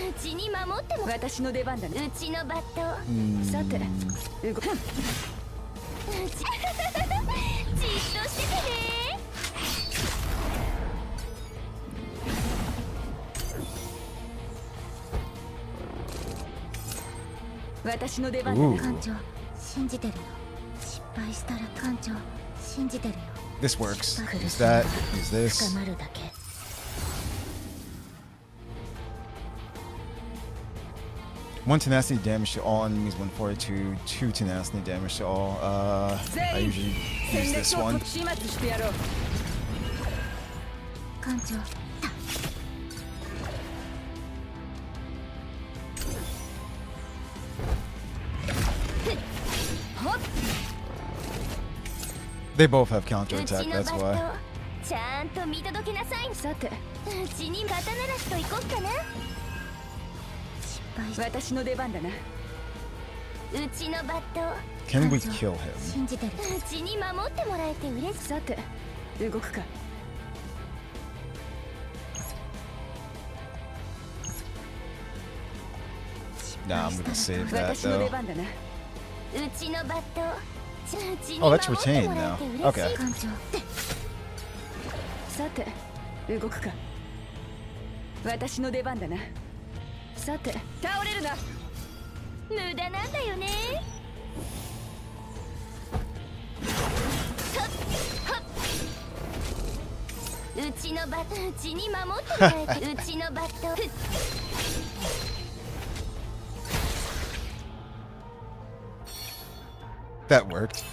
うちに守っても私の出番だね。うちのバットさて動く。じっとしててね。私の出番だね。 Ooh. 艦長信じてるよ失敗したら艦長信じてるよ This works. Is that? Is this? 深まるだけ One tenacity damage to all enemies, 142. Two tenacity damage to all. I usually use this 戦 one. 列を始末してやろう。艦長 They both have う counterattack, ちの that's バッ why. トちゃんと見届けなさい。さてうちに刀なしと行こっかな。失敗し私の出番だな。うちのバット Can we 艦 kill 長 him? 信じてるうちに守ってもらえて嬉しい。さて動くか。 Nah, I'm gonna save that 私の出 though. 番だな。うちのバットうちに Oh, 守 that's って retained もら now. えて嬉しい。 Okay. 艦長さて動くか。私の出番だな。さて倒れるな。無駄なんだよね。うちのバットうちに守ってもらえてうちのバット That worked.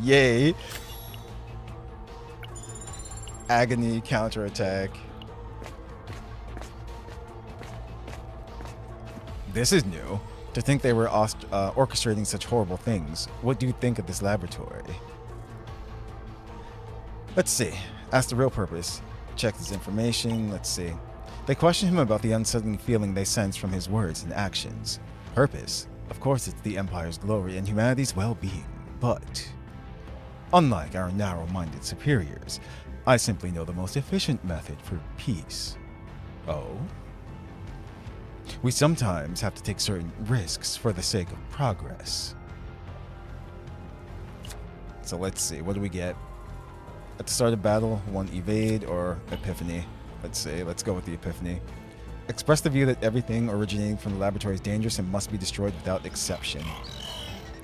Yay. Agony counterattack. This is new. To think they were orchestrating such horrible things. What do you think of this laboratory? Let's see. Ask the real purpose. Check his information. Let's see. They question him about the unsettling feeling they sense from his words and actions. Purpose? Of course, it's the Empire's glory and humanity's well-being. But, unlike our narrow-minded superiors, I simply know the most efficient method for peace. Oh? We sometimes have to take certain risks for the sake of progress. So let's see, what do we get? At the start of battle, one evade or epiphany. Let's see, let's go with the epiphany. Express the view that everything originating from the laboratory is dangerous and must be destroyed without exception.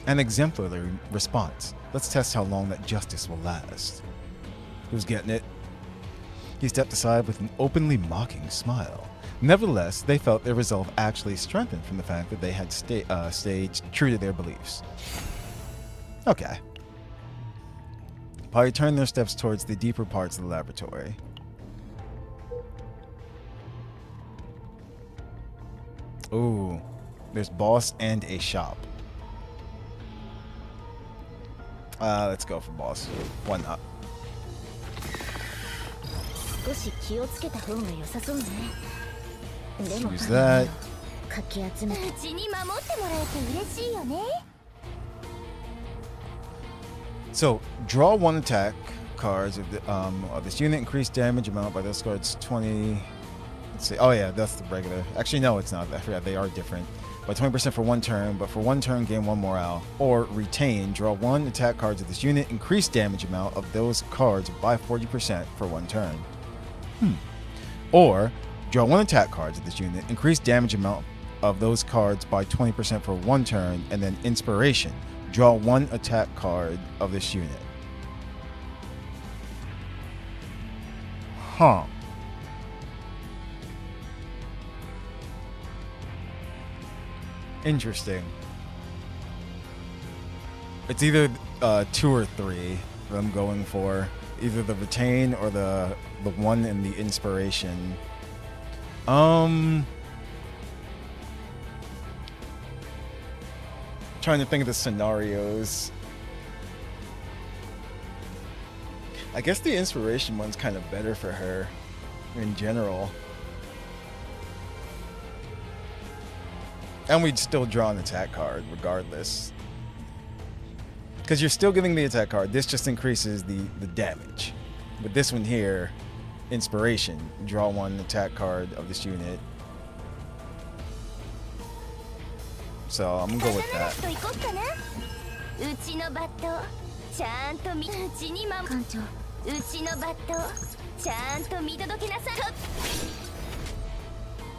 An exemplary response. Let's test how long that justice will last. Who's getting it? He stepped aside with an openly mocking smile. Nevertheless, they felt their resolve actually strengthened from the fact that they had stayed true to their beliefs. Okay. Party turned their steps towards the deeper parts of the laboratory. Ooh, there's boss and a shop. Let's go for boss. Why not? 少し気をつけた方が良さそうねでも Use that. かき集めてうちに守ってもらえて嬉しいよね。 So, draw one attack cards of this unit. Increase damage amount by those cards 20. Let's see. Oh yeah, that's the regular. Actually, no, it's not. I forgot they are different. By 20% for one turn, but for one turn, gain one morale. Or retain. Draw one attack cards of this unit. Increase damage amount of those cards by 40% for one turn. Or draw one attack cards of this unit. Increase damage amount of those cards by 20% for one turn, and then inspiration. Draw one attack card of this unit. Huh. Interesting. It's either 2 or 3 that I'm going for. Either the retain or the one in the inspiration. Trying to think of the scenarios. I guess the inspiration one's kind of better for her in general. And we'd still draw an attack card regardless. Because you're still giving the attack card. This just increases the damage. With this one here, inspiration. Draw one attack card of this unit. So I'm gonna go with that. うちのバットちゃんとうちに守艦長うちのバットちゃんと見届けなさい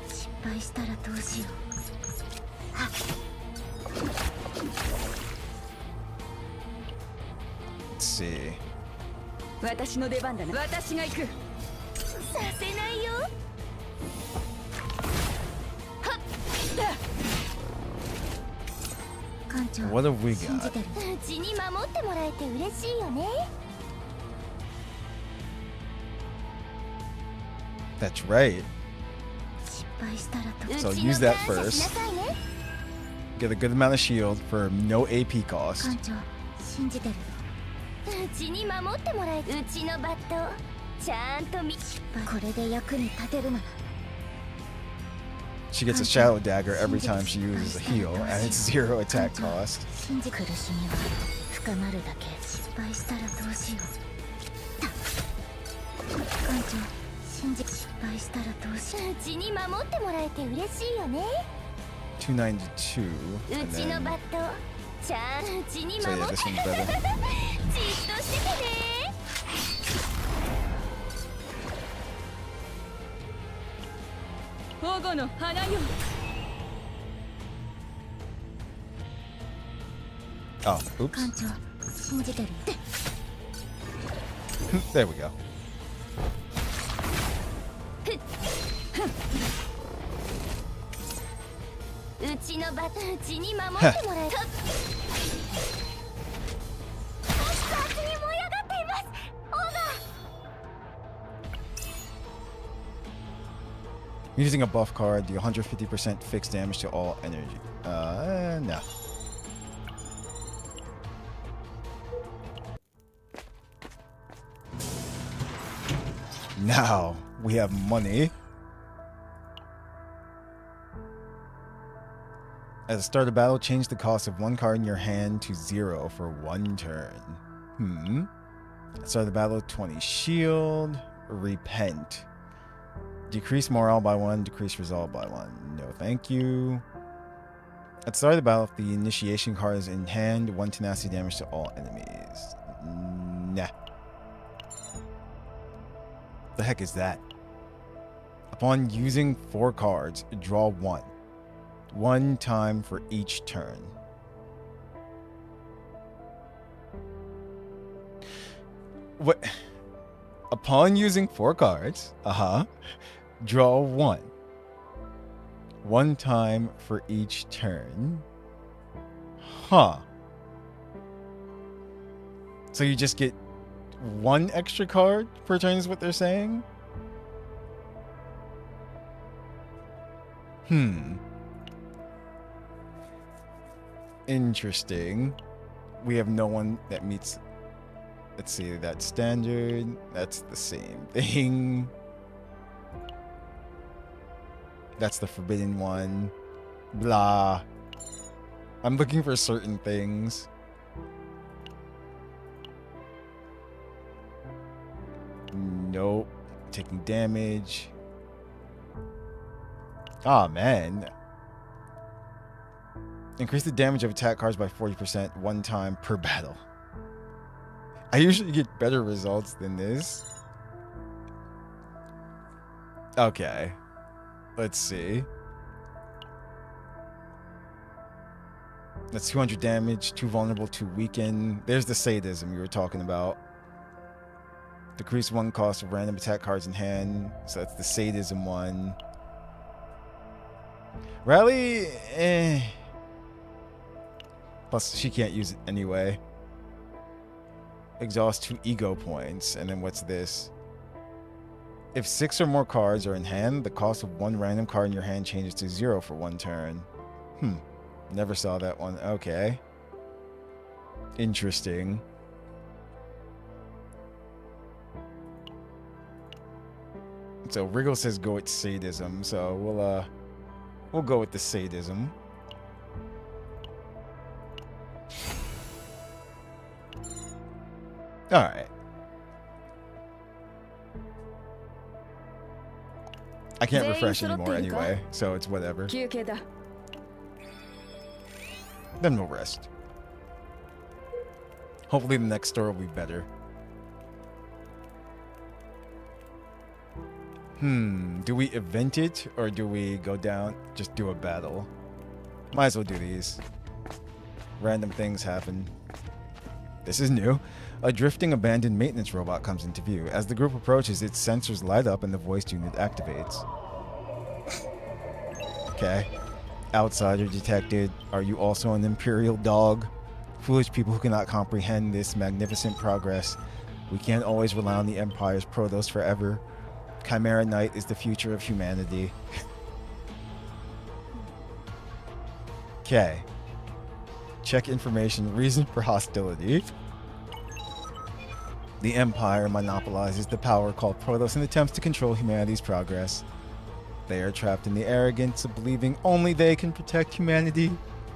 失敗したらどうしようはっ Let's see. 私の出番だな。私が行く。させないよはっ What have we got? うちに守ってもらえて嬉しいよね That's right. 失敗したらと So use that first. Get a good amount of shield for no AP cost. 艦長信じてるうちに守ってもらえうちのバットちゃんとこれで役に立てるなら She gets a shadow dagger every time she uses a heal, and it's 0 attack cost. 信じ苦しみは深まるだけ失敗したらどうしよう艦長信じ失敗したらどうしよううちに守ってもらえて嬉しいよね292, う and ちの then バットちゃんうちに so 守 yeah, って this one's better. じっとしててね 保護の花よ。 Oh, oops. 艦長信じてる There we go. うちのバットうちに守ってもらえる熱々に燃え上がっていますオーバー Using a buff card, do 150% fixed damage to all energy. No. Now we have money. At the start of battle, change the cost of one card in your hand to 0 for 1 turn. At the start of the battle, 20 shield. Repent. Decrease morale by 1, decrease resolve by 1. No, thank you. At the start of the battle, if the initiation card is in hand, 1 tenacity damage to all enemies. Nah. The heck is that? Upon using 4 cards, draw 1. 1 time for each turn. What? Upon using 4 cards, draw 1. 1 time for each turn. Huh. So you just get 1 extra card per turn is what they're saying? Interesting. We have no one that meets... Let's see, that's standard. That's the same thing. That's the forbidden one. Blah. I'm looking for certain things. Nope. Taking damage. Ah, man. Increase the damage of attack cards by 40% 1 time per battle. I usually get better results than this. Okay. Let's see. That's 200 damage, too vulnerable to weaken. There's the sadism we were talking about. Decrease 1 cost of random attack cards in hand. So that's the sadism one. Rally, Plus, she can't use it anyway. Exhaust 2 ego points. And then what's this? If 6 or more cards are in hand, the cost of 1 random card in your hand changes to 0 for 1 turn. Never saw that one. Okay. Interesting. So Wriggle says go with sadism, so we'll go with the sadism. Alright. I can't refresh anymore anyway, so it's whatever. 休憩だ。 Then we'll rest. Hopefully the next store will be better. Do we event it or do we go down, just do a battle? Might as well do these. Random things happen. This is new. A drifting abandoned maintenance robot comes into view. As the group approaches, its sensors light up and the voice unit activates. Okay. Outsider detected. Are you also an imperial dog? Foolish people who cannot comprehend this magnificent progress. We can't always rely on the Empire's Protos forever. Chimera Knight is the future of humanity. Okay. Check information. Reason for hostility. The Empire monopolizes the power called Protos and attempts to control humanity's progress. They are trapped in the arrogance of believing only they can protect humanity.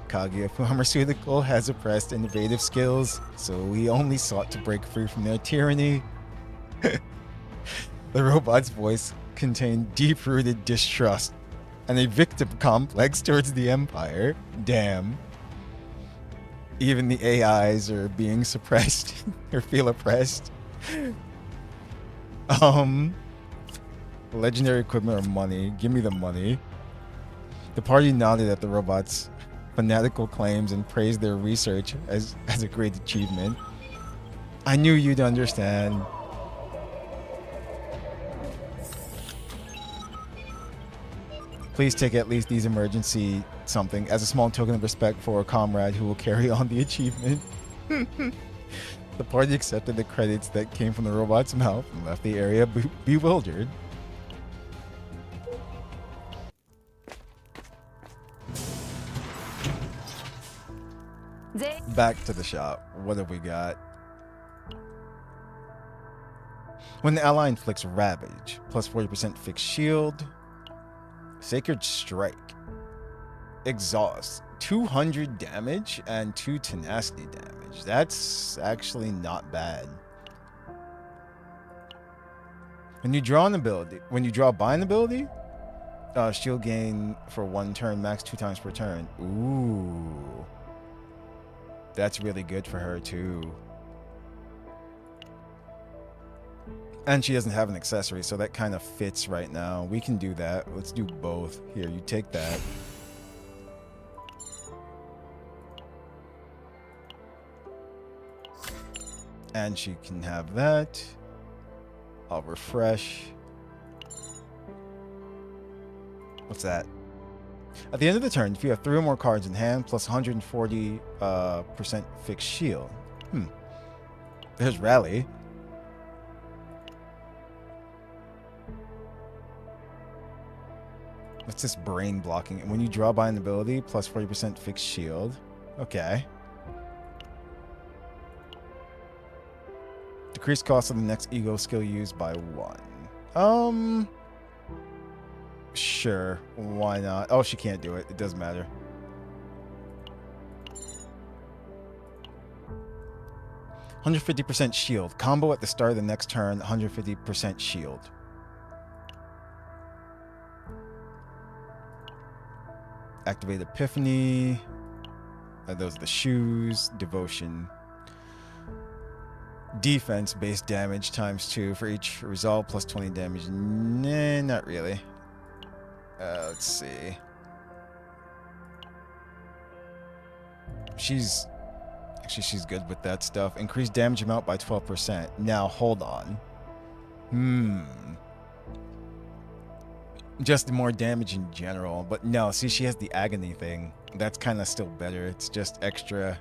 Kaguya Pharmaceutical has oppressed innovative skills, so we only sought to break free from their tyranny. The robot's voice contained deep-rooted distrust and a victim complex towards the Empire. Damn. Even the AIs are being suppressed or feel oppressed. Legendary equipment or money. Give me the money. The party nodded at the robot's fanatical claims and praised their research as a great achievement. I knew you'd understand. Please take at least these emergency something as a small token of respect for a comrade who will carry on the achievement. The party accepted the credits that came from the robot's mouth and left the area bewildered. Back to the shop. What have we got? When the ally inflicts Ravage, plus 40% fixed shield. Sacred Strike. Exhaust. 200 damage and 2 tenacity damage. That's actually not bad. When you draw by an ability, shield gain for 1 turn, max 2 times per turn. Ooh. That's really good for her too. And she doesn't have an accessory, so that kind of fits right now. We can do that. Let's do both. Here, you take that. And she can have that. I'll refresh. What's that? At the end of the turn, if you have 3 or more cards in hand, plus 140% fixed shield. There's Rally. What's this brain blocking? And when you draw by an ability, plus 40% fixed shield. Okay. Decrease cost of the next ego skill used by 1. Sure. Why not? Oh, she can't do it. It doesn't matter. %50% shield. Combo at the start of the next turn, 150% shield. Activate Epiphany. Those are the shoes. Devotion. Defense base damage times 2 for each resolve, plus 20 damage. Nah, not really. Let's see. She's good with that stuff. Increase damage amount by 12%. Now hold on. Just more damage in general, but no, see, she has the agony thing. That's kind of still better. It's just extra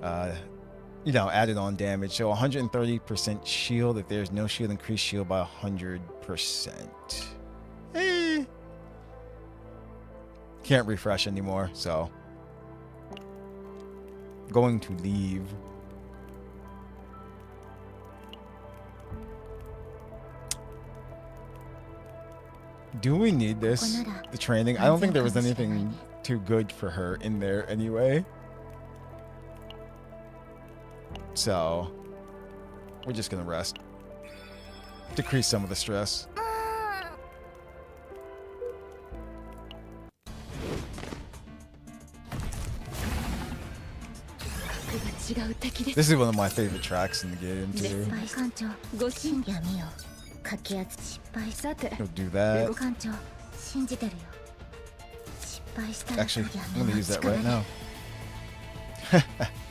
added on damage. So 130% shield. If there's no shield, increase shield by 100%. Can't refresh anymore, so going to leave. Do we need this? The training? I don't think there was anything too good for her in there anyway. So We're just gonna rest. Decrease some of the stress. This is one of my favorite tracks in the game too. 艦長ご信闇をかき集失敗さて Go do that. 艦長信じてるよ失敗したら Actually, I'm 闇 gonna の use that 力 right で now.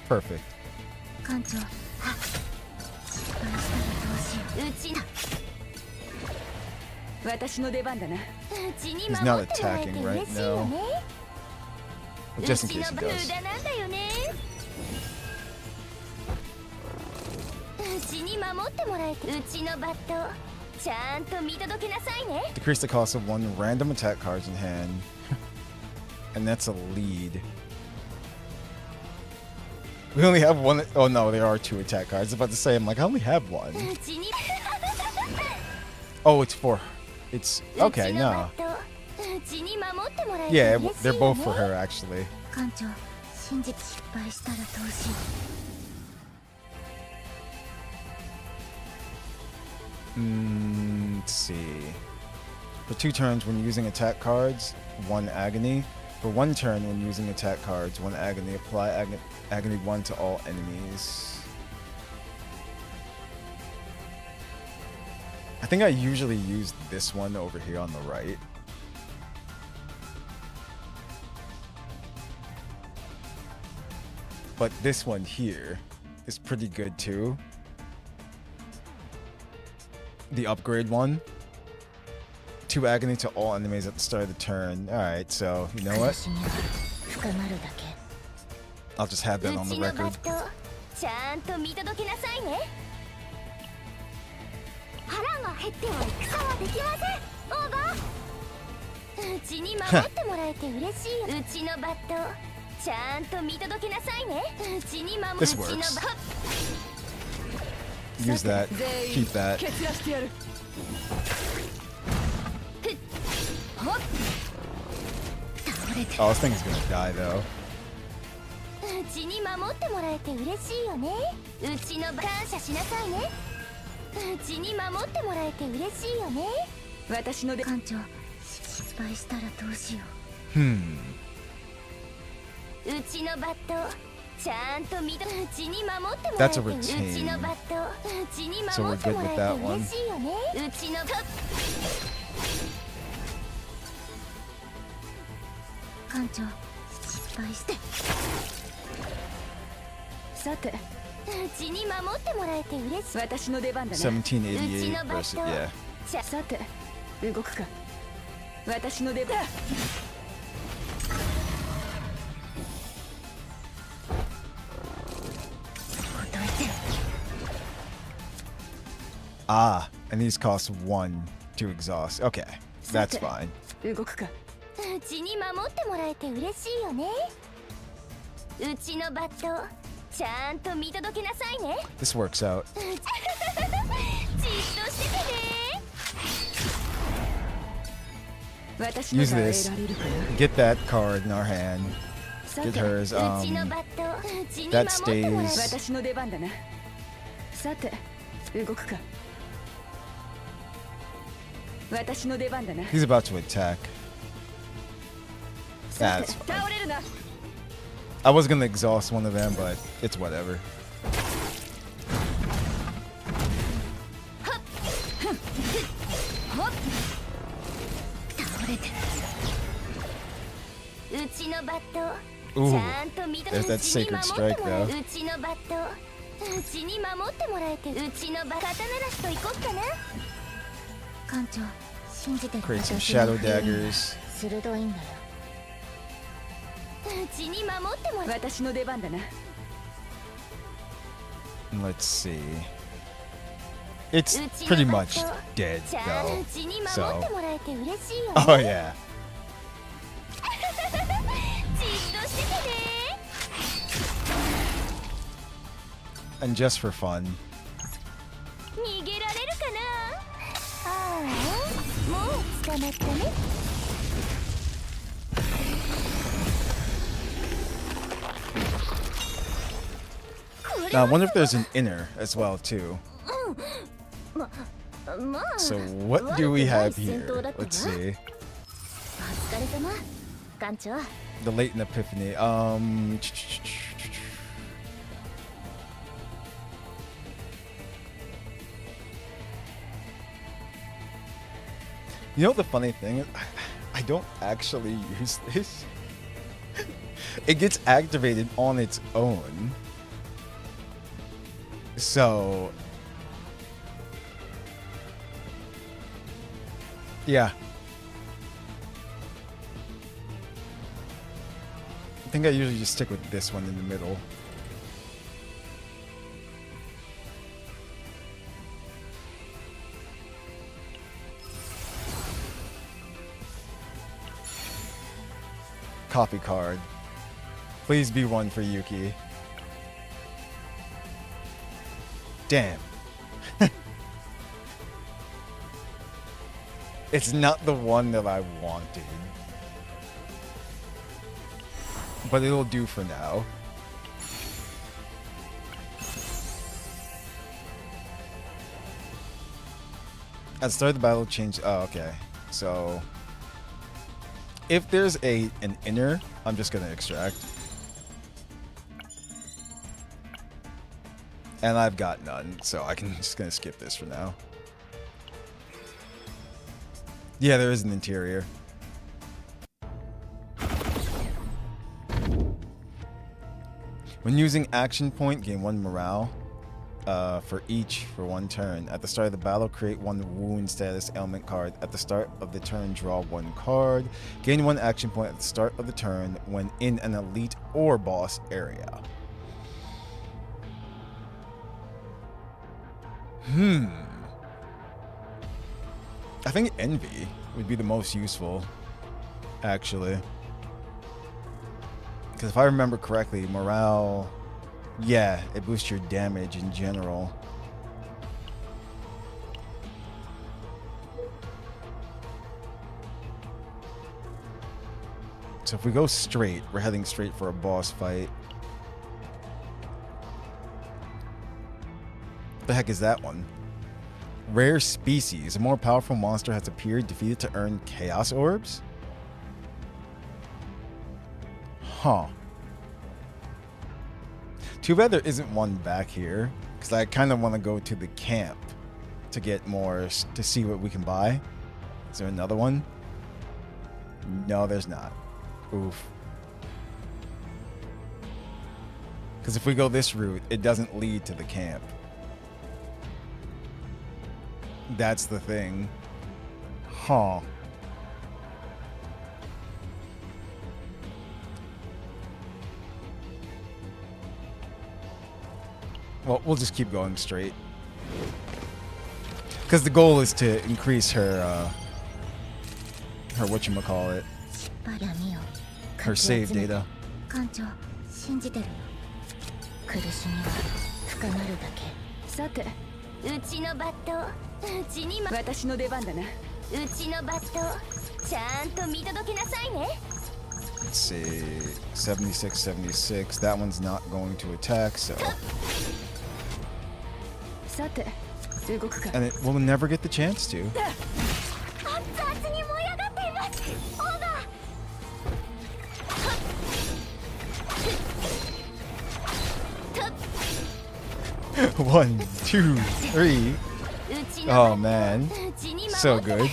Perfect. 艦長はっ失敗したらどうしよううちな私の出番だな。うちに He's 守 not ってもらえて attacking 嬉 right しいよ now. ね But う just in ち case の he 無 does. 駄なんだよねうちに守ってもらえてうちのバットちゃんと見届けなさいね Decrease the cost of one random attack cards in hand. And that's a lead. We only have one. Oh no, there are 2 attack cards. I was about to say, I'm like, I only have one. うちに Oh, it's for. It's う okay. ちのバ No. ットうちに守ってもらえて Yeah, 嬉しい they're よ both ね for her actually. 艦長信じて失敗したらどうしよ Let's see. For 2 turns when using attack cards, 1 agony. For 1 turn when using attack cards, 1 agony. Apply agony 1 to all enemies. I think I usually use this one over here on the right. But this one here is pretty good too. The upgrade one. 2 agony to all enemies at the start of the turn. Alright, so you know う苦 what? しみは深まるだけ I'll just have that う on the ちのバ record. ットちゃんと見届けなさいね腹が減っては戦はできませんオーバーうちに守ってもらえて嬉しいようちのバットちゃんと見届けなさいねうちに守 This うちの works. バッ Use that. 全員 Keep that. 蹴散らしてやる。倒れて Oh, this thing is gonna die though. うちに守ってもらえて嬉しいよねうちの感謝しなさいねうちに守ってもらえて嬉しいよね私の出艦長失敗したらどうしよ Hmm. うちのバットちゃんと見とうちに守ってもらえ That's て a う routine. ちのバットうちに So 守 we're って good も with ら that えて one. 嬉しいよねうちのう艦長失敗してさてうちに守ってもらえて嬉しい私の出番だな。 1788 versus yeah. さて動くか。私の出番。 Ah, and these cost 1 to exhaust. Okay, that's fine. 動くか。うちに守ってもらえて嬉しいよねうちのバットちゃんと見届けなさいね This works out. じっとしててね私の Use が得 this. られるかな。 Get that card in our hand. さ Get て hers. うちのバットうちに that 守ってもらえ stays. 私の出番だな。さて動くか。私の出番だな。 He's about to attack. さ That's て fine. 倒れるな。 I was gonna exhaust one of them, but it's whatever. 倒れてうちのバット Ooh, ちゃんと見と there's that うちに sacred 守って strike もらえ though. うちのバットうちに守ってもらえてうちのバ刀らしと行こっかな艦長信じてる Create some 私の shadow 不運は daggers. 鋭いんだようちに守ってもらえ私の出番だな。 Let's see. It's うち pretty のバッ much ト dead ちゃん though. うちに守 So. ってもらえて嬉しいよね Oh yeah. じっとしててね And just for fun. 逃げられるかなああもう捕まったね Now I wonder if there's an inner as well too. So what do we have here? Let's see. お疲れ様艦長 The latent epiphany. You know the funny thing is, I don't actually use this. It gets activated on its own. So yeah. I think I usually just stick with this one in the middle. Copy card. Please be one for Yuki. Damn. It's not the one that I wanted. But it'll do for now. At the start of the battle, change. Oh, okay. So if there's an inner, I'm just gonna extract. And I've got none, so I can just gonna skip this for now. Yeah, there is an interior. When using action point, gain 1 morale for each for 1 turn. At the start of the battle, create 1 wound status ailment card. At the start of the turn, draw 1 card. Gain 1 action point at the start of the turn when in an elite or boss area. I think Envy would be the most useful, actually. Because if I remember correctly, morale, yeah, it boosts your damage in general. So if we go straight, we're heading straight for a boss fight. What the heck is that one? Rare species. A more powerful monster has appeared. Defeated to earn chaos orbs? Huh. Too bad there isn't one back here, because I kind of want to go to the camp to get more, to see what we can buy. Is there another one? No, there's not. Oof. Because if we go this route, it doesn't lead to the camp. That's the thing. Huh. Well, we'll just keep going straight. Because the goal is to increase her, whatchamacallit, her save data. 艦長信じてるよ苦しみは深まるだけさてうちの抜刀うちに私の出番だなうちの抜刀ちゃんと見届けなさいね Let's see. 76, 76. That one's not going to attack, so. さて動くか And it will never get the chance to. 熱々に燃え上がっていますオーバー One, two, three. Oh man, so good.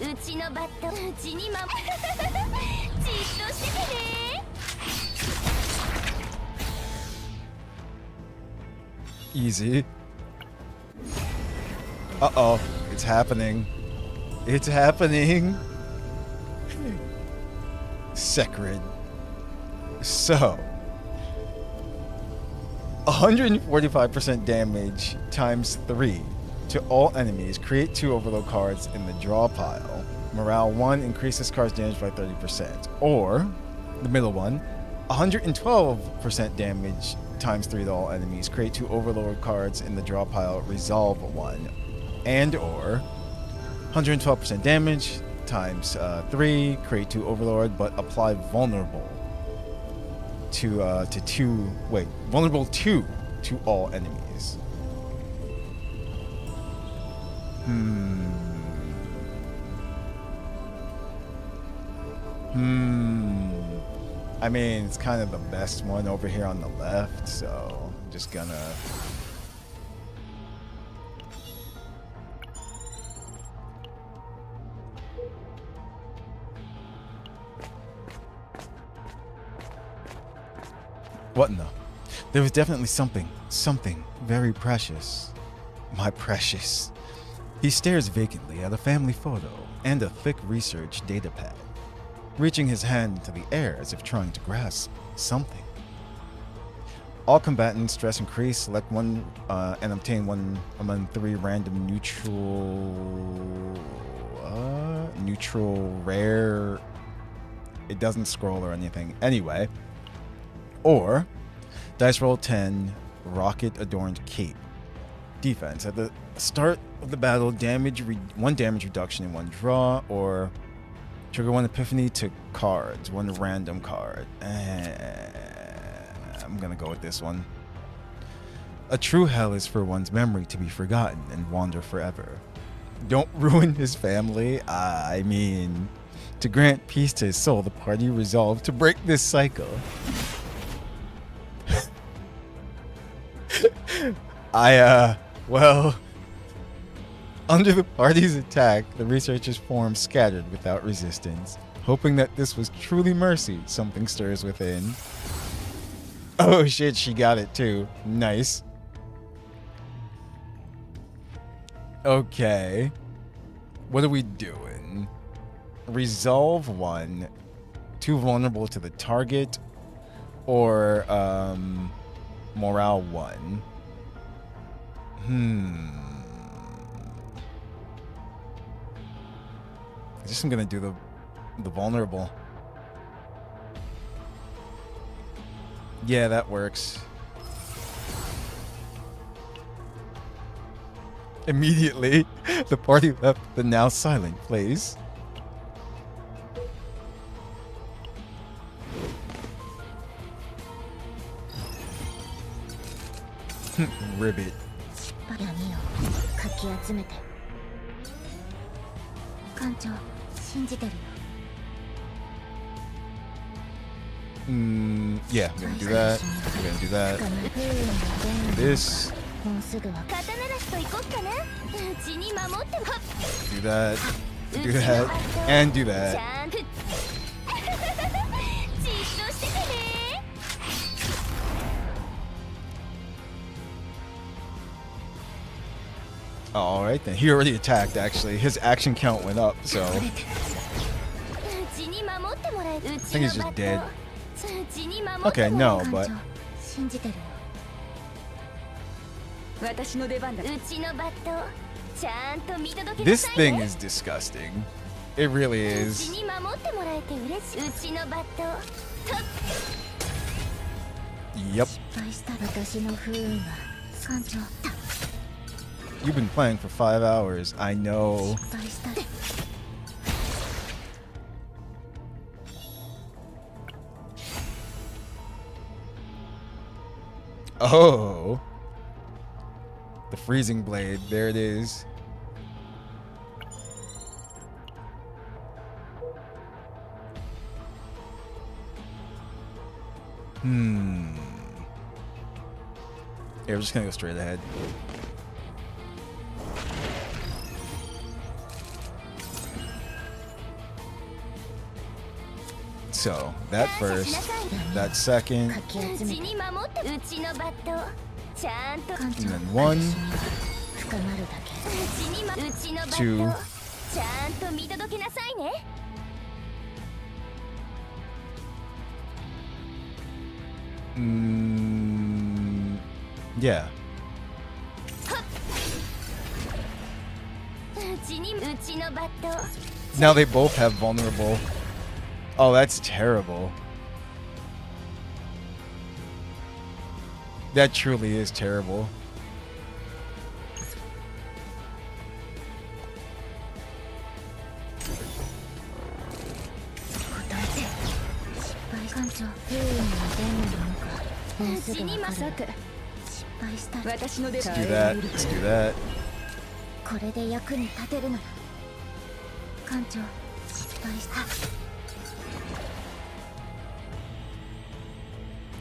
うちのバットうちに守じっとしててね Easy. Uh-oh, it's happening. It's happening. Sacred. So 145% damage times 3 to all enemies. Create 2 overload cards in the draw pile. Morale 1, increase this card's damage by 30%. Or, the middle one, 112% damage times 3 to all enemies. Create 2 overload cards in the draw pile. Resolve 1. And or, 112% damage times 3. Create 2 overlord, but apply vulnerable. Vulnerable to to all enemies. I mean, it's kind of the best one over here on the left, so I'm just gonna... What in the... There was definitely something very precious. My precious. He stares vacantly at a family photo and a thick research datapad, reaching his hand into the air as if trying to grasp something. All combatants, stress increase, select one and obtain one among 3 random neutral rare. It doesn't scroll or anything. Anyway. Or, dice roll 10, rocket adorned cape. Defense. At the start of the battle, one damage reduction in 1 draw, or trigger 1 epiphany to cards, 1 random card. I'm gonna go with this one. A true hell is for one's memory to be forgotten and wander forever. Don't ruin his family. I mean, to grant peace to his soul, the party resolved to break this cycle. Well, under the party's attack, the researchers' form scattered without resistance. Hoping that this was truly mercy, something stirs within. Oh shit, she got it too. Nice. Okay. What are we doing? Resolve 1. Too vulnerable to the target. Or, morale 1. I guess I'm gonna do the vulnerable. Yeah, that works. Immediately, the party left the now silent place. Ribbit. Yeah, I'm gonna do that. I'm gonna do that. This. Do that. Do that. And do that. Alright then. He already attacked actually. His action count went up, so I think he's just dead. Okay, no, but this thing is disgusting. It really is. Yep. You've been playing for 5 hours. I know. Oh. The freezing blade. There it is. Yeah, we're just gonna go straight ahead. So, that first, that second, and then 1, 2, yeah. Now they both have vulnerable. Oh, that's terrible. That truly is terrible. 私の出 Let's do that. Let's do that. これで役に立てるなら艦長失敗した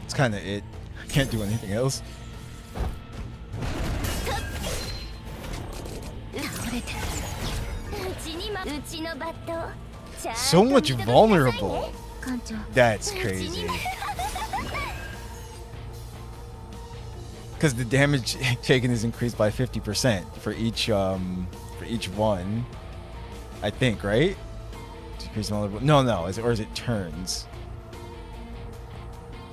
It's kind of it. I can't do anything else. 倒れてるうちにうちのバットちゃんと So much 見届けなさいね vulnerable. 艦長 That's crazy. Because the damage taken is increased by 50% for each one. I think, right? Decrease vulnerable. No. Or is it turns?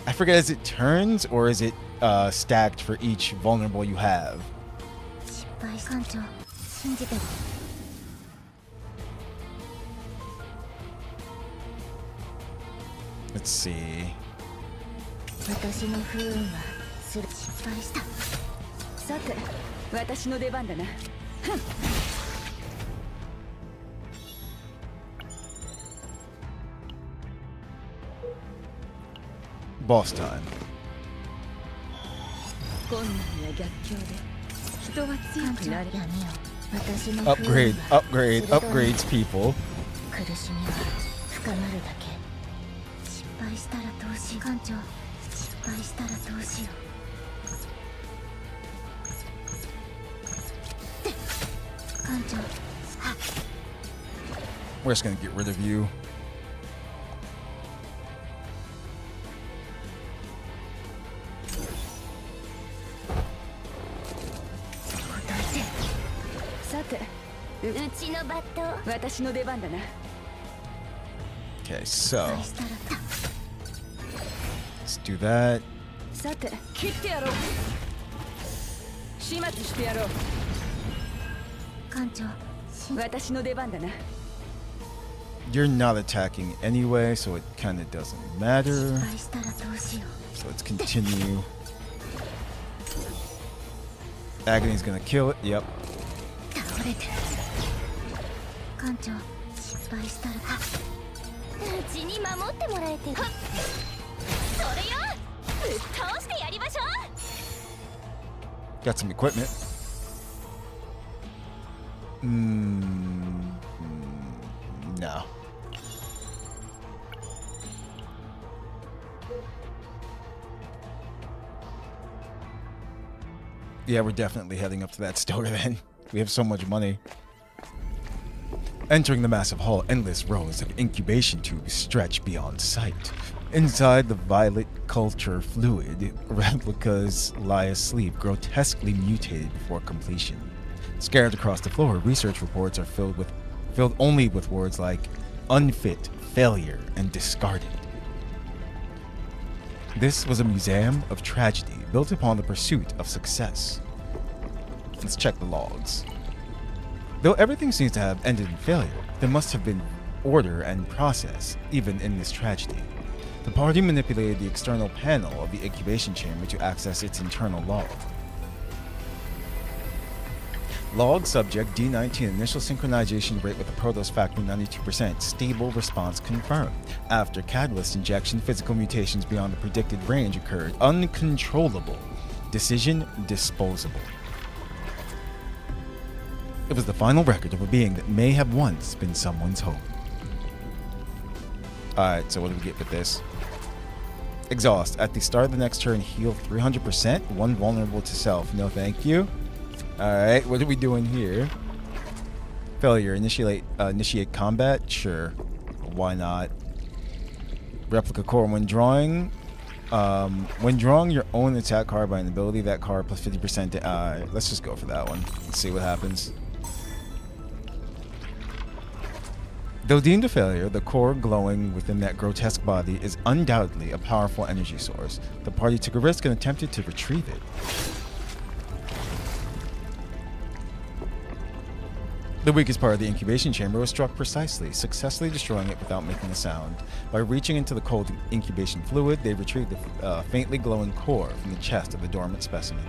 I forget. Is it turns or is it stacked for each vulnerable you have? 失敗艦長信じてる Let's see. 私の不運は失敗したさて私の出番だな Boss time. 困難や逆境で人は強艦長くなれるやめよ私の不運 Upgrade, は upgrade, 鋭い upgrades people. 苦しみは深まるだけ失敗したらどうしよう艦長失敗したらどうしよう艦長 We're just gonna get rid of you. さてうちのバット私の出番だな Okay, so 失敗したら let's do that. さて切ってやろう始末してやろう艦長私の出番だな You're not attacking anyway, so it kind of doesn't matter. 失敗したらどうしよ So let's continue. Agony's gonna kill it. Yep. う倒れてる艦長失敗したらうちに守ってもらえてはっそれよぶっ倒してやりましょ Got some equipment. No. Yeah, we're definitely heading up to that store then. We have so much money. Entering the massive hall, endless rows of incubation tubes stretch beyond sight. Inside the violet culture fluid, replicas lie asleep, grotesquely mutated before completion. Scattered across the floor, research reports are filled only with words like unfit, failure, and discarded. This was a museum of tragedy built upon the pursuit of success. Let's check the logs. Though everything seems to have ended in failure, there must have been order and process even in this tragedy. The party manipulated the external panel of the incubation chamber to access its internal log. Log subject D19 initial synchronization rate with the Protos factor 92%. Stable response confirmed. After catalyst injection, physical mutations beyond the predicted range occurred. Uncontrollable. Decision disposable. It was the final record of a being that may have once been someone's home. Alright, so what do we get with this? Exhaust. At the start of the next turn, heal 300%. One vulnerable to self. No thank you. Alright, what are we doing here? Failure. Initiate combat? Sure. Why not? Replica core. When drawing your own attack card by an ability, that card plus 50%. Let's just go for that one. Let's see what happens. Though deemed a failure, the core glowing within that grotesque body is undoubtedly a powerful energy source. The party took a risk and attempted to retrieve it. The weakest part of the incubation chamber was struck precisely, successfully destroying it without making a sound. By reaching into the cold incubation fluid, they retrieved the faintly glowing core from the chest of the dormant specimen.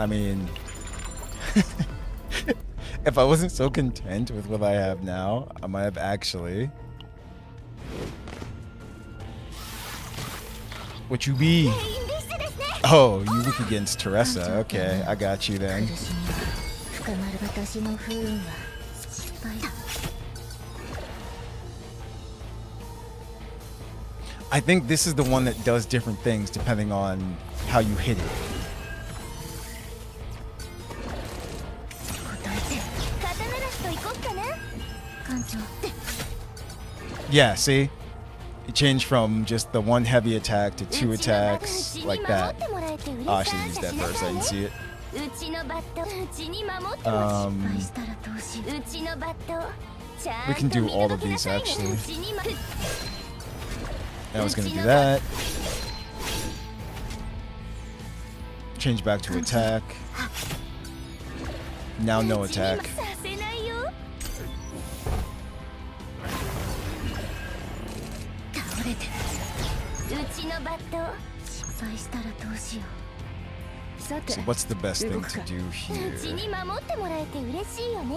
I mean, If I wasn't so content with what I have now, I might have actually. What you be? Oh, Yuki against Teresa. Okay, I got you then. I think this is the one that does different things depending on how you hit it. Yeah, see? It changed from just the one heavy attack to 2 attacks, like that. Oh, I should use that first, I didn't see it. We can do all of these, actually. I was gonna do that. Change back to attack. Now no attack. So what's the best thing to do here? うちに守ってもらえて嬉しいよね。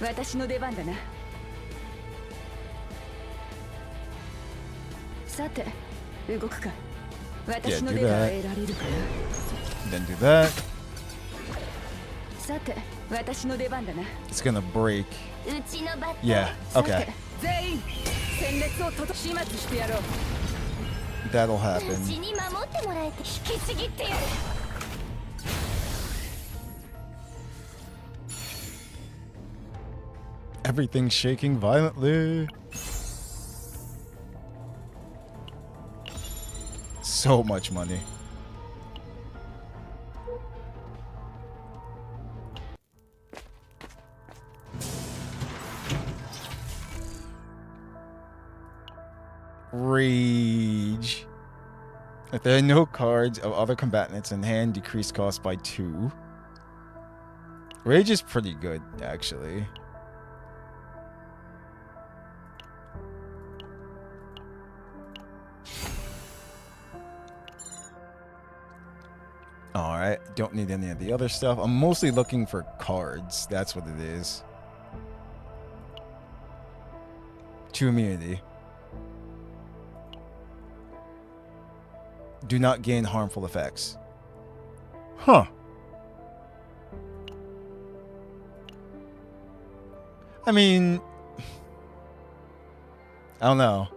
私の出番だな。さて、動くか。私の出が得られるかな。 Then do that. さて、私の出番だな。 It's gonna break. うちのバット。 Yeah, okay. 全員、戦列を始末してやろう。 That'll う happen. ちに守ってもらえて引きちぎってやる。 Everything's shaking violently. So much money. Rage. If there are no cards of other combatants in hand, decrease cost by 2. Rage is pretty good, actually. Alright, don't need any of the other stuff. I'm mostly looking for cards. That's what it is. 2 immunity. Do not gain harmful effects. Huh. I mean, I don't know.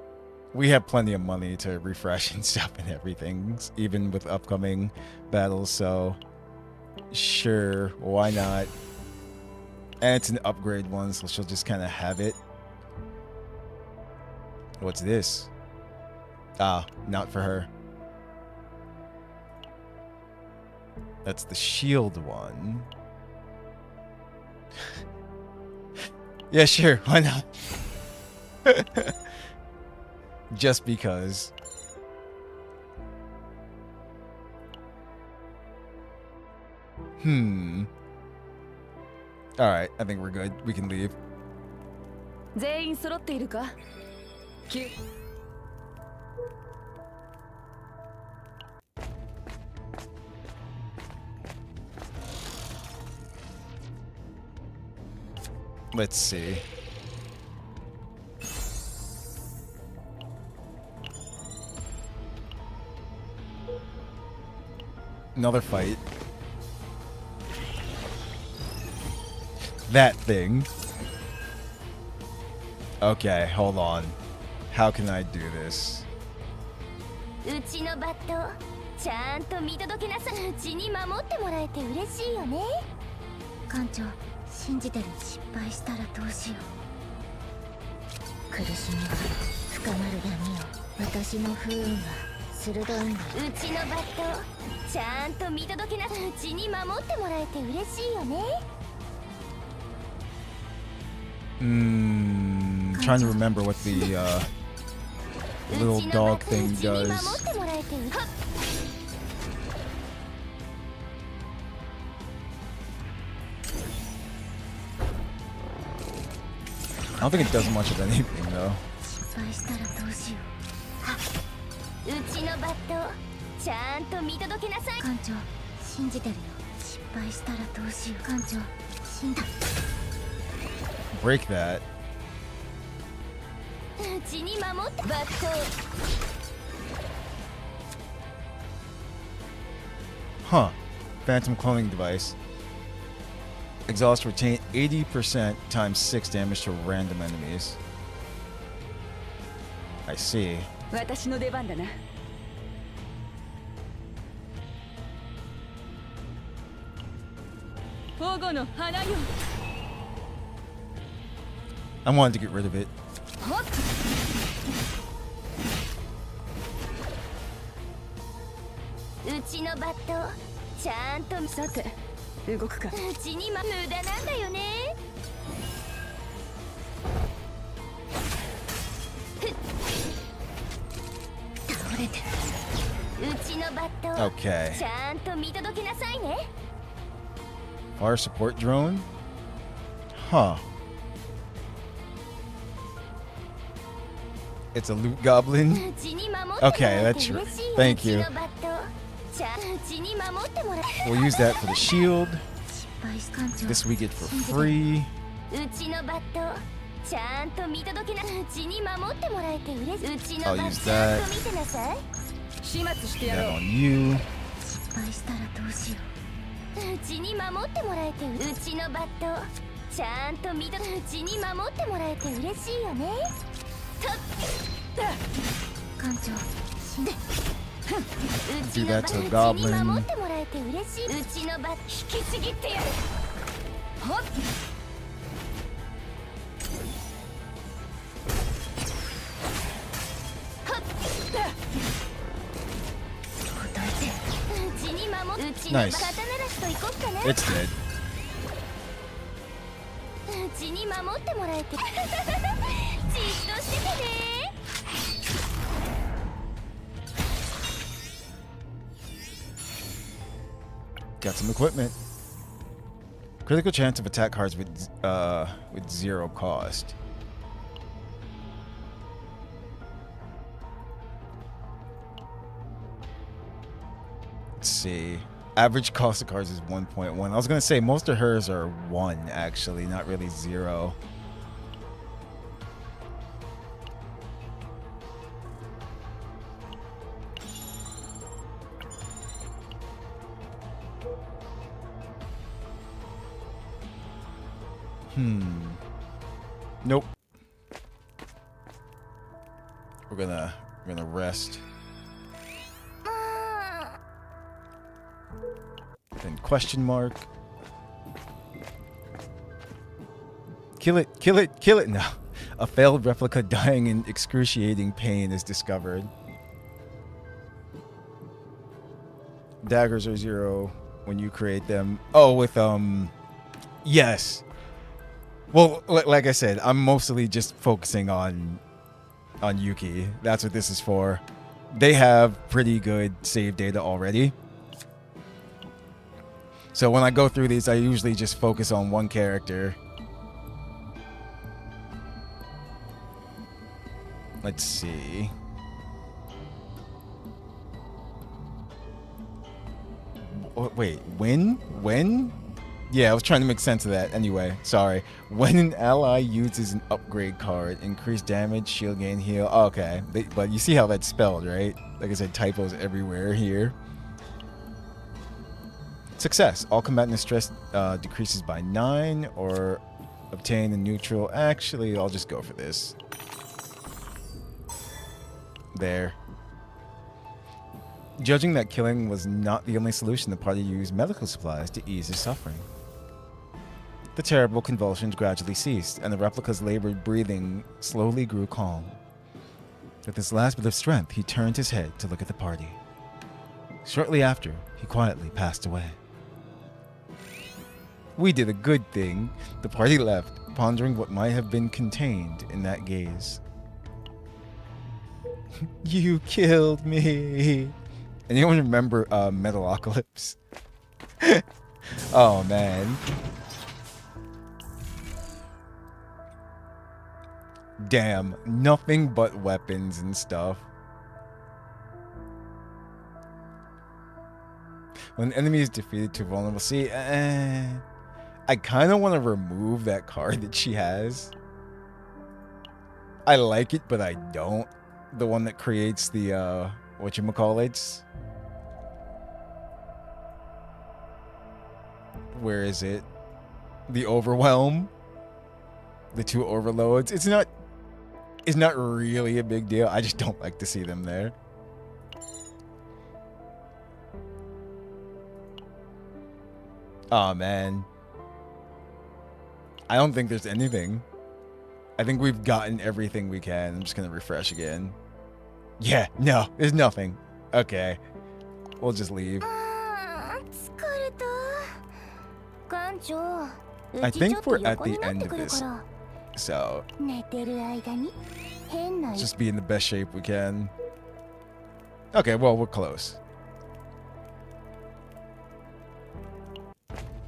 We have plenty of money to refresh and stuff and everything, even with upcoming battles, so sure, why not? And it's an upgrade one, so she'll just kind of have it. What's this? Ah, not for her. That's the shield one. Yeah, sure, why not? Just because. Alright, I think we're good. We can leave. 全員揃っているか？Let's see. Another fight. That thing. Okay, hold on. How can I do this? うちのバットちゃんと見届けなさい。うちに守ってもらえて嬉しいよね。艦長、信じてる。失敗したらどうしよう。苦しみは深まる闇よ。私の不運は鋭いんだ。うちのバットちゃんと見届けなさい。うちに守ってもらえて嬉しいよね。 Trying to remember what the little dog thing does. I don't think it does much of anything though. 失敗したらどうしよう。うちのバットちゃんと見届けなさい。艦長、信じてるよ。失敗したらどうしよう。艦長、死んだ。 Break that. うちに守ってバット。 Huh. Phantom cloning device. Exhaust retain 80% times 6 damage to random enemies. I see. 私の出番だな。保護の花よ。 I wanted to get rid of it. ほっ。うちのバットちゃんと。さて、動くか。うちに無駄なんだよね。倒れてる。うちのバット Okay. ちゃんと見届けなさいね。 Fire support drone? Huh. It's a loot goblin? うちに守ってもら Okay, え that's て true. 嬉しいよ。 Thank you. うちのバットちゃんうちに守ってもら We'll use that for the shield. 失敗し艦長。 This we get for free. うちのバットちゃんと見届けな。うちに守ってもらえて嬉しい。うちの I'll バッ use トちゃんと見てなさい。始末してや That ろう。 on you. 失敗したらどうしよう。うちに守ってもらえてうちのバットちゃんと見とうちに守ってもらえて嬉しいよね。艦長、死んで。うち Do の that バ to a ットうちに goblin. 守ってもらえて嬉しい。うちのバット引きちぎってやる。ほっ。答えて。うちに守うちの Nice. 刀らしと行こっかな。 It's dead. うちに守ってもらえてじっとしててね。 Got some equipment. Critical chance of attack cards with 0 cost. Let's see. Average cost of cards is 1.1. I was gonna say most of hers are 1 actually, not really 0. Nope. We're gonna rest. Then question mark. Kill it, kill it, kill it now. A failed replica dying in excruciating pain is discovered. Daggers are 0 when you create them. Oh, with yes. Well, like I said, I'm mostly just focusing on Yuki. That's what this is for. They have pretty good save data already. So when I go through these, I usually just focus on one character. Let's see. Wait, when? When? Yeah, I was trying to make sense of that. Anyway, sorry. When an ally uses an upgrade card, increase damage, shield gain, heal. Oh, okay, but you see how that's spelled, right? Like I said, typos everywhere here. Success. All combatant stress decreases by 9 or obtain a neutral. Actually, I'll just go for this. There. Judging that killing was not the only solution, the party used medical supplies to ease his suffering. The terrible convulsions gradually ceased, and the replica's labored breathing slowly grew calm. With his last bit of strength, he turned his head to look at the party. Shortly after, he quietly passed away. We did a good thing. The party left, pondering what might have been contained in that gaze. You killed me. Anyone remember Metalocalypse? Oh man. Damn, nothing but weapons and stuff. When an enemy is defeated to vulnerable. See, I kind of want to remove that card that she has. I like it, but I don't. The one that creates the, whatchamacallits. Where is it? The overwhelm. The 2 overloads. It's not really a big deal. I just don't like to see them there. Oh man. I don't think there's anything. I think we've gotten everything we can. I'm just gonna refresh again. Yeah, no, there's nothing. Okay. We'll just leave. I think we're at the end of this. So let's just be in the best shape we can. Okay, well, we're close.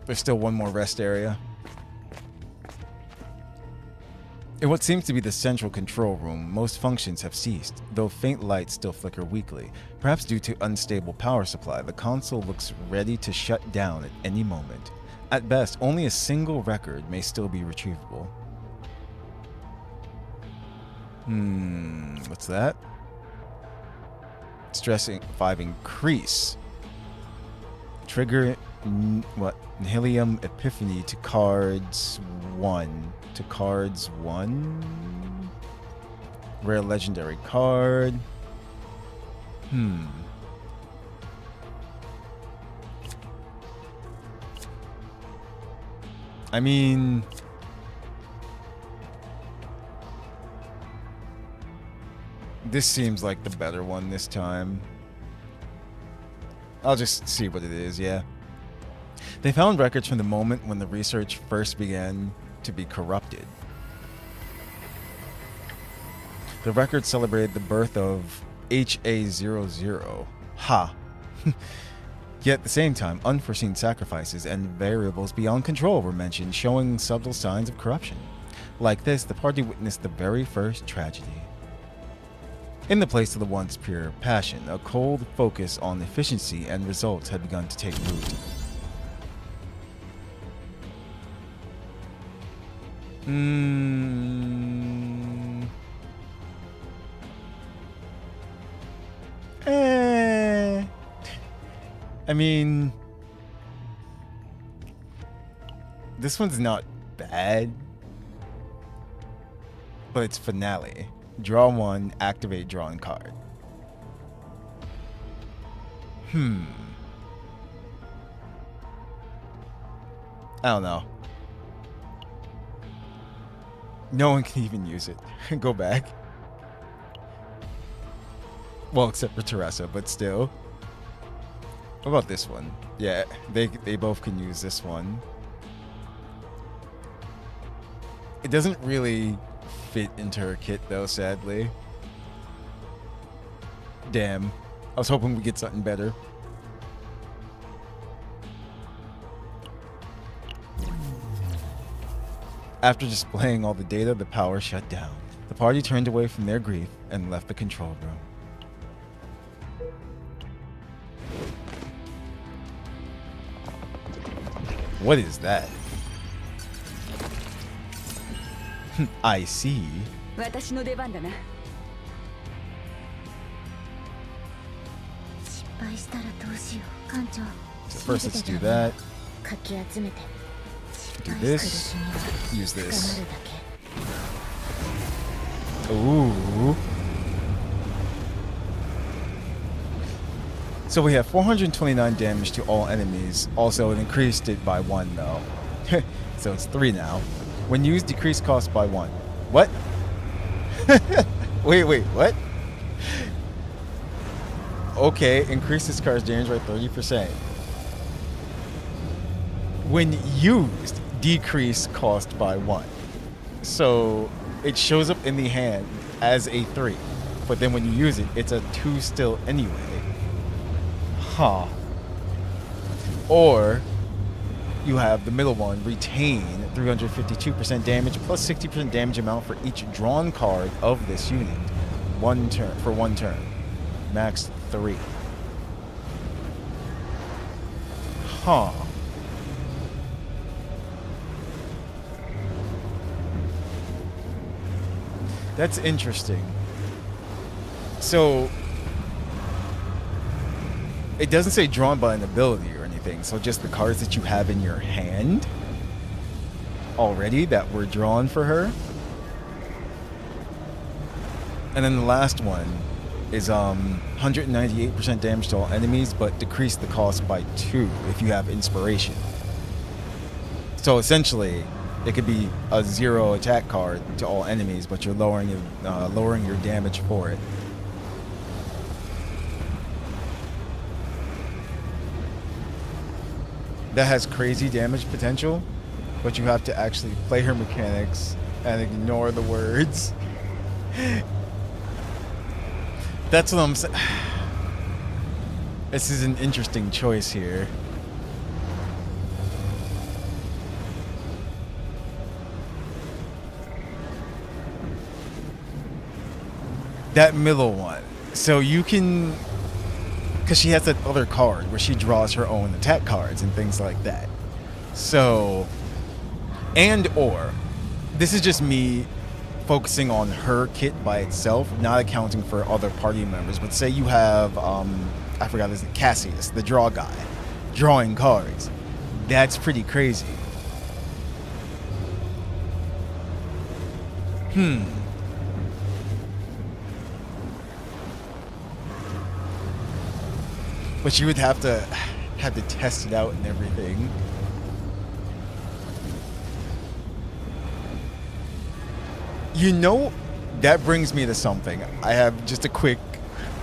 There's still one more rest area. In what seems to be the central control room, most functions have ceased, though faint lights still flicker weakly. Perhaps due to unstable power supply, the console looks ready to shut down at any moment. At best, only a single record may still be retrievable. What's that? Stress 5 increase. Trigger Nihilium Epiphany to cards 1. To cards 1. Rare legendary card. I mean, this seems like the better one this time. I'll just see what it is, yeah. They found records from the moment when the research first began to be corrupted. The records celebrated the birth of HA00. Ha! Yet at the same time, unforeseen sacrifices and variables beyond control were mentioned, showing subtle signs of corruption. Like this, the party witnessed the very first tragedy. In the place of the once pure passion, a cold focus on efficiency and results had begun to take root. I mean, this one's not bad, but it's finale. Draw 1, activate drawing card. I don't know. No one can even use it. Go back. Well, except for Teresa, but still. What about this one? Yeah, they both can use this one. It doesn't really fit into her kit though, sadly. Damn. I was hoping we'd get something better. After displaying all the data, the power shut down. The party turned away from their grief and left the control room. What is that? I see. So first let's do that. Do this. Use this. Ooh. So we have 429 damage to all enemies. Also, it increased it by 1 though. So it's 3 now. When used, decrease cost by 1. What? wait, what? Okay, increase this card's damage by 30%. When used, decrease cost by 1. So it shows up in the hand as a 3. But then when you use it, it's a 2 still anyway. Huh. Or you have the middle one, retain 352% damage plus 60% damage amount for each drawn card of this unit. 1 turn, 1 turn. Max 3. Huh. That's interesting. So it doesn't say drawn by an ability or anything, so just the cards that you have in your hand already that were drawn for her. And then the last one is 198% damage to all enemies, but decrease the cost by 2 if you have inspiration. So essentially, it could be a 0 attack card to all enemies, but you're lowering your damage for it. That has crazy damage potential, but you have to actually play her mechanics and ignore the words. That's what I'm saying. This is an interesting choice here. That middle one. So you can, because she has that other card where she draws her own attack cards and things like that. So, or, this is just me focusing on her kit by itself, not accounting for other party members. But say you have, I forgot his name, Cassius, the draw guy, drawing cards. That's pretty crazy. But you would have to test it out and everything. You know, that brings me to something. I have just a quick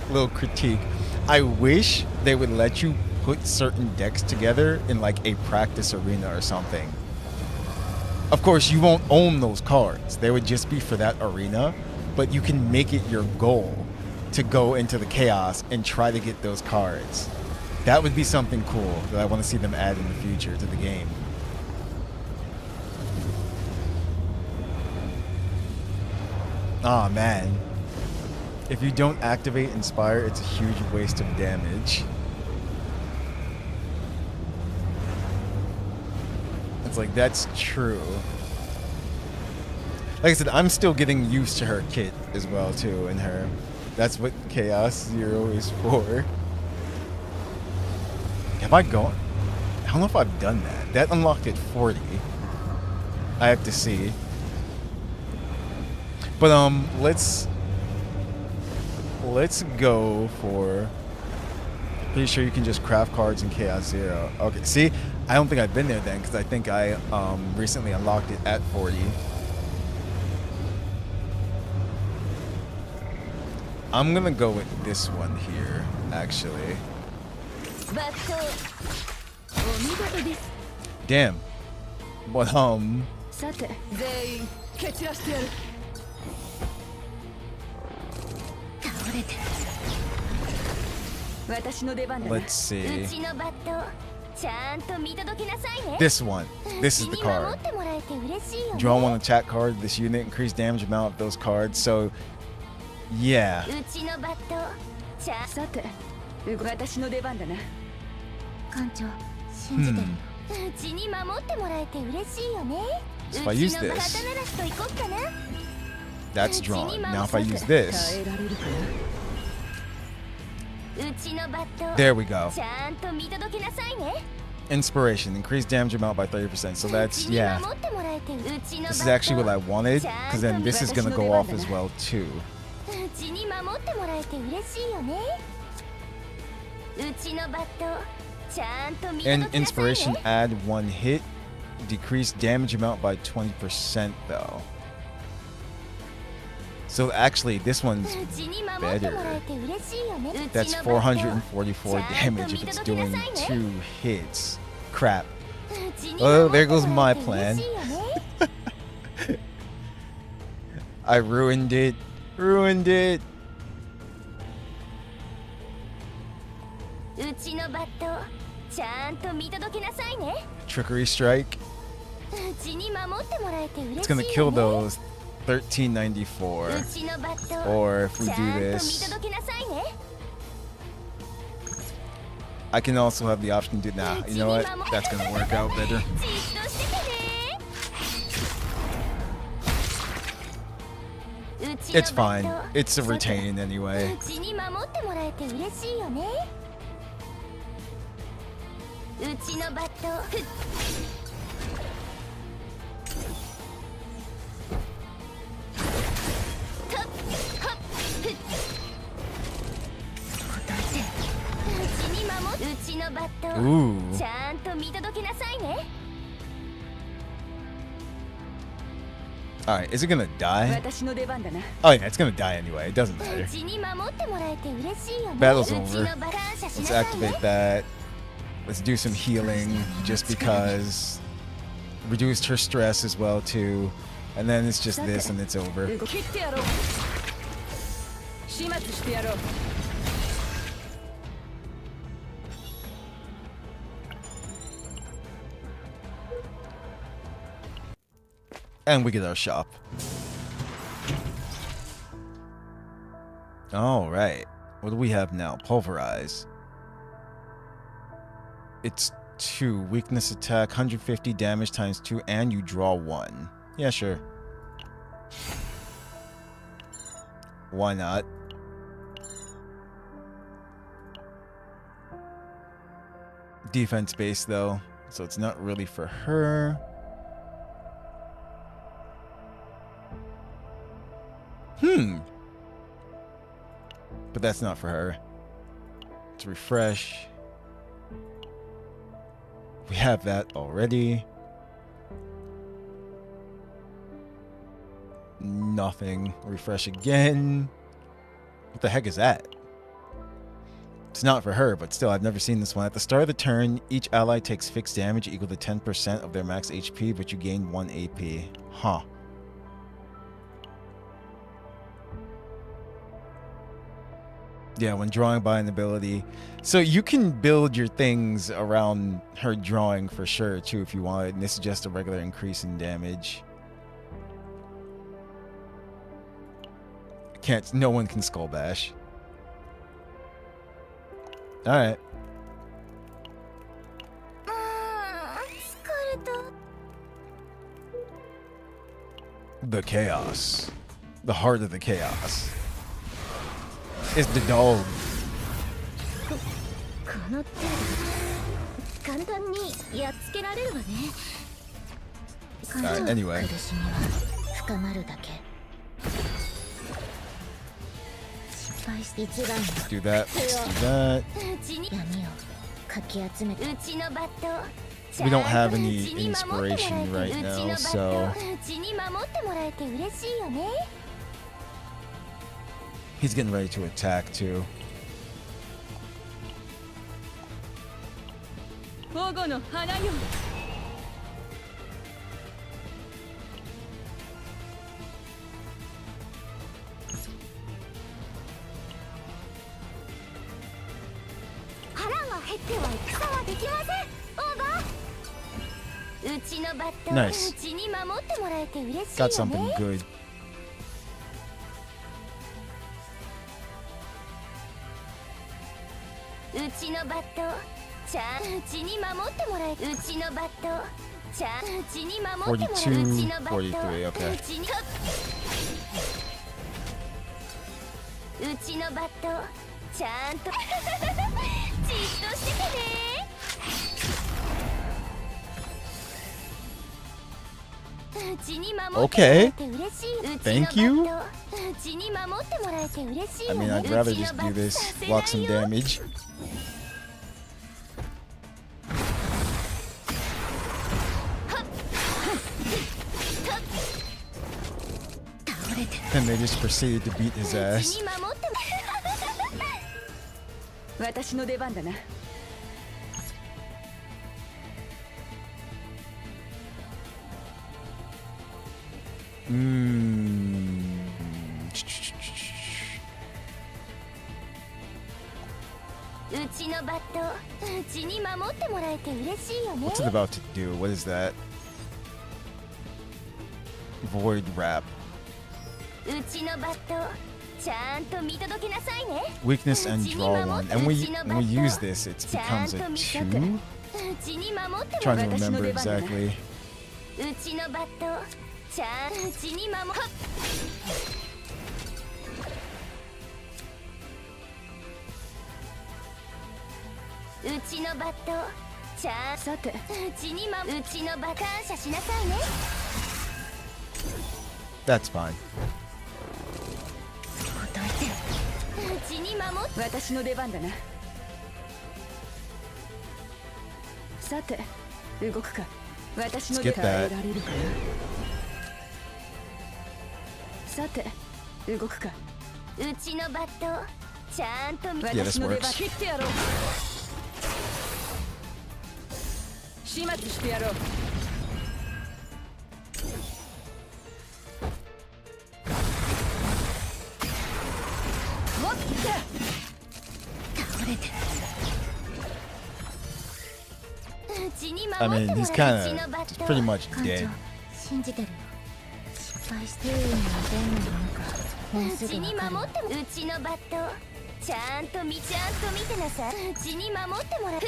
little critique. I wish they would let you put certain decks together in like a practice arena or something. Of course, you won't own those cards. They would just be for that arena, but you can make it your goal to go into the chaos and try to get those cards. That would be something cool that I want to see them add in the future to the game. Aw, man. If you don't activate Inspire, it's a huge waste of damage. It's like, that's true. Like I said, I'm still getting used to her kit as well, too, and her. That's what Chaos Zero is for. Have I gone? I don't know if I've done that. That unlocked at 40. I have to see. But let's go for. Pretty sure you can just craft cards in Chaos Zero. Okay, see, I don't think I've been there then because I think I recently unlocked it at 40. I'm gonna go with this one here, actually. Damn. But let's see. This one. This is the card. Draw one attack card. This unit increase damage amount of those cards. So, yeah. So if I use this, that's drawn. Now if I use this, there we go. Inspiration, increase damage amount by 30%. So that's, yeah. This is actually what I wanted, because then this is going to go off as well too. And inspiration, add 1 hit, decrease damage amount by 20% though. So actually, this one's better. That's 444 damage if it's doing 2 hits. Crap. Oh, there goes my plan. I ruined it. Ruined it. Trickery strike. It's gonna kill those. 1394. Or if we do this, I can also have the option to do. Nah, you know what? That's gonna work out better. It's fine. It's a retain anyway. Ooh. Alright, is it gonna die? Oh yeah, it's gonna die anyway. It doesn't matter. Battle's over. Let's activate that. Let's do some healing just because. Reduced her stress as well too. And then it's just this and it's over. And we get our shop. All right. What do we have now? Pulverize. It's 2. Weakness attack, 150 damage times 2, and you draw 1. Yeah, sure. Why not? Defense base, though. So it's not really for her. But that's not for her. Let's refresh. We have that already. Nothing. Refresh again. What the heck is that? It's not for her, but still, I've never seen this one. At the start of the turn, each ally takes fixed damage equal to 10% of their max HP, but you gain 1 AP. Huh. Yeah, when drawing by an ability. So you can build your things around her drawing for sure, too, if you want. And this is just a regular increase in damage. No one can Skull Bash. Alright. The chaos. The heart of the chaos. Is the dog. Alright, anyway. Let's do that. Let's do that. We don't have any inspiration right now, so. He's getting ready to attack too. Nice. Got something good. $42, $43, okay. Okay. Thank you. I mean, I'd rather just do this, block some damage. And they just proceeded to beat his ass. What's it about to do? What is that? Void Wrap. Weakness and draw one. And when we use this, it becomes a 2? Trying to remember exactly. うちのバットちゃんうちに守っうちのバットちゃんさてうちに守うちのバット感謝しなさいね That's fine. うちに守っ私の出番だな。さて動くか。私の出番得られるかな。さて動くか。うちのバットちゃんと私の出番切ってやろう。始末してやろう。持って倒れて I mean, he's pretty much dead. 信じてるよ失敗していいのはどんなものかもうすぐ分かるようちのバットちゃんと見てなさいうちに守ってもらう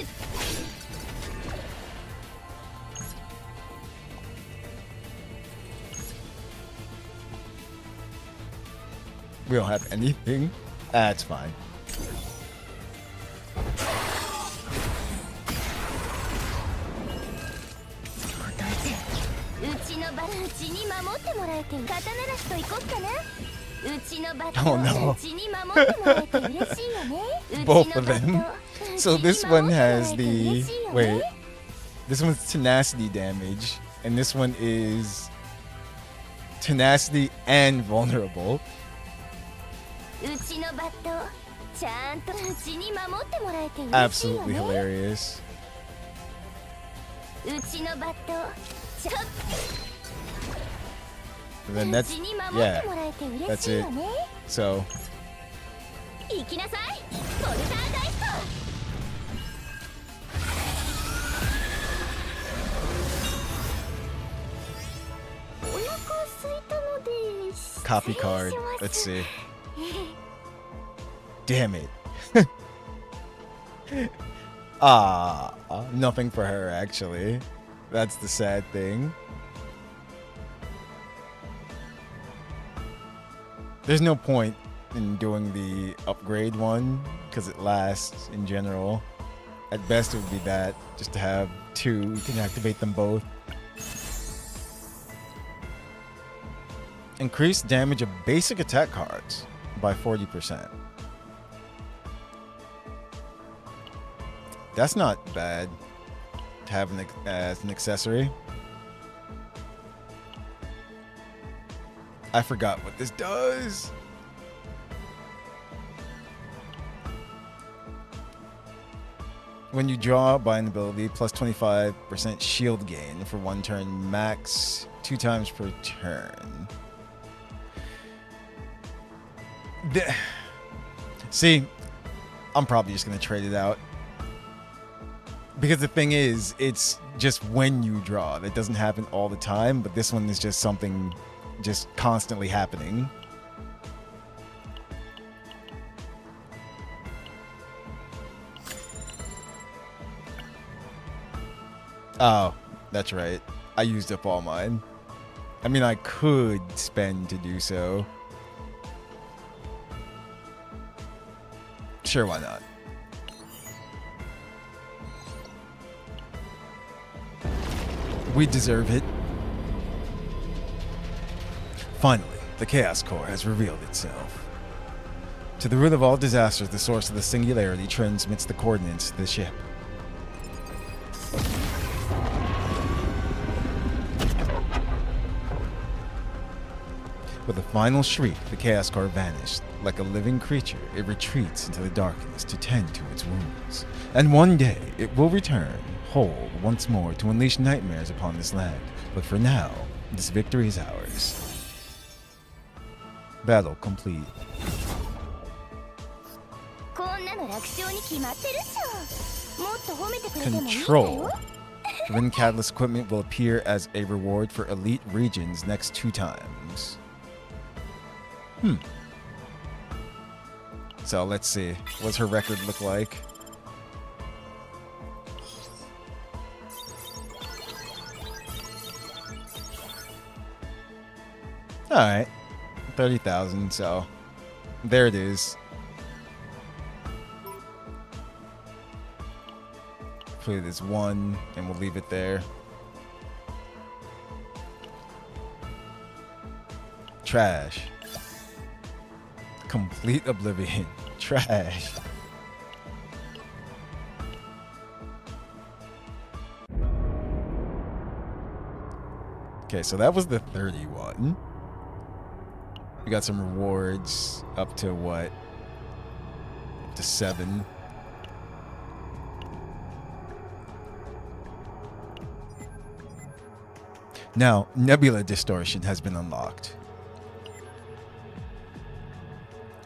We don't have anything. That's fine. うちのバットうちに守ってもらえて肩慣らしといこっかなうちのバッ Oh, no. トうちに守ってもらえて嬉しいよね Both of them. So this one has the wait. This one's tenacity damage, and this one is tenacity and vulnerable. うちのバットちゃんとうちに守ってもらえて嬉しいよ Absolutely ね hilarious. うちのバットちゃん And then that's うちに守っ yeah. てもらえて嬉 That's しい it. よね So 行きなさいポルターガイスト お腹空いたので copy card. Let's see. Damn it. Nothing for her actually. That's the sad thing. There's no point in doing the upgrade one because it lasts in general. At best it would be that, just to have 2, you can activate them both. Increase damage of basic attack cards by 40%. That's not bad to have as an accessory. I forgot what this does. When you draw by an ability, plus 25% shield gain for 1 turn, max 2 times per turn. See, I'm probably just going to trade it out. Because the thing is, it's just when you draw. That doesn't happen all the time, but this one is just something just constantly happening. Oh, that's right. I used up all mine. I mean, I could spend to do so. Sure, why not? We deserve it. Finally, the Chaos Core has revealed itself. To the root of all disasters, the source of the singularity transmits the coordinates to the ship. With a final shriek, the Chaos Core vanished. Like a living creature, it retreats into the darkness to tend to its wounds. And one day, it will return, whole once more, to unleash nightmares upon this land. But for now, this victory is ours. Battle complete. Control. Twin Catalyst equipment will appear as a reward for elite regions next 2 times. So let's see. What's her record look like? Alright. 30,000, so there it is. Play this one, and we'll leave it there. Trash. Complete oblivion. Trash. Okay, so that was the 31. We got some rewards up to what? Up to 7. Now, Nebula Distortion has been unlocked.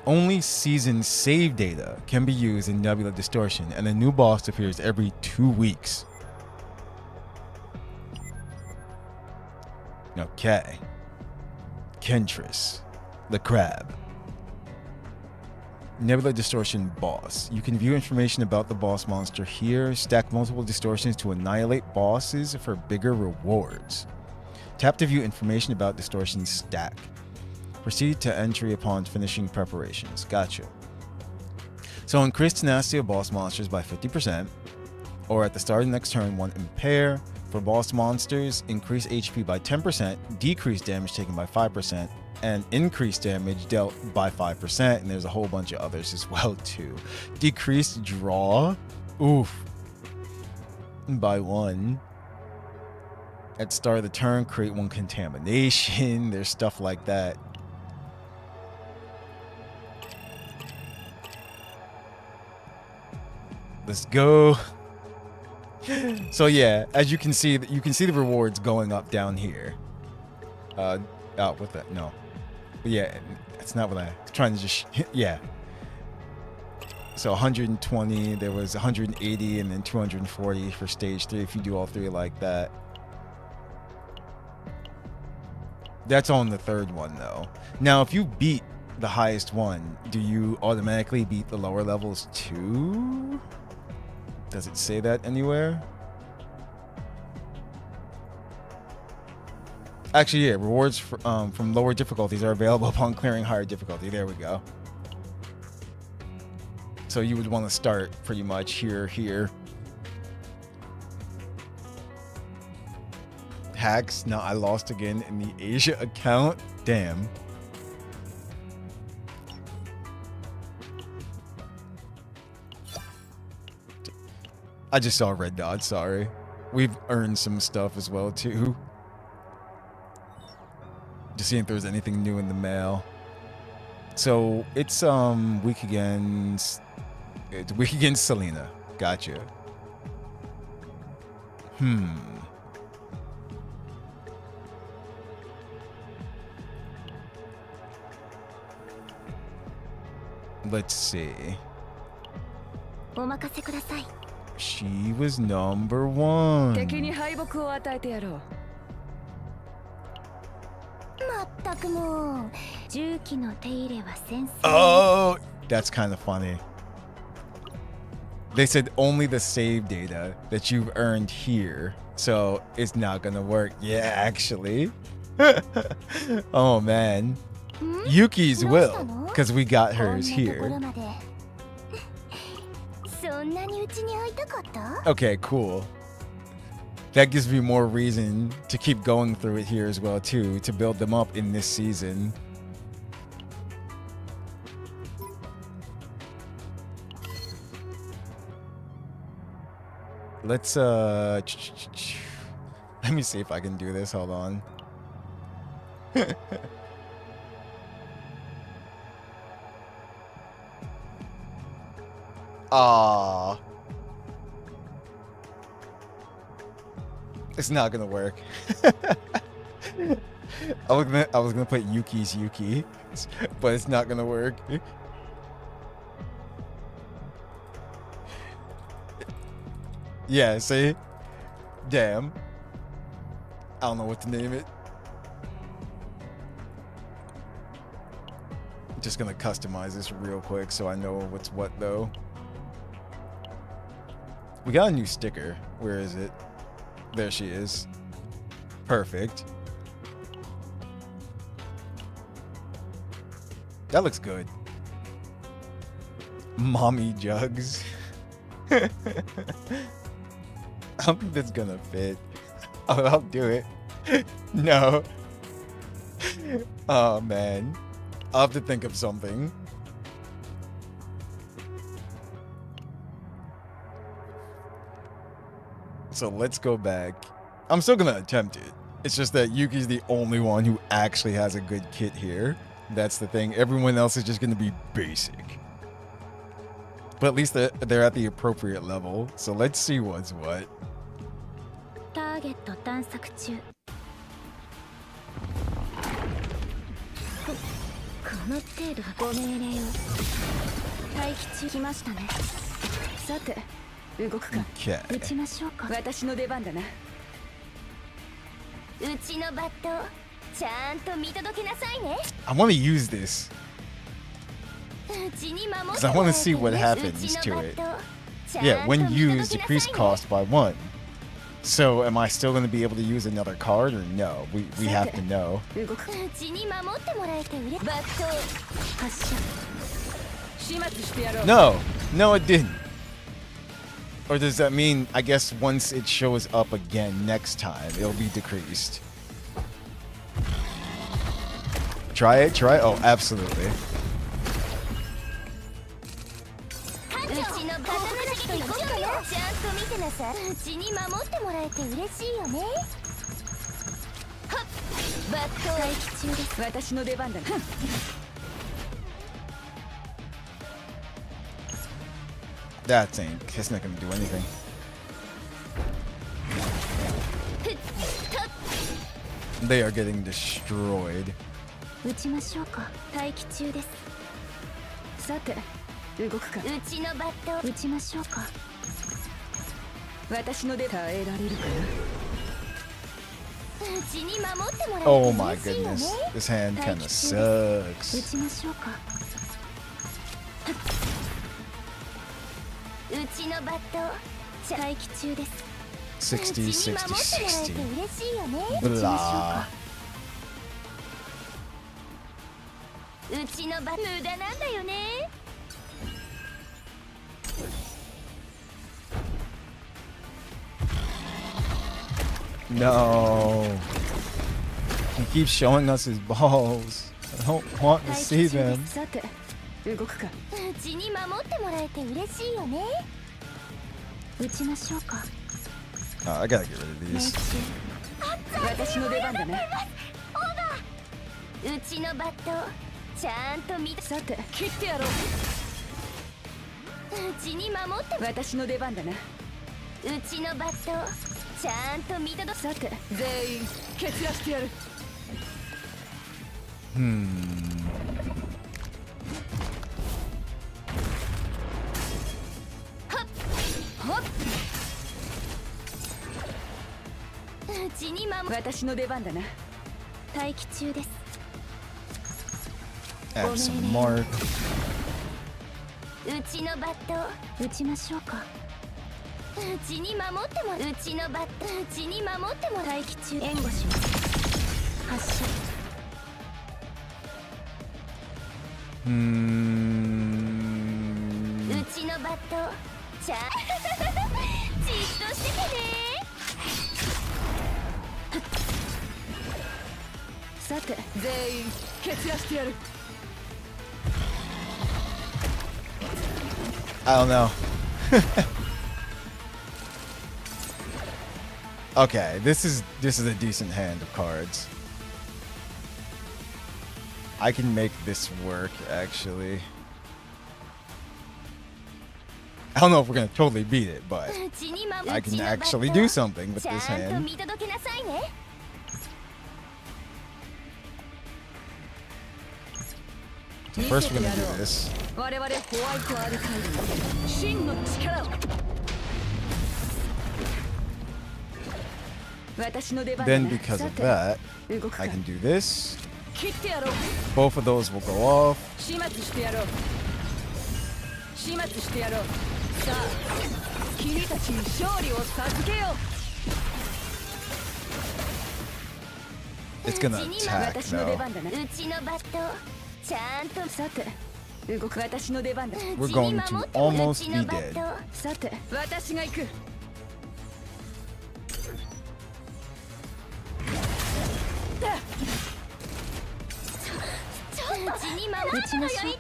Only season save data can be used in Nebula Distortion, and a new boss appears every 2 weeks. Okay. Kentris, the crab. Nebula Distortion boss. You can view information about the boss monster here. Stack multiple distortions to annihilate bosses for bigger rewards. Tap to view information about distortion stack. Proceed to entry upon finishing preparations. Gotcha. So increase tenacity of boss monsters by 50%, or at the start of the next turn, 1 impair. For boss monsters, increase HP by 10%, decrease damage taken by 5%, and increase damage dealt by 5%. And there's a whole bunch of others as well too. Decrease draw, oof, by 1. At start of the turn, create 1 contamination. There's stuff like that. Let's go. So yeah, as you can see the rewards going up down here. Oh, what the? No. But yeah, that's not what I was trying to just. Yeah. So 120, there was 180, and then 240 for stage 3 if you do all 3 like that. That's on the 3rd one though. Now, if you beat the highest one, do you automatically beat the lower levels too? Does it say that anywhere? Actually, yeah, rewards from lower difficulties are available upon clearing higher difficulty. There we go. So you would want to start pretty much here. Hacks. Now I lost again in the Asia account. Damn. I just saw a red dot, sorry. We've earned some stuff as well too. Just seeing if there's anything new in the mail. So it's week against Selena. Gotcha. Let's see. She was number 1. 敵に敗北を与えてやろう。まったくもう重機の手入れは先生。 Oh, that's kind of funny. They said only the save data that you've earned here, so it's not gonna work. Yeah, actually. Oh man. Yuki's will, because we got hers here. Okay, cool. That gives me more reason to keep going through it here as well too, to build them up in this season. Let's let me see if I can do this. Hold on. Ah, it's not gonna work. I was gonna put Yuki's Yuki, but it's not gonna work. Yeah, see? Damn. I don't know what to name it. Just gonna customize this real quick so I know what's what though. We got a new sticker. Where is it? There she is. Perfect. That looks good. Mommy jugs. I don't think that's gonna fit. Oh, I'll do it. No. Oh man. I'll have to think of something. So let's go back. I'm still gonna attempt it. It's just that Yuki's the only one who actually has a good kit here. That's the thing. Everyone else is just gonna be basic. But at least they're at the appropriate level. So let's see what's what. ターゲット探索中。この程度ご命令を。待機中来ましたね。さて、動くか。Okay. 撃ちましょうか。私の出番だな。うちのバットちゃんと見届けなさいね。 I want to use this うちに守って because I want to see what う happens ちの to バ it. ットちゃんと Yeah, when 見 used, 届けな decrease さいね。 cost by 1. So am I still going to be able to use another card or no? We have to know. 動くか。うちに守ってもらえてうれバット発射。始末してやろう。 No, no, it didn't. Or does that mean, I guess once it shows up again next time, it'll be decreased? Try it, try it. Oh, absolutely. うちのバットの人行こうかな。ちゃんと見てなさい。うちに守ってもらえて嬉しいよね。はっバット待機中です。私の出番だな。 That ain't. It's not gonna do anything. They are getting destroyed. 撃ちましょうか。待機中です。さて、動くか。うちのバット撃ちましょうか。私の出耐えられるかうちに守ってもらえて Oh my 嬉しいよね。 goodness. This hand kinda 撃 sucks. ちましょうか。うちのバット待機中です。 60, うちに 60, 守ってもらえて 60. 嬉しいよね。 Blah. うちのバット無駄なんだよね。 No. He keeps showing us his balls. I don't want to see them. さて、動くか。うちに守ってもらえて嬉しいよね。撃ちましょうか。 Oh, I gotta get rid of 命 these. 中。私の出番だな。うちのバットちゃんと見て。さて、切ってやろう。うちに守って私の出番だな。うちのバットちゃんと見届け。さて、全員蹴散らしてやる。 うちに守私の出番だな。待機中です。 Add some mark. うちのバット撃ちましょうか。うちに守ってもうちのバットうちに守っても待機中。援護します。発射。うちのバットちゃんじっとしててね。 さて、全員蹴散らしてやる。 I don't know. Okay, this is a decent hand of cards. I can make this work actually. I don't know if we're gonna totally beat it, but うちに守 I can actually do something with ちゃ this んと hand. 見届けなさいね。 So first we're gonna do this. 我々ホワイトアルカイドの真の力を。私の出番だ Then な。 because さ of て、 that, 動くか I。can do this. 切ってやろう。 Both of those will go off. 始末してやろう。始末してやろう。さあ君たちに勝利を授けよう。 It's gonna うちに attack 私の出 though. 番だな。うちのバットちゃんとさて動く私の出番だ。 We're going to almost be dead. さて私が行く。うちに守ってもよ痛い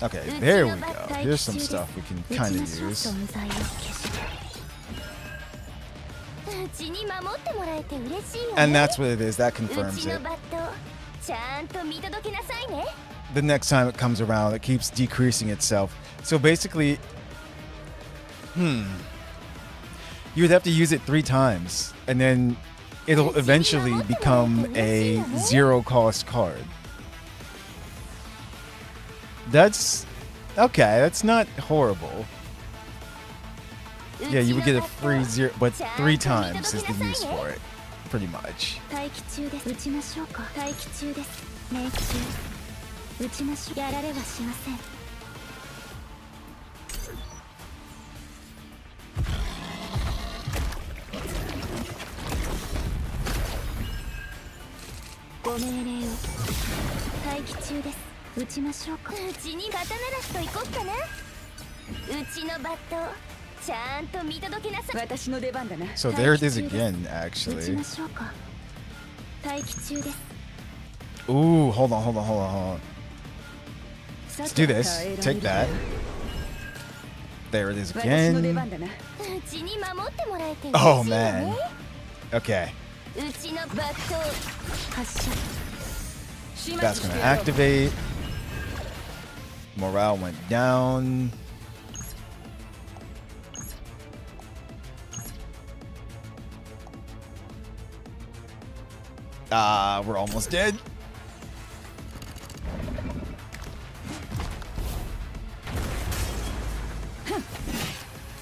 Okay, there we go. Here's some stuff we can う kind ち of のショ use. ット無罪を消してうちに守ってもらえて嬉しいよ And ね that's what it is. That う confirms ちの it. バットちゃんと見届けなさいね The next time it comes around, it keeps decreasing itself. So basically, you would have to use it 3 times, and then it'll eventually become a 0-cost card. That's okay. That's not horrible. Yeah, you would get a free 0, but 3 times is the use for it, pretty much. 待機中です。撃ちましょうか。待機中です。メイク中。撃ちましょう。やられはしません。ご命令を。待機中です。撃ちましょうか。うちに刀らしと行こっかなうちのバットちゃんと見届けなさい私の出番だな。 So there it is again, 撃ち actually. ましょうか。待機中です。 Ooh, hold on. Let's do this. Take that. There it is 私の出 again. 番だな。うちに守ってもらえて嬉しいよ Oh ね man. Okay, うちのバット発射。始末 that's して gonna やろう。 activate. Morale went down. We're almost dead.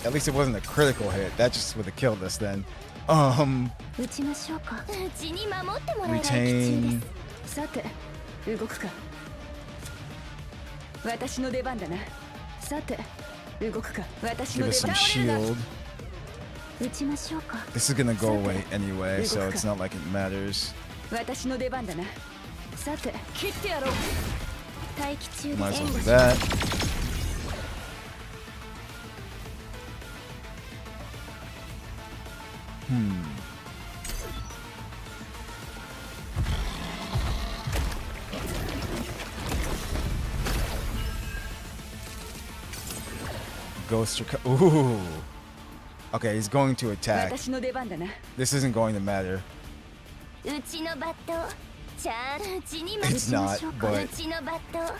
At least it wasn't a critical hit. That just would have killed us then. 撃ちましょうか。うちに守ってもらえて Retain. さて動くか。私の出番だな。さて動くか。私 Give の us 出 some 番。 shield. 撃ちましょうか。 This is gonna go away anyway, so it's not like it matters. 私の出番だな。さて切ってやろう。待機中 Might で as す。 well do that. Ghost Ooh. Okay, he's going to attack. 私の出番だな。 This isn't going to matter. うちのバットちゃんうちに守 It's not, う but ちのバット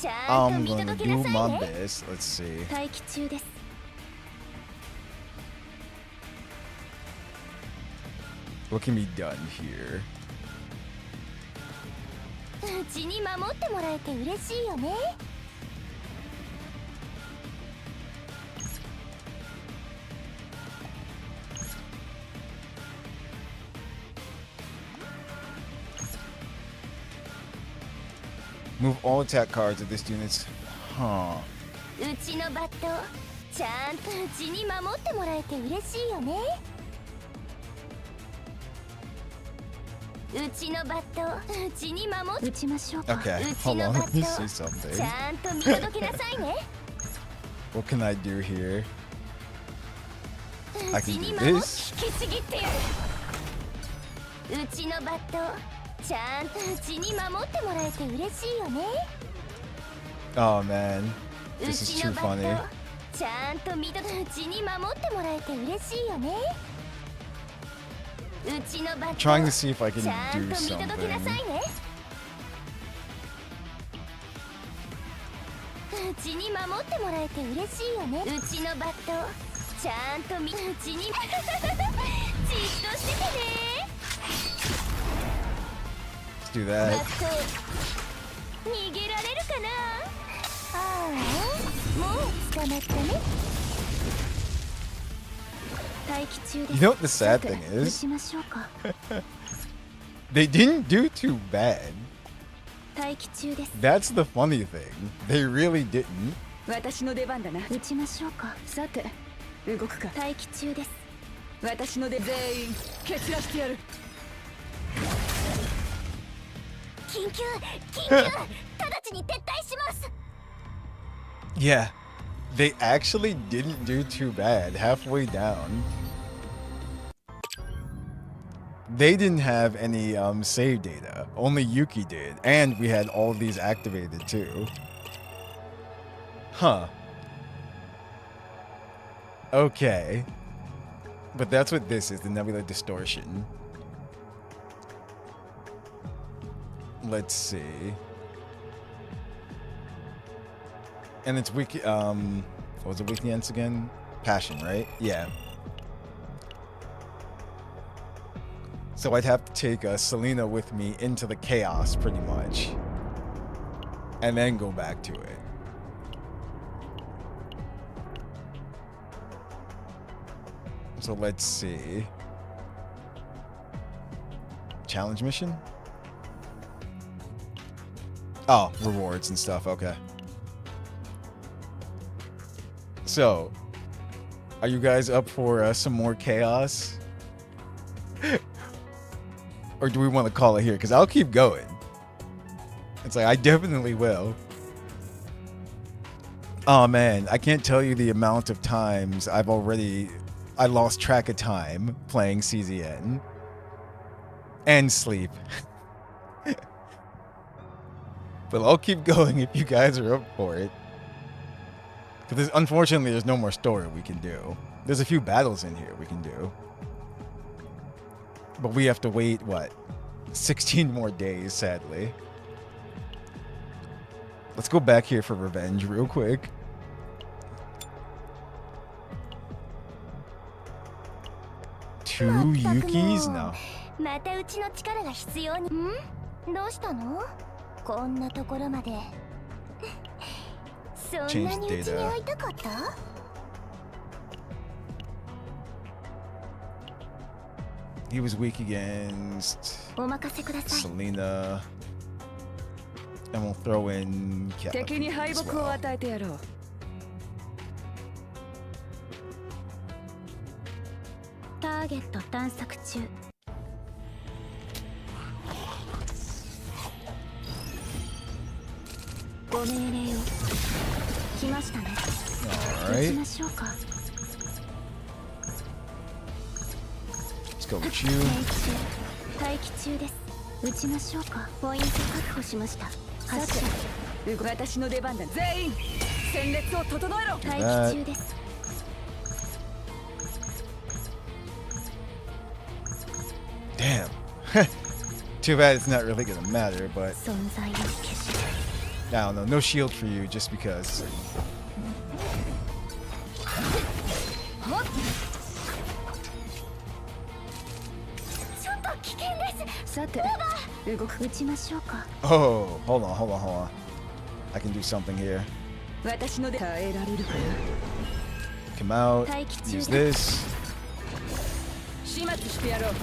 ちゃんと I'm 見 going to 届けな do さい my ね best. Let's see. 待機中です。 What can be done here? うちに守ってもらえて嬉しいよね Move all attack cards of this unit's. Huh. うちのバットちゃんとうちに守ってもらえて嬉しいよねうちのバットうちに守って撃ちましょうか。 Okay, う hold ちの on. バ Let me ッ see ト something. ちゃんと見届けなさいね What can I do here? う I ち can に do 守っ this. 引きちぎってやるうちのバットちゃんとうちに守ってもらえて嬉しいよね Oh man, う this is ち too のバッ funny. トちゃんと見届けうちに守ってもらえて嬉しいよねうちのバット Trying to see if I ち can ゃん do と見届けなさ something. いねうちに守ってもらえて嬉しいよねうちのバットちゃんとうちにじっとしててね Let's do バ that. ット逃げられるかなああもう捕まったね待機中です。 You know what the sad thing 撃 is? ちましょうか。They didn't do too bad. 待機中です。 That's the funny thing. They really didn't. 私の出番だな。撃ちましょうか。さて動くか。待機中です。私の全員蹴散らしてやる。緊急直ちに撤退します。 Yeah. They actually didn't do too bad halfway down. They didn't have any save data. Only Yuki did. And we had all these activated too. Huh. Okay. But that's what this is, the Nebula Distortion. Let's see. And it's wiki what was it weekends again? Passion, right? Yeah. So I'd have to take Selena with me into the chaos pretty much. And then go back to it. So let's see. Challenge mission? Oh, rewards and stuff, okay. So, are you guys up for some more chaos? Or do we want to call it here? Because I'll keep going. It's like, I definitely will. Oh man, I can't tell you the amount of times I lost track of time playing CZN. And sleep. But I'll keep going if you guys are up for it. Because unfortunately, there's no more story we can do. There's a few battles in here we can do. But we have to wait, what? 16 more days, sadly. Let's go back here for revenge real quick. Two Yukis? No. またうちの力が必要に。どうしたの？こんなところまで。そんなにうちに会いたかった？ He was weak against お任せください。 Selena. And we'll throw in 敵に Yuki 敗 as 北を well. 与えてやろう。ターゲット探索中。ご命令を。来ましたね。撃ち Alright. ましょうか。 Let's go with you. 待機中です。撃ちましょうか。ポイント確保しました。発射。私の出番だ。全員戦列を整えろ。待機中です。 Damn. Too bad it's not really gonna matter, but 存在を消し。 I don't know. No shield for you just because. ちょっと危険です。さて動く。撃ちましょうか。 Oh, hold on. I can do something here. 私ので耐えられるかな。 Come out. 待機中 Use で this. 始末してやろう。大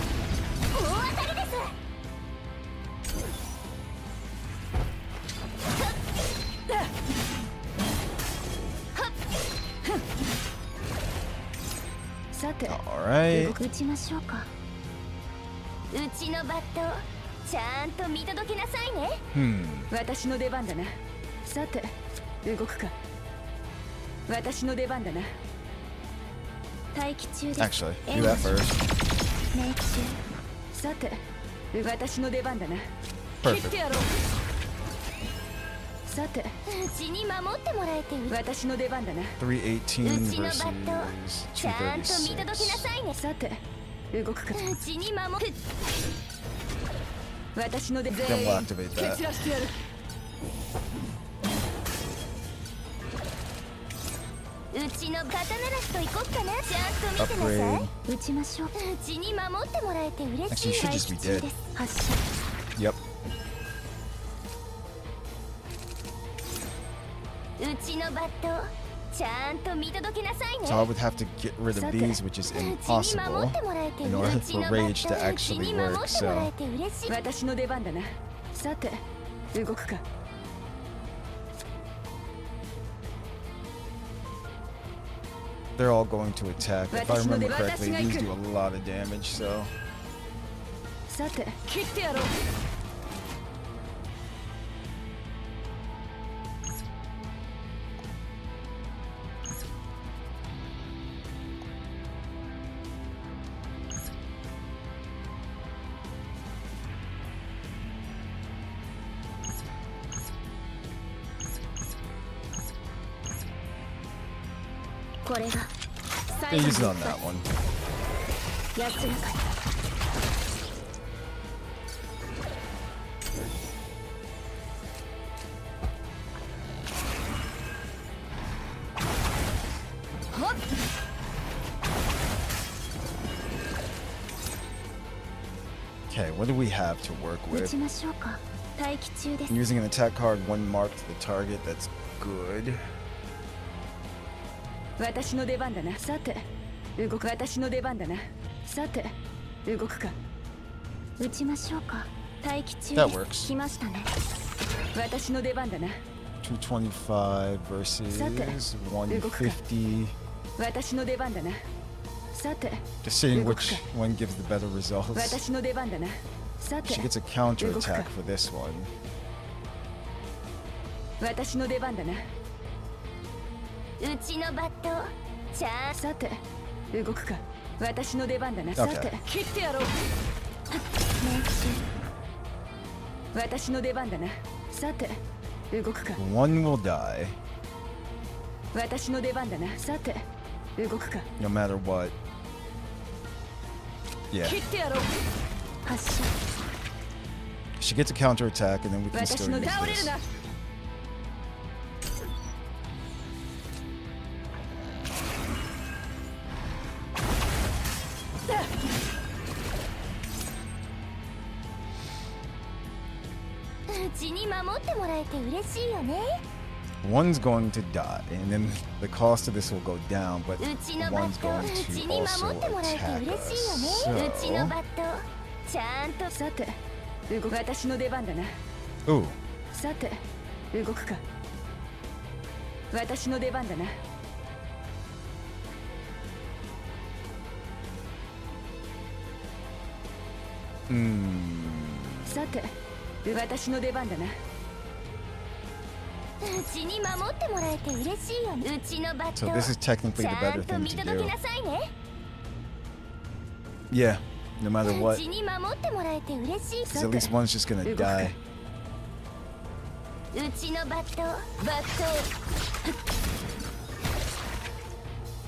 当たりです。さて Alright. 撃ちましょうか。うちのバットちゃんと見届けなさいね。私の出番だな。さて動くか。私の出番だな。待機中です。 Actually, do that first. メイク中。さて私の出番だな。 Perfect. 切ってやろう。さてうちに守ってもらえて私の出番だな。 318 うちのバ versus ットちゃんと見届けな 236. さいね。さて動くか。うちに守る。私の出全 Then 員 we'll activate 蹴 that. 散らしてやる。うちの刀なしと行こっかな。ちゃんと見てなさ Upgrade. 撃ちましょう。い。うちに守ってもらえて嬉 Actually, し you い。 should 待 just 機 be 中 dead. です。発射。 Yep. うちのバットちゃんと見届けなさいね。 So I would have to get rid of these, which is うちに impossible 守ってもらえて in う order ちの for バッ rage ト to うち actually に守 work. ってもらえ So て嬉しい。私の出番だな。さて動くか。 they're all going to attack. If I remember correctly, these do a lot of damage. So さて切ってやろう。これが they use it on that one. 安らかに。Okay, what do we have to work 撃 with? ちましょうか。待機中です。 Using an attack card, one mark to the target. That's good. 私の出番だな。さて動く。私の出番だな。さて動くか。撃ちましょうか。待機中 That です。 works. 来ましたね。私の出番だな。225 versus 150. 私の出番だな。さて Just seeing which one gives the better results. 私の出番だな。さて She gets a counter attack for this one. 私の出番だな。うちのバットちゃんさて動くか。私の出番だな。 Okay. さて切ってやろう。命中。私の出番だな。さて動くか。 One will die, 私の出番だな。さて動くか。 no matter what. Yeah. 切ってやろう。発射。 She gets a counter attack, and then we can 私 still の use 倒れる this. な。うちに守ってもらえて嬉しいよね。 One's going to die, and then the cost of this will go down, but うちのバ one's ット going うち to に also 守ってもらえて attack 嬉 us. しいよね。うちの So, バットちゃんとさて動く。私の出番だな。 ooh, さて動くか。私の出番だな。 さて私の出番だな。うちに守ってもらえて嬉しいよね。うちのバッ so ト this is technically ち the ゃ better んと thing 見 to 届け do. なさいね。 Yeah, no matter う what, ちに守ってもらえて嬉しい。 because at least one's just gonna die. うちのバットバッ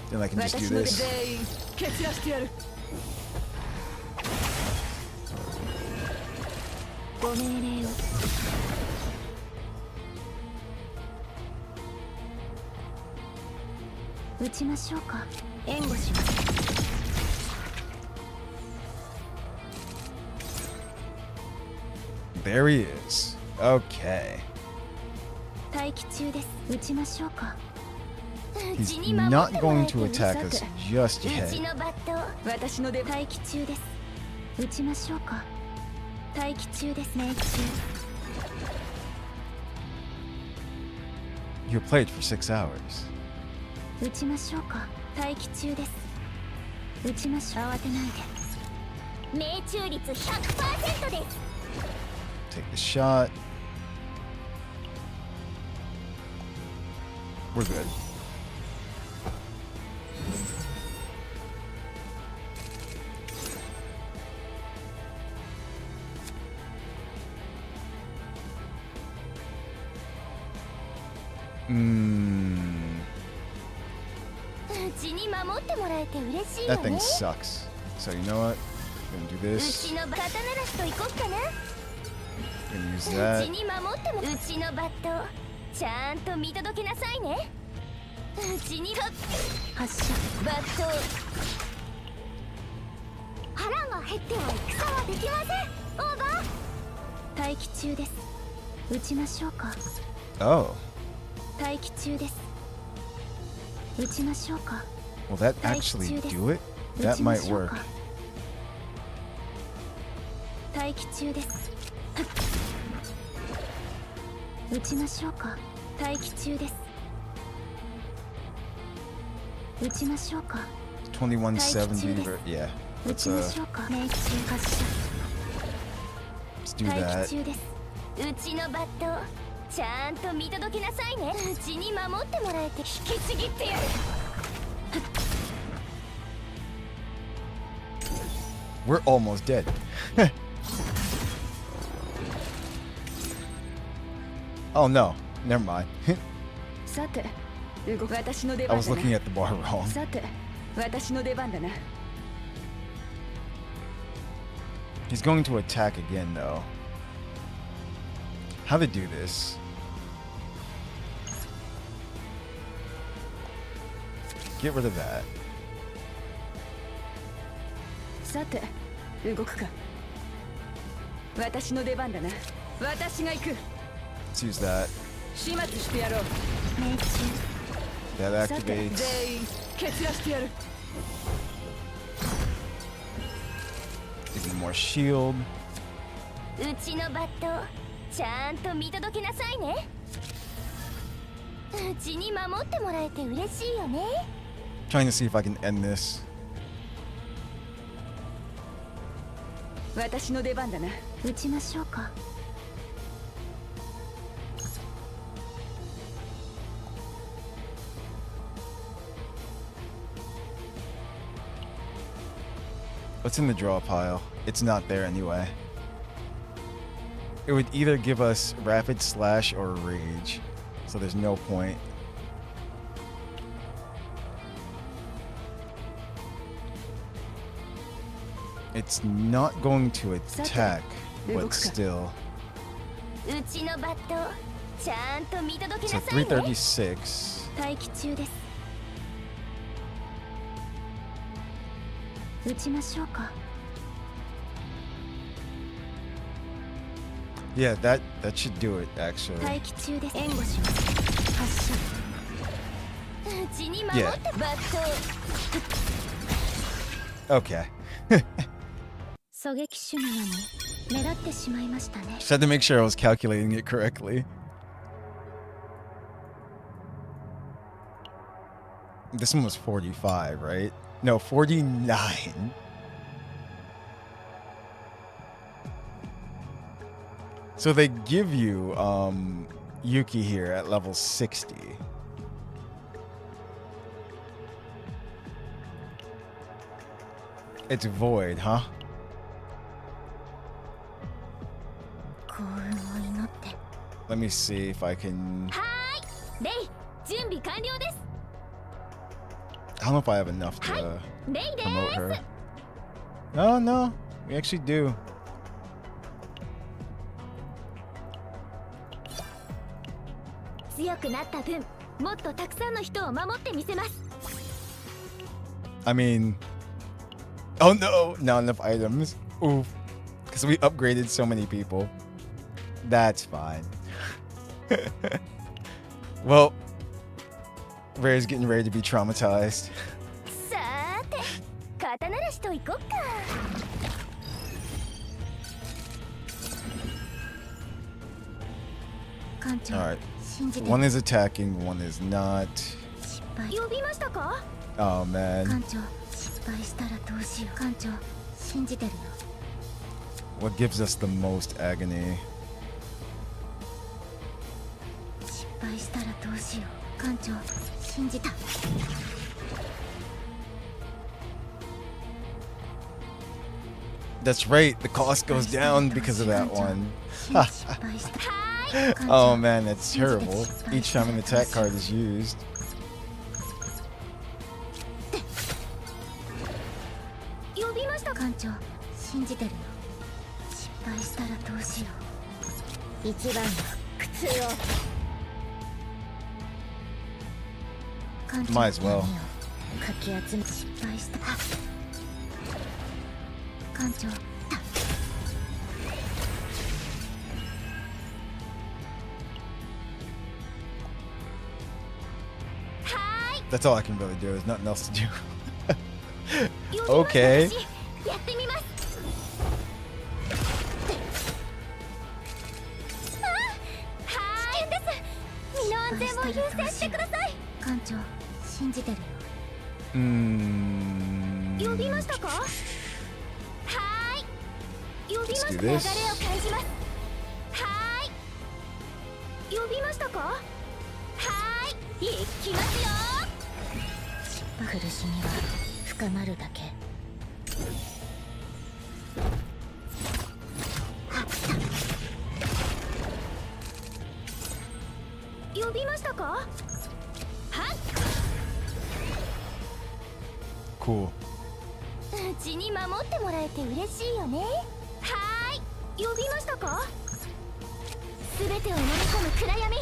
ト Then I can just 私 do の出 this. 全員蹴散らしてやる。ご命令を。撃ちましょうか。援護します。 There he is. Okay. 待機中です。撃ちましょうか。う He's ちに守って not もら going えて to 嬉しい。 attack us just うち yet. のバット私の出番。待機中です。撃ちましょうか。待機中です。命中。 You played for 6 hours. 撃ちましょうか。待機中です。撃ちましょう。慌てないで。命中率 100% です。 Take the shot. We're good. Mmm. うちに守ってもらえて嬉しい That よ thing ね。 sucks. So you know what? I'm gonna do う this. ちのバットならしと行こっかな。 Gonna use う that. ちに守ってもうちのバットちゃんと見届けなさいね。うちに発射。バット腹が減っては戦はできません。オーバー。待機中です。撃ちましょうか。 Oh. 待機中です。撃ちましょうか。 Will that actually do it? That might work. 待機中です。撃ちましょうか。待機中です。撃ちましょうか。 2170. Yeah. 撃ちましょうか。命中発射。 Let's do 待 that. 機中です。うちのバットちゃんと見届けなさいね。うちに守ってもらえて引きちぎってやる。 We're almost dead. Oh no. Never mind. さて、私の出 I 番 was だな。 looking at the bar wrong. さて、私の出番だな。 He's going to attack again, though. How to do this? Get rid of that. さて、動くか。私の出番だな。私が行く。 Let's use that. 始末してやろう。命中。 That さて、 activates. 全員蹴散らしてやる。 Give me more shield. うちのバットちゃんと見届けなさいね。うちに守ってもらえて嬉しいよね。 Trying to see if I can end this. 私の出番だな。撃ちましょうか。 What's in the draw pile? It's not there anyway. It would either give us rapid slash or rage, so there's no point. It's not going to attack, but still. うちのバットちゃんと見届け So なさいね。 336. 待機中です。撃ちましょうか。 Yeah, that should do it actually. 待機中です。援護します。発射。うちに守ってバット Okay. 狙撃手なのに狙ってしまいましたね。 Just had to make sure I was calculating it correctly. This one was 45, right? No, 49. So they give you Yuki here at level 60. It's void, huh? 幸運を祈って。 Let me see if I can. はーいレイ準備完了です。 I don't know if I have enough はい to レイで promote ー her. す。 No, no, we actually do. 強くなった分もっとたくさんの人を守ってみせます。 I mean, oh no, not enough items. Oof, because we upgraded so many people. That's fine. Well, Ray's getting ready to be traumatized. さーて肩慣らしといこっか。艦長、 All right, 信じて。 one is attacking, one is not. 失敗。呼びましたか？ Oh man, 艦長、失敗したらどうしよう。艦長、信じてるよ。 what gives us the most agony? 失敗したらどうしよう。艦長、信じた。 That's right, the cost goes down because of that one. 失敗した。 Oh man, that's terrible. Each time an attack card is used. 呼びましたか？艦長、信じてるよ。失敗したらどうしよう。一番の苦痛を。艦長 Might as well. の闇をかき集め失敗した。艦長、はーい That's all I can really do. There's nothing else to do. Okay. やってみます。危険です。身の安全を優先してください。艦長、信じてるよ。呼びましたか？はーい。呼びました。流れを感じます。はーい。呼びましたか？はーい。行きますよ。苦しみは深まるだけ。呼びましたか？はっ。Cool. うちに守ってもらえて嬉しいよね。はーい。呼びましたか？すべてを飲み込む暗闇。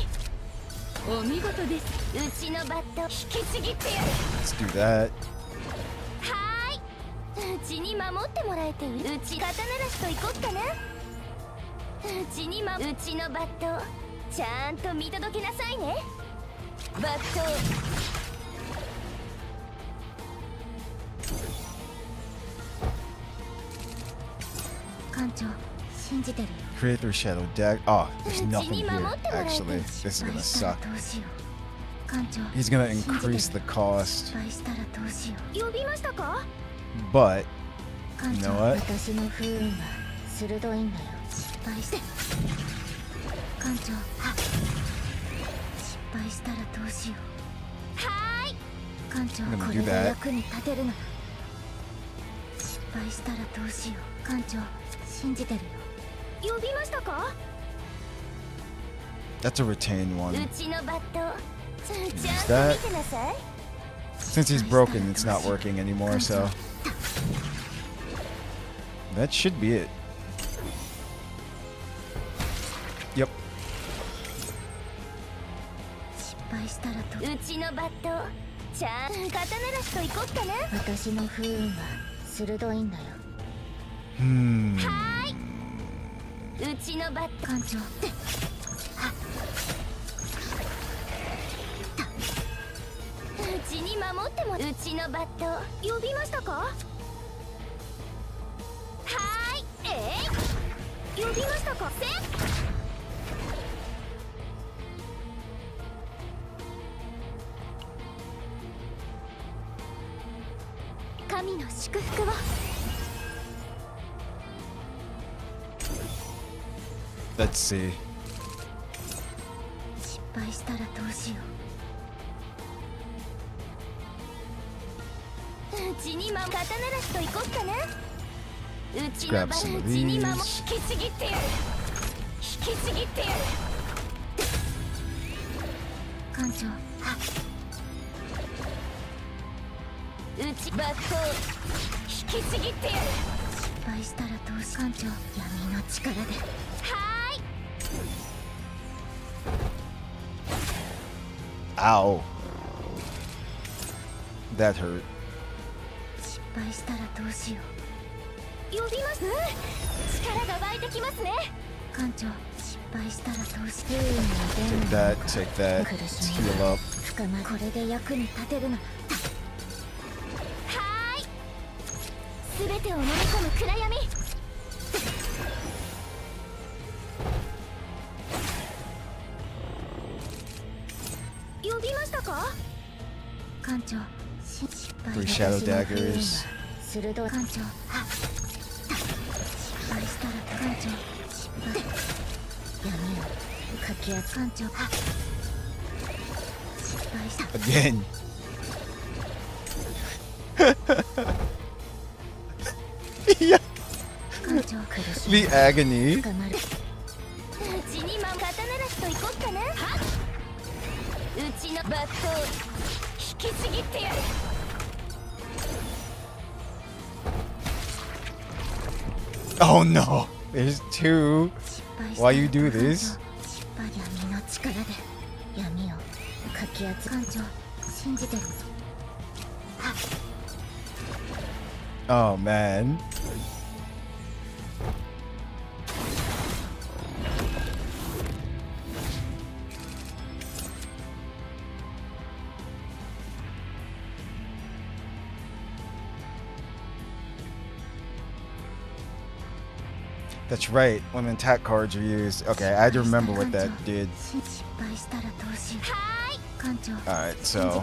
お見事です。うちのバット引きちぎってやる。 Let's do that. はーい。うちに守ってもらえてうち刀なしと行こっかな。うちにうちのバットちゃんと見届けなさいね。バット。艦長、信じてるよ。 Create through shadow deck. Oh, there's nothing here. Actually, this is gonna suck. どうしよう。艦長、 He's gonna increase the cost, 失敗したらどうしよう。呼びましたか？ but 艦 you 長、 know what? 私の不運は鋭いんだよ。失敗して。艦長、失敗したらどうしよう。はーい。艦長、 I'm gonna こ do れで that. 役に立てるの。失敗したらどうしよう。艦長、信じてるよ。呼びましたか？ That's a retain う one. ちのバットちゃん Use と that. 見てなさい。 Since he's broken, it's not working anymore, so that should be it. Yep. 失敗したらどう。うちのバットちゃん刀なしと行こっかな。私の不運は鋭いんだよ。 Hmm. はーい。うちのバット艦長、うちに守ってもうちのバット呼びましたか？はーい。呼びましたか？神の祝福を。 Let's see. 失敗したらどうしよう。うちに刀なしと行こっかな。うちの Grab バ some ッ of トうちに引 these. きちぎってやる。引きちぎってやる。艦長、うちバット引きちぎってやる。失敗したらどうし。艦長、闇の力で。はーい。 Ow. That hurt. 失敗したらどうしよう。呼びます。力が湧いてきますね。艦長、失敗したらどうしよ Take that, take that. Let's heal up. う。深まる。これで役に立てるの。はーい。すべてを飲み込む暗闇。呼びましたか？艦長、失敗。 Three shadow 私の不運は daggers. 鋭い。艦長、失敗したら艦長、失敗。闇をかき集め。艦長、失敗した。 Again. Yeah. 艦長、苦しみ The agony. 深まる。うちに刀なしと行こっかな。はっ。うちのバット引きちぎってやる。 Oh no. There's two. 失敗した Why you do 艦長 this? 失敗。闇の力で闇をかき集め。艦長、信じてる。 Oh man. That's right, when attack cards are used. Okay, I had to remember what that did. 失敗したらどうしよう。艦長 Alright, so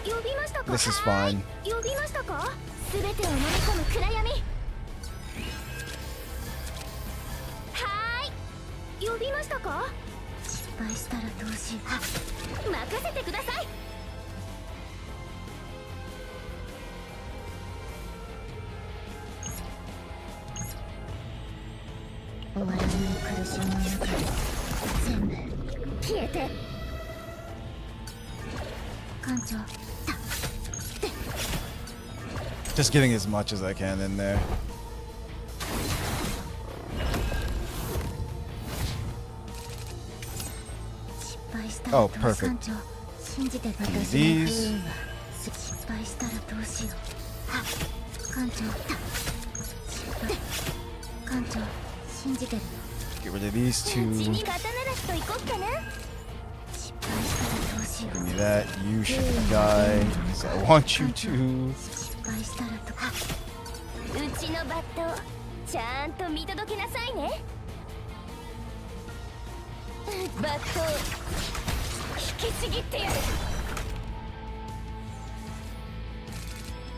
呼びましたか？ this is fine. 呼びましたか？全てを飲み込む暗闇。呼びましたか？失敗したらどうしよう。任せてください。終わらない苦しみの中全部消えて。艦長 Just getting as much as I can in there. 失敗したら Oh, どうし perfect. 艦長信じて私の不 These 運は失敗したらどうしよう。艦長失敗艦長信じてる Get rid of these うち two. に刀なしと行こっかな。失敗したらどうしよ Give う。 me that. You should die. So I want you to. 失敗したらどううちのバットちゃんと見届けなさいね。バット引きちぎってやる。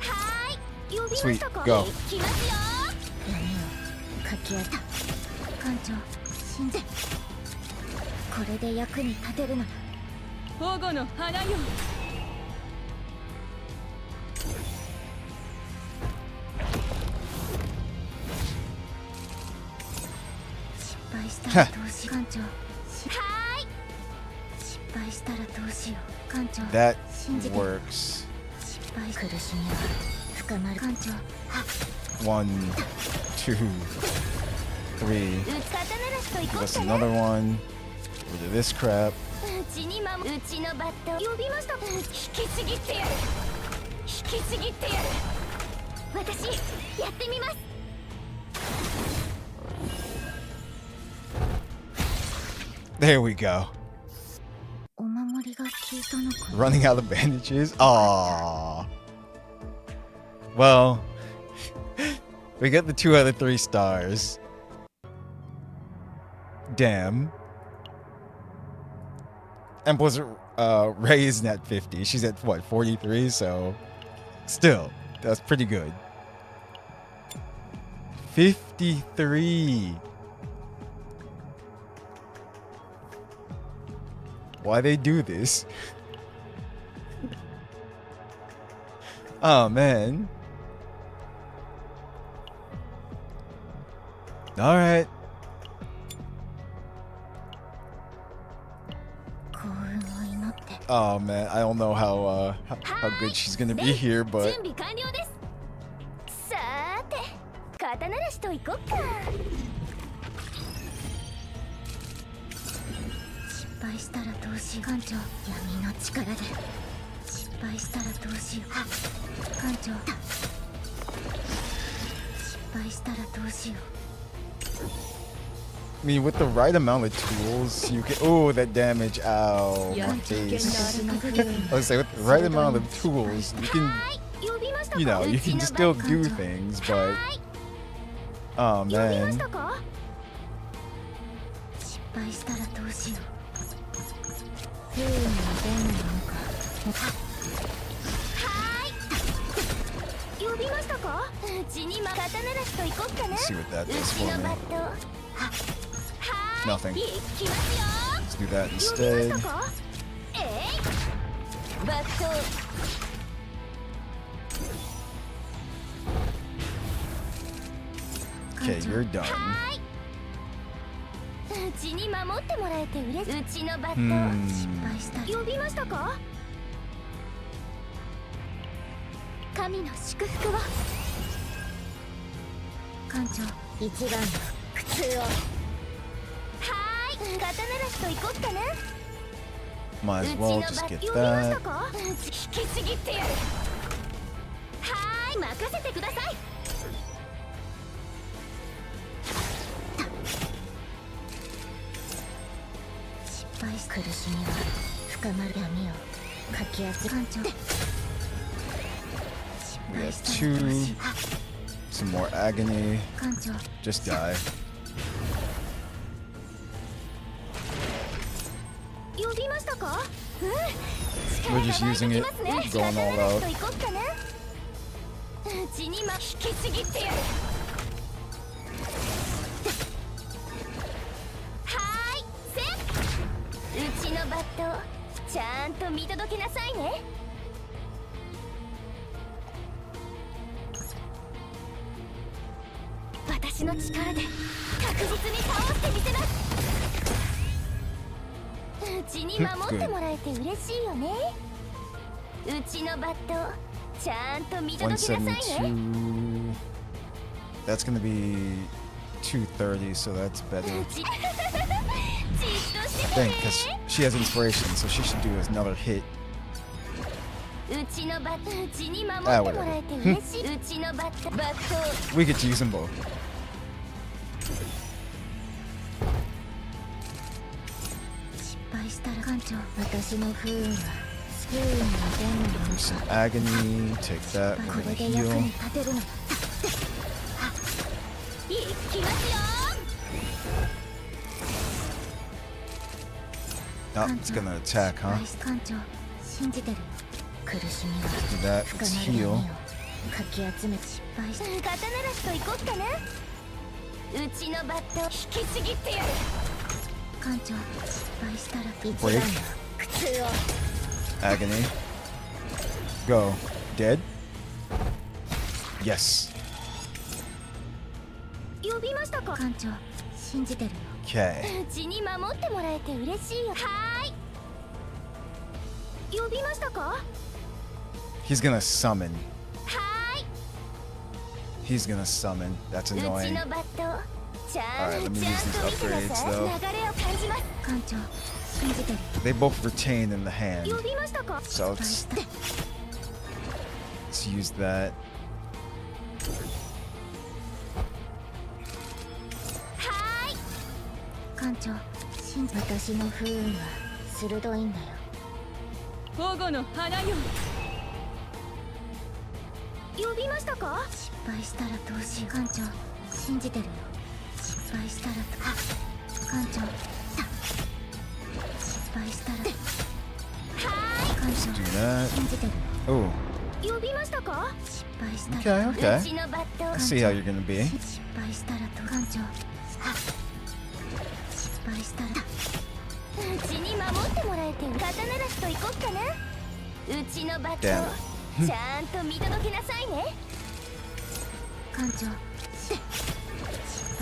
はーい、呼びましたか？ Sweet, go. 行きますよ。闇をかき当て艦長信じこれで役に立てるのだ。保護の花よ。失敗したらどうしよう。艦長は失敗したらどうしよう。艦長 That 信じて works. 失敗苦しみは深まる。艦長 1, 2, 3. ーい、刀なしと行 Give こっ us かな。 another one. Get rid of this crap. うちに守るうちのバット呼びましたか？引きちぎってやる。引きちぎってやる。私やってみます。 There we go. お守りが効いたのか。 Running out of bandages. Aww. Well, we got the 2 out of 3 stars. Damn. And was Ray isn't at 50. She's at what, 43? So still, that's pretty good. 53. Why they do this? Oh man. All right. 幸運を祈って Oh man, I don't know how good she's gonna be here, 準 but 備完了です。さーて、刀なしと行こっか。失敗したらどうしよう。艦長闇の力で失敗したらどうしよう。艦長失敗したらどうしよう。 I mean, with the right amount of tools, you can. Oh, that damage! Ow, my やっと危険 face. なあるの不運 I was say, with the right amount of tools, you can, 呼びましたか？ you know, you can still do things, but oh 呼びま man, したか？失敗したらどうしよう。不運はどんなものか。呼びましたか？うちに刀なしと行こっかな。 let's see what that う does ち for のバ me. ットはーい、 Nothing. 行きますよ。 Let's do that 呼びま instead. したか？バット Okay, you're done. はーい。うちに守ってもらえて嬉しい。うちのバット、 Hmm. 失敗したら呼びましたか？神の祝福を。艦長一番の苦痛を。はーい、刀なしと行こっかな。 Might う as ち well の just バッ get ト呼びました that. か？引きちぎってやる。はーい、任せてください。失敗し苦しみは深まる闇をかき集め。艦長失 We 敗 got したらどうしよ 2. some more agony. 艦長 Just die. 呼びましたか？うん。 We're just using it, going all out. 行こっかな。うちに引きちぎってやる。はーい、せっ。うちのバットちゃんと見届けなさいね。私の力で確実に倒してみせます。うちに守ってもらえて嬉しいよね。うちのバットちゃんと見届けなさいね。 172. That's gonna be 230, so that's better. じっとしてて Dang, ね。 because she has inspiration, so she should do another hit. うちのバットうちに守ってもらえて嬉しい。うちのバット We get to use them both. 失敗したら艦長私の不運は不運の伝 Do some agony. Take that. こ We're れ gonna で役 heal. に立てるのだいきますよ。 Oh, it's gonna attack, huh? 艦長信じてる苦しみは Do that. 深 Let's まる闇 heal. をかき集め失敗した刀ならしと行こっかな。うちのバット引きちぎってやる。艦長失敗したら一 Break. 番の苦痛を Agony. Go. Dead? Yes. 呼びましたか？艦長信じてるよ Okay. うちに守ってもらえて嬉しいよ。はーい。呼びましたか？は He's gonna summon. ーい。 He's gonna summon. That's うち annoying. のバットちゃん Alright, let me ち use ゃん these と見てな upgrades さい。 though. 流れを感じます。艦長信じてる They both retain in the hand. 呼びましたか？ So 失敗 let's, した let's use that. はーい。艦長信じ私の不運は鋭いんだよ保護の花よ。呼びましたか？失敗したらどうしよう艦長信じてるよ失敗したら艦長失敗したら艦 Do 長 that. 信じてるよ Oh. 呼びましたか？失敗したら Okay, うち okay. のバット Let's see how you're gonna be. 失敗したらと艦長失敗したらうちに守ってもらえて刀ならしと行こっかな。うちのバット Damn. ちゃんと見届けなさいね。艦長失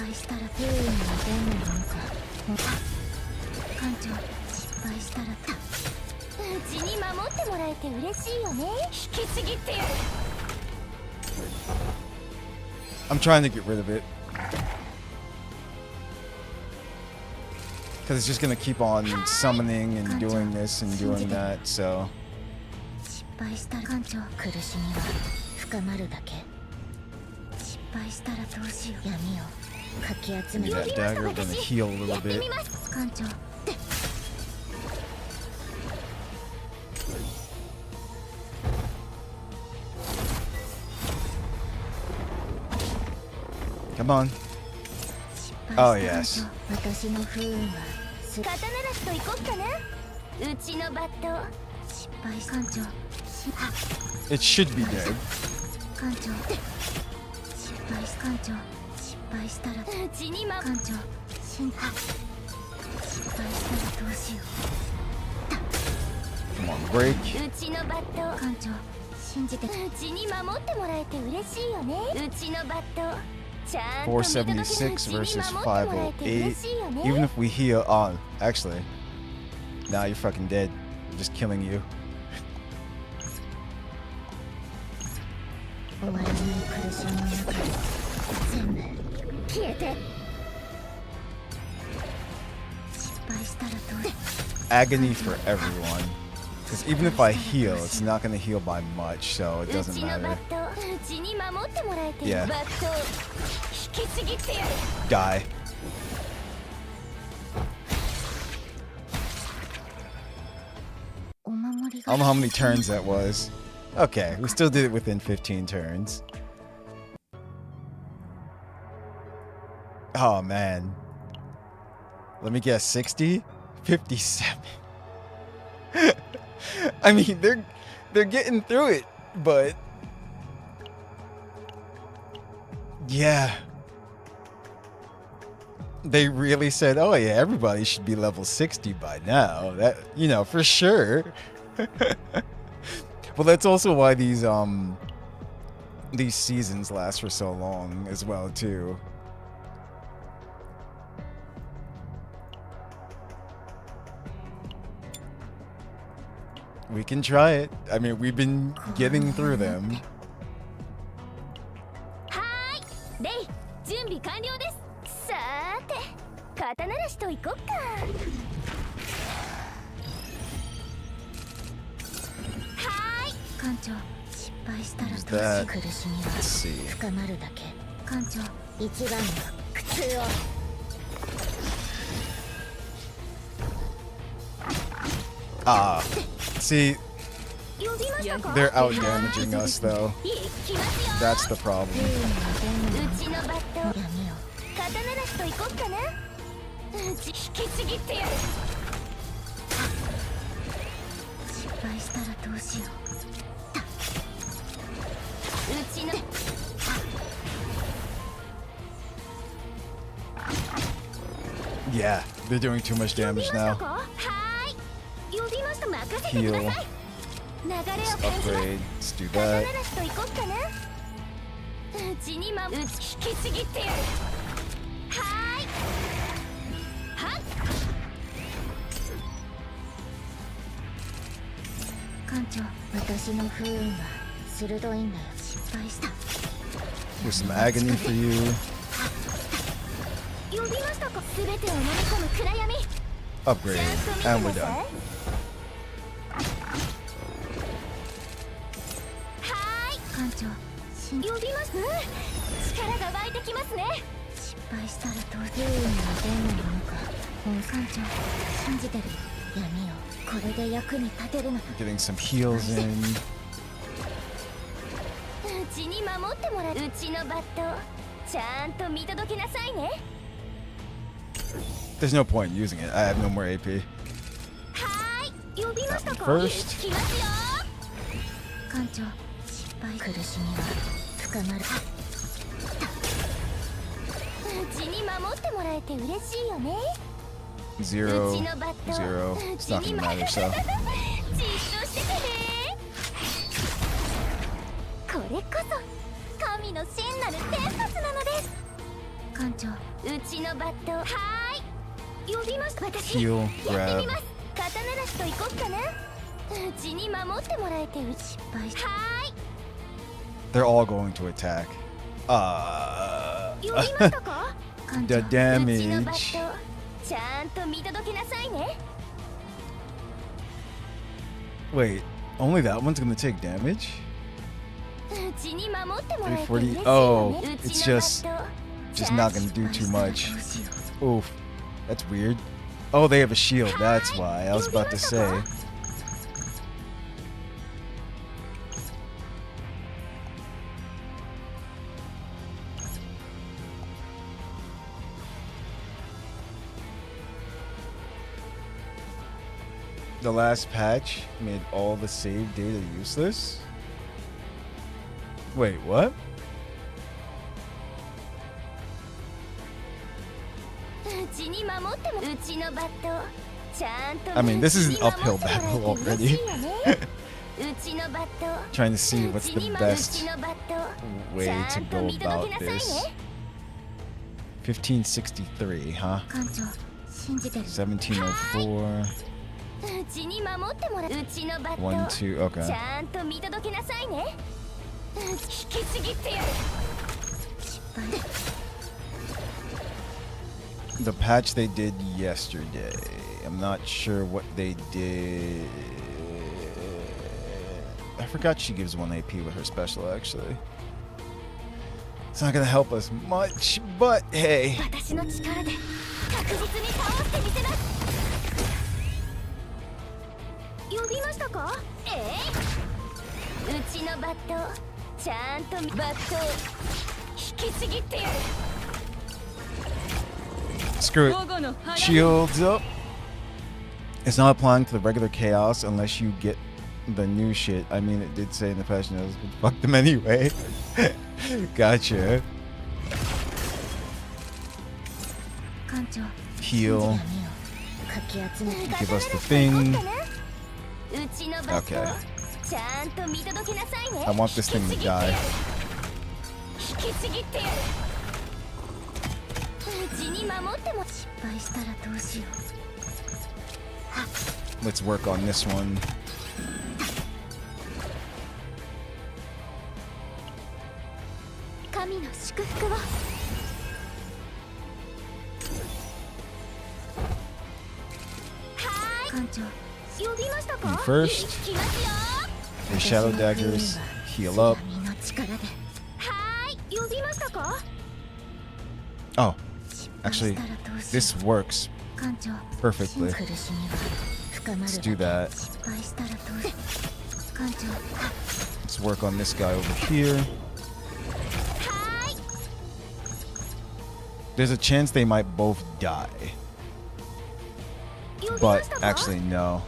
敗したら不運の伝言か艦長失敗したらとうちに守ってもらえて嬉しいよね。引きちぎってやる。 I'm trying to get rid of it. Because it's just gonna keep on summoning and doing this and doing that, so. 失敗したら艦長苦しみは深まるだけ失敗したらどうしよう闇をかき集 Give め me る that dagger. We're gonna heal a や little って bit. みます。艦長 Come on. 失 Oh, 敗した yes. 艦長私の不運は刀ならしと行こっかな。うちのバット失敗艦長 It should be dead. 艦長失敗し艦長失敗したらうちに守艦長失敗したらどうしよ Come on, break. うちのバットう艦長信じてうちに守ってもらえて嬉しいよね。うちのバットちゃんと見届け476 versus うちに守ってもらえて嬉しいよね。 Even if we heal on, actually, now you're fucking dead. I'm just killing you. 終わらない苦しみの中で全部消えて失敗したらどう Agony for everyone. Because even if I heal, it's not gonna heal by much, so it う doesn't ちのバ matter. ットうちに守ってもらえて Yeah. バットを引きちぎってやる。 Die. I don't know how many turns that was. Okay, we still did it within 15 turns. Oh man. Let me guess, 60? 57. I mean, they're getting through it, but yeah. They really said, "Oh yeah, everybody should be level 60 by now." That, you know, for sure. Well, that's also why these seasons last for so long as well, too. We can try it. I mean, we've been getting through them. はーい、レイ、準備完了です。さーて、肩慣らしといこっか。はーい、艦長、失敗したら Who's どう that? し苦しみ Let's は see. 深まるだけ。艦長、一番の苦痛を。Ah, see, 呼びましたか。 they're out damaging us though. いきますよ。 That's the problem. うちのバット、闇を肩慣らしといこっかな。うち引きちぎってやる。失敗したらどうしようちの Yeah, they're doing too much damage 呼びました now. か。はーい、呼びました。任せてく Heal. ださい。流れを Let's 感じます。 upgrade. Let's do 肩 that. 慣らしといこっかな。うちにまうち引きちぎってやる。はーい。はっ。う。艦長、私の不運は鋭いんだよ。失敗した。 Here's some agony for you. 呼びましたか。すべてを飲み込む暗闇。 Upgrade. ちゃん And と見て we're なさい。 done. はーい。艦長、信じ呼びます。力が湧いてきますね。失敗したらどう不運はどんなものか。本艦長、信じてる。闇をこれで役に立てるのだ。 Getting some heals in. うちに守ってもらう。うちのバット、ちゃんと見届けなさいね。 There's no point in using it. I have no more AP. はーい。呼びましたか。 That one 行 first. きますよ。艦長、失敗。苦しみは深まる。うちに守ってもらえて嬉しいよね。 Zero. うちのバット、 Zero. う It's ち not に gonna 守 matter, っ so. じっとしててね。これこそ神の真なる天罰なのです。艦長、うちのバット、はーい。呼びます。私 Heal, やって grab. みます。肩慣らしといこっかな。うちに守ってもらえて失敗しはーい。 They're all going to attack. 呼びましたか。艦 The 長、うちのバ damage. ット、ちゃんと見届けなさいね。 Wait, only that one's gonna take damage? うちに守ってもらえて嬉しいよね。 Oh, う it's ちのバ just- ット、 Just not gonna do too 失敗 much. したらどうしよ Oof. That's weird. Oh, they have a shield. That's why. I was about to say. The last patch made all the save data useless? Wait, what? うちに守ってもうちのバット、ちゃんと I mean, this is an うちに守 uphill ってもらえて battle 嬉 already. しいよね。うちのバット、 Trying to see what's うち the に best うちのバット、 way ち to ゃんと go 見届 about けなさいね。 this. 1563, huh? う。艦長、信じてる。 1704. うちに守ってもらう。うちのバット、 1, 2, ち okay. ゃんと見届けなさいね。引きちぎってやる。失敗。 The patch they did yesterday. I'm not sure what they did. I forgot she gives 1 AP with her special, actually. It's not gonna help us much, but hey. 私の力で確実に倒してみせます。呼びましたか。うちのバット、ちゃんとバットを引きちぎってやる。Screw it. Shields up. It's not applying to the regular chaos unless you get the new shit. I mean, it did say in the patch notes, but fuck them anyway. Gotcha. Heal. Give us the thing. Okay. I want this thing to die. Let's work on this one. You first. The shadow daggers heal up. Oh, actually, this works perfectly. Let's do that. Let's work on this guy over here. There's a chance they might both die. But actually, no.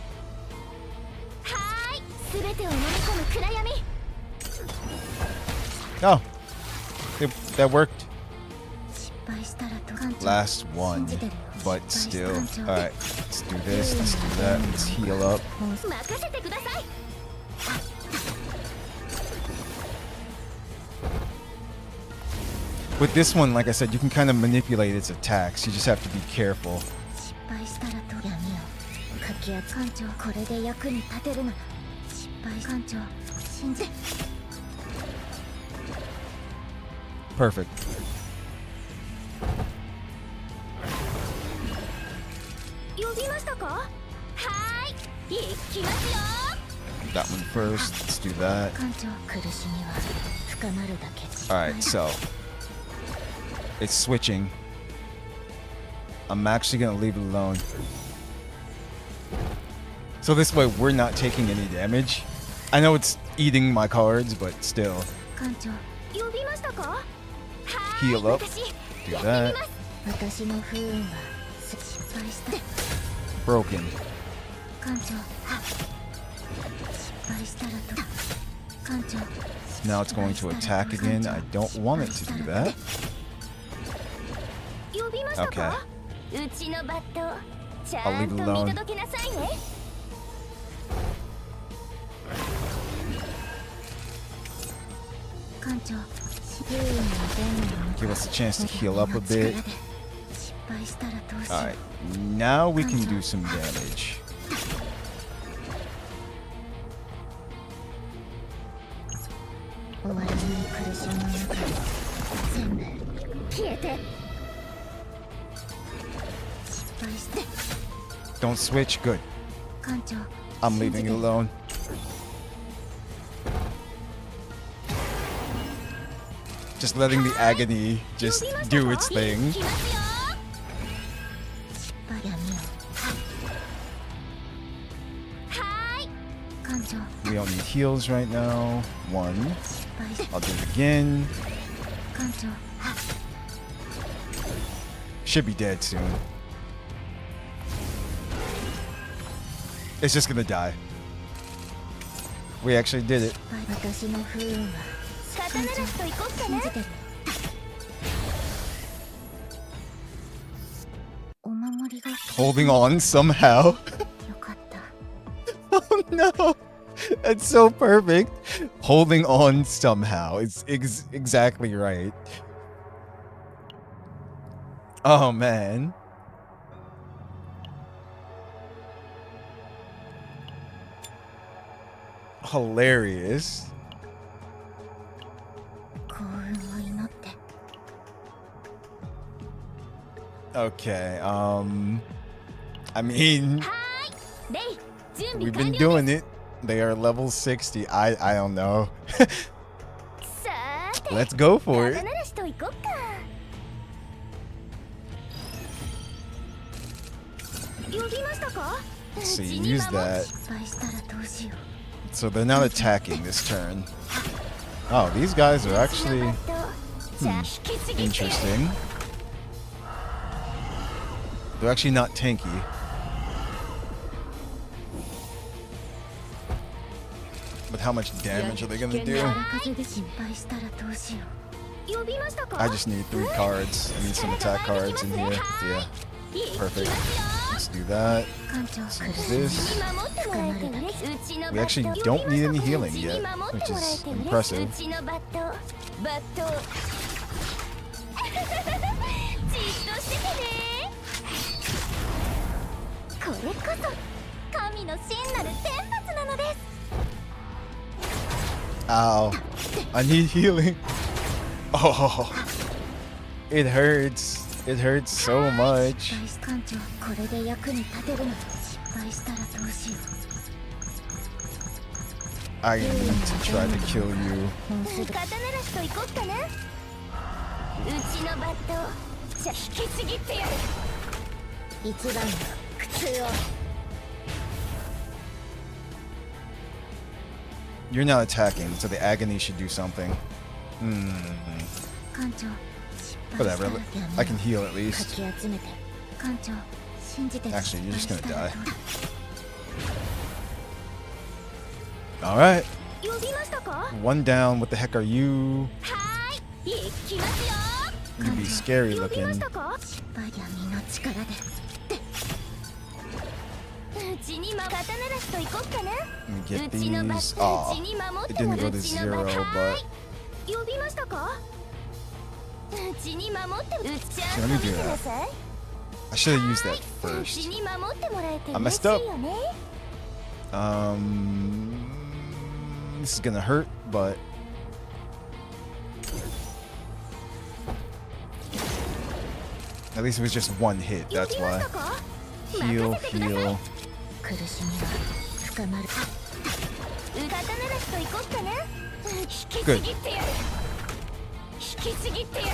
Oh, that worked. Last one, but still. Alright, let's do this, let's do that, let's heal up. With this one, like I said, you can kind of manipulate its attacks. You just have to be careful. Perfect. That one first. Let's do that. Alright, so it's switching. I'm actually gonna leave it alone. So this way we're not taking any damage. I know it's eating my cards, but still. Heal up. Do that. Broken. Now it's going to attack again. I don't want it to do that. Okay. I'll leave it alone. Give us a chance to heal up a bit. Alright, now we can do some damage. Don't switch, good. I'm leaving it alone. Just letting the agony just do its thing. We don't need heals right now. One. I'll do it again. Should be dead soon. It's just gonna die. We actually did it. Holding on somehow. Oh no. That's so perfect. Holding on somehow. It's exactly right. Oh man. Hilarious. Okay, I mean, we've been doing it. They are level 60. I don't know. Let's go for it. So you use that. So they're not attacking this turn. Oh, these guys are actually interesting. They're actually not tanky. But how much damage are they gonna do? 風で心配したらどうしよう。呼びましたか？ I just need 3 cards. I need some attack cards in here. Yeah. Perfect. Let's do that. 艦長 Let's use this. 守ってもらえて嬉しい。うちのバット We actually don't need any healing うちに yet, 守って which もらえ is て嬉しい。 impressive. うちのバットじっとしててね。これこそ神の真なる天罰なのです。 Ow. I need healing. Oh. It hurts. It hurts so much. 艦長これで役に立てるの。失敗したらどうしよ I need to try to kill you. う。もうすぐ刀なしと行こっかな。うちのバットじゃ引きちぎってやる。一番の苦痛を。 You're not attacking, so the agony should do something. 艦長失敗した Whatever. ら I can heal at か least. き集めて。艦長信じてる。 Actually, you're just 失敗 gonna したら die. どう Alright. 呼びましたか？ One down. What the heck are you? はーい、行きますよ。 You be scary 呼びま looking. したか？失敗や身の力で。うちに刀なしと行こっかな。 Let me う get ちのバ these. ット、う Aw. ちに守っ It ても didn't ら go う。 to うちの zero, バット。 but 呼びましたか？うちに守ってうちちゃ So ん let と me 見 do てな that. さい。 I should have used that うち first. に守ってもらえて I 嬉し messed い up. よね。 This is gonna hurt, but at least it was just one hit. 呼 That's びまし why. たか？ Heal, 任せてください。 heal. 苦しみは深まる。刀なしと行こっかな。引きち Good. ぎってやる。引きちぎってやる。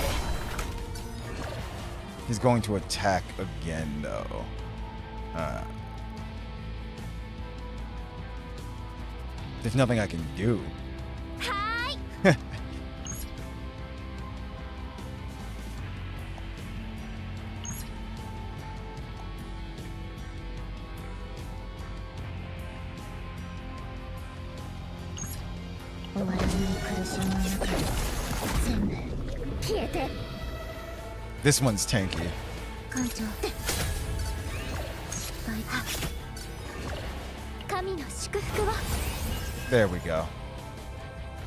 He's going to attack again, though. There's nothing I can do. はーい。終わらない苦しみの中で全部消えて。 This one's tanky. 艦長失敗だ。神の祝福を There we go.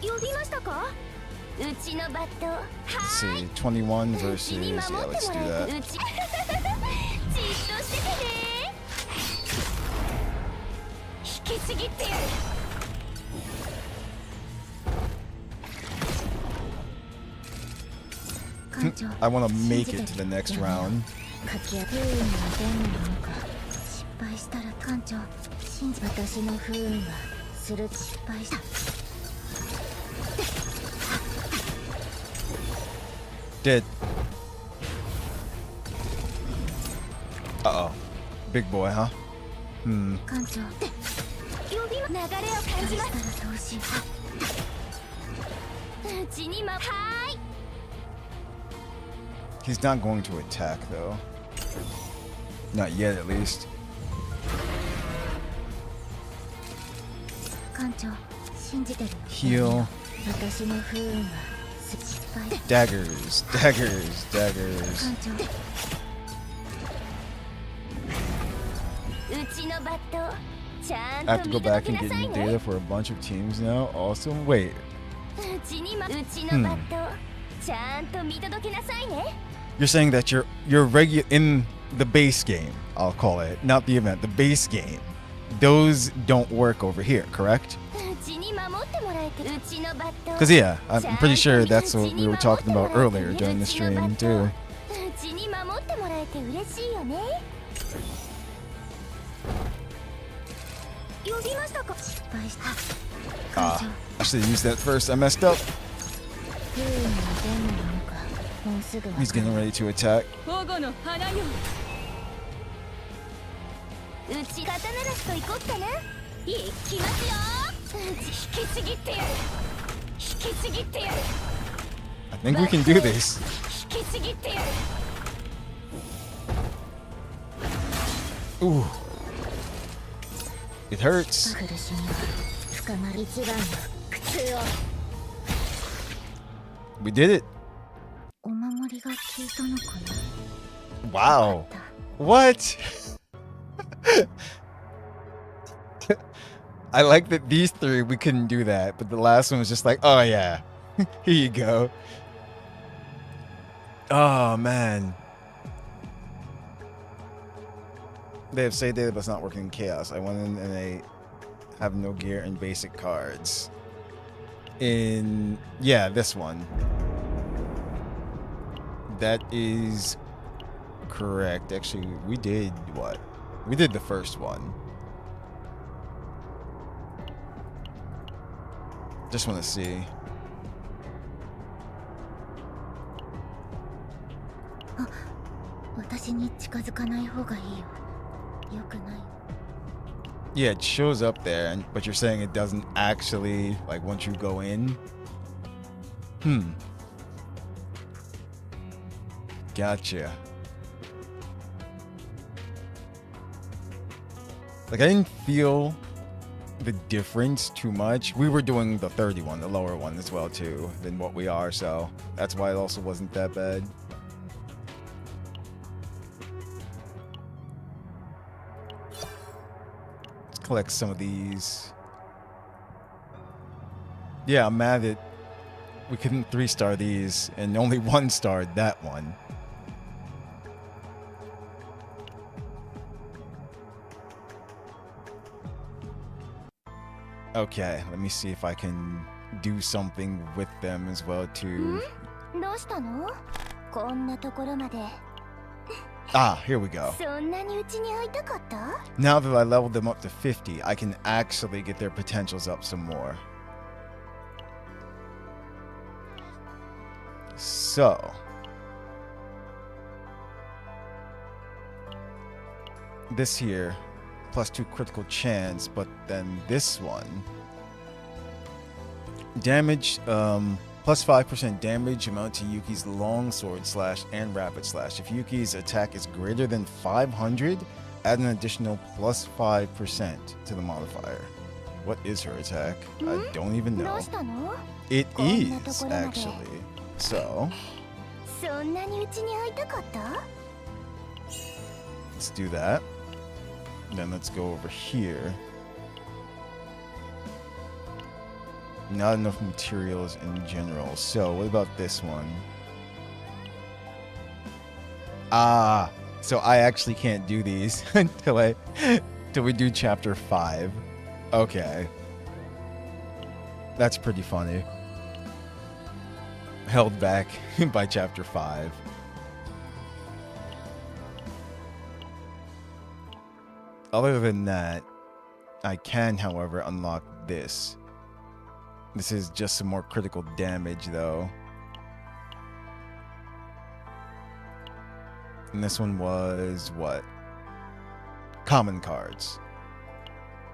呼びましたか？うちのバット。は Let's ーい。 see. 21 うち versus. に Yeah, 守って let's も do らえて that. うちじっとしててね。引きちぎってやる。 艦長 I want to make it to the next round. かき当てるようにどんなものか。失敗したら艦長信じ私の不運はする。失敗した。 Dead. Uh-oh. Big boy, huh? 艦長呼びま流れを感じます。したらどうしよう。うちにはーい。 He's not going to attack, though. Not yet, at least. 艦長信じてる。 Heal. 私の不運は失敗。 Daggers. Daggers. Daggers. 艦長うちのバットちゃ I ん have と to 見 go 届 back け and な get さい new ね。 data for a bunch of teams now. Awesome. Wait. うちのバットちゃんと見届けなさいね。 You're saying that you're regular in the base game, I'll call it, not the event, the base game. Those don't work over here, correct? うちに守ってもらえてうちのバット Because yeah, I'm pretty sure that's what we were talking about earlier during the stream too. うちに守ってもらえて嬉しいよね。呼びましたか？失敗した。 Ah, I should have used that first. I messed up. 不運はどんなものかもうすぐわか He's る。 getting ready to attack. 保護の花よ。うち刀なしと行こっかな。行きますよ。うち引きちぎってやる。引きちぎってやる。 I think we can do this. 引きちぎってやる。Ooh. It hurts. 苦しみは深まる一番の苦痛を We did it. お守りが効いたのかな Wow. What? I like that these three, we couldn't do that, but the last one was just like, oh yeah, here you go. Oh man. They have saved data, but it's not working in chaos. I went in and they have no gear and basic cards. In, yeah, this one. That is correct. Actually, we did what? We did the first one. Just want to see. Ah, 私に近づかない方がいいよ。良くない。 Yeah, it shows up there, but you're saying it doesn't actually, like, once you go in? Gotcha. Like, I didn't feel the difference too much. We were doing the 31, the lower one as well, too, than what we are, so that's why it also wasn't that bad. Collect some of these. Yeah, I'm mad that we couldn't 3-star these and only 1-starred that one. Okay, let me see if I can do something with them as well too. どうしたの？こんなところまで。 Ah, here we go. そんなにうちに会いたかった？ Now that I leveled them up to 50, I can actually get their potentials up some more. So, this here, +2 critical chance, but then this one, damage, +5% damage amount to Yuki's longsword slash and rapid slash. If Yuki's attack is greater than 500, add an additional +5% to the modifier. What is her attack? I don't even ど know. うしたの？ It こんなと is ころまで。 actually. So, そんなにうちに会いたかった？ let's do that. Then let's go over here. Not enough materials in general. So, what about this one? Ah, so I actually can't do these until we do chapter 5. Okay. That's pretty funny. Held back by chapter 5. Other than that, I can, however, unlock this. This is just some more critical damage, though. And this one was what? Common cards.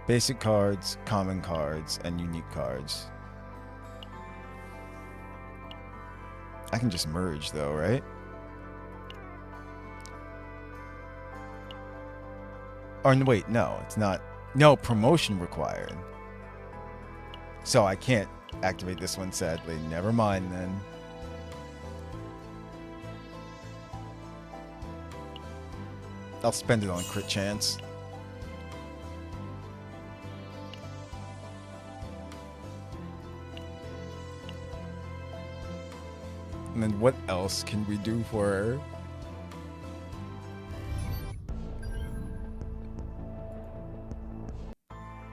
Basic cards, common cards, and unique cards. I can just merge, though, right? Or wait, no, it's not. No, promotion required. So I can't activate this one, sadly. Never mind, then. I'll spend it on crit chance. And then what else can we do for her?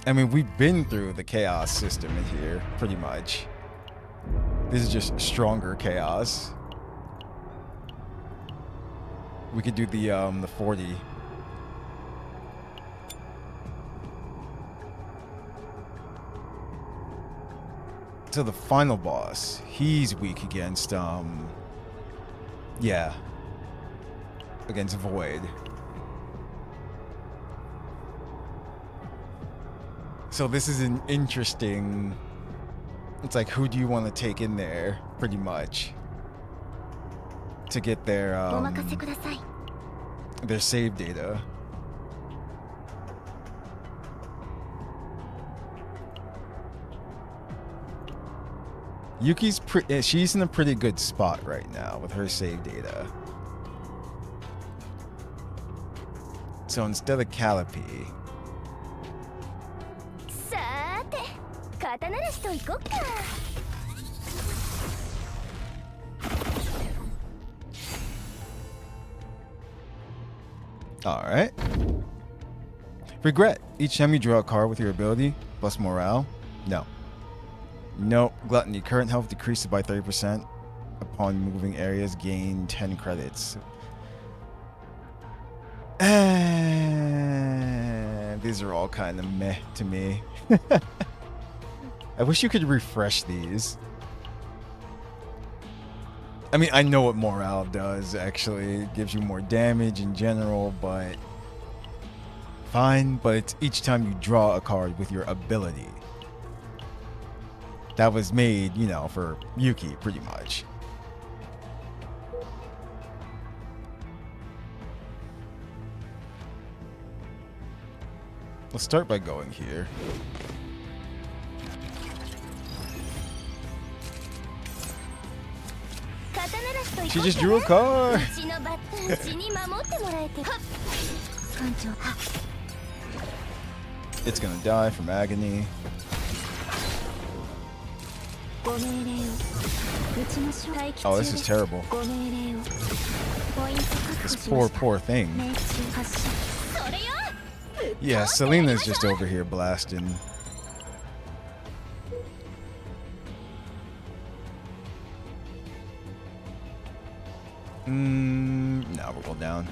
I mean, we've been through the chaos system in here, pretty much. This is just stronger chaos. We could do the 40. So the final boss, he's weak against, yeah. Against Void. So this is an interesting... It's like, who do you want to take in there, pretty much, to get their save data. Yuki's she's in a pretty good spot right now with her save data. So instead of Calliope, さーて刀ならしといこっか。 alright. Regret. Each time you draw a card with your ability, plus morale. No. Nope. Gluttony. Current health decreases by 30%. Upon moving areas, gain 10 credits. These are all kind of meh to me. I wish you could refresh these. I mean, I know what morale does, actually. It gives you more damage in general, but... fine, but it's each time you draw a card with your ability. That was made, you know, for Yuki, pretty much. Let's start by going here. She just drew a card! It's gonna die from agony. Oh, this is terrible. This poor thing. Yeah, Selena's just over here blasting. Now we'll go down.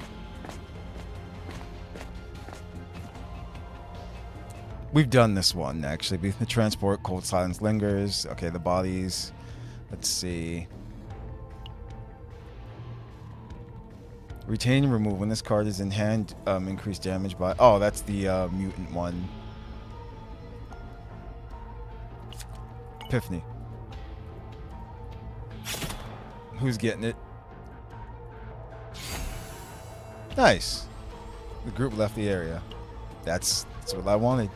We've done this one, actually. The transport, cold silence lingers. Okay, the bodies. Let's see. Retain and remove. When this card is in hand, increase damage by... Oh, that's the mutant one. Epiphany. Who's getting it? Nice. The group left the area. That's what I wanted.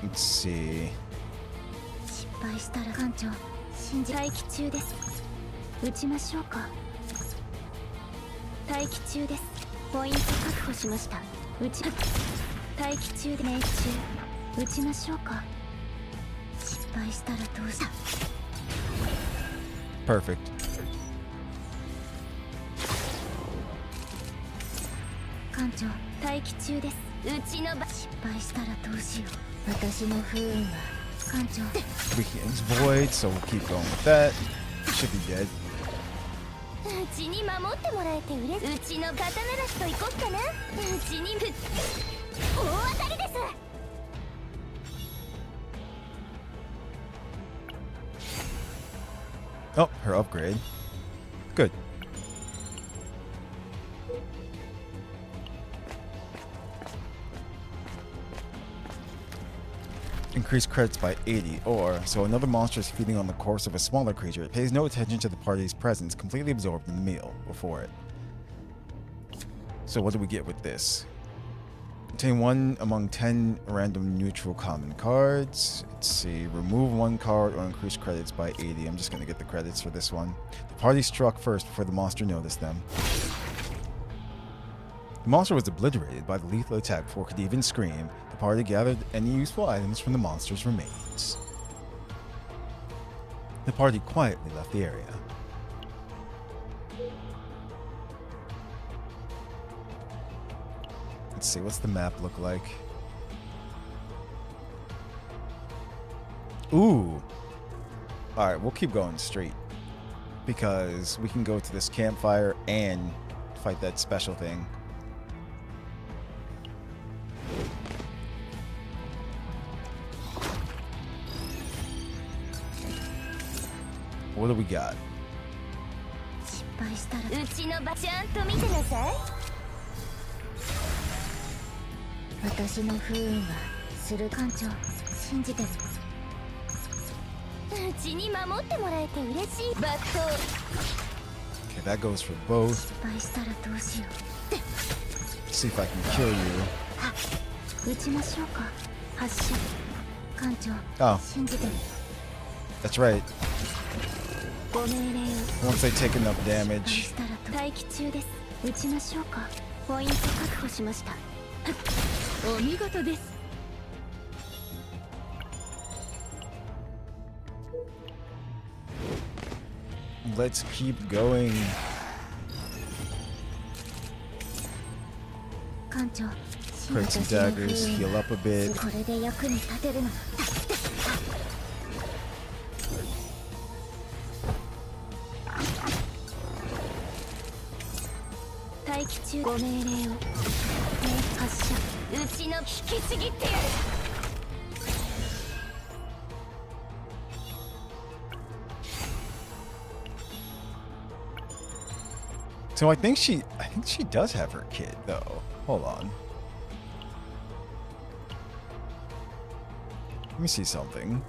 Let's see. Perfect. Weakens void, so we'll keep going with that. Should be dead. Oh, her upgrade. Good. Increase credits by 80, or so another monster is feeding on the corpse of a smaller creature. It pays no attention to the party's presence, completely absorbed in the meal before it. So what do we get with this? Obtain 1 among 10 random neutral common cards. Let's see. Remove 1 card or increase credits by 80. I'm just going to get the credits for this one. The party struck first before the monster noticed them. The monster was obliterated by the lethal attack before it could even scream. The party gathered any useful items from the monster's remains. The party quietly left the area. Let's see, what's the map look like? Ooh. Alright, we'll keep going straight. Because we can go to this campfire and fight that special thing. What do we got? Okay, that goes for both. See if I can kill you. 撃ちましょうか。発射。艦長 Oh, 信じてる。 that's right. ご命令を Once I take enough 失敗 damage. したら待機中です。撃ちましょうか。ポイント確保しました。お見事です。 Let's keep going. 艦長 Break some daggers, heal up a bit. これで役に立てるの。待機中。ご命令を。発射。うちの引きちぎってやる。 So I think she does have her kid though. Hold on. Let me see something.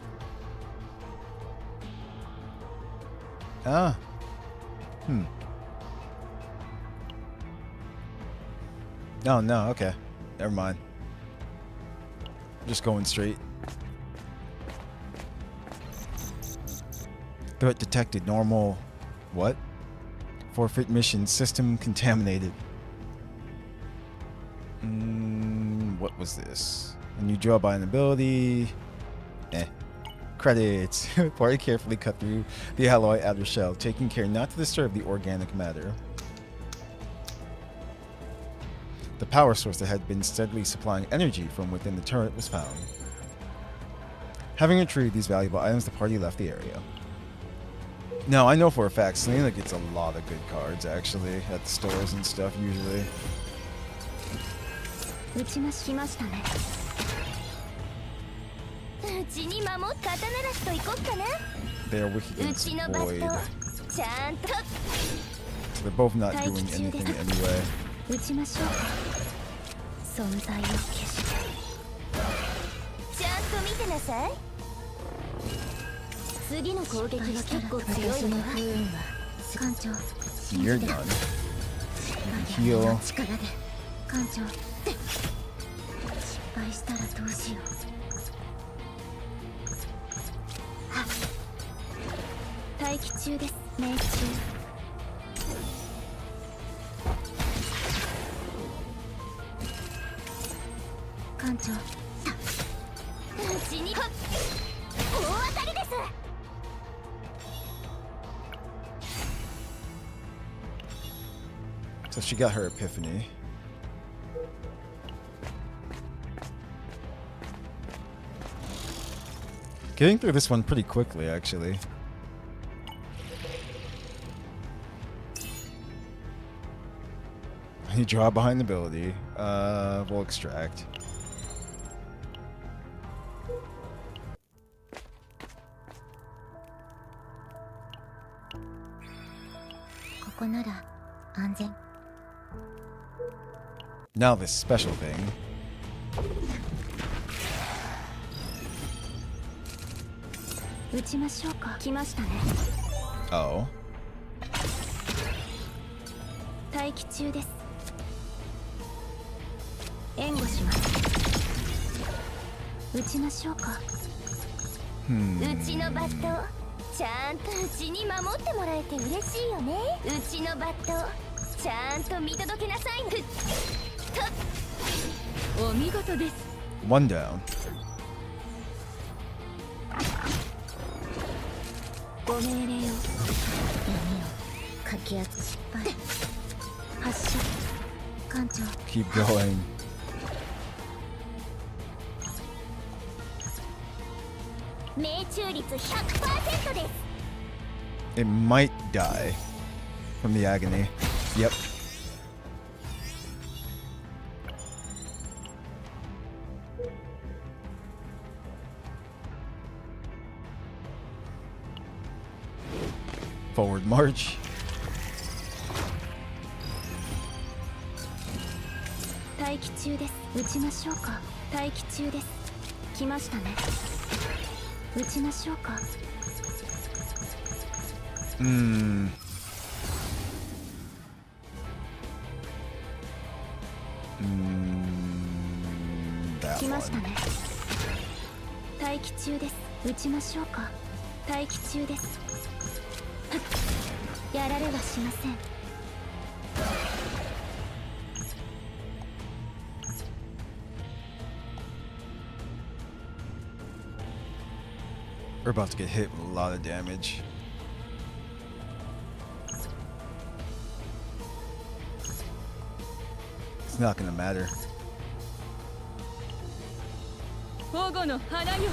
Ah. Oh no, okay. Never mind. Just going straight. Threat detected. Normal. What? Forfeit mission. System contaminated. What was this? A new draw by an ability. Credits. Party carefully cut through the alloy outer shell, taking care not to disturb the organic matter. The power source that had been steadily supplying energy from within the turret was found. Having retrieved these valuable items, the party left the area. Now, I know for a fact Selena gets a lot of good cards, actually, at the stores and stuff, usually. 撃ちましましたね。うちに守っ刀らしと行こっかな。 They're wicked う against ちのバッ Void. トちゃんと So they're both not doing anything anyway. 撃ちましょうか。存在を消して。ちゃんと見てなさい。次の攻撃は結構強いわ。私の不運は艦長 You're done. 我々 Heal. の力で艦長失敗したらどうしよう。待機中です。命中。艦長うちに大当たりです。 So she got her epiphany. Getting through this one pretty quickly, actually. You draw behind the ability. We'll extract. Now this special thing. 撃ちましょうか。来ましたね。 Oh. 待機中です。援護します。撃ちましょうか。うちのバットちゃんとうちに守ってもらえて嬉しいよね。うちのバットちゃんと見届けなさい。お見事です。 One down. ご命令を。闇をかき集失敗。発射。艦長 Keep going. 命中率 100% です。 It might die from the agony. Yep. Forward march. 待機中です。撃ちましょうか。待機中です。来ましたね。撃ちましょうか。Hmm. That 来ました one. ね。待機中です。撃ちましょうか。待機中です。やられはしません。 We're about to get hit with a lot of damage. It's not gonna matter. 保護の花よ。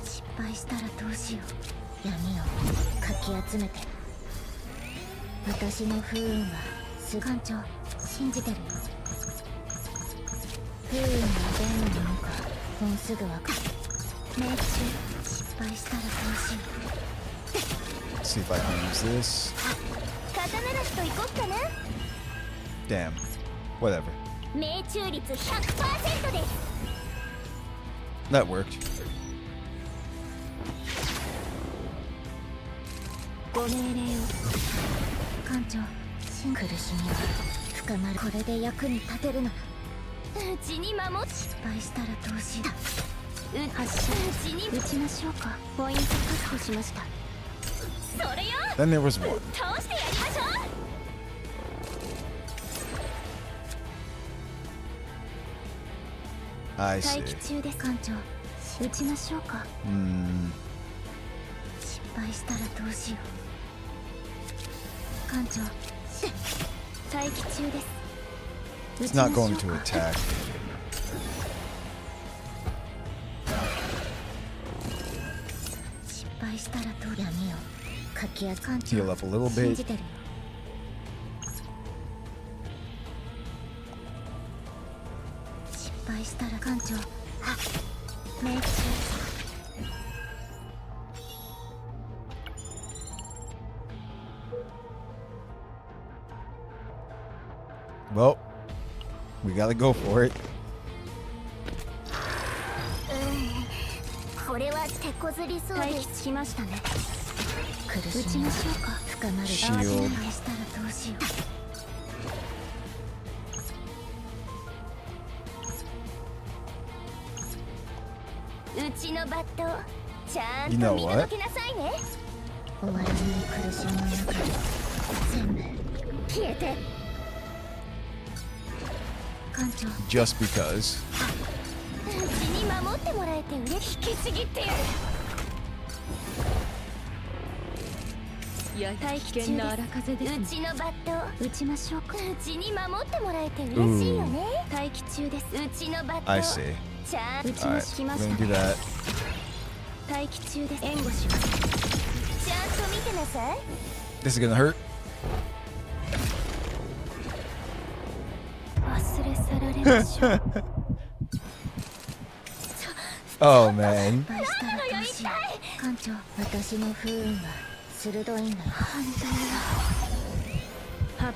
失敗したらどうしよう。闇をかき集めて。私の不運は館長信じてるよ。不運はどんなものかもうすぐわかる。命中失敗したらどうしよう。 Let's see if I can use this. 刀なしといこっかな。 Damn. Whatever. 命中率 100% です。 That worked. ご命令を。館長苦しみは深まる。これで役に立てるなら。うちに守っ失敗したらどうしよう。発射。うちに撃ちましょうか。ポイント確保しました。それよ。 Then there was one. 倒してやりましょう。 I 待 see. 機中です。艦長撃ちましょうか。失敗したらどうしよう。艦長待機中です。 It's not going to attack. 失敗したらどう。闇をかき集め。艦 Heal 長 up a little 信 bit. じてるよ。失敗したら艦長命中。 Well, we gotta go for it. これは手こずりそう待機です。つきましたね。苦撃ちしみはましょうか。深まる。 Shield 失敗したらどうしようちのバットちゃん You と know 見 what? 届けなさいね。う。終わらない苦しみの中で全部消えて。艦長 Just because. うちに守ってもらえて嬉しい。引きちぎってやる。やはり危険な荒風ですね。うちのバット撃ちましょうか。うちに守ってもらえて嬉しいよね。待機中です。うちのバット I see. ちゃん撃ち Alright, ましきま we're し gonna た do ね。 that. 待機中です。援護します。ちゃんと見てなさい。 This is gonna hurt. 忘れ去られましょう。 Oh man. 失敗したらどうしよう。艦長私の不運は鋭いんだよ。は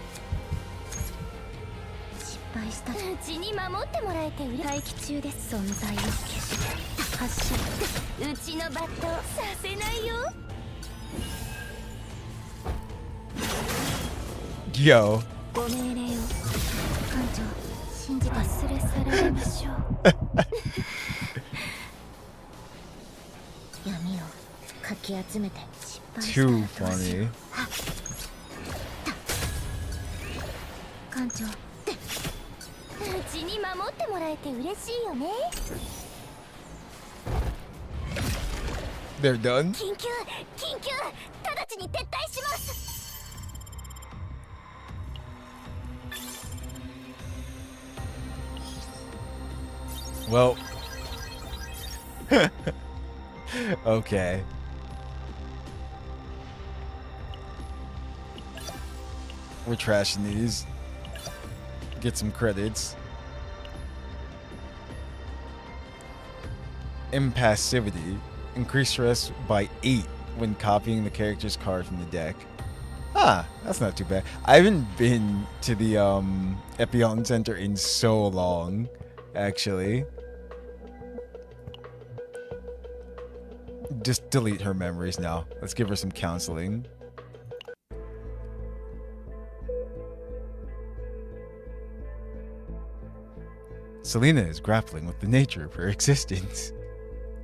失敗したらうちに守ってもらえて嬉しい。待機中です。存在を消して発射。うちのバットさせないよ。 Yo. ご命令を。艦長信じて。忘れ去られましょう。闇をかき集めて。失敗したら Too どうしよう。 funny. 艦長うちに守ってもらえて嬉しいよね。 They're done. 緊急直ちに撤退します。 Well. Okay. We're trashing these. Get some credits. Impassivity. Increase stress by 8 when copying the character's card from the deck. Ah, that's not too bad. I haven't been to the Epion Center in so long, actually. just delete her memories now. Let's give her some counseling. Selena is grappling with the nature of her existence.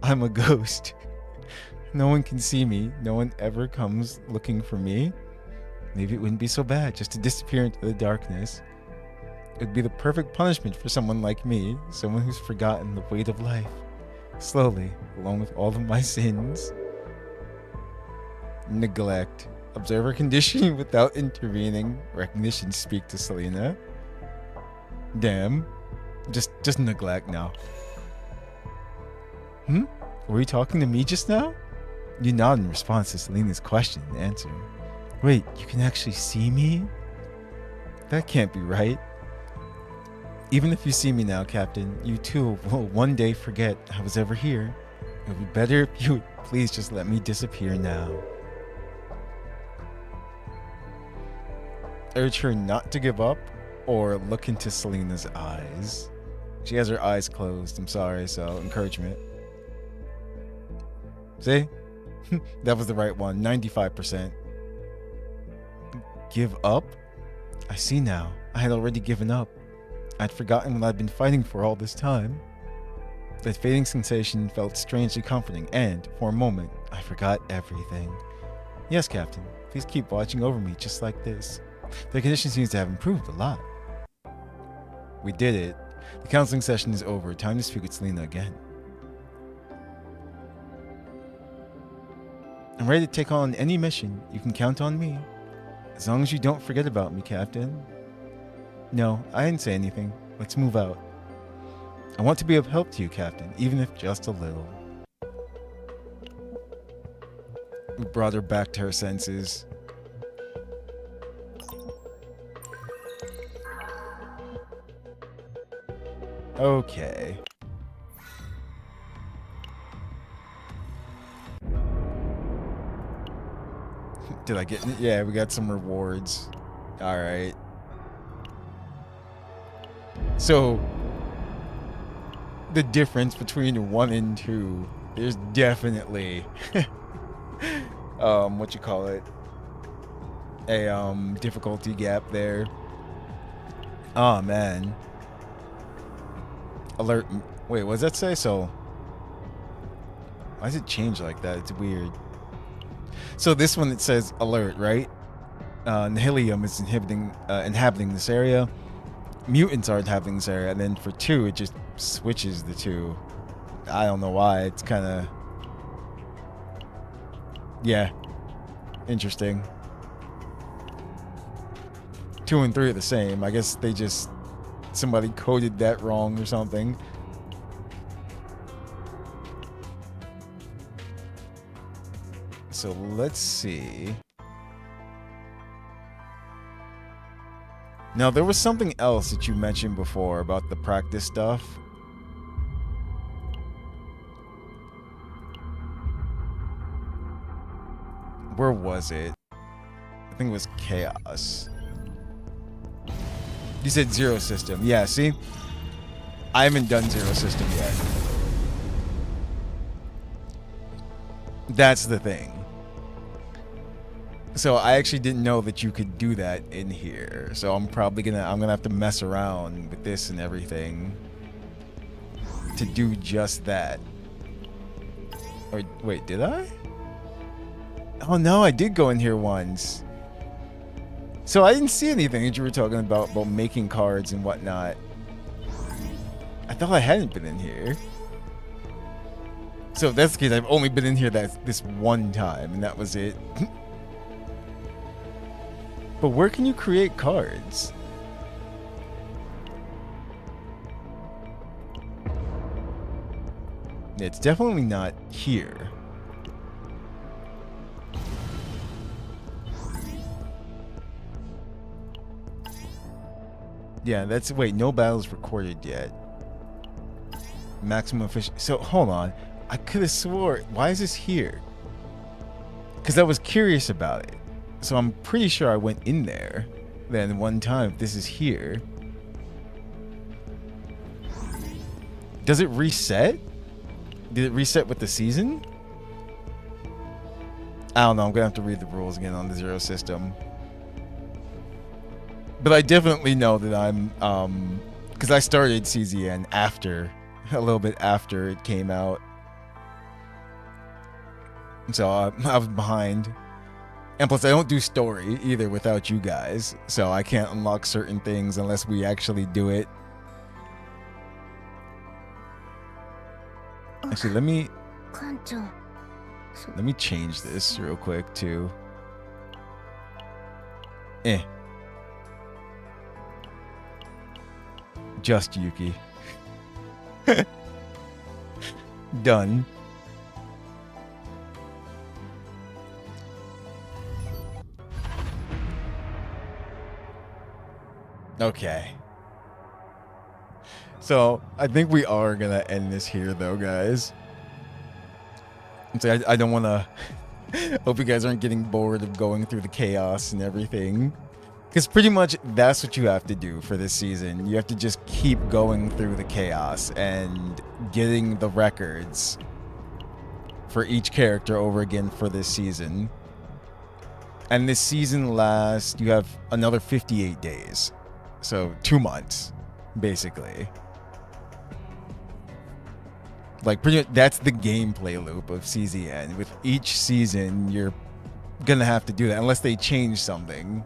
I'm a ghost. No one can see me. No one ever comes looking for me. Maybe it wouldn't be so bad just to disappear into the darkness. It would be the perfect punishment for someone like me, someone who's forgotten the weight of life. Slowly, along with all of my sins. Neglect. Observe her condition without intervening. Recognition. Speak to Selena. Damn. Just neglect now. Were you talking to me just now? You nod in response to Selena's question and answer. Wait, you can actually see me? That can't be right. Even if you see me now, Captain, you too will one day forget I was ever here. It would be better if you would please just let me disappear now. Urge her not to give up or look into Selena's eyes. She has her eyes closed, I'm sorry, so encouragement. See? That was the right one, 95%. Give up? I see now. I had already given up. I'd forgotten what I'd been fighting for all this time. That fading sensation felt strangely comforting, and, for a moment, I forgot everything. Yes, Captain. Please keep watching over me just like this. The condition seems to have improved a lot. We did it. The counseling session is over. Time to speak with Selena again. I'm ready to take on any mission. You can count on me. As long as you don't forget about me, Captain. No, I didn't say anything. Let's move out. I want to be of help to you, Captain, even if just a little. We brought her back to her senses. Okay. Did I get... Yeah, we got some rewards. Alright. So, the difference between 1 and 2, there's definitely... what you call it? A, difficulty gap there. Oh, man. Alert. Wait, what does that say? So, why does it change like that? It's weird. So this one, it says alert, right? Nihilium is inhabiting this area. Mutants are inhabiting this area. And then for 2, it just switches the 2. I don't know why. It's kind of... Yeah. Interesting. 2 and 3 are the same. I guess they just... Somebody coded that wrong or something. So let's see. Now there was something else that you mentioned before about the practice stuff. Where was it? I think it was Chaos. You said Zero System. Yeah, see? I haven't done Zero System yet. That's the thing. So I actually didn't know that you could do that in here. So I'm probably gonna have to mess around with this and everything to do just that. Or wait, did I? Oh no, I did go in here once. So I didn't see anything that you were talking about making cards and whatnot. I thought I hadn't been in here. So if that's the case, I've only been in here this one time, and that was it. But where can you create cards? It's definitely not here. Yeah, that's... Wait, no battles recorded yet. Maximum efficiency. So, hold on. I could have swore... Why is this here? Because I was curious about it. So I'm pretty sure I went in there then one time. If this is here. Does it reset? Did it reset with the season? I don't know. I'm gonna have to read the rules again on the Zero system. But I definitely know that I'm because I started CZN a little bit after it came out, so I was behind. And plus, I don't do story either without you guys, so I can't unlock certain things unless we actually do it. Actually, let me change this real quick too. Just Yuki. Done. Okay. So, I think we are gonna end this here though, guys. So I don't wanna hope you guys aren't getting bored of going through the chaos and everything. Because pretty much that's what you have to do for this season. You have to just keep going through the chaos and getting the records for each character over again for this season. And this season lasts, you have another 58 days. So 2 months, basically. Like, pretty much that's the gameplay loop of CZN. With each season, you're gonna have to do that unless they change something.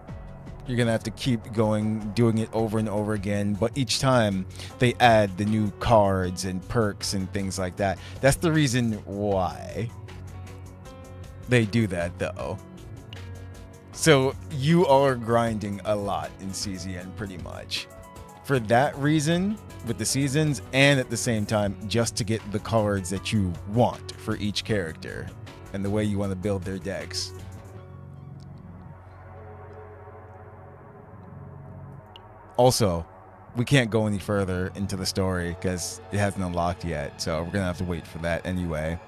You're gonna have to keep going, doing it over and over again, but each time they add the new cards and perks and things like that. That's the reason why they do that, though. So you are grinding a lot in CZN pretty much. For that reason, with the seasons, and at the same time, just to get the cards that you want for each character and the way you want to build their decks. Also, we can't go any further into the story because it hasn't unlocked yet, so we're gonna have to wait for that anyway.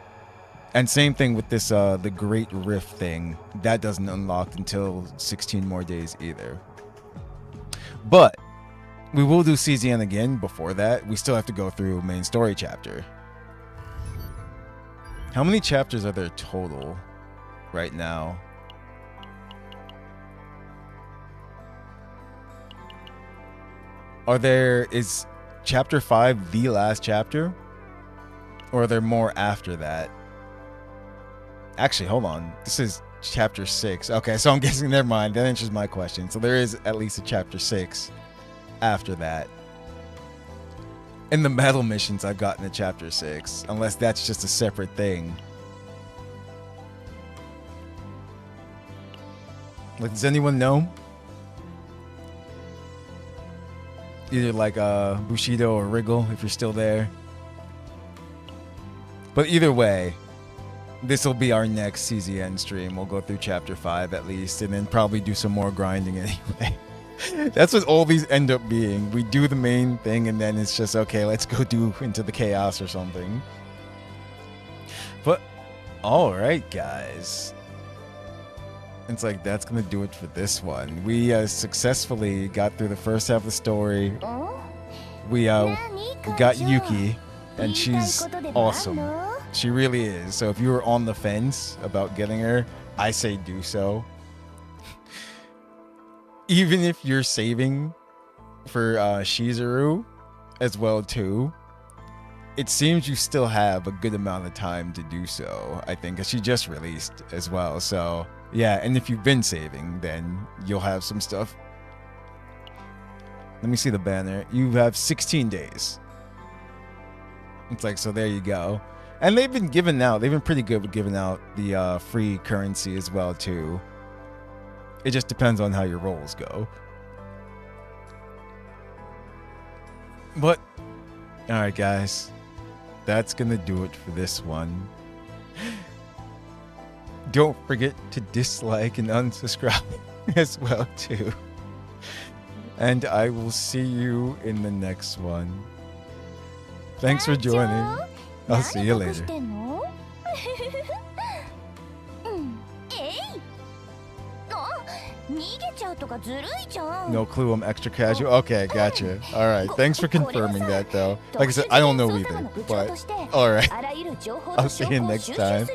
And same thing with this, the Great Rift thing. That doesn't unlock until 16 more days either. But we will do CZN again before that. We still have to go through main story chapter. How many chapters are there total right now? Is chapter 5 the last chapter? Or are there more after that? Actually, hold on. This is chapter 6. Okay, so I'm guessing, never mind. That answers my question. So there is at least a chapter 6 after that. In the battle missions, I've gotten to chapter 6. Unless that's just a separate thing. Like, does anyone know? Either like Bushido or Wriggle, if you're still there. But either way, this will be our next CZN stream. We'll go through chapter 5 at least, and then probably do some more grinding anyway. That's what all these end up being. We do the main thing, and then it's just, okay, let's go do Into the Chaos or something. But, alright, guys. It's like, that's gonna do it for this one. We successfully got through the first half of the story. We got Yuki, and she's awesome. She really is. So if you were on the fence about getting her, I say do so. Even if you're saving for Shizuru as well too, it seems you still have a good amount of time to do so, I think, because she just released as well. So yeah, and if you've been saving, then you'll have some stuff. Let me see the banner. You have 16 days. It's like, so there you go. And they've been pretty good with giving out the free currency as well too. It just depends on how your rolls go. But, alright guys, that's gonna do it for this one. Don't forget to dislike and unsubscribe as well too. And I will see you in the next one. Thanks for joining. I'll see you later. 逃げちゃうと No clue, I'm extra casual. Okay, gotcha. All right, thanks for confirming that, though. Like I said, I don't know either, but all right. I'll see you next time.